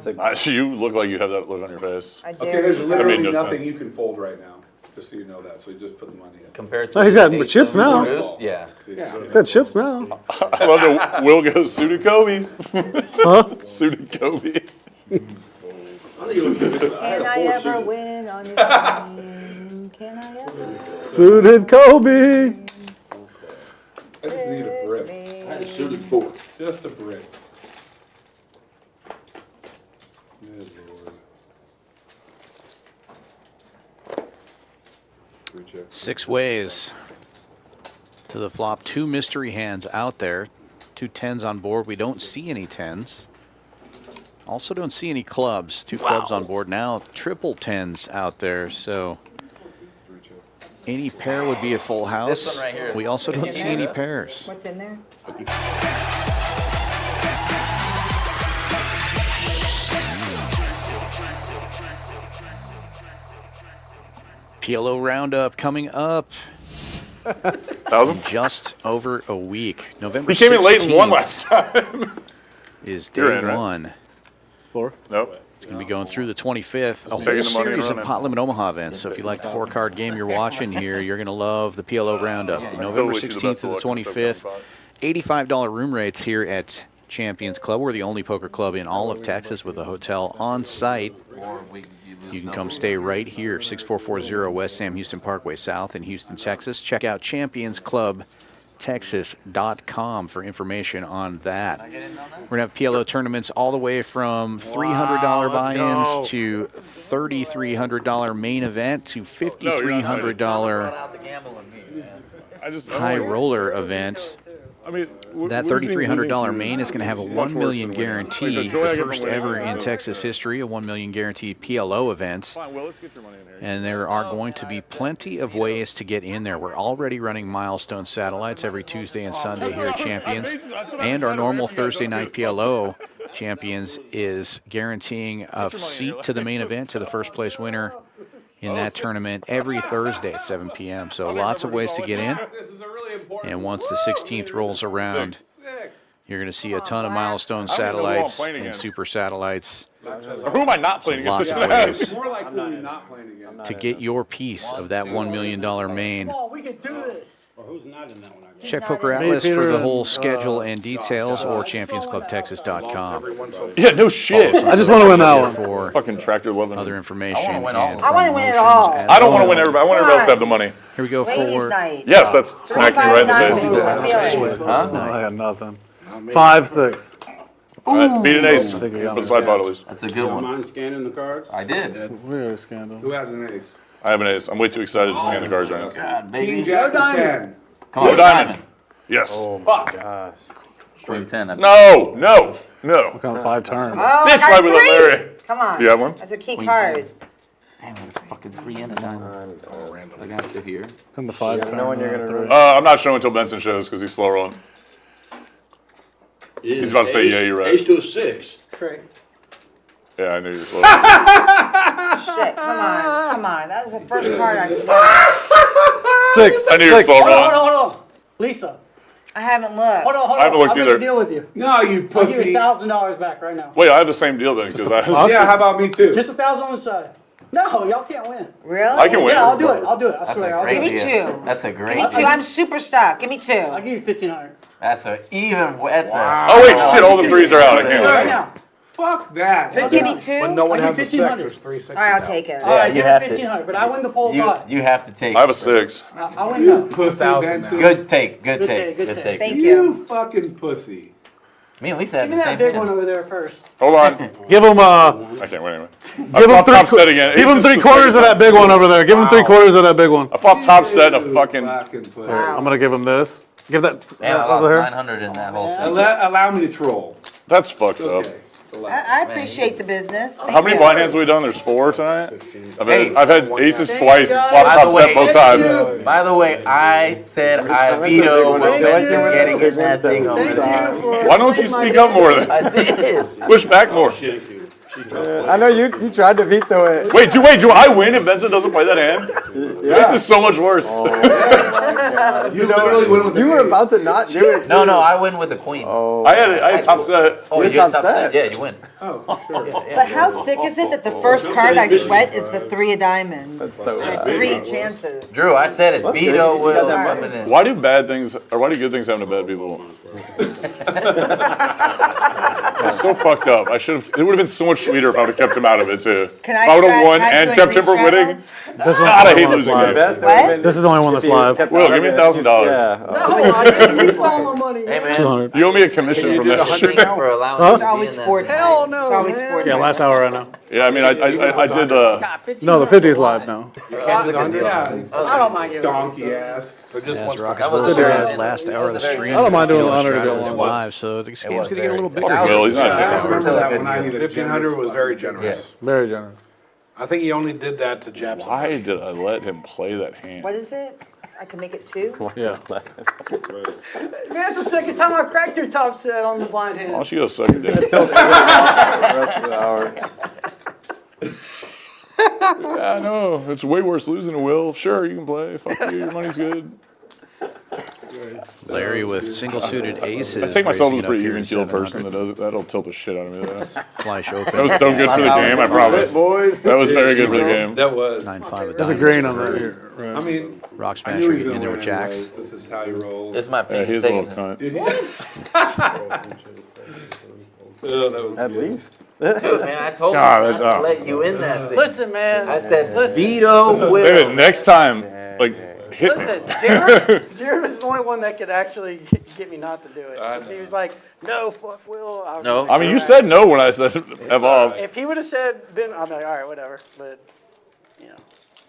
You look like you have that look on your face. I Okay, dare there's you. literally no nothing sense. you can fold right now, just so you know that, so you just put the money in. Compared to Oh, he's got the chips now. Bruce, yeah. Yeah. He's got chips now. I love that Will goes suited Kobe. Huh? Suited Kobe. Can I ever win on your team? Can I ever? Suited Kobe. I just need a brick. I Suited 4. Just a brick. Good Lord. 3 check. 6 ways to the flop. 2 mystery hands out there. 2 10s on board. We don't see any 10s. Also don't see any clubs. 2 clubs on board now. Triple 10s out there. So 3 check. any pair would be a full house. This one right here. We also don't see any pairs. What's in there? PLO roundup coming up. 1,000? Just over a week. November He came in late and won 16th last time. is You're day in, right? 1. 4. Nope. It's going to be going through the 25th. A taking whole the money and series of running. Pot Limit Omaha events. So if you like the 4-card game you're watching here, you're going to love the PLO roundup. November wish you the 16th best to the of luck in the 25th. $85 room rates here at Champions Club. We're the only poker club in all of Texas with a hotel on site. You can come stay right here, 6440 West Sam Houston Parkway South in Houston, Texas. Check out championsclubtexas.com for information on that. We're going to have PLO tournaments all the way from $300 buy-ins to $3,300 main event to $5,300 high roller event. I mean, That $3,300 main is going to have a $1 million guarantee, the first ever in Texas history, a $1 million guaranteed PLO event. Fine, Will, let's get your money in here. And there are going to be plenty of ways to get in there. We're already running milestone satellites every Tuesday and Sunday here at Champions. And our normal Thursday night PLO Champions is guaranteeing a seat to the main event to the first place winner in that tournament every Thursday at 7 p.m. So lots of ways to get in. And once the 16th rolls around, you're going to see a ton of milestone satellites and super satellites. Who am I not playing Lots against? of ways It's more like who we're not playing against. to get your piece of that $1 million main. Come on, we can do this. Who's not in that one? Check Poker Atlas for the whole schedule and details, or championsclubtexas.com. Yeah, no shit. I just want to win that one. For Fucking Tractor 11. other information. I wanna win all of and them. I want to win it promotions all. as I don't want to well. win everybody. I want everybody else to have the money. Here we go Ladies' for night. Yes, that's smacking you right in the face. $35. Huh? I got nothing. 5, 6. All right, beat an ace. I think we got Put the it. side pot at least. That's a good one. Mind scanning the cards? I did. We're a scandal. Who has an ace? I have an ace. I'm way too excited to scan the cards right now. God, King, baby. Jack, or 10? Come on, No diamond. diamond. Yes. Gosh. Queen 10. No. What kind of 5 turn? Oh, I Bitch, got right with three. Larry. Come on. Do you have one? That's a key Queen card. Damn, there's a fucking 3 and a diamond. I got to here. Come the 5 turn. Knowing you're gonna three. I'm not showing until Benson shows because he's slow rolling. He's about to say, yeah, you're right. Ace to a 6. Trick. Yeah, I knew you were slow. Shit, come on. That was the first card I saw. 6. I knew you were slow Hold rolling. on. Lisa, I haven't looked. hold on. I haven't looked I'll make either. a deal with you. No, you I'll give pussy. you $1,000 back right now. Wait, I have the same deal then because I. Yeah, how about me too? Just 1,000 on the side. No, y'all can't win. Really? I can win. Yeah, I'll do it. I'll do it. I That's swear, a I'll do great it. Give me deal. two. That's a great Give me two. deal. I'm super stock. Give me two. I'll give you 1,500. That's a even. That's Oh wait, shit! All the threes are out. I can't Right win. now. Fuck that. Give me two. When no one I'll has give the you six, 1,500. there's 3 sixes All right, I'll out. take it. All right, you give have me to- 1,500, but I win the pole pot. You have to take. I have a 6. I win the Pussy, that's it. Good take. Good Good take. take, good Good take. take. Thank You you. fucking pussy. Me and Lisa Give had me the that same big hand. one over there first. Hold on. Give him I can't win anyway. I Give him flop three. top set again. Give him Ace is 3/4 of that big one over there. Give him 3/4 of that big one. I flop top set and a fucking. pussy. I'm gonna give him this. Give that And I over lost here. 900 in that whole thing. Allow me to troll. That's fucked up. I appreciate the business. How many blind hands have we done? There's 4 tonight. Hey. I've had aces twice. Flop By top the set way- both times. By the way, I said I veto Will Benson getting in that thing over there. Why don't you speak up more then? I did. Push back more. I know you tried to veto it. Wait, do I win if Benson doesn't play that hand? This is so much worse. You literally went with the You were ace. about to not do it. No, I win with the queen. Oh. I had top set. Oh, You're you have top top set. set? Yeah, you win. Oh, for sure. But how sick is it that the first card I sweat is the 3 of diamonds? That's so There are bad. 3 chances. Drew, I said it. That's Veto good. You Will got that coming in. Why do good things happen to bad people? It's so fucked up. It would have been so much sweeter if I would have kept him out of it too. Can I If I would have scratch- won can I and do a kept him from re-straddle? winning. This God, I hate one's losing live. games. Best What? been This is the only one that's live. Will, give me $1,000. Yeah. No, I didn't use all my money. Hey, man. 200. You owe me a commission from that Thank shit. you for allowing Huh? me It's to be always in that 4 thing. times. Hell no, It's always man. 4 Yeah, times. last hour right now. Yeah, I mean, I did Got 15 No, the 50 is live now. Yeah, it was a good deal. Yeah, I don't mind giving donkey ass. So just As one Rock That is was with a very- that last hour of the that was a very- stream. I don't mind doing you the know, honor to Straddle go is on. live, so this game's was gonna get a little very- bigger. Will, he's not I just remember that when I needed 1,500 was very generous. Very generous. I think he only did that to jab Why somebody. did I let him play that hand? What is it? I can make it 2? Yeah. Man, that's the second time I cracked your top set on the blind Why hand. don't you go suck it, Dave? The rest of the hour. Yeah, I know. It's way worse losing to Will. Sure, you can play. Fuck you. Your money's good. Larry with single suited aces. I take myself as raising a it pretty up here to even-keeled person 700. that'll tilt the shit out of me. Though. Fleish open. That was so good for the game, I promise. Boys. That was very good for the game. That was. 9-5 of There's a diamonds. green on that here. I Right. mean, Rock I smasher knew he was getting in gonna there win with jacks. anyways. This is how he rolls. It's my Yeah, pink. he's a little Taking it. cunt. Did he? Oh, that was At least. Dude, man, I told you God, not to let you in that thing. Listen, man. I said, Listen. veto Will. David, next time, like, hit Listen, me. Jared was the only one that could actually get me not to do it. He was like, "No, fuck Will." I would No. be like, I mean, you "All said no when I said F off. right." If he would have said, "Ben," I'm like, "All right, whatever." But you know,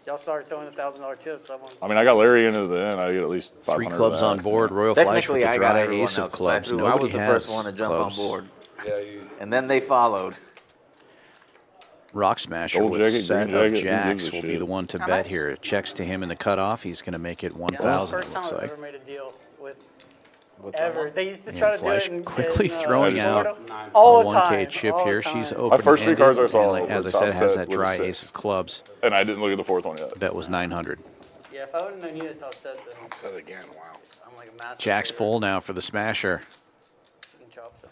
y'all started throwing $1,000 chips. I mean, I got Larry into the end. I get at least 500. 3 clubs on board. Royal Fleisch with Technically, the I got dry everyone ace of else. clubs. I Nobody was the has first one to jump clubs. on board. Yeah, you. And then they followed. Rock smasher Gold with jacket, set green of jacket, who jacks gives a will be shit? the one to How bet much? here. It checks to him in the cutoff. He's going to make it 1,000. First It time looks I've like. ever made a deal with ever. They used to try And to do Fleisch it in, quickly in, throwing Florida. out all a the 1K time. chip all here. the She's time. open. My first 3 cards I saw and, as I were top said, has set that with a dry 6. ace of clubs. And I didn't look at the 4th one yet. That was 900. Yeah, if I would have known you had top set, then Said again, wow. I'm like a massive. Jack's favorite. full now for the smasher. You can chop something.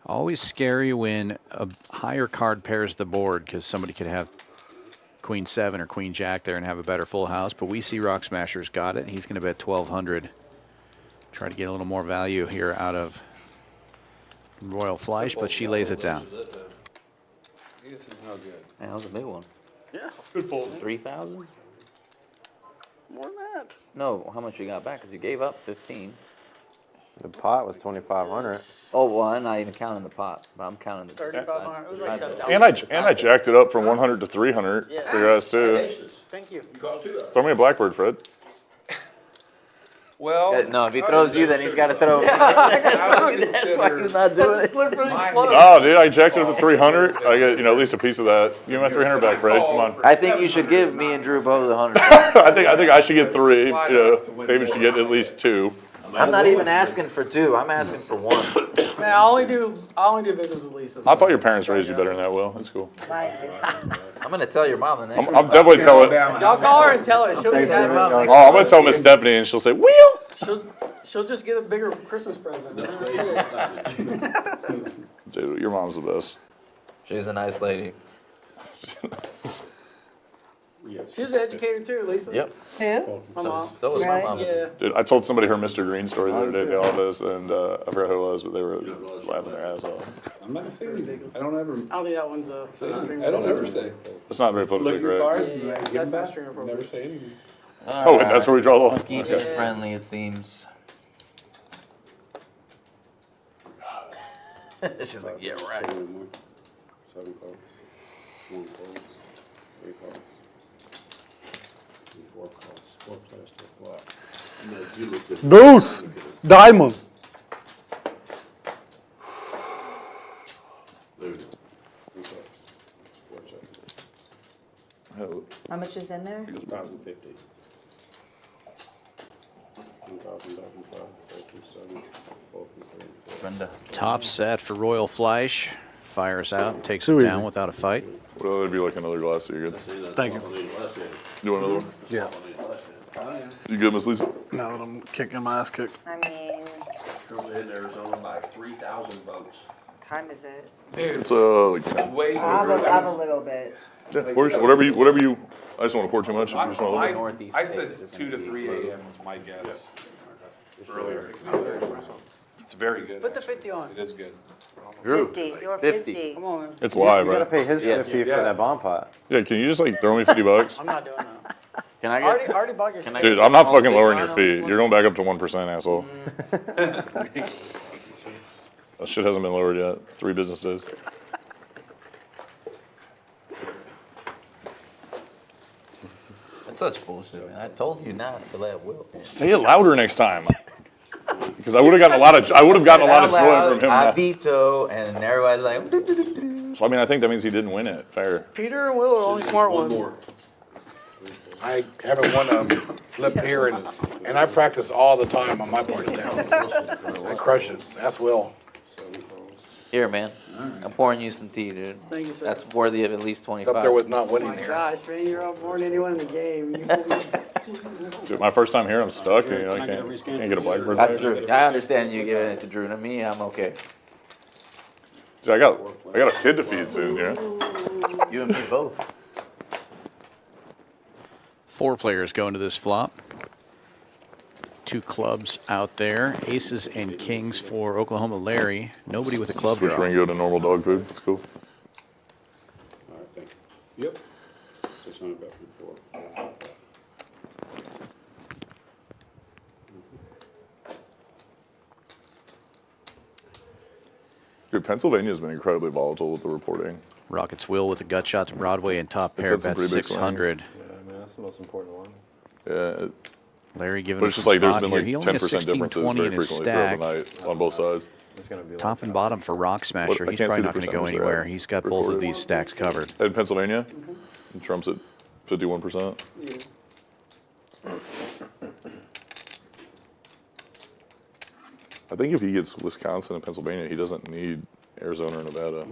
Always scary when a higher card pairs the board because somebody could have Queen 7 or Queen Jack there and have a better full house. But we see Rock Smasher's got it. He's going to bet 1,200. Try to get a little more value here out of Royal Fleisch, but she lays it down. This is no good. Man, that was a big one. Yeah. Good fold. 3,000? More than that. No, how much you got back? Because you gave up 15. The pot was 2,500. Oh, well, I'm not even counting the pot, but I'm counting the 3,500. It was like $7. And I jacked it up from 100 to 300 Yeah. for you guys too. Thank you. Throw me a blackbird, Fred. Well, No, if he throws you, then he's got to throw me. That's why he's not doing That's a it. slippery slope. Oh, dude, I jacked it up to 300. I get, at least a piece of that. Give me my 300 back, Fred. Come on. I think you should give me and Drew both 100. I think I should get 3. David should get at least 2. I'm not even asking for 2. I'm asking for 1. Man, I only do business with Lisa. I thought your parents raised you better than that, Will. That's cool. I'm going to tell your mom the next I'm definitely telling. Y'all call her and tell her. She'll be happy. Oh, I'm gonna tell Miss Stephanie, and she'll say, "Will." She'll just get a bigger Christmas present. Dude, your mom's the best. She's a nice lady. She's an educator too, Lisa. Yep. Who? My mom. So is my Really? mom. Yeah. Dude, I told somebody her Mr. Green story the other day at the office, and I forgot who it was, but they were laughing their ass off. I'm not gonna say anything. I don't ever. I don't think that one's I don't ever say. It's not very politically Look at your correct. cards and Yeah, give that's them not back. string Never appropriate. say anything. Oh, wait, that's where we draw the line? Keep Okay. it friendly, it seems. She's like, yeah, right. 7 cards. 1 card. 3 cards. 4 cards. 4 players to a flat. Deuce. Diamond. There we go. 3 cards. 4 checks. Hell, How much is in there? 1,050. 1,000, 13, 4, 3. Brenda. Top set for Royal Fleish. Fires out, takes Too it easy. down without a fight. well, it'd be like another glass, so you're good. Thank you. You want another one? Yeah. You good, Miss Lisa? Now that I'm kicking my ass kicked. I mean, In Arizona by 3,000 votes. what time is it? It's like 10. Way I have a little bit. Yeah, whatever you, I just don't want to pour too much. You just want a little bit. I said 2 to 3 a.m. was my guess. Earlier. It's very good. Put the 50 on. It is good. 50, you're 50. Come on, man. It's live, You gotta right? pay his Yes. fee for that bomb pot. Yeah, can you just like throw me $50? I'm not doing that. Can I Already, get? already bought your Can I stick. Dude, I'm not fucking lowering your fee. You're going back up to 1%, asshole. That shit hasn't been lowered yet. 3 business days. That's such bullshit, man. I told you not to let Will. Say it louder next time. Because I would have gotten a lot of joy from him. I now. veto, and everybody's like, So I mean, I think that means he didn't win it. Fair. Peter and Will are the only smart ones. I haven't won a flip here, and I practice all the time on my part down. I crush it. That's Will. here, man. I'm pouring you some tea, dude. Thank you, sir. That's worthy of at least It's 25. up there with not Oh winning my there. gosh, man, you're up more than anyone in the game. Dude, my first time here, I'm stuck. And, you know, I can't get a blackbird. That's back. Drew. I understand you giving it to Drew. To me, I'm okay. Dude, I got a kid to feed soon. You know. You and me both. 4 players go into this flop. 2 clubs out there. Aces and kings for Oklahoma Larry. Nobody with a club Switch draw. Ringo to normal dog food. That's cool. All right, thank you. Yep. 600 back from 4. Dude, Pennsylvania's been incredibly volatile with the reporting. Rockets Will with the gut shot to Broadway and top pair had some bet pretty big 600. Yeah, I mean, that's the most important one. Yeah, Larry giving but us it's just some like there's spot been here. like He only has 10% 16, differences 20 very in his frequently throughout stack. the night on both sides. It's gonna be like Top and bottom for Rock Smasher. I He's can't probably see not the going to go percentage anywhere. there. He's got both of Recorded. these stacks covered. In Pennsylvania, and Trump's at 51%. I think if he gets Wisconsin and Pennsylvania, he doesn't need Arizona or Nevada.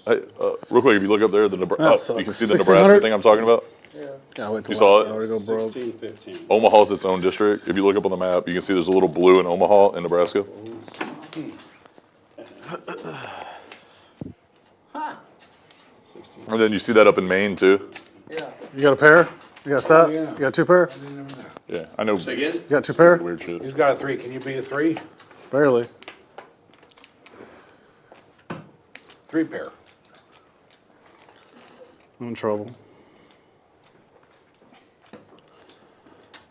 Hey, real quick, if you look up there, the That Nebraska, you can sucks. see the 1600? Nebraska thing I'm talking about. Yeah, I went to You saw last it? hour to go broke. 16, 15. Omaha's its own district. If you look up on the map, you can see there's a little blue in Omaha in Nebraska. And then you see that up in Maine too. You got a pair? You got a set? You got 2 pair? Yeah, I know. You got 2 pair? Weird shit. He's got a 3. Can you beat a 3? Barely. 3 pair. I'm in trouble.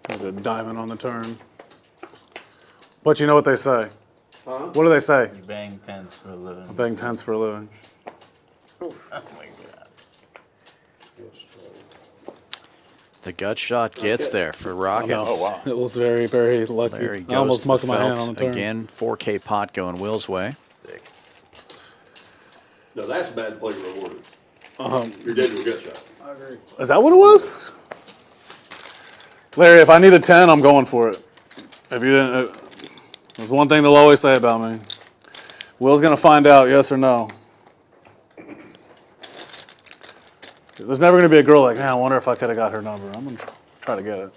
Got a diamond on the turn. But you know what they say? Huh? What do they say? You bang 10s for a living. I'm betting 10s for a living. Oh my God. The gut shot gets there for Rockets. Oh, wow. It was very, very lucky. Larry I almost goes to mucked the my hand felt. on the turn. Again, 4K pot going Will's way. No, that's a bad play rewarded. Um, You're dead to a gut shot. I agree. Is that what it was? Larry, if I need a 10, I'm going for it. If you didn't, there's one thing they'll always say about me. Will's gonna find out, yes or no. There's never gonna be a girl like, man, I wonder if I could have got her number. I'm gonna try to get it.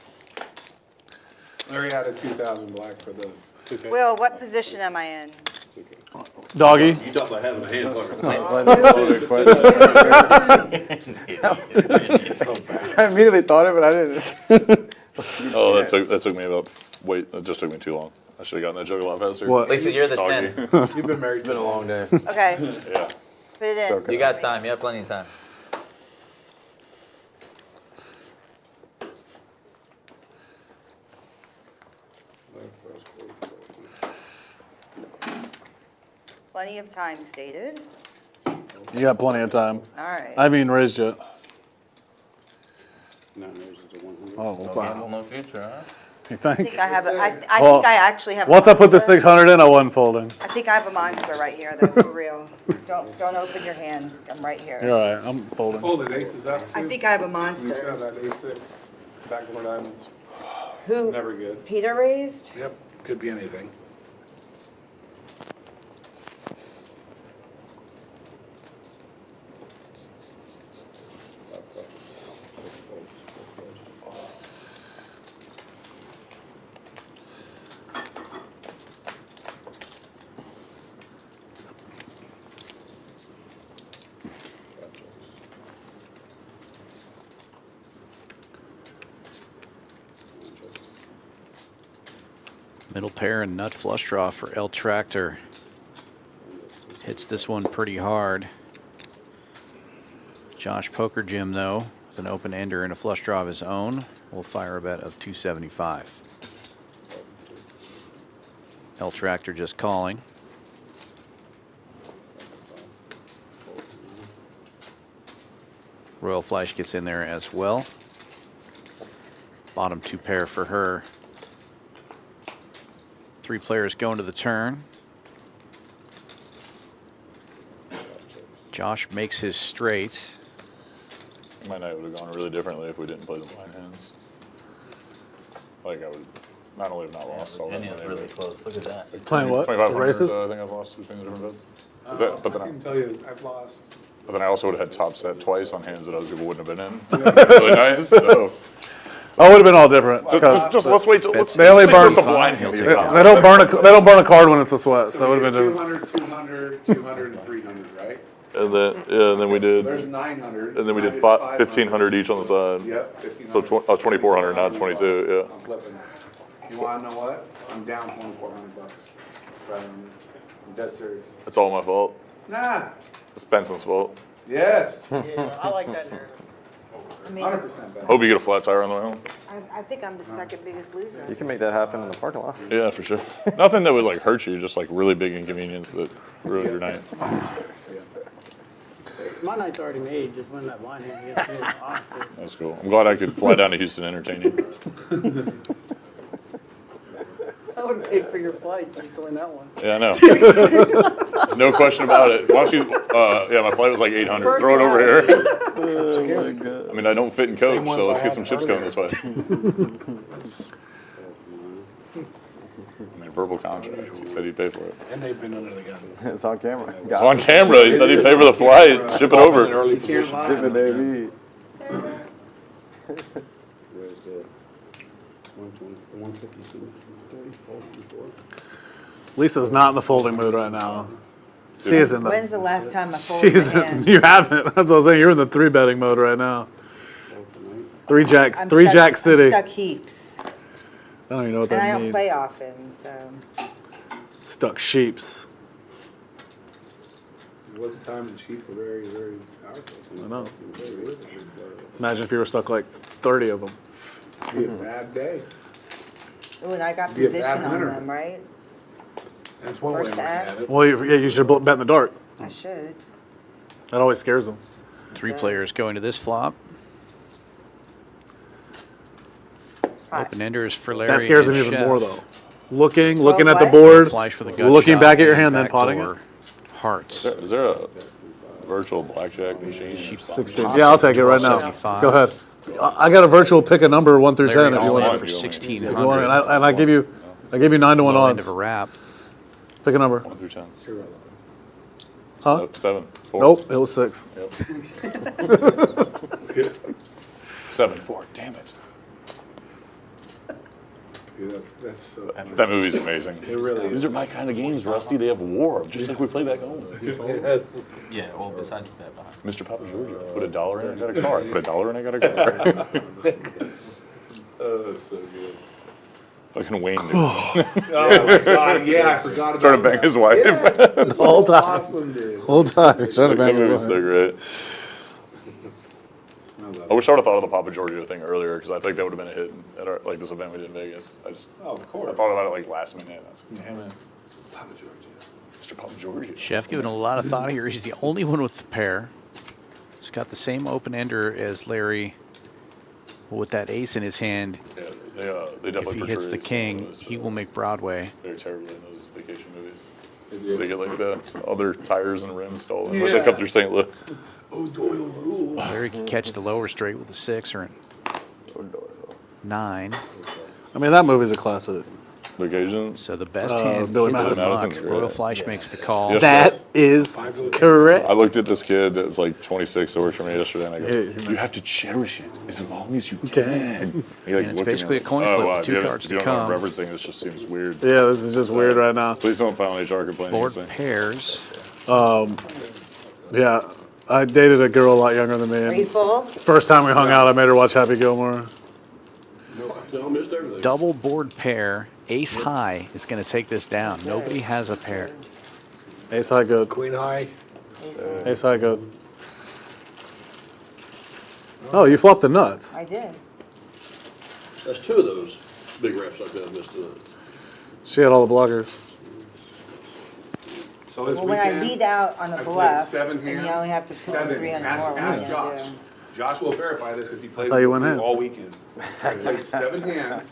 Larry had a 2,000 black for the Okay. Will, what position am I in? Doggy. You talk about having a hand fucker. I immediately thought it, but I didn't. Oh, that took me about, that just took me too long. I should have gotten that joke a lot faster. What? Lisa, you're the Doggy. 10. You've been married It's been a long day. Okay, Yeah. put it in. You got time. You have plenty of time. Plenty of time stated. You got plenty of time. All right. I haven't even raised yet. No, there's a 100. Oh, wow. No future, huh? You I think? think I have, Well, think I actually have. a Once I put the monster. 600 in, I wasn't folding. I think I have a monster right here, though, for real. Don't open your hand. I'm right here. You're all right. I'm folding. Folded aces up too. I think I have a You monster. should have that A6, backdoor diamonds. Who? Never good. Peter raised? Yep, could be anything. Middle pair and nut flush draw for El Tractor. Hits this one pretty hard. Josh Poker Jim, though, with an open ender and a flush draw of his own, will fire a bet of 275. El Tractor just calling. Royal Fleish gets in there as well. Bottom two pair for her. Three players going to the turn. Josh makes his straight. My night would have gone really differently if we didn't play the blind hands. Like I would not only have not lost all that Virginia's money, really close. Look at that. like Playing what? 2,500, The races? I think I've lost between the different bets. But I can tell you, I've lost. then I also would have had top set twice on hands that other people wouldn't have been in. Really nice. So Oh, it would have been all different. because just let's wait till They only burn. it's a blind hand. They don't burn a. They don't burn a card when it's a sweat, so it would have been different. 200, 200, 200, and 300, right? And then we did. There's 900. And then we did 1,500 each on the side. Yep, So 1,500. 2,400, not 22. Yeah. I'm flipping. You wanna know what? I'm down $2,400. Right on you. I'm dead serious. It's all my fault. Nah. It's Benson's fault. Yes. Yeah, I like that narrative. I mean, 100% better. Hope you get a flat tire on the way home. I think I'm the second biggest loser. You can make that happen in the parking lot. Yeah, for sure. Nothing that would like hurt you, just like really big inconvenience that ruined your night. My night's already made, just winning that blind hand against you, honestly. That's cool. I'm glad I could fly down to Houston and entertain you. I would pay for your flight just to win that one. Yeah, I know. No question about it. Why don't you? Yeah, my flight was like 800. Throw it over here. Oh my God. I mean, I don't fit in Coke, Same ones so let's I get had some chips going this way. I mean, verbal contract. He said he'd pay for it. And they've been under the gun. It's on camera. It's on camera. He said he'd pay for the flight. Ship it over. You can't lie. Ship it, baby. Raised it. 152, 34, 54. Lisa's not in the folding mood right now. She is in the. When's the last time I folded She's a hand? in, you haven't. That's what I was saying. You're in the three betting mode right now. Three jack I'm city. I'm stuck heaps. I don't even know what And I that don't means. play often, so. Stuck sheeps. It was a time when sheep were very, very powerful. I know. Imagine if you were stuck like 30 of them. Be a bad day. Ooh, and I got Be a position bad on winner. them, right? That's one way of First looking act. at it. Well, you should bet in the dark. I should. That always scares them. Three players going to this flop. Open enders for Larry. That scares them and even Chef. more though. Looking Well, at the what? board, Flash with a gut looking shot back at your and hand, then back potting door. it. Hearts. Is there a virtual blackjack machine? 16. Yeah, I'll take it right now. 75. Go ahead. I got a virtual pick a number 1 through 10 Larry if you all in want. for If you want, 1,600. and I give you 9-to-1 Low end odds. of a wrap. Pick a number. 1 through 10. Huh? 7. 4. Nope, it was 6. Yep. 7. 4. Damn it. That's so. That movie's amazing. It really is. These are my kind of games, Rusty. They have war, just like we play back home. Yeah, well, besides that behind. Mr. Papa Georgia. Put $1 in, I got a car. Put $1 in, I got a car. Oh, that's so good. Fucking Wayne dude. Oh, God, yeah, I forgot about Trying to bang that. his wife. Yes, The whole time. awesome, dude. Whole time. He's trying to That bang his movie's wife. so great. I wish I would have thought of the Papa Giorgio thing earlier because I think that would have been a hit at our, like this event we did in Vegas. Oh, of course. I thought about it like last minute. I was like, damn it. Papa Georgia. Mr. Papa Giorgio. Chef giving a lot of thought here. He's the only one with the pair. He's got the same open ender as Larry. With that ace in his hand, Yeah, they definitely if he hits the portray king, some of those, he will make Broadway. very terribly in those vacation movies. They get like all their tires and rims stolen. Yeah. Like they come through St. Louis. Oh, Doyle rule. Larry can catch the lower straight with a 6 or a 9. I mean, that movie's a classic. Vacations. So the best hand Billy hits the Madison. muck. Madison's Royal great. Fleish makes the call. Yes. That is correct. I looked at this kid that was like 26 that worked for me yesterday, and I go, Yeah, "You have to cherish it as long as you can." can." He like And it's looked at me basically like, a coin "Oh, flip, wow, two cards if to you don't know come." what I'm referencing, this just seems weird. Yeah, this is just weird right now. Please don't file an HR complaint Board against me. pairs. Yeah, I dated a girl a lot younger than me. Are you And full? first time we hung out, I made her watch Happy Gilmore. I missed everything. Double board pair. Ace high is going to take this down. Nobody has a pair. Ace high good. Queen high. Ace high good. Oh, you flopped the nuts. I did. That's 2 of those big wraps like that I missed tonight. She had all the blockers. So this Well, when I weekend, lead out on I a played bluff, 7 and you hands. only have to put 7. 300 Ask, more, what am I ask gonna Josh. do? Josh will verify this because he played That's how you with win me hands. all weekend. I played 7 hands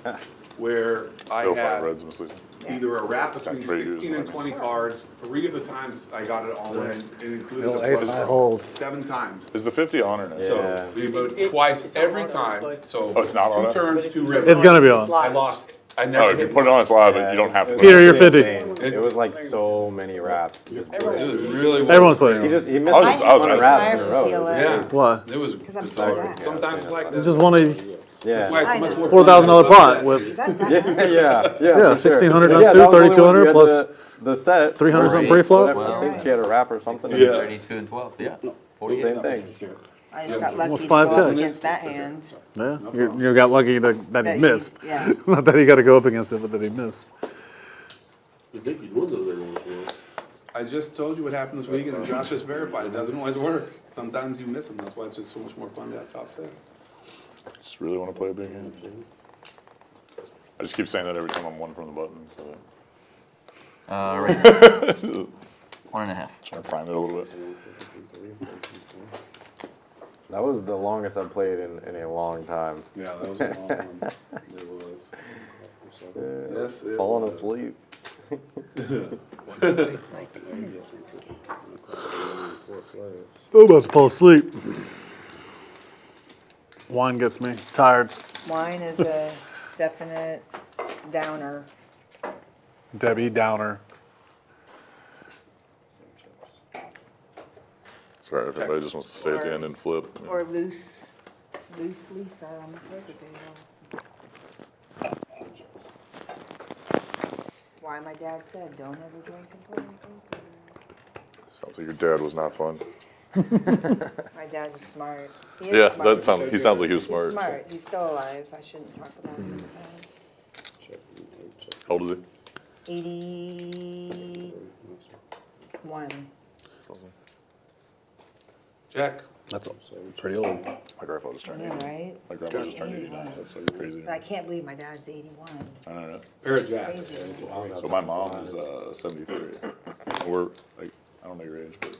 where I Go find had Reds, Miss Lisa. either a wrap between Traders 16 and ones. 20 cards. 3 of the times I got it all in. It included Little the ace plus high draw. hold. 7 times. Is the 50 on or no? So we voted twice every time. So Oh, it's not on 2 it? turns, 2 rivers. It's gonna be on. I lost. I Oh, never if you hit put it on its live, you don't have to. Peter, you're 50. It was like so many wraps. It was really. Everyone's putting He it on. just he missed I was like just 100 asking. wraps in a row. Yeah. What? It was. Because I'm it's so all- bad. Sometimes it's like You that. just won a Yeah. That's why it's much more $4,000 fun. pot with Is that that? Yeah, yeah. Yeah, for sure. 1600 Yeah, on that suit, was the only one 3200 you had plus the set. 300 or on eight, pre-flop? whatever. I think she had a wrap or something. Yeah. 32 and 12. Yeah. Same thing. I just got lucky Almost to go 5K. up against that hand. Yeah, you got lucky that That he he- missed. yeah. Not that he got to go up against it, but that he missed. I think you'd win those every once in a while. I just told you what happened this weekend, and Josh just verified. It doesn't always work. Sometimes you miss them. That's why it's just so much more fun to have top set. Just really want to play a big hand. I just keep saying that every time I'm 1 from the button. So Right. just 1.5. trying to prime it a little bit. That was the longest I've played in a long time. Yeah, that was a long one. It was. Yes, it Falling was. asleep. I'm about to fall asleep. Wine gets me tired. Wine is a definite downer. Debbie Downer. Sorry if anybody just wants to stay at the end and flip. Or loosely some poker table. Why my dad said, don't ever drink and play poker. Sounds like your dad was not fun. My dad was smart. He is Yeah, smart. he sounds like he was He's smart. smart. He's still alive. I shouldn't talk about him. How old is he? 81. Jack. That's pretty old. My grandpa just turned I know, 80. right? My grandpa just turned 89. That's so crazy. But I can't believe my dad's 81. I don't know. Pair of jacks. Crazy. So my mom is 73. We're like, I don't know your age, but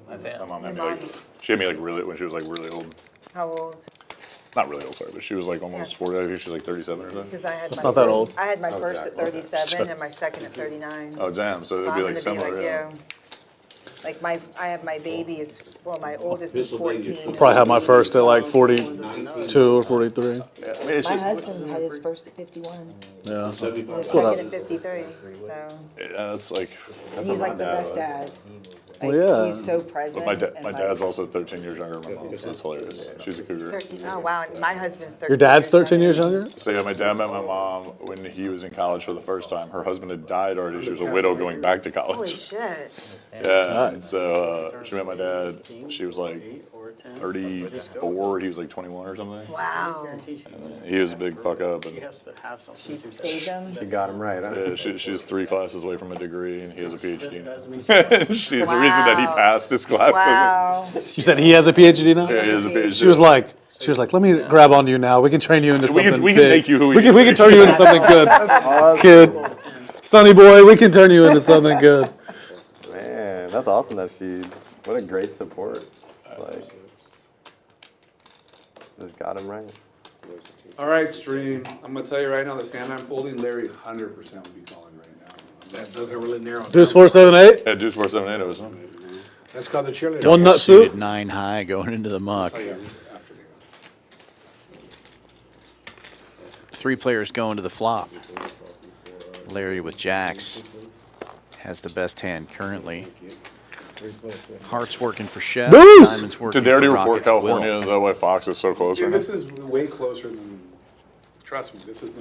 That's my it. mom had me Your like, mom- she had me like really, when she was like really old. How old? Not really old, sorry, but she was like almost 40. I think she's like 37 or something. Because I had my not that first, old. I had my first Okay. at 37 and my second at 39. Oh, damn. So it'd I'm be like gonna similar. Yeah. you. Like I have my baby is, well, my oldest is 14. Probably had my first at like 42 or 43. Yeah, it's My just, husband had his first at 51. Yeah. His second at 53. So yeah, it's like, and he's like the best dad. Well, yeah. He's so present. my and my like, dad's also 13 years younger than my mom, so that's hilarious. She's a cougar. 13. Oh wow, and my husband's 13. Your dad's 13 years younger? So yeah, my dad met my mom when he was in college for the first time. Her husband had died already. She was a widow going back to Holy college. shit. Yeah, and so she met my dad. She was like 34. He was like 21 or something. Wow. He was a big fuck up. And, She saved him. She got him right, huh? yeah, she's 3 classes away from a degree, and he has a PhD. She's the reason that he passed his classes. Wow. You said he has a PhD now? Yeah, he has a PhD. She was like, let me grab onto you now. We can train you into something we big. can make you who we can turn you into something good. Kid. Sonny boy, we can turn you into something good. Man, that's awesome that what a great support. Like, just got him right. All right, stream. I'm gonna tell you right now, the stand I'm folding, Larry 100% would be calling right now. That doesn't really narrow. Deuce 478. Yeah, Deuce 478 it was him. That's called the cheerleader. One nut Suited suit. 9 high going into the muck. 3 players going to the flop. Larry with jacks has the best hand currently. Hearts working for Chef. Deuce! Diamonds working Did they already for report Rockets Will. California? Is that why Fox is so close Dude, right this now? is way closer than, trust me, this is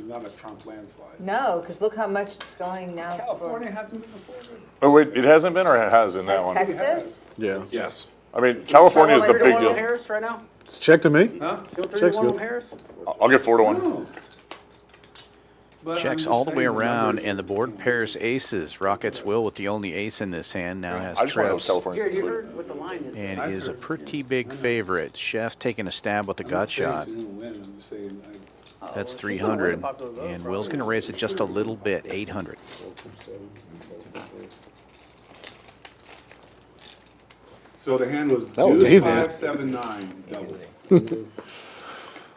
not a Trump landslide. No, because look how much it's going now. California hasn't been before. Oh wait, it hasn't been, or it has in that one? Texas? Yeah. Yes. I mean, California is the big 3-1 on deal. Harris right now? It's check to me. Huh? You want Check's 3-1 good. on Harris? I'll get 4-1. No. But I'm Checks just all the way saying, around, numbers- and the board pairs aces. Rockets Will, with the only ace in this hand, now has I just want to know if trips California. Jared, you heard what the line is. and I is a heard. pretty big favorite. Chef taking a stab with the I'm gut not saying shot. he's gonna win, I'm just saying, That's she's gonna win 300, the popular vote, and probably. Will's going to raise it just a little bit, 800. so the hand was That was deuce easy. 5-7-9 double.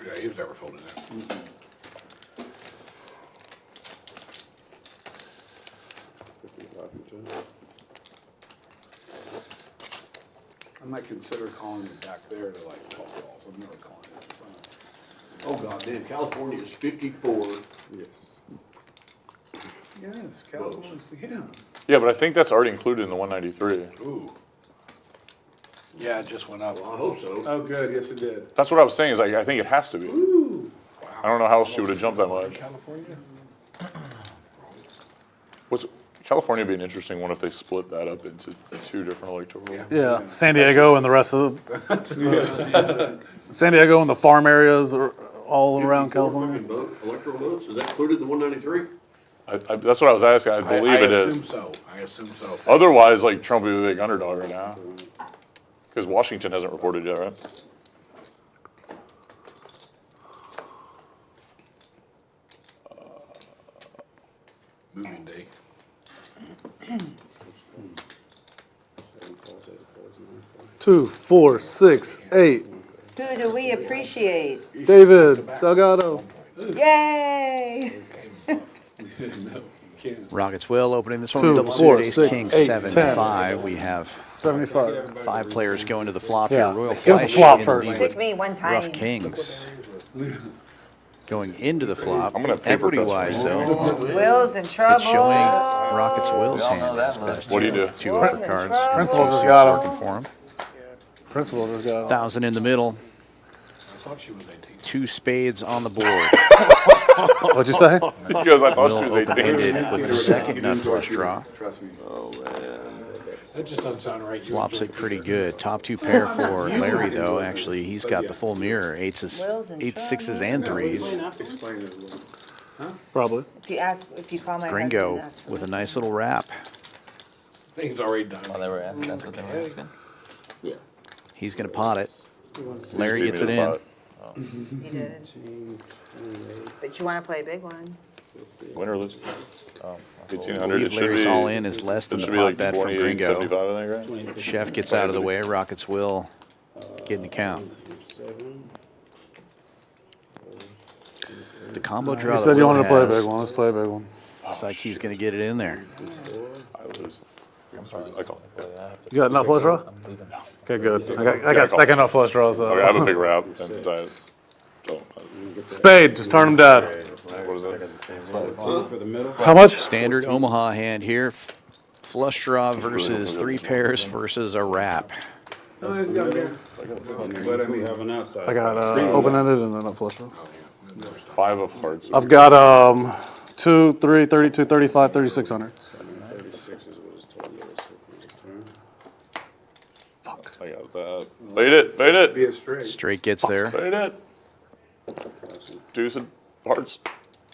Yeah, he was never folding that. I might consider calling it back there to like 12 balls. I'm never calling it. Oh, God damn, California is 54. Yes. Yes, California's, yeah. Yeah, but I think that's already included in the 193. Ooh. Yeah, it just went up. Well, I hope so. Oh, good, yes it did. That's what I was saying. Is I think it has to be. Ooh. I don't know how else she would have jumped that much. California? What's California would be an interesting one if they split that up into 2 different electoral. Yeah. San Diego and the rest of San Diego and the farm areas are all around 54 California. fucking vote, electoral votes, is that included in the 193? That's what I was asking. I believe it is. I assume so. Otherwise, like Trump would be the big underdog right now. Because Washington hasn't reported yet, right? Moving day. 2, 4, 6, 8. Who do we appreciate? David Salgado. Yay! Rockets Will opening this one 2, with double 4, suited ace, 6, king, 8, 7, 10. 5. We have 75. 5 players going to the flop Yeah. here. Royal Give us a Fleish flop in the first. lead Took with me one time. Rough Kings. Going into the flop, I'm gonna have paper equity-wise though, Will's in trouble. it's showing Rockets Will's hand as best. What do you do? 2 Will's upper in cards. trouble. Principal Two just suits got him. working for him. Principal just got 1,000 in the middle. I thought she was 18. 2 spades on the board. What'd you say? Because I thought she Will was 18. open-ended with the second nut flush draw. Trust me. Oh, man. That just doesn't sound right. Flops it pretty good. Top 2 pair for Larry though. Actually, he's got the full mirror. 8s, 6s, and 3s. Explain it a little. Probably. If you call my Gringo husband, ask for with a me. nice little wrap. Thing's already done. Oh, they were asking. That's what they were asking. He's gonna pot it. Larry Beat gets me it to the in. pot. You did. But you want to play a big one. Win or lose? Oh, 1,800. It should Larry's be. all in is less than It the should be pot like bet from 28.75, Gringo. I think, right? Chef gets out of the way. Rockets Will getting the count. The combo draw. You that said you Will wanted to play a has, big one. Let's play a big one. Looks like he's gonna get it in there. I lose. I call it. Yeah. You got nut flush draw? Okay, good. I got second nut flush draw, so. Okay, I have a big wrap. And Spade, just turn them dead. What is it? For the middle. How much? Standard Omaha hand here. Flush draw versus 3 pairs versus a wrap. But I mean, have an outside. I got open-ended and then a flush draw. 5 of hearts. I've got 2, 3, 32, 35, 3600. 36 is what his total is. Fuck. I got that. Fade it. Fade it. Be a straight. Straight gets there. Fade it. Deuce of hearts.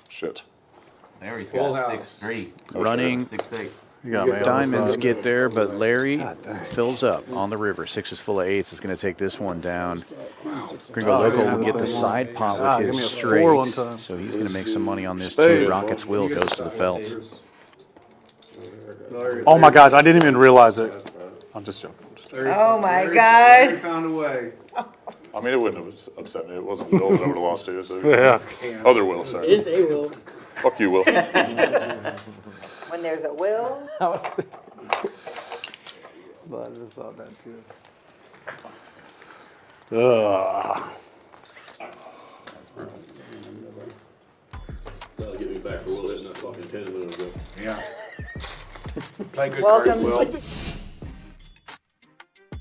Shit. Larry's Full got house. 6-3. Running. 6-8. You got me on the Diamonds side. get there, but Larry fills up on the river. 6 is full of 8s. It's going to take this one down. Gringo Loco will get the side pot with give me his a straight. 4 one time. So he's going to make some money on this Spade. too. Rockets will goes to the felt. Oh my gosh, I didn't even realize it. I'm just joking. Oh my Larry God. found a way. I mean, it wouldn't have upset me. It wasn't Will that I would have lost to. So. Yeah. Other Will, sorry. It is a will. Fuck you, Will. When there's a will, But I just thought that too. That'll get me back for Will hitting that fucking 10 minutes ago. Yeah. Play good welcome. cards,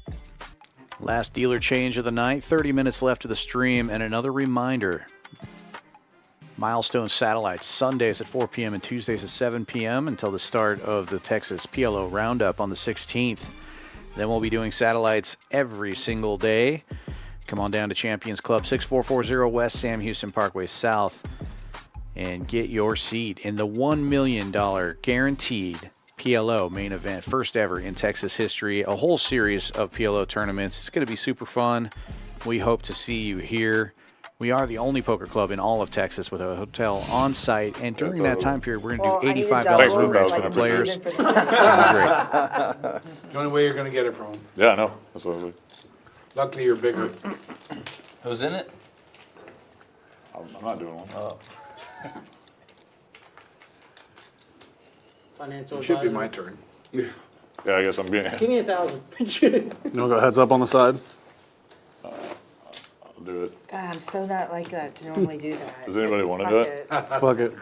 Will. Last dealer change of the night. 30 minutes left of the stream, and another reminder. Milestone Satellites, Sundays at 4 p.m. and Tuesdays at 7 p.m. until the start of the Texas PLO Roundup on the 16th. Then we'll be doing satellites every single day. Come on down to Champions Club, 6440 West Sam Houston Parkway South, and get your seat in the $1 million guaranteed PLO main event, first ever in Texas history. A whole series of PLO tournaments. It's going to be super fun. We hope to see you here. We are the only poker club in all of Texas with a hotel on site, and during that time period, we're going to do $85 room rates for the players. It's gonna be great. The only way you're going to get it from. Yeah, I know. That's what I was like. Luckily, you're bigger. Who's in it? I'm not doing one. Oh. Financial It should be advisor. my turn. Yeah, I guess I'm being. Give me 1,000. You want to go heads up on the side? I'll do it. God, I'm so not like that to normally do that. Does anybody want to do it? Fuck it.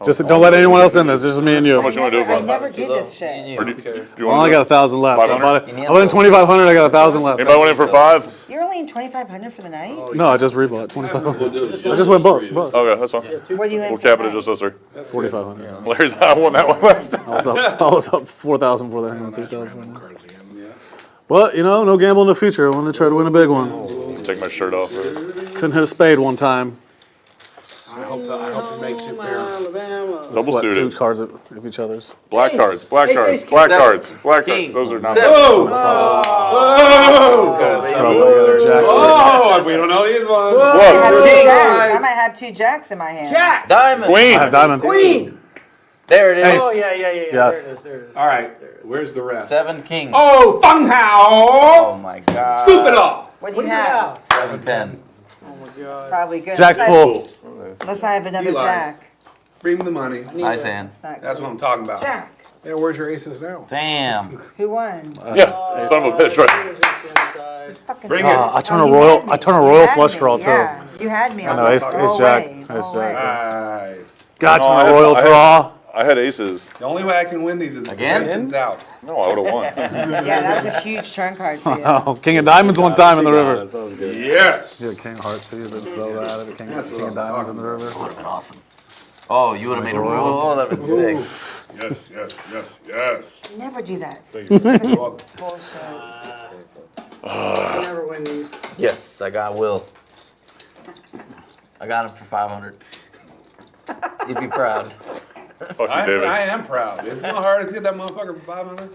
Just don't let anyone else in this. This is me and you. How much you want to do it I for? never do this shit. Or do you I want only to got 1,000 left. I 500? bought it. I went in 2,500. I got 1,000 left. Anybody want in for 5? You're only in 2,500 for the night? No, I just rebought 2,500. I just went both. Okay, that's fine. What do you in We'll for cap it the at just night? those 3. 4,500. Larry's, I won that one last time. I was up 4,000 for that. 3,000. But no gamble in the future. I want to try to win a big one. Take my shirt off. Couldn't hit a spade one time. I hope you make 2 pairs. Alabama. Double Sweat suited. 2 cards of each other's. Black Ace. cards. Black Ace, cards. ace, Black king. cards. Black cards. King. Those are not. Seven. Oh, we don't know these ones. I have Whoa. 2 jacks. I might have 2 jacks in my hand. Jack! Diamond. Queen. I have diamond. Queen! There it is. Oh, yeah. Yes. There it is. All right, where's the rest? 7 king. Oh, Fung Oh Hao! my god. Scoop it off! What do you have? 7-10. Oh, my God. Probably good. Jack's Unless- full. Unless I have another He lies. jack. Bring me the money. Nice hand. It's not That's good. what I'm talking about. Jack. Yeah, where's your aces now? Damn. Who won? Yeah, son of a bitch, right? Fucking Bring hell. it. I turn a Oh, you royal. had me. I turn a You royal had flush me, draw too. Yeah, you had me. I I know, was ace- like, ace go jack, away, ace go jack. away. Nice. God, No, turn I a had- royal I had- draw. I had aces. The only way I can win these is Again? Jensen's out. No, I would have won. Yeah, that's a huge turn card for you. Oh, King of Diamonds one time in the river. That was good. Yes! Yeah, King of Hearts too. Didn't sell that. King of Diamonds in the river. Would have been awesome. Oh, you would have made a royal. Oh, that would have been sick. Yes. Never do that. Bullshit. I never win these. Yes, I got Will. I got him for 500. You'd be proud. Fuck you, David. I am proud. It's not hard to get that motherfucker for 500.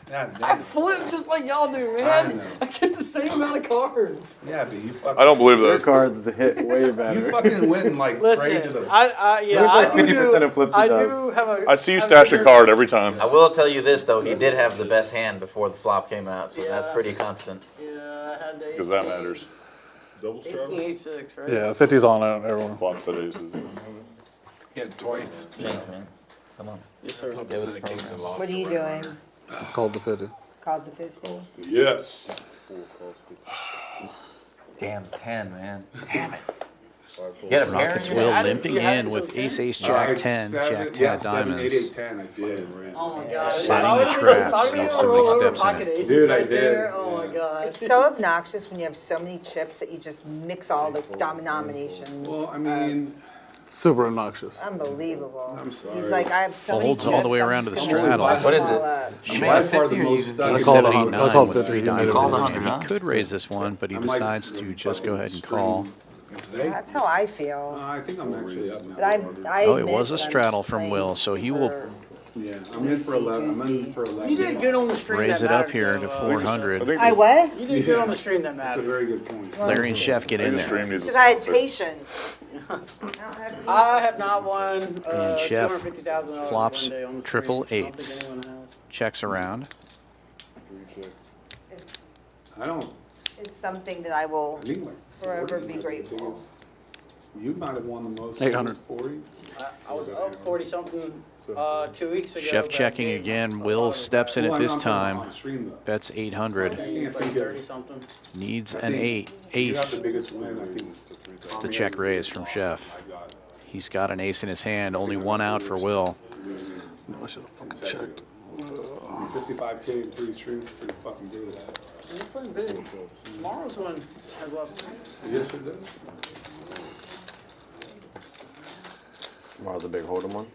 God I damn. flip just like y'all do, I man. know. I get the same amount of cards. Yeah, but you fucking. I don't believe Their that. cards hit way You better. fucking went and like prayed to Listen, the. I like do 50% of flips he I does. do have a. I see you have stash a bigger- card every time. I will tell you this though, he did have the best hand before the flop came out, so that's Yeah. pretty constant. Yeah, I had the. Because that matters. Double Ace struggle? king, ace-6, right? Yeah, 50's on it, everyone. Flops at aces. Yeah, twice. Change, man. Come on. Yes, sir. Get with the program. What are you doing? Called the 50. Called the 50? Yes. Damn 10, man. Damn it. Get a pair Rockets in Will your hand. limping in with ace, ace, jack 10, jack 10 of diamonds. 7, 8, 8, 10. I did. Oh my god. Setting the trap, so somebody steps in it. Dude, I did. There. Oh my god. It's so obnoxious when you have so many chips that you just mix all the denominations. Well, I mean, Super obnoxious. Unbelievable. I'm sorry. He's like, I have so many Folds chips. all the way I'm around to just the gonna straddle. wash What is them it? all up. I'm by far the most stuck. Ace I called 7, 8, 100. I 9 called with 50. 3 He made diamonds. it Called easy. 100, huh? He could raise this one, but he I'm like decides to just go ahead and call. Today? That's how I feel. I think I'm actually up now. But I Oh, it admit was a that I'm straddle from playing Will, so he will super- Yeah, I'm in for 11. I'm in for 11. You did good on the stream. raise that it up mattered, here though, to 400. I what? You did good on the stream that That's a mattered. very good point. Larry and Chef get in there. Because I had patience. I have not won And Chef $250,000 flops one day on the triple stream. I don't eights. think anyone has. Checks around. I don't. It's something that I will I think like forever 40 be was the grateful. biggest. You might have won the most. 800. 40. I was up 40 something 2 weeks ago. Chef but checking gave again. Will steps in Well, at I'm this not talking time. on stream, though. Bets 800. It's like 30 something. Needs I an think 8 You have ace. the biggest win, I think. It's the check raise from Chef. He's got an ace in his hand. Only one out for Will. I should have fucking checked. 55K in 3 streams, pretty fucking good at that. It's pretty big. Tomorrow's one has left. Yes, it does. Tomorrow's a big Hold'em one.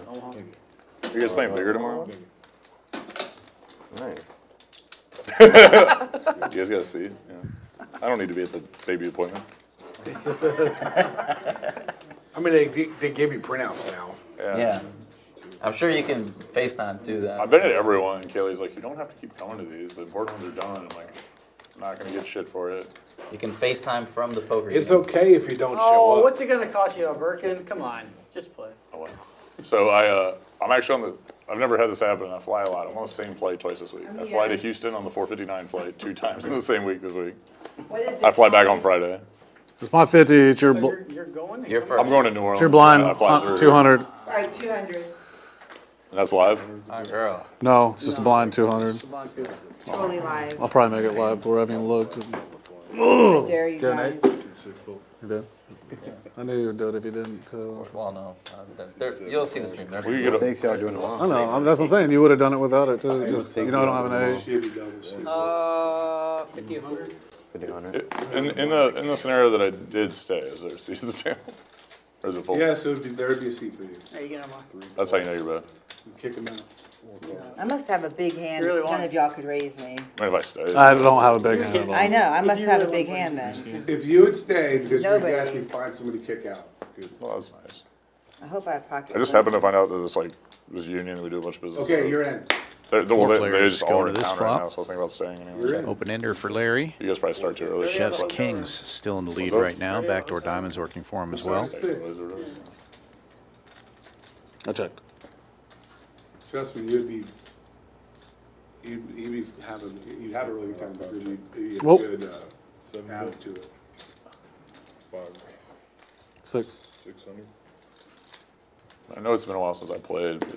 Omaha. You guys playing bigger tomorrow? Nice. You guys gotta see. Yeah. I don't need to be at the baby appointment. I mean, they give you printouts now. Yeah. I'm sure you can FaceTime do that. I've been at everyone, and Kaylee's like, you don't have to keep coming to these. The important ones are done. I'm like, I'm not gonna get shit for it. You can FaceTime from the poker It's game. okay if you don't show Oh, up. what's it gonna cost you, a Birkin? Come on, just play. Oh, wow. So I'm actually on the. I've never had this happen. I fly a lot. I'm on the same flight twice this week. I fly to Houston on the 4:59 flight 2 times in the same week this week. What is I fly back on Friday. It's my 50. It's your. You're going? You're first. I'm going to New Orleans. It's your blind. I fly through. 200. All right, 200. And that's live. Oh, girl. No, it's just a blind 200. Totally live. I'll probably make it live before I haven't even looked. I dare you Good guys. You did? I knew you would do it if you didn't. Well, no. You'll see the stream. There's We get a, Thanks, y'all doing it well. I know. That's what I'm saying. You would have done it without it too. Just you know, I don't have an A. 50, 100. 100. in the scenario that I did stay, is there a seat at the table? Or is it full? Yeah, so there would be a seat for you. Hey, you get on my. That's how you know you're bad. Kick him out. I must have a big hand. You really None want of y'all could raise me. I mean, if I stay. I don't have a big hand at all. I know. I must you have a really big want hand then. If you had stayed, because you Nobody. asked me to find somebody to kick out. Well, that's nice. I hope I have pocket. I just happened to find out that it's like this union and we do a bunch of business. Okay, you're in. They're, Four they players just go all to in this town flop. right now, so I was thinking about staying You're anyway. in. Open ender for Larry. You guys probably start too early. Chef's Kings still in the lead What's up? right now. Backdoor Diamonds working for him as well. I checked. Trust me, you'd have a really good time, but you'd be a Whoa. good add to it. 6. 600. I know it's been a while since I played, but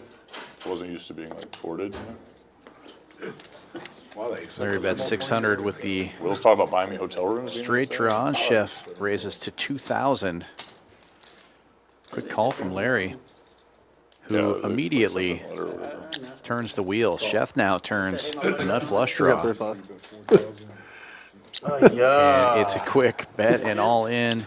I wasn't used to being like boarded. Larry bets 600 with the Will's talking about buying me hotel rooms. straight draw. And Chef raises to 2,000. Quick call from Larry, who immediately turns the wheel. Chef now turns the nut flush He's got draw. 3-5. And it's a quick bet and all in.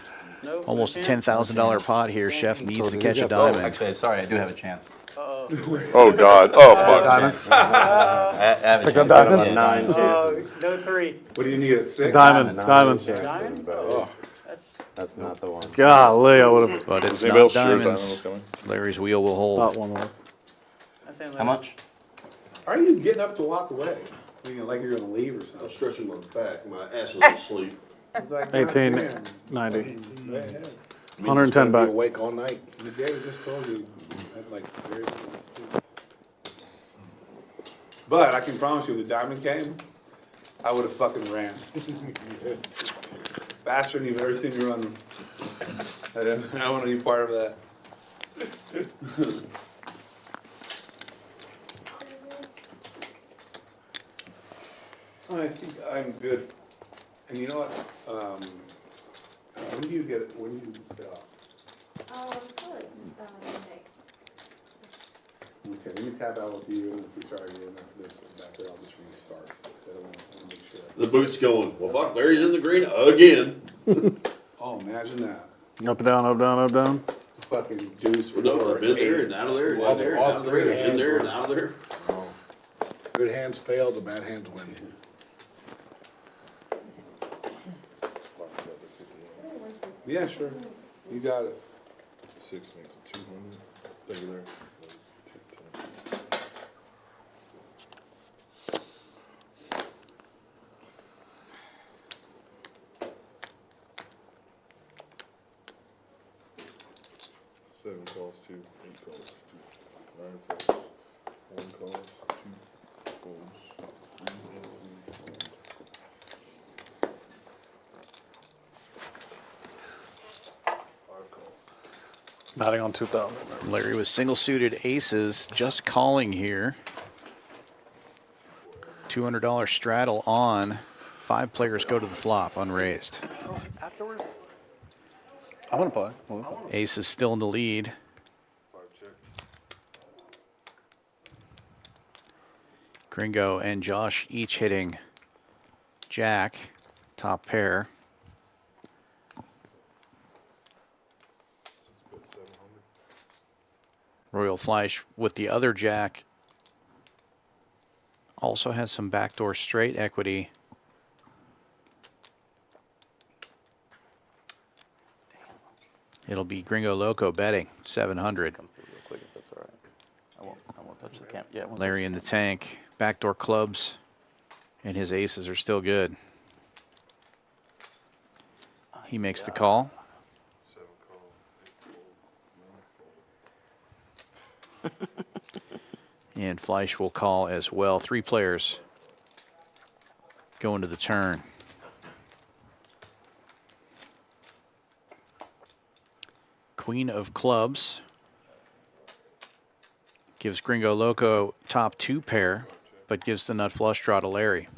Almost a $10,000 pot here. Chef needs to catch a diamond. Actually, sorry, I do have a chance. Oh God! Oh fuck! Diamonds. I have a Pick chance. up diamonds. 9 chances. No 3. What do you need, a 6? Diamond. Nine Diamond. chances, Diamond? but Oh, that's That's not the one. Golly, I would have But it's Does anybody not else sure diamonds. diamond was coming? Larry's wheel will hold. thought one was. How much? Are you getting up to walk away? I mean, like you're gonna leave or I'm something? stretching my back, my ass is asleep. It's like, 1890. man. 110 back. Be awake all night. The day I just told you, I'd like very. But I can promise you, if the diamond came, I would have fucking ran. Faster than you've ever seen me run. I don't want any part of that. I think I'm good. And you know what? When do you get it? When do you stop? Probably, Monday. Okay, let me tap out with you, and if we start getting this back there, I'll just restart. I don't want to make sure. The boot's going, well, fuck, Larry's in the green again. Oh, imagine that. Up, down, up, down, up, down. Fucking deuce. Well, no, I've been there and out of there and in there and out of there and in there and out of there. Good hands fail, the bad hands win. Yeah, sure. You got it. 6 makes it 200. Over there. Seven calls, 2, 8 calls, 2, 9 folds, 1 calls, 2 folds, 3 folds. Batting on 2,000. Larry with single-suited aces, just calling here. $200 straddle on. 5 players go to the flop, unraised. Afterwards? I want to play. Ace is still in the lead. Gringo and Josh each hitting Jack, top pair. Royal Fleish with the other Jack also has some backdoor straight equity. It'll be Gringo Loco betting 700. Come through real quick if that's all right. I won't touch the camp. Yeah. Larry in the tank, backdoor clubs, and his aces are still good. He makes the call. And Fleisch will call as well. 3 players going to the turn. Queen of clubs gives Gringo Loco top 2 pair, but gives the nut flush draw to Larry.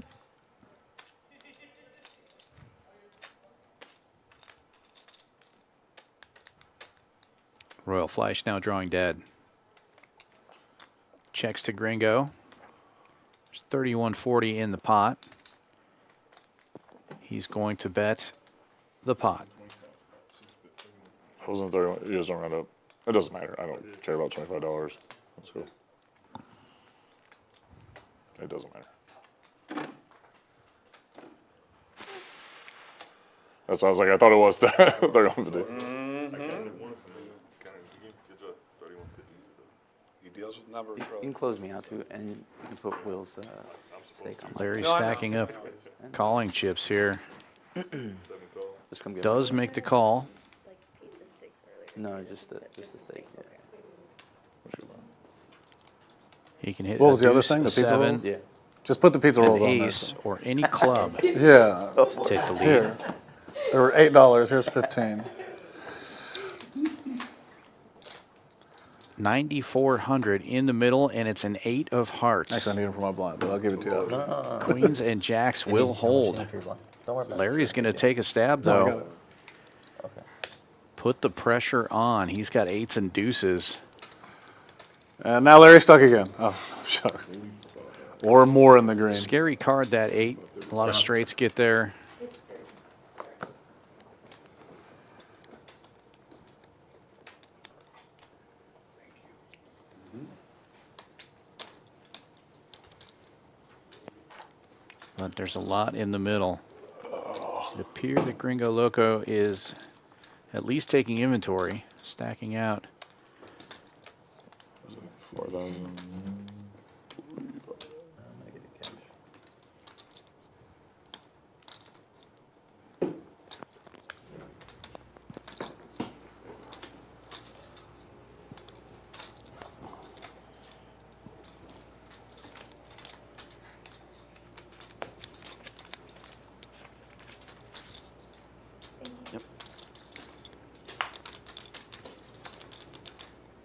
Royal Fleisch now drawing dead. Checks to Gringo. There's 3140 in the pot. He's going to bet the pot. Wasn't 31. He doesn't round up. It doesn't matter. I don't care about $25. Let's go. It doesn't matter. That's what I was like. I thought it was 3150. Deals with numbers. You can close me out too, and you can put Will's stake on. Larry stacking up calling chips here. Just come get Does make the call. No, just the stake. Yeah. He can hit What a was the other deuce, thing? a The pizza 7, rolls? Yeah. Just put the pizza rolls an on there. ace, or any club. Yeah. Take the lead. Here. They were $8. Here's 15. 9,400 in the middle, and it's an 8 of hearts. Actually, I need them for my blind, but I'll give it to you. Queens and jacks will hold. Larry's going to take a stab, though. Put the pressure on. He's got 8s and deuces. And now Larry's stuck again. Oh, sure. Or more in the green. Scary card, that 8. A lot of straights get there. But there's a lot in the middle. It appears that Gringo Loco is at least taking inventory, stacking out. 4,000.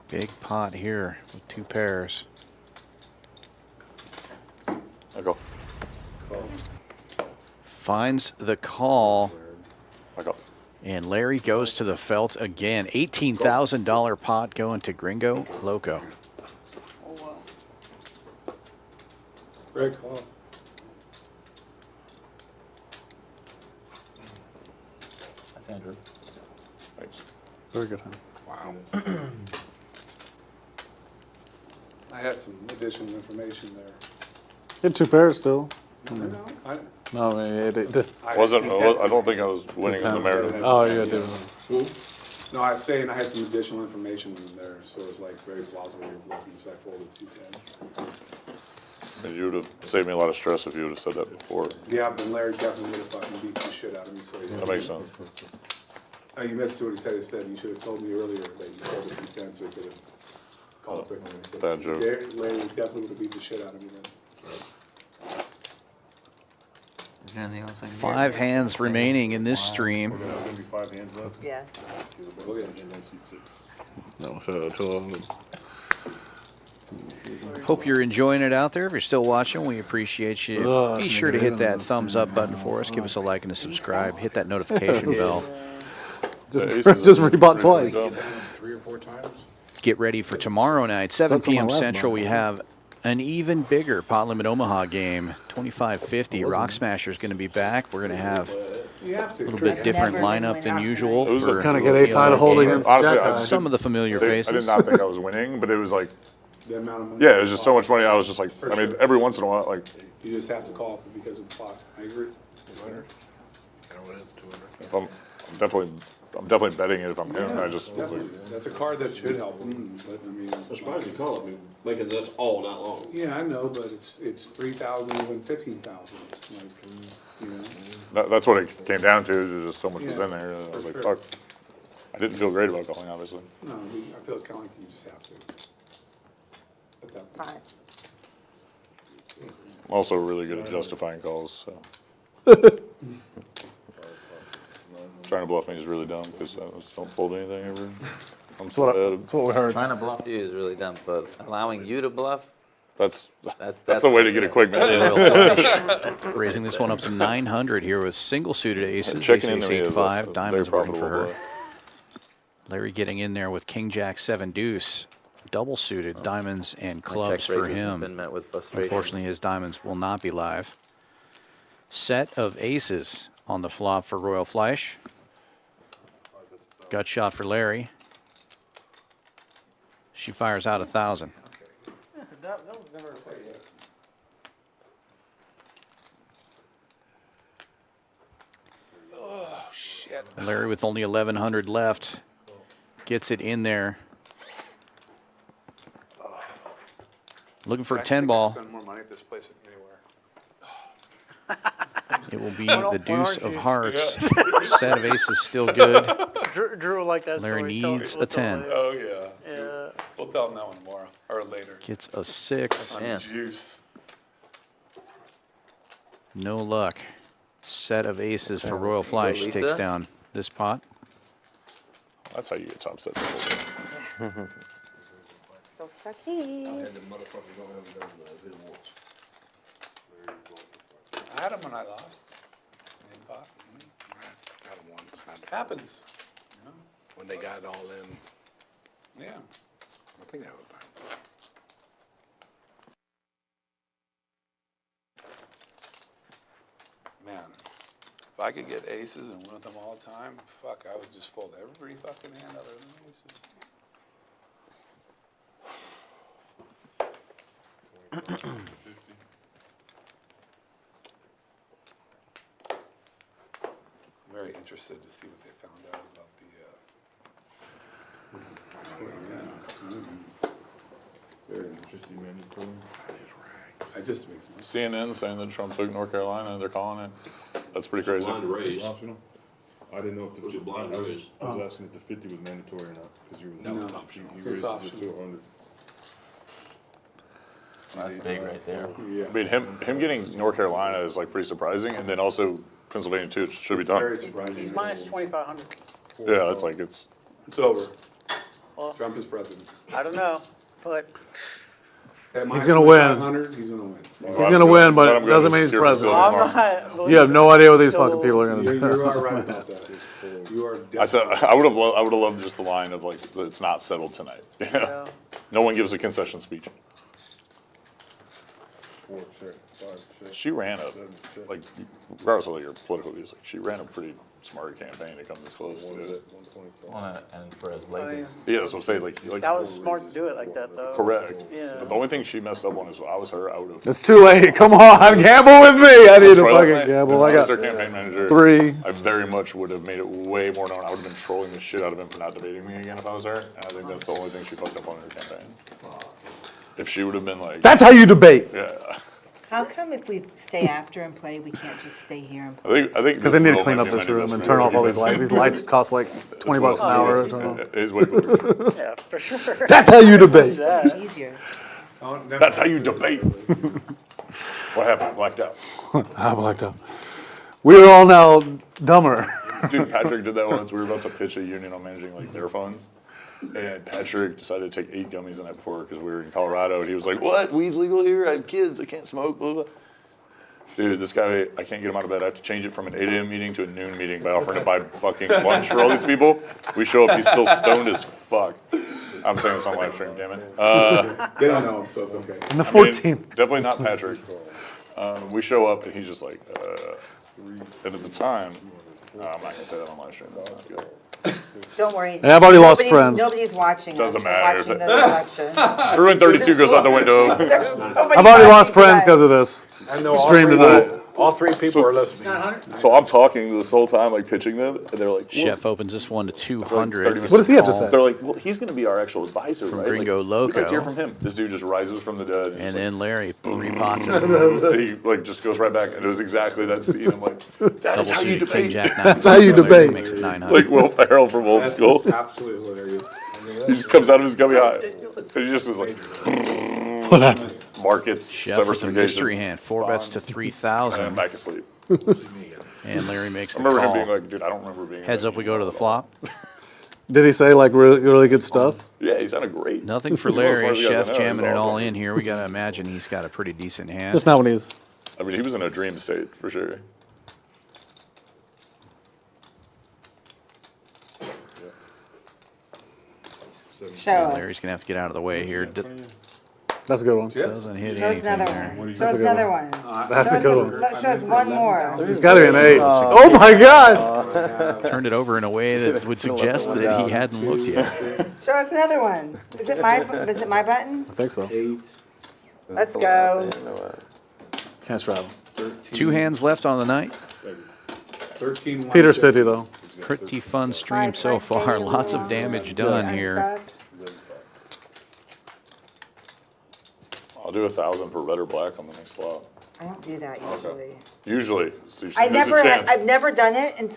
Big pot here with 2 pairs. I go. Finds the call. I go. And Larry goes to the felt again. $18,000 pot going to Gringo, Loco. Great call. That's Andrew. Thanks. Very good, huh? Wow. I had some additional information there. Hit 2 pairs still. I No, I mean, it I don't think I was winning in the merit. Oh, yeah, dude. No, I was saying I had some additional information in there, so it was like very plausible you're bluffing, so I folded 2 tens. You would have saved me a lot of stress if you would have said that before. Yeah, but Larry definitely would have fucking beat the shit out of me, so he That makes sense. Oh, you missed what he said. He said you should have told me earlier that you folded 2 tens, so he could have called quickly. Bad joke. Larry definitely would have beat the shit out of me then. Anything else I can 5 hands remaining in this stream. We're gonna be 5 hands left. Yeah. Okay. And then seat 6. No, so Hope you're enjoying it out there. If you're still watching, we appreciate you. Be sure to hit that thumbs up button for us. Give us a like and a subscribe. Hit that notification bell. Just rebought twice. 3 or 4 times. Get ready for tomorrow night, 7 Stuck on my p.m. last Central. one. We have an even bigger Pot Limit Omaha game, 2550. Rock Smasher's going to be back. We're going to have a little bit different lineup than usual. For Kind of get ace high to hold against honestly, some of the familiar I faces. did not think I was winning, but it was like, The amount of money. yeah, it was just so much money. I was just like, I mean, every once in a while, like, You just have to call because of the clock. I agree. if I'm definitely betting it if I'm him. I just was like, That's a card that should help him, but I mean. I'm surprised you call it, I mean, making that's all night long. Yeah, I know, but it's 3,000, even 15,000, like, you know. that's what it came down to. Is just so much was Yeah, in there. I was like, sure. fuck. I didn't feel great about calling, obviously. No, I feel kind of like you just have to. At that point. I'm also really good at justifying calls, so. Trying to bluff me is really dumb because I just don't fold anything ever. I'm so bad. That's what we heard. Trying to bluff you is really dumb, but allowing you to bluff, That's the way to get a quick Royal minute. Flush. Raising this one up to 900 here with single suited aces. Checking Ace into me is 8-5, a diamonds very working for her. profitable Larry getting in there with King Jack 7 deuce, double suited, diamonds and clubs check for raises have him. been met with frustration. Unfortunately, his diamonds will not be live. Set of aces on the flop for Royal Fleish. Gut shot for Larry. She fires out 1,000. That was never a play yet. Oh, shit. Larry with only 1,100 left gets it in there. Looking for a 10 ball. Spend more money at this place than anywhere. It will be the deuce of hearts. Set of aces still good. Drew like that Larry story. needs a 10. Oh, yeah. Yeah. We'll tell him that one tomorrow, or later. Gets a 6. Man. Juice. No luck. Set of aces for Royal Fleisch. Lisa? Takes down this pot. That's how you get top set. So sucky. I had him when I lost. In pot. Got him once. Happens. You know? When they got it all in, Yeah. I think that was fine. Man, if I could get aces and win them all the time, fuck, I would just fold every fucking hand other than aces. Very interested to see what they found out about the, Very interesting mandatory. I just makes me. CNN saying that Trump took North Carolina. They're calling it. That's pretty crazy. Blind raise. Optional? I didn't know if the Was it blind I was- raise? I was asking if the 50 was mandatory or not, because you No, were, it's you optional. you It's raised it optional. to under. That's big right there. Yeah. I mean, him getting North Carolina is like pretty surprising, and then also Pennsylvania too. It should be done. Very surprising. He's minus 2,500. Yeah, it's like It's over. Well, Trump is president. I don't know, but He's gonna win. 500, he's gonna win. He's gonna win, but it doesn't mean he's president. You have no idea what these fucking people are gonna do. You are right about that. You are. I said I would have loved just the line of like it's not settled tonight. Yeah. No one gives a concession speech. She ran a like regardless of your political views, like she ran a pretty smart campaign to come this close to it. And for his lady. Yeah, that's what I'm saying. Like That was smart to do it like that, though. correct. Yeah. But the only thing she messed up on is I was her. I would have. It's too late. Come on, gamble with me. I need to fucking gamble. I I was got their campaign manager. 3. I very much would have made it way more known. I would have been trolling the shit out of him for not debating me again if I was her. And I think that's the only thing she fucked up on her campaign. If she would have been like. That's how you debate. Yeah. How come if we stay after and play, we can't just stay here and play? I think Because they need to clean up this room and turn off all these lights. These lights cost like $20 an hour. It is way cooler. Yeah, for sure. That's how you debate. It's easier. That's how you debate. What happened? Blacked out. I blacked out. We're all now dumber. Dude, Patrick did that once. We were about to pitch a union on managing like their funds. And Patrick decided to take 8 gummies the night before because we were in Colorado. And he was like, what? Weed's legal here? I have kids. I can't smoke. Blah, blah. Dude, this guy, I can't get him out of bed. I have to change it from an 8 a.m. meeting to a noon meeting by offering to buy fucking lunch for all these people. We show up. He's still stoned as fuck. I'm saying this on live stream, damn it. They don't know him, so it's okay. And the 14th. Definitely not Patrick. We show up and he's just like, and at the time, I'm not going to say that on live stream. That's not good. Don't worry. And I've already lost friends. Nobody's watching. Doesn't us. matter. Watching the election. Bruin 32 goes out the window. I've already lost friends because of this. I know Stream tonight. all 3 people are listening. So I'm talking this whole time, like pitching them, and they're like, Chef opens this one to 200. What does he have to say? They're like, well, he's going to be our actual advisor, From right? Gringo like, Loco. We'd like to hear from him. This dude just rises from the dead. And then Larry repots it. He like just goes right back, and it was exactly that scene. I'm like, that is Double how you shooting debate. King Jack nine. That's how you Larry debate. Makes it 900. Like Will Ferrell from Old That's School. absolutely hilarious. He just comes out of his gummy high. And he just is like, What happened? Chef markets, with a diversification. mystery hand. 4 bets to And I'm 3,000. back asleep. And Larry makes I the remember him call. being like, dude, I don't remember being. Heads up, we go to the flop. Did he say like really, really good stuff? Yeah, he sounded great. Nothing for He's one of the Larry. smartest guys I Chef know. jamming He's it all awesome. in here. We got to imagine he's got a pretty decent hand. That's not when he's. I mean, he was in a dream state for sure. Show us. Larry's going to have to get out of the way here. That's a good one. Doesn't hit Show us anything another there. one. Show us another one. That's a good one. Show us one more. It's got to be an 8. Oh my gosh! Turned it over in a way that would suggest that he hadn't looked yet. Show us another one. Is it my button? I think so. 8. Let's go. Can't straddle. 2 hands left on the night. 13. Peter's 50 though. Pretty fun stream so far. Lots of damage done here. I'll do 1,000 for red or black on the next flop. I don't do that usually. Usually. So I've there's never done it, and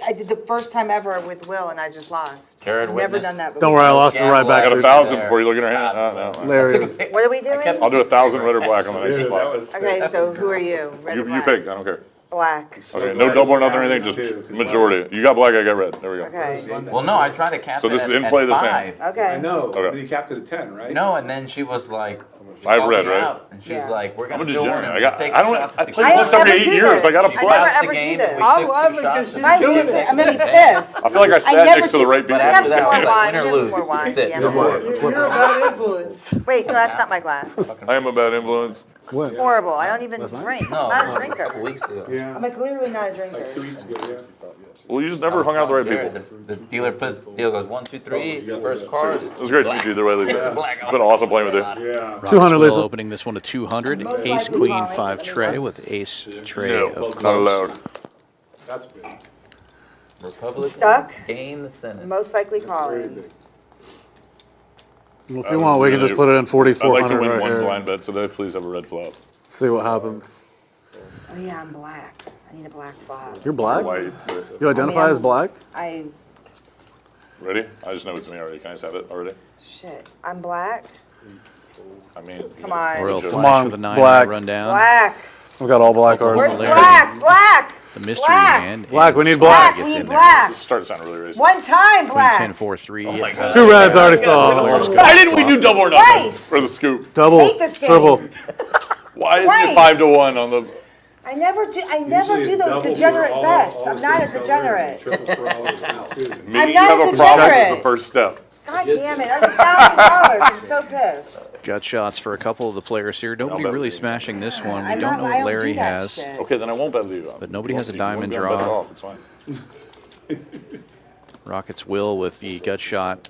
I did the first time ever with Will, and I just lost. Jared I've never witnessed. done that before. Don't worry, I lost it right I back. got Dude. 1,000 before you look at her hand. No. Larry. What are we doing? I'll do 1,000 red or black on the next flop. Okay, so who are you? Red or You black? pick. I don't care. Black. Okay, no double or nothing or anything. Just majority. You got black. I got red. There we go. Okay. Well, no, I tried to cap So it this is at, in at play this 5. hand. I Okay. know. Okay. But he capped it at 10, right? No, and then she was like, I have called red, me right? out, and she was Yeah. like, we're I'm a gonna do one. degenerate. And we take I don't. shots I at played the once game. every never 8 do years. this. I gotta She I play. never passed the ever game, do and we this. I'm took laughing two 'cause shots she's at I'm the doing game. it. I'm gonna be pissed. I feel like I I sat never next to the right Can people. we have some more Win wine? or Give us lose. more wine. That's it. Yeah. No more. You're a bad influence. Wait, no, that's not my glass. I am a bad influence. What? Horrible. I don't even drink. No, I'm not a a couple drinker. weeks ago. Yeah. I'm like literally not a drinker. Like 2 weeks ago, yeah. Well, you just never hung out with the right Jared, people. The dealer deal goes 1, 2, 3. First card. It was great to meet you either way, Lisa. It's been awesome playing with you. Yeah. 200, Will Lisa. opening this one to 200. Most Ace, likely queen, calling. 5 tray with ace tray No, of not clubs. allowed. That's big. Republic Stuck? gain the Senate. Most likely Very calling. big. Well, if you want, we can just put it in I'd like to 4,400 win right one here. blind bet today. Please have a red flop. See what happens. Oh yeah, I'm black. I need a black flop. You're black? White. You identify as black? Ready? I just know it's me already. Can I just have it already? Shit. I'm black. I mean, Come on. Royal Come Fleish on, with a 9 black. run down. Black. We got all black cards. Where's black? Black! The mystery Black. hand. Black, we and need Swag black. gets We in need there. black. It's starting to sound really racist. One time, Queen black. 10, 4, 3. Oh my God. 2 reds already saw. Why didn't we do double or nothing Twice. for the scoop? Double, Hate this game. triple. Why is Twice. it 5-1 on the? I never do Usually those double degenerate for bets. all I'm not a six degenerate. cover, triple for all of them too. Meaning I'm you not have a a problem is degenerate. the first step. God damn it. That's $1,000. I'm so pissed. Gut shots for a couple of the players here. Nobody bet really with you. smashing this one. We I'm don't not- know I what don't Larry do that has. shit. Okay, then I won't bet with you. But nobody has a If you want diamond to bet, bets draw. off, it's fine. Rockets will with the gut shot.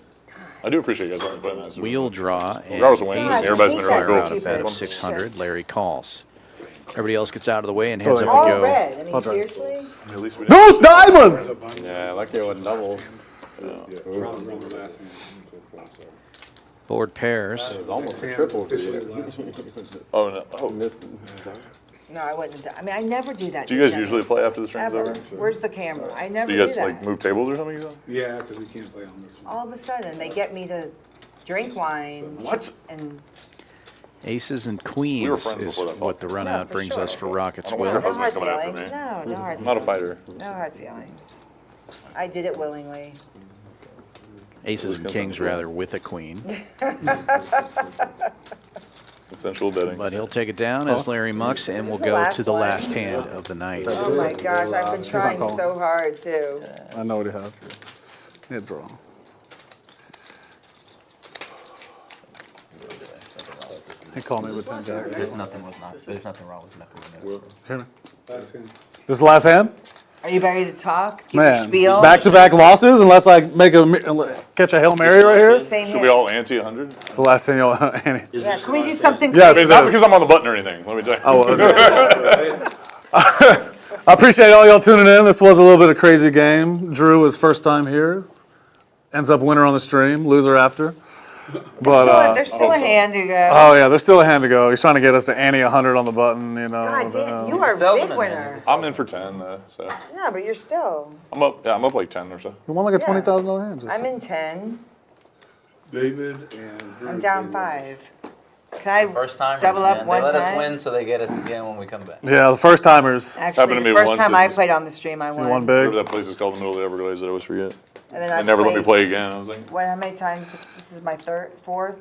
I do appreciate you guys playing that. Wheel draw. And Regardless of winning, God, everybody's been these really are cool. out of bet stupid. 600. Larry calls. Everybody else gets out of the way and heads up to All go. red. I mean, Hold on. seriously? At least we didn't. Deuce diamond! Yeah, lucky it wasn't doubles. Board pairs. It was almost a triple for you. Oh no. Oh. No, I wouldn't have done. I mean, I never do that. Do you guys to usually play after the stream's Ever. over? Where's the camera? I never Do do, you guys that. like move tables or something? You said? Yeah, because we can't play on this one. All of a sudden, they get me to drink wine. What? And Aces and were queens friends is before that what the run Yeah, out for brings sure. us for Rockets I don't want will. her no hard husband coming after feelings. me. No, no hard I'm not a feelings. fighter. No hard feelings. I did it willingly. Aces and kings rather with a queen. Consensual betting. But he'll take it down as Larry mucks and we'll the go last to the one? last hand of the night. Oh my gosh, I've been trying so hard too. I know what he had. Hit draw. He called me with 10 jack. There's nothing wrong with knuckling. Hear me? Last hand. This is the last hand? Are you ready to talk? Give your Man, spiel? back-to-back losses unless I catch a Hail Mary right here? Same Should here. we all ante 100? It's the last thing you'll, Annie. Yeah, can we do something Yes, I mean, it not is. because I'm on the button or anything. Let me tell you. Oh, well, I appreciate all y'all tuning in. This was a little bit of a crazy game. Drew is first time here. Ends up winner on the stream, loser after. But There's still a hand to go. oh yeah, there's still a hand to go. He's trying to get us to ante 100 on the button, you know. God damn, but, you are a Salesman, big man. winner. I'm in for 10 though, so Yeah, but you're still. I'm up. Yeah, I'm up like 10 or so. You won like a Yeah. $20,000 hand. I'm in 10. David and Drew. I'm down 5. Can I First timers, double up man. one They let time? us win so they get us again when we come back. Yeah, the first timers. happened Actually, to the me first once, time it I was- played on the stream, I won. You won Whatever big. that place is called in the middle of the Everglades that I always forget. And then I They never let me played- play again. I was like, How many times? This is my fourth.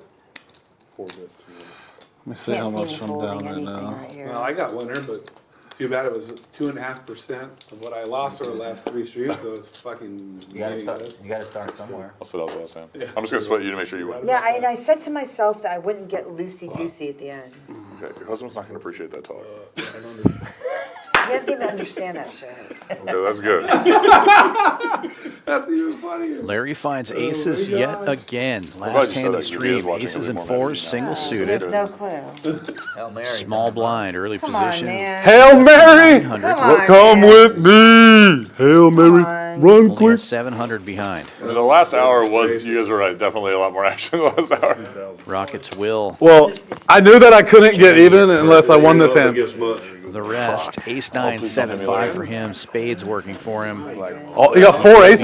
Let me see Can't how see much me I'm folding down right anything now. right here. Well, I got winner, but too bad it was 2.5% of what I lost over the last 3 streets, so it's fucking You gotta start. meaningless. You gotta start somewhere. I'll sit out the last time. I'm just gonna sweat you to make sure you win. Yeah, and I said to myself that I wouldn't get loosey-goosey at the end. Okay, your husband's not gonna appreciate that talk. He doesn't even understand that shit. Okay, that's good. That's even funnier. Larry finds aces my yet gosh. again. glad Last you hand said of the that, 'cause he is stream. watching Aces a and little more fours, maybe single He suited. has no clue. Hail Mary. Small blind, early Come on, position. man. Hail Mary! 900. Come on, Come man. with me! Hail Mary! on. Run Only quick! got 700 behind. And the last hour was, you guys were right, definitely a lot more action the last hour. Rockets will. Well, I knew that I couldn't get even unless I won this hand. The rest. Ace 9, 7, 5 for him. Spades working for him. Oh, you got 4 aces?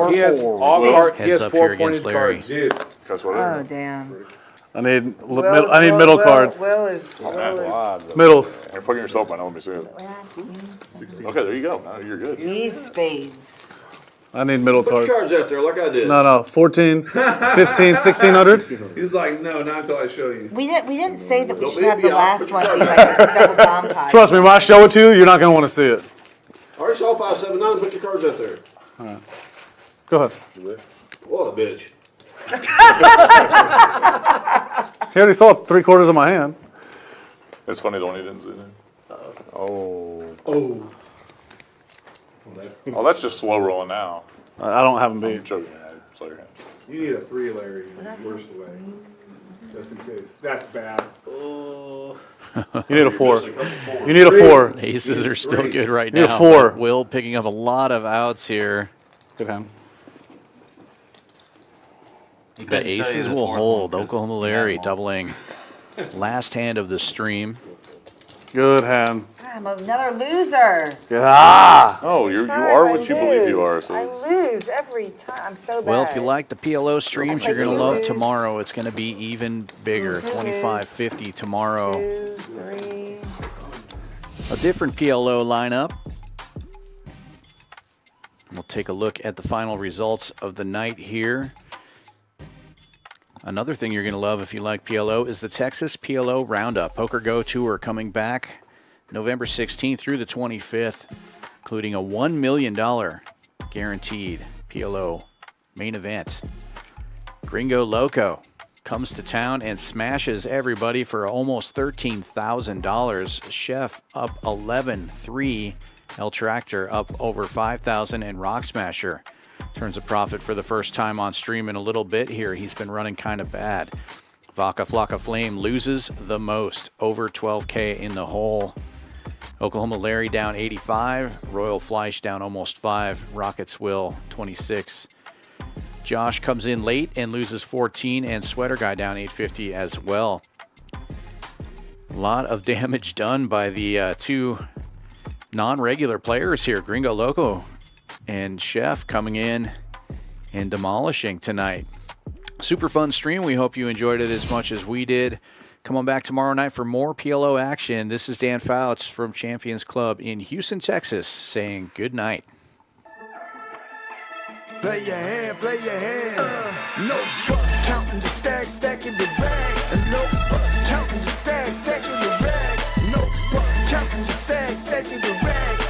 He has all cards. He Heads has up 4 here against pointed Larry. cards. Dude. That's what Oh, damn. I need middle cards. Will is. Middles. You're fucking yourself by now, let me see it. Okay, there you go. Now you're good. You need spades. I need middle Put your cards. cards out there like I did. No, 14, 15, 1600. He's like, no, not until I show you. We didn't say that we Don't should have leave me the out. last Put your one be cards like a double bomb pot. Trust me, when I show it to you, you're not going to want to see it. I already saw 579. Put your cards out there. Go ahead. What a bitch. He already saw 3/4 of my hand. It's funny the one he didn't see. Oh. Oh, that's just slow rolling now. I don't have them I'm beat. joking. I saw your hand. You need a 3, Larry. Worst way. Just in case. That's bad. You need a 4. You need a 4. Aces are still good right You're now. 4. but Will picking up a lot of outs here. Good hand. The aces will hold. Oklahoma Larry doubling. Last hand of the stream. Good hand. I'm another loser. Ah! Oh, you Guys, are I what you believe you are. lose. I So lose every time. I'm so bad. Well, if you like the PLO streams, you're going to love lose. tomorrow. It's going to be even bigger. 25.50 tomorrow. 2, 3. A different PLO lineup. We'll take a look at the final results of the night here. Another thing you're going to love if you like PLO is the Texas PLO Roundup. Poker Go Tour coming back November 16th through the 25th, including a $1 million guaranteed PLO main event. Gringo Loco comes to town and smashes everybody for almost $13,000. Chef up 11-3. El Tractor up over 5,000, and Rock Smasher turns a profit for the first time on stream in a little bit here. He's been running kind of bad. Vaca Flacka Flame loses the most, over 12K in the hole. Oklahoma Larry down 85. Royal Fleish down almost 5. Rockets Will 26. Josh comes in late and loses 14, and Sweater Guy down 850 as well. A lot of damage done by the two non-regular players here. Gringo Loco and Chef coming in and demolishing tonight. Super fun stream. We hope you enjoyed it as much as we did. Come on back tomorrow night for more PLO action. This is Dan Fouts from Champions Club in Houston, Texas, saying good night. Play your hand, play your hand. No buck, counting the stacks, stacking the bags. And no buck, counting the stacks, stacking the rags. No buck, counting the stacks, stacking the rags.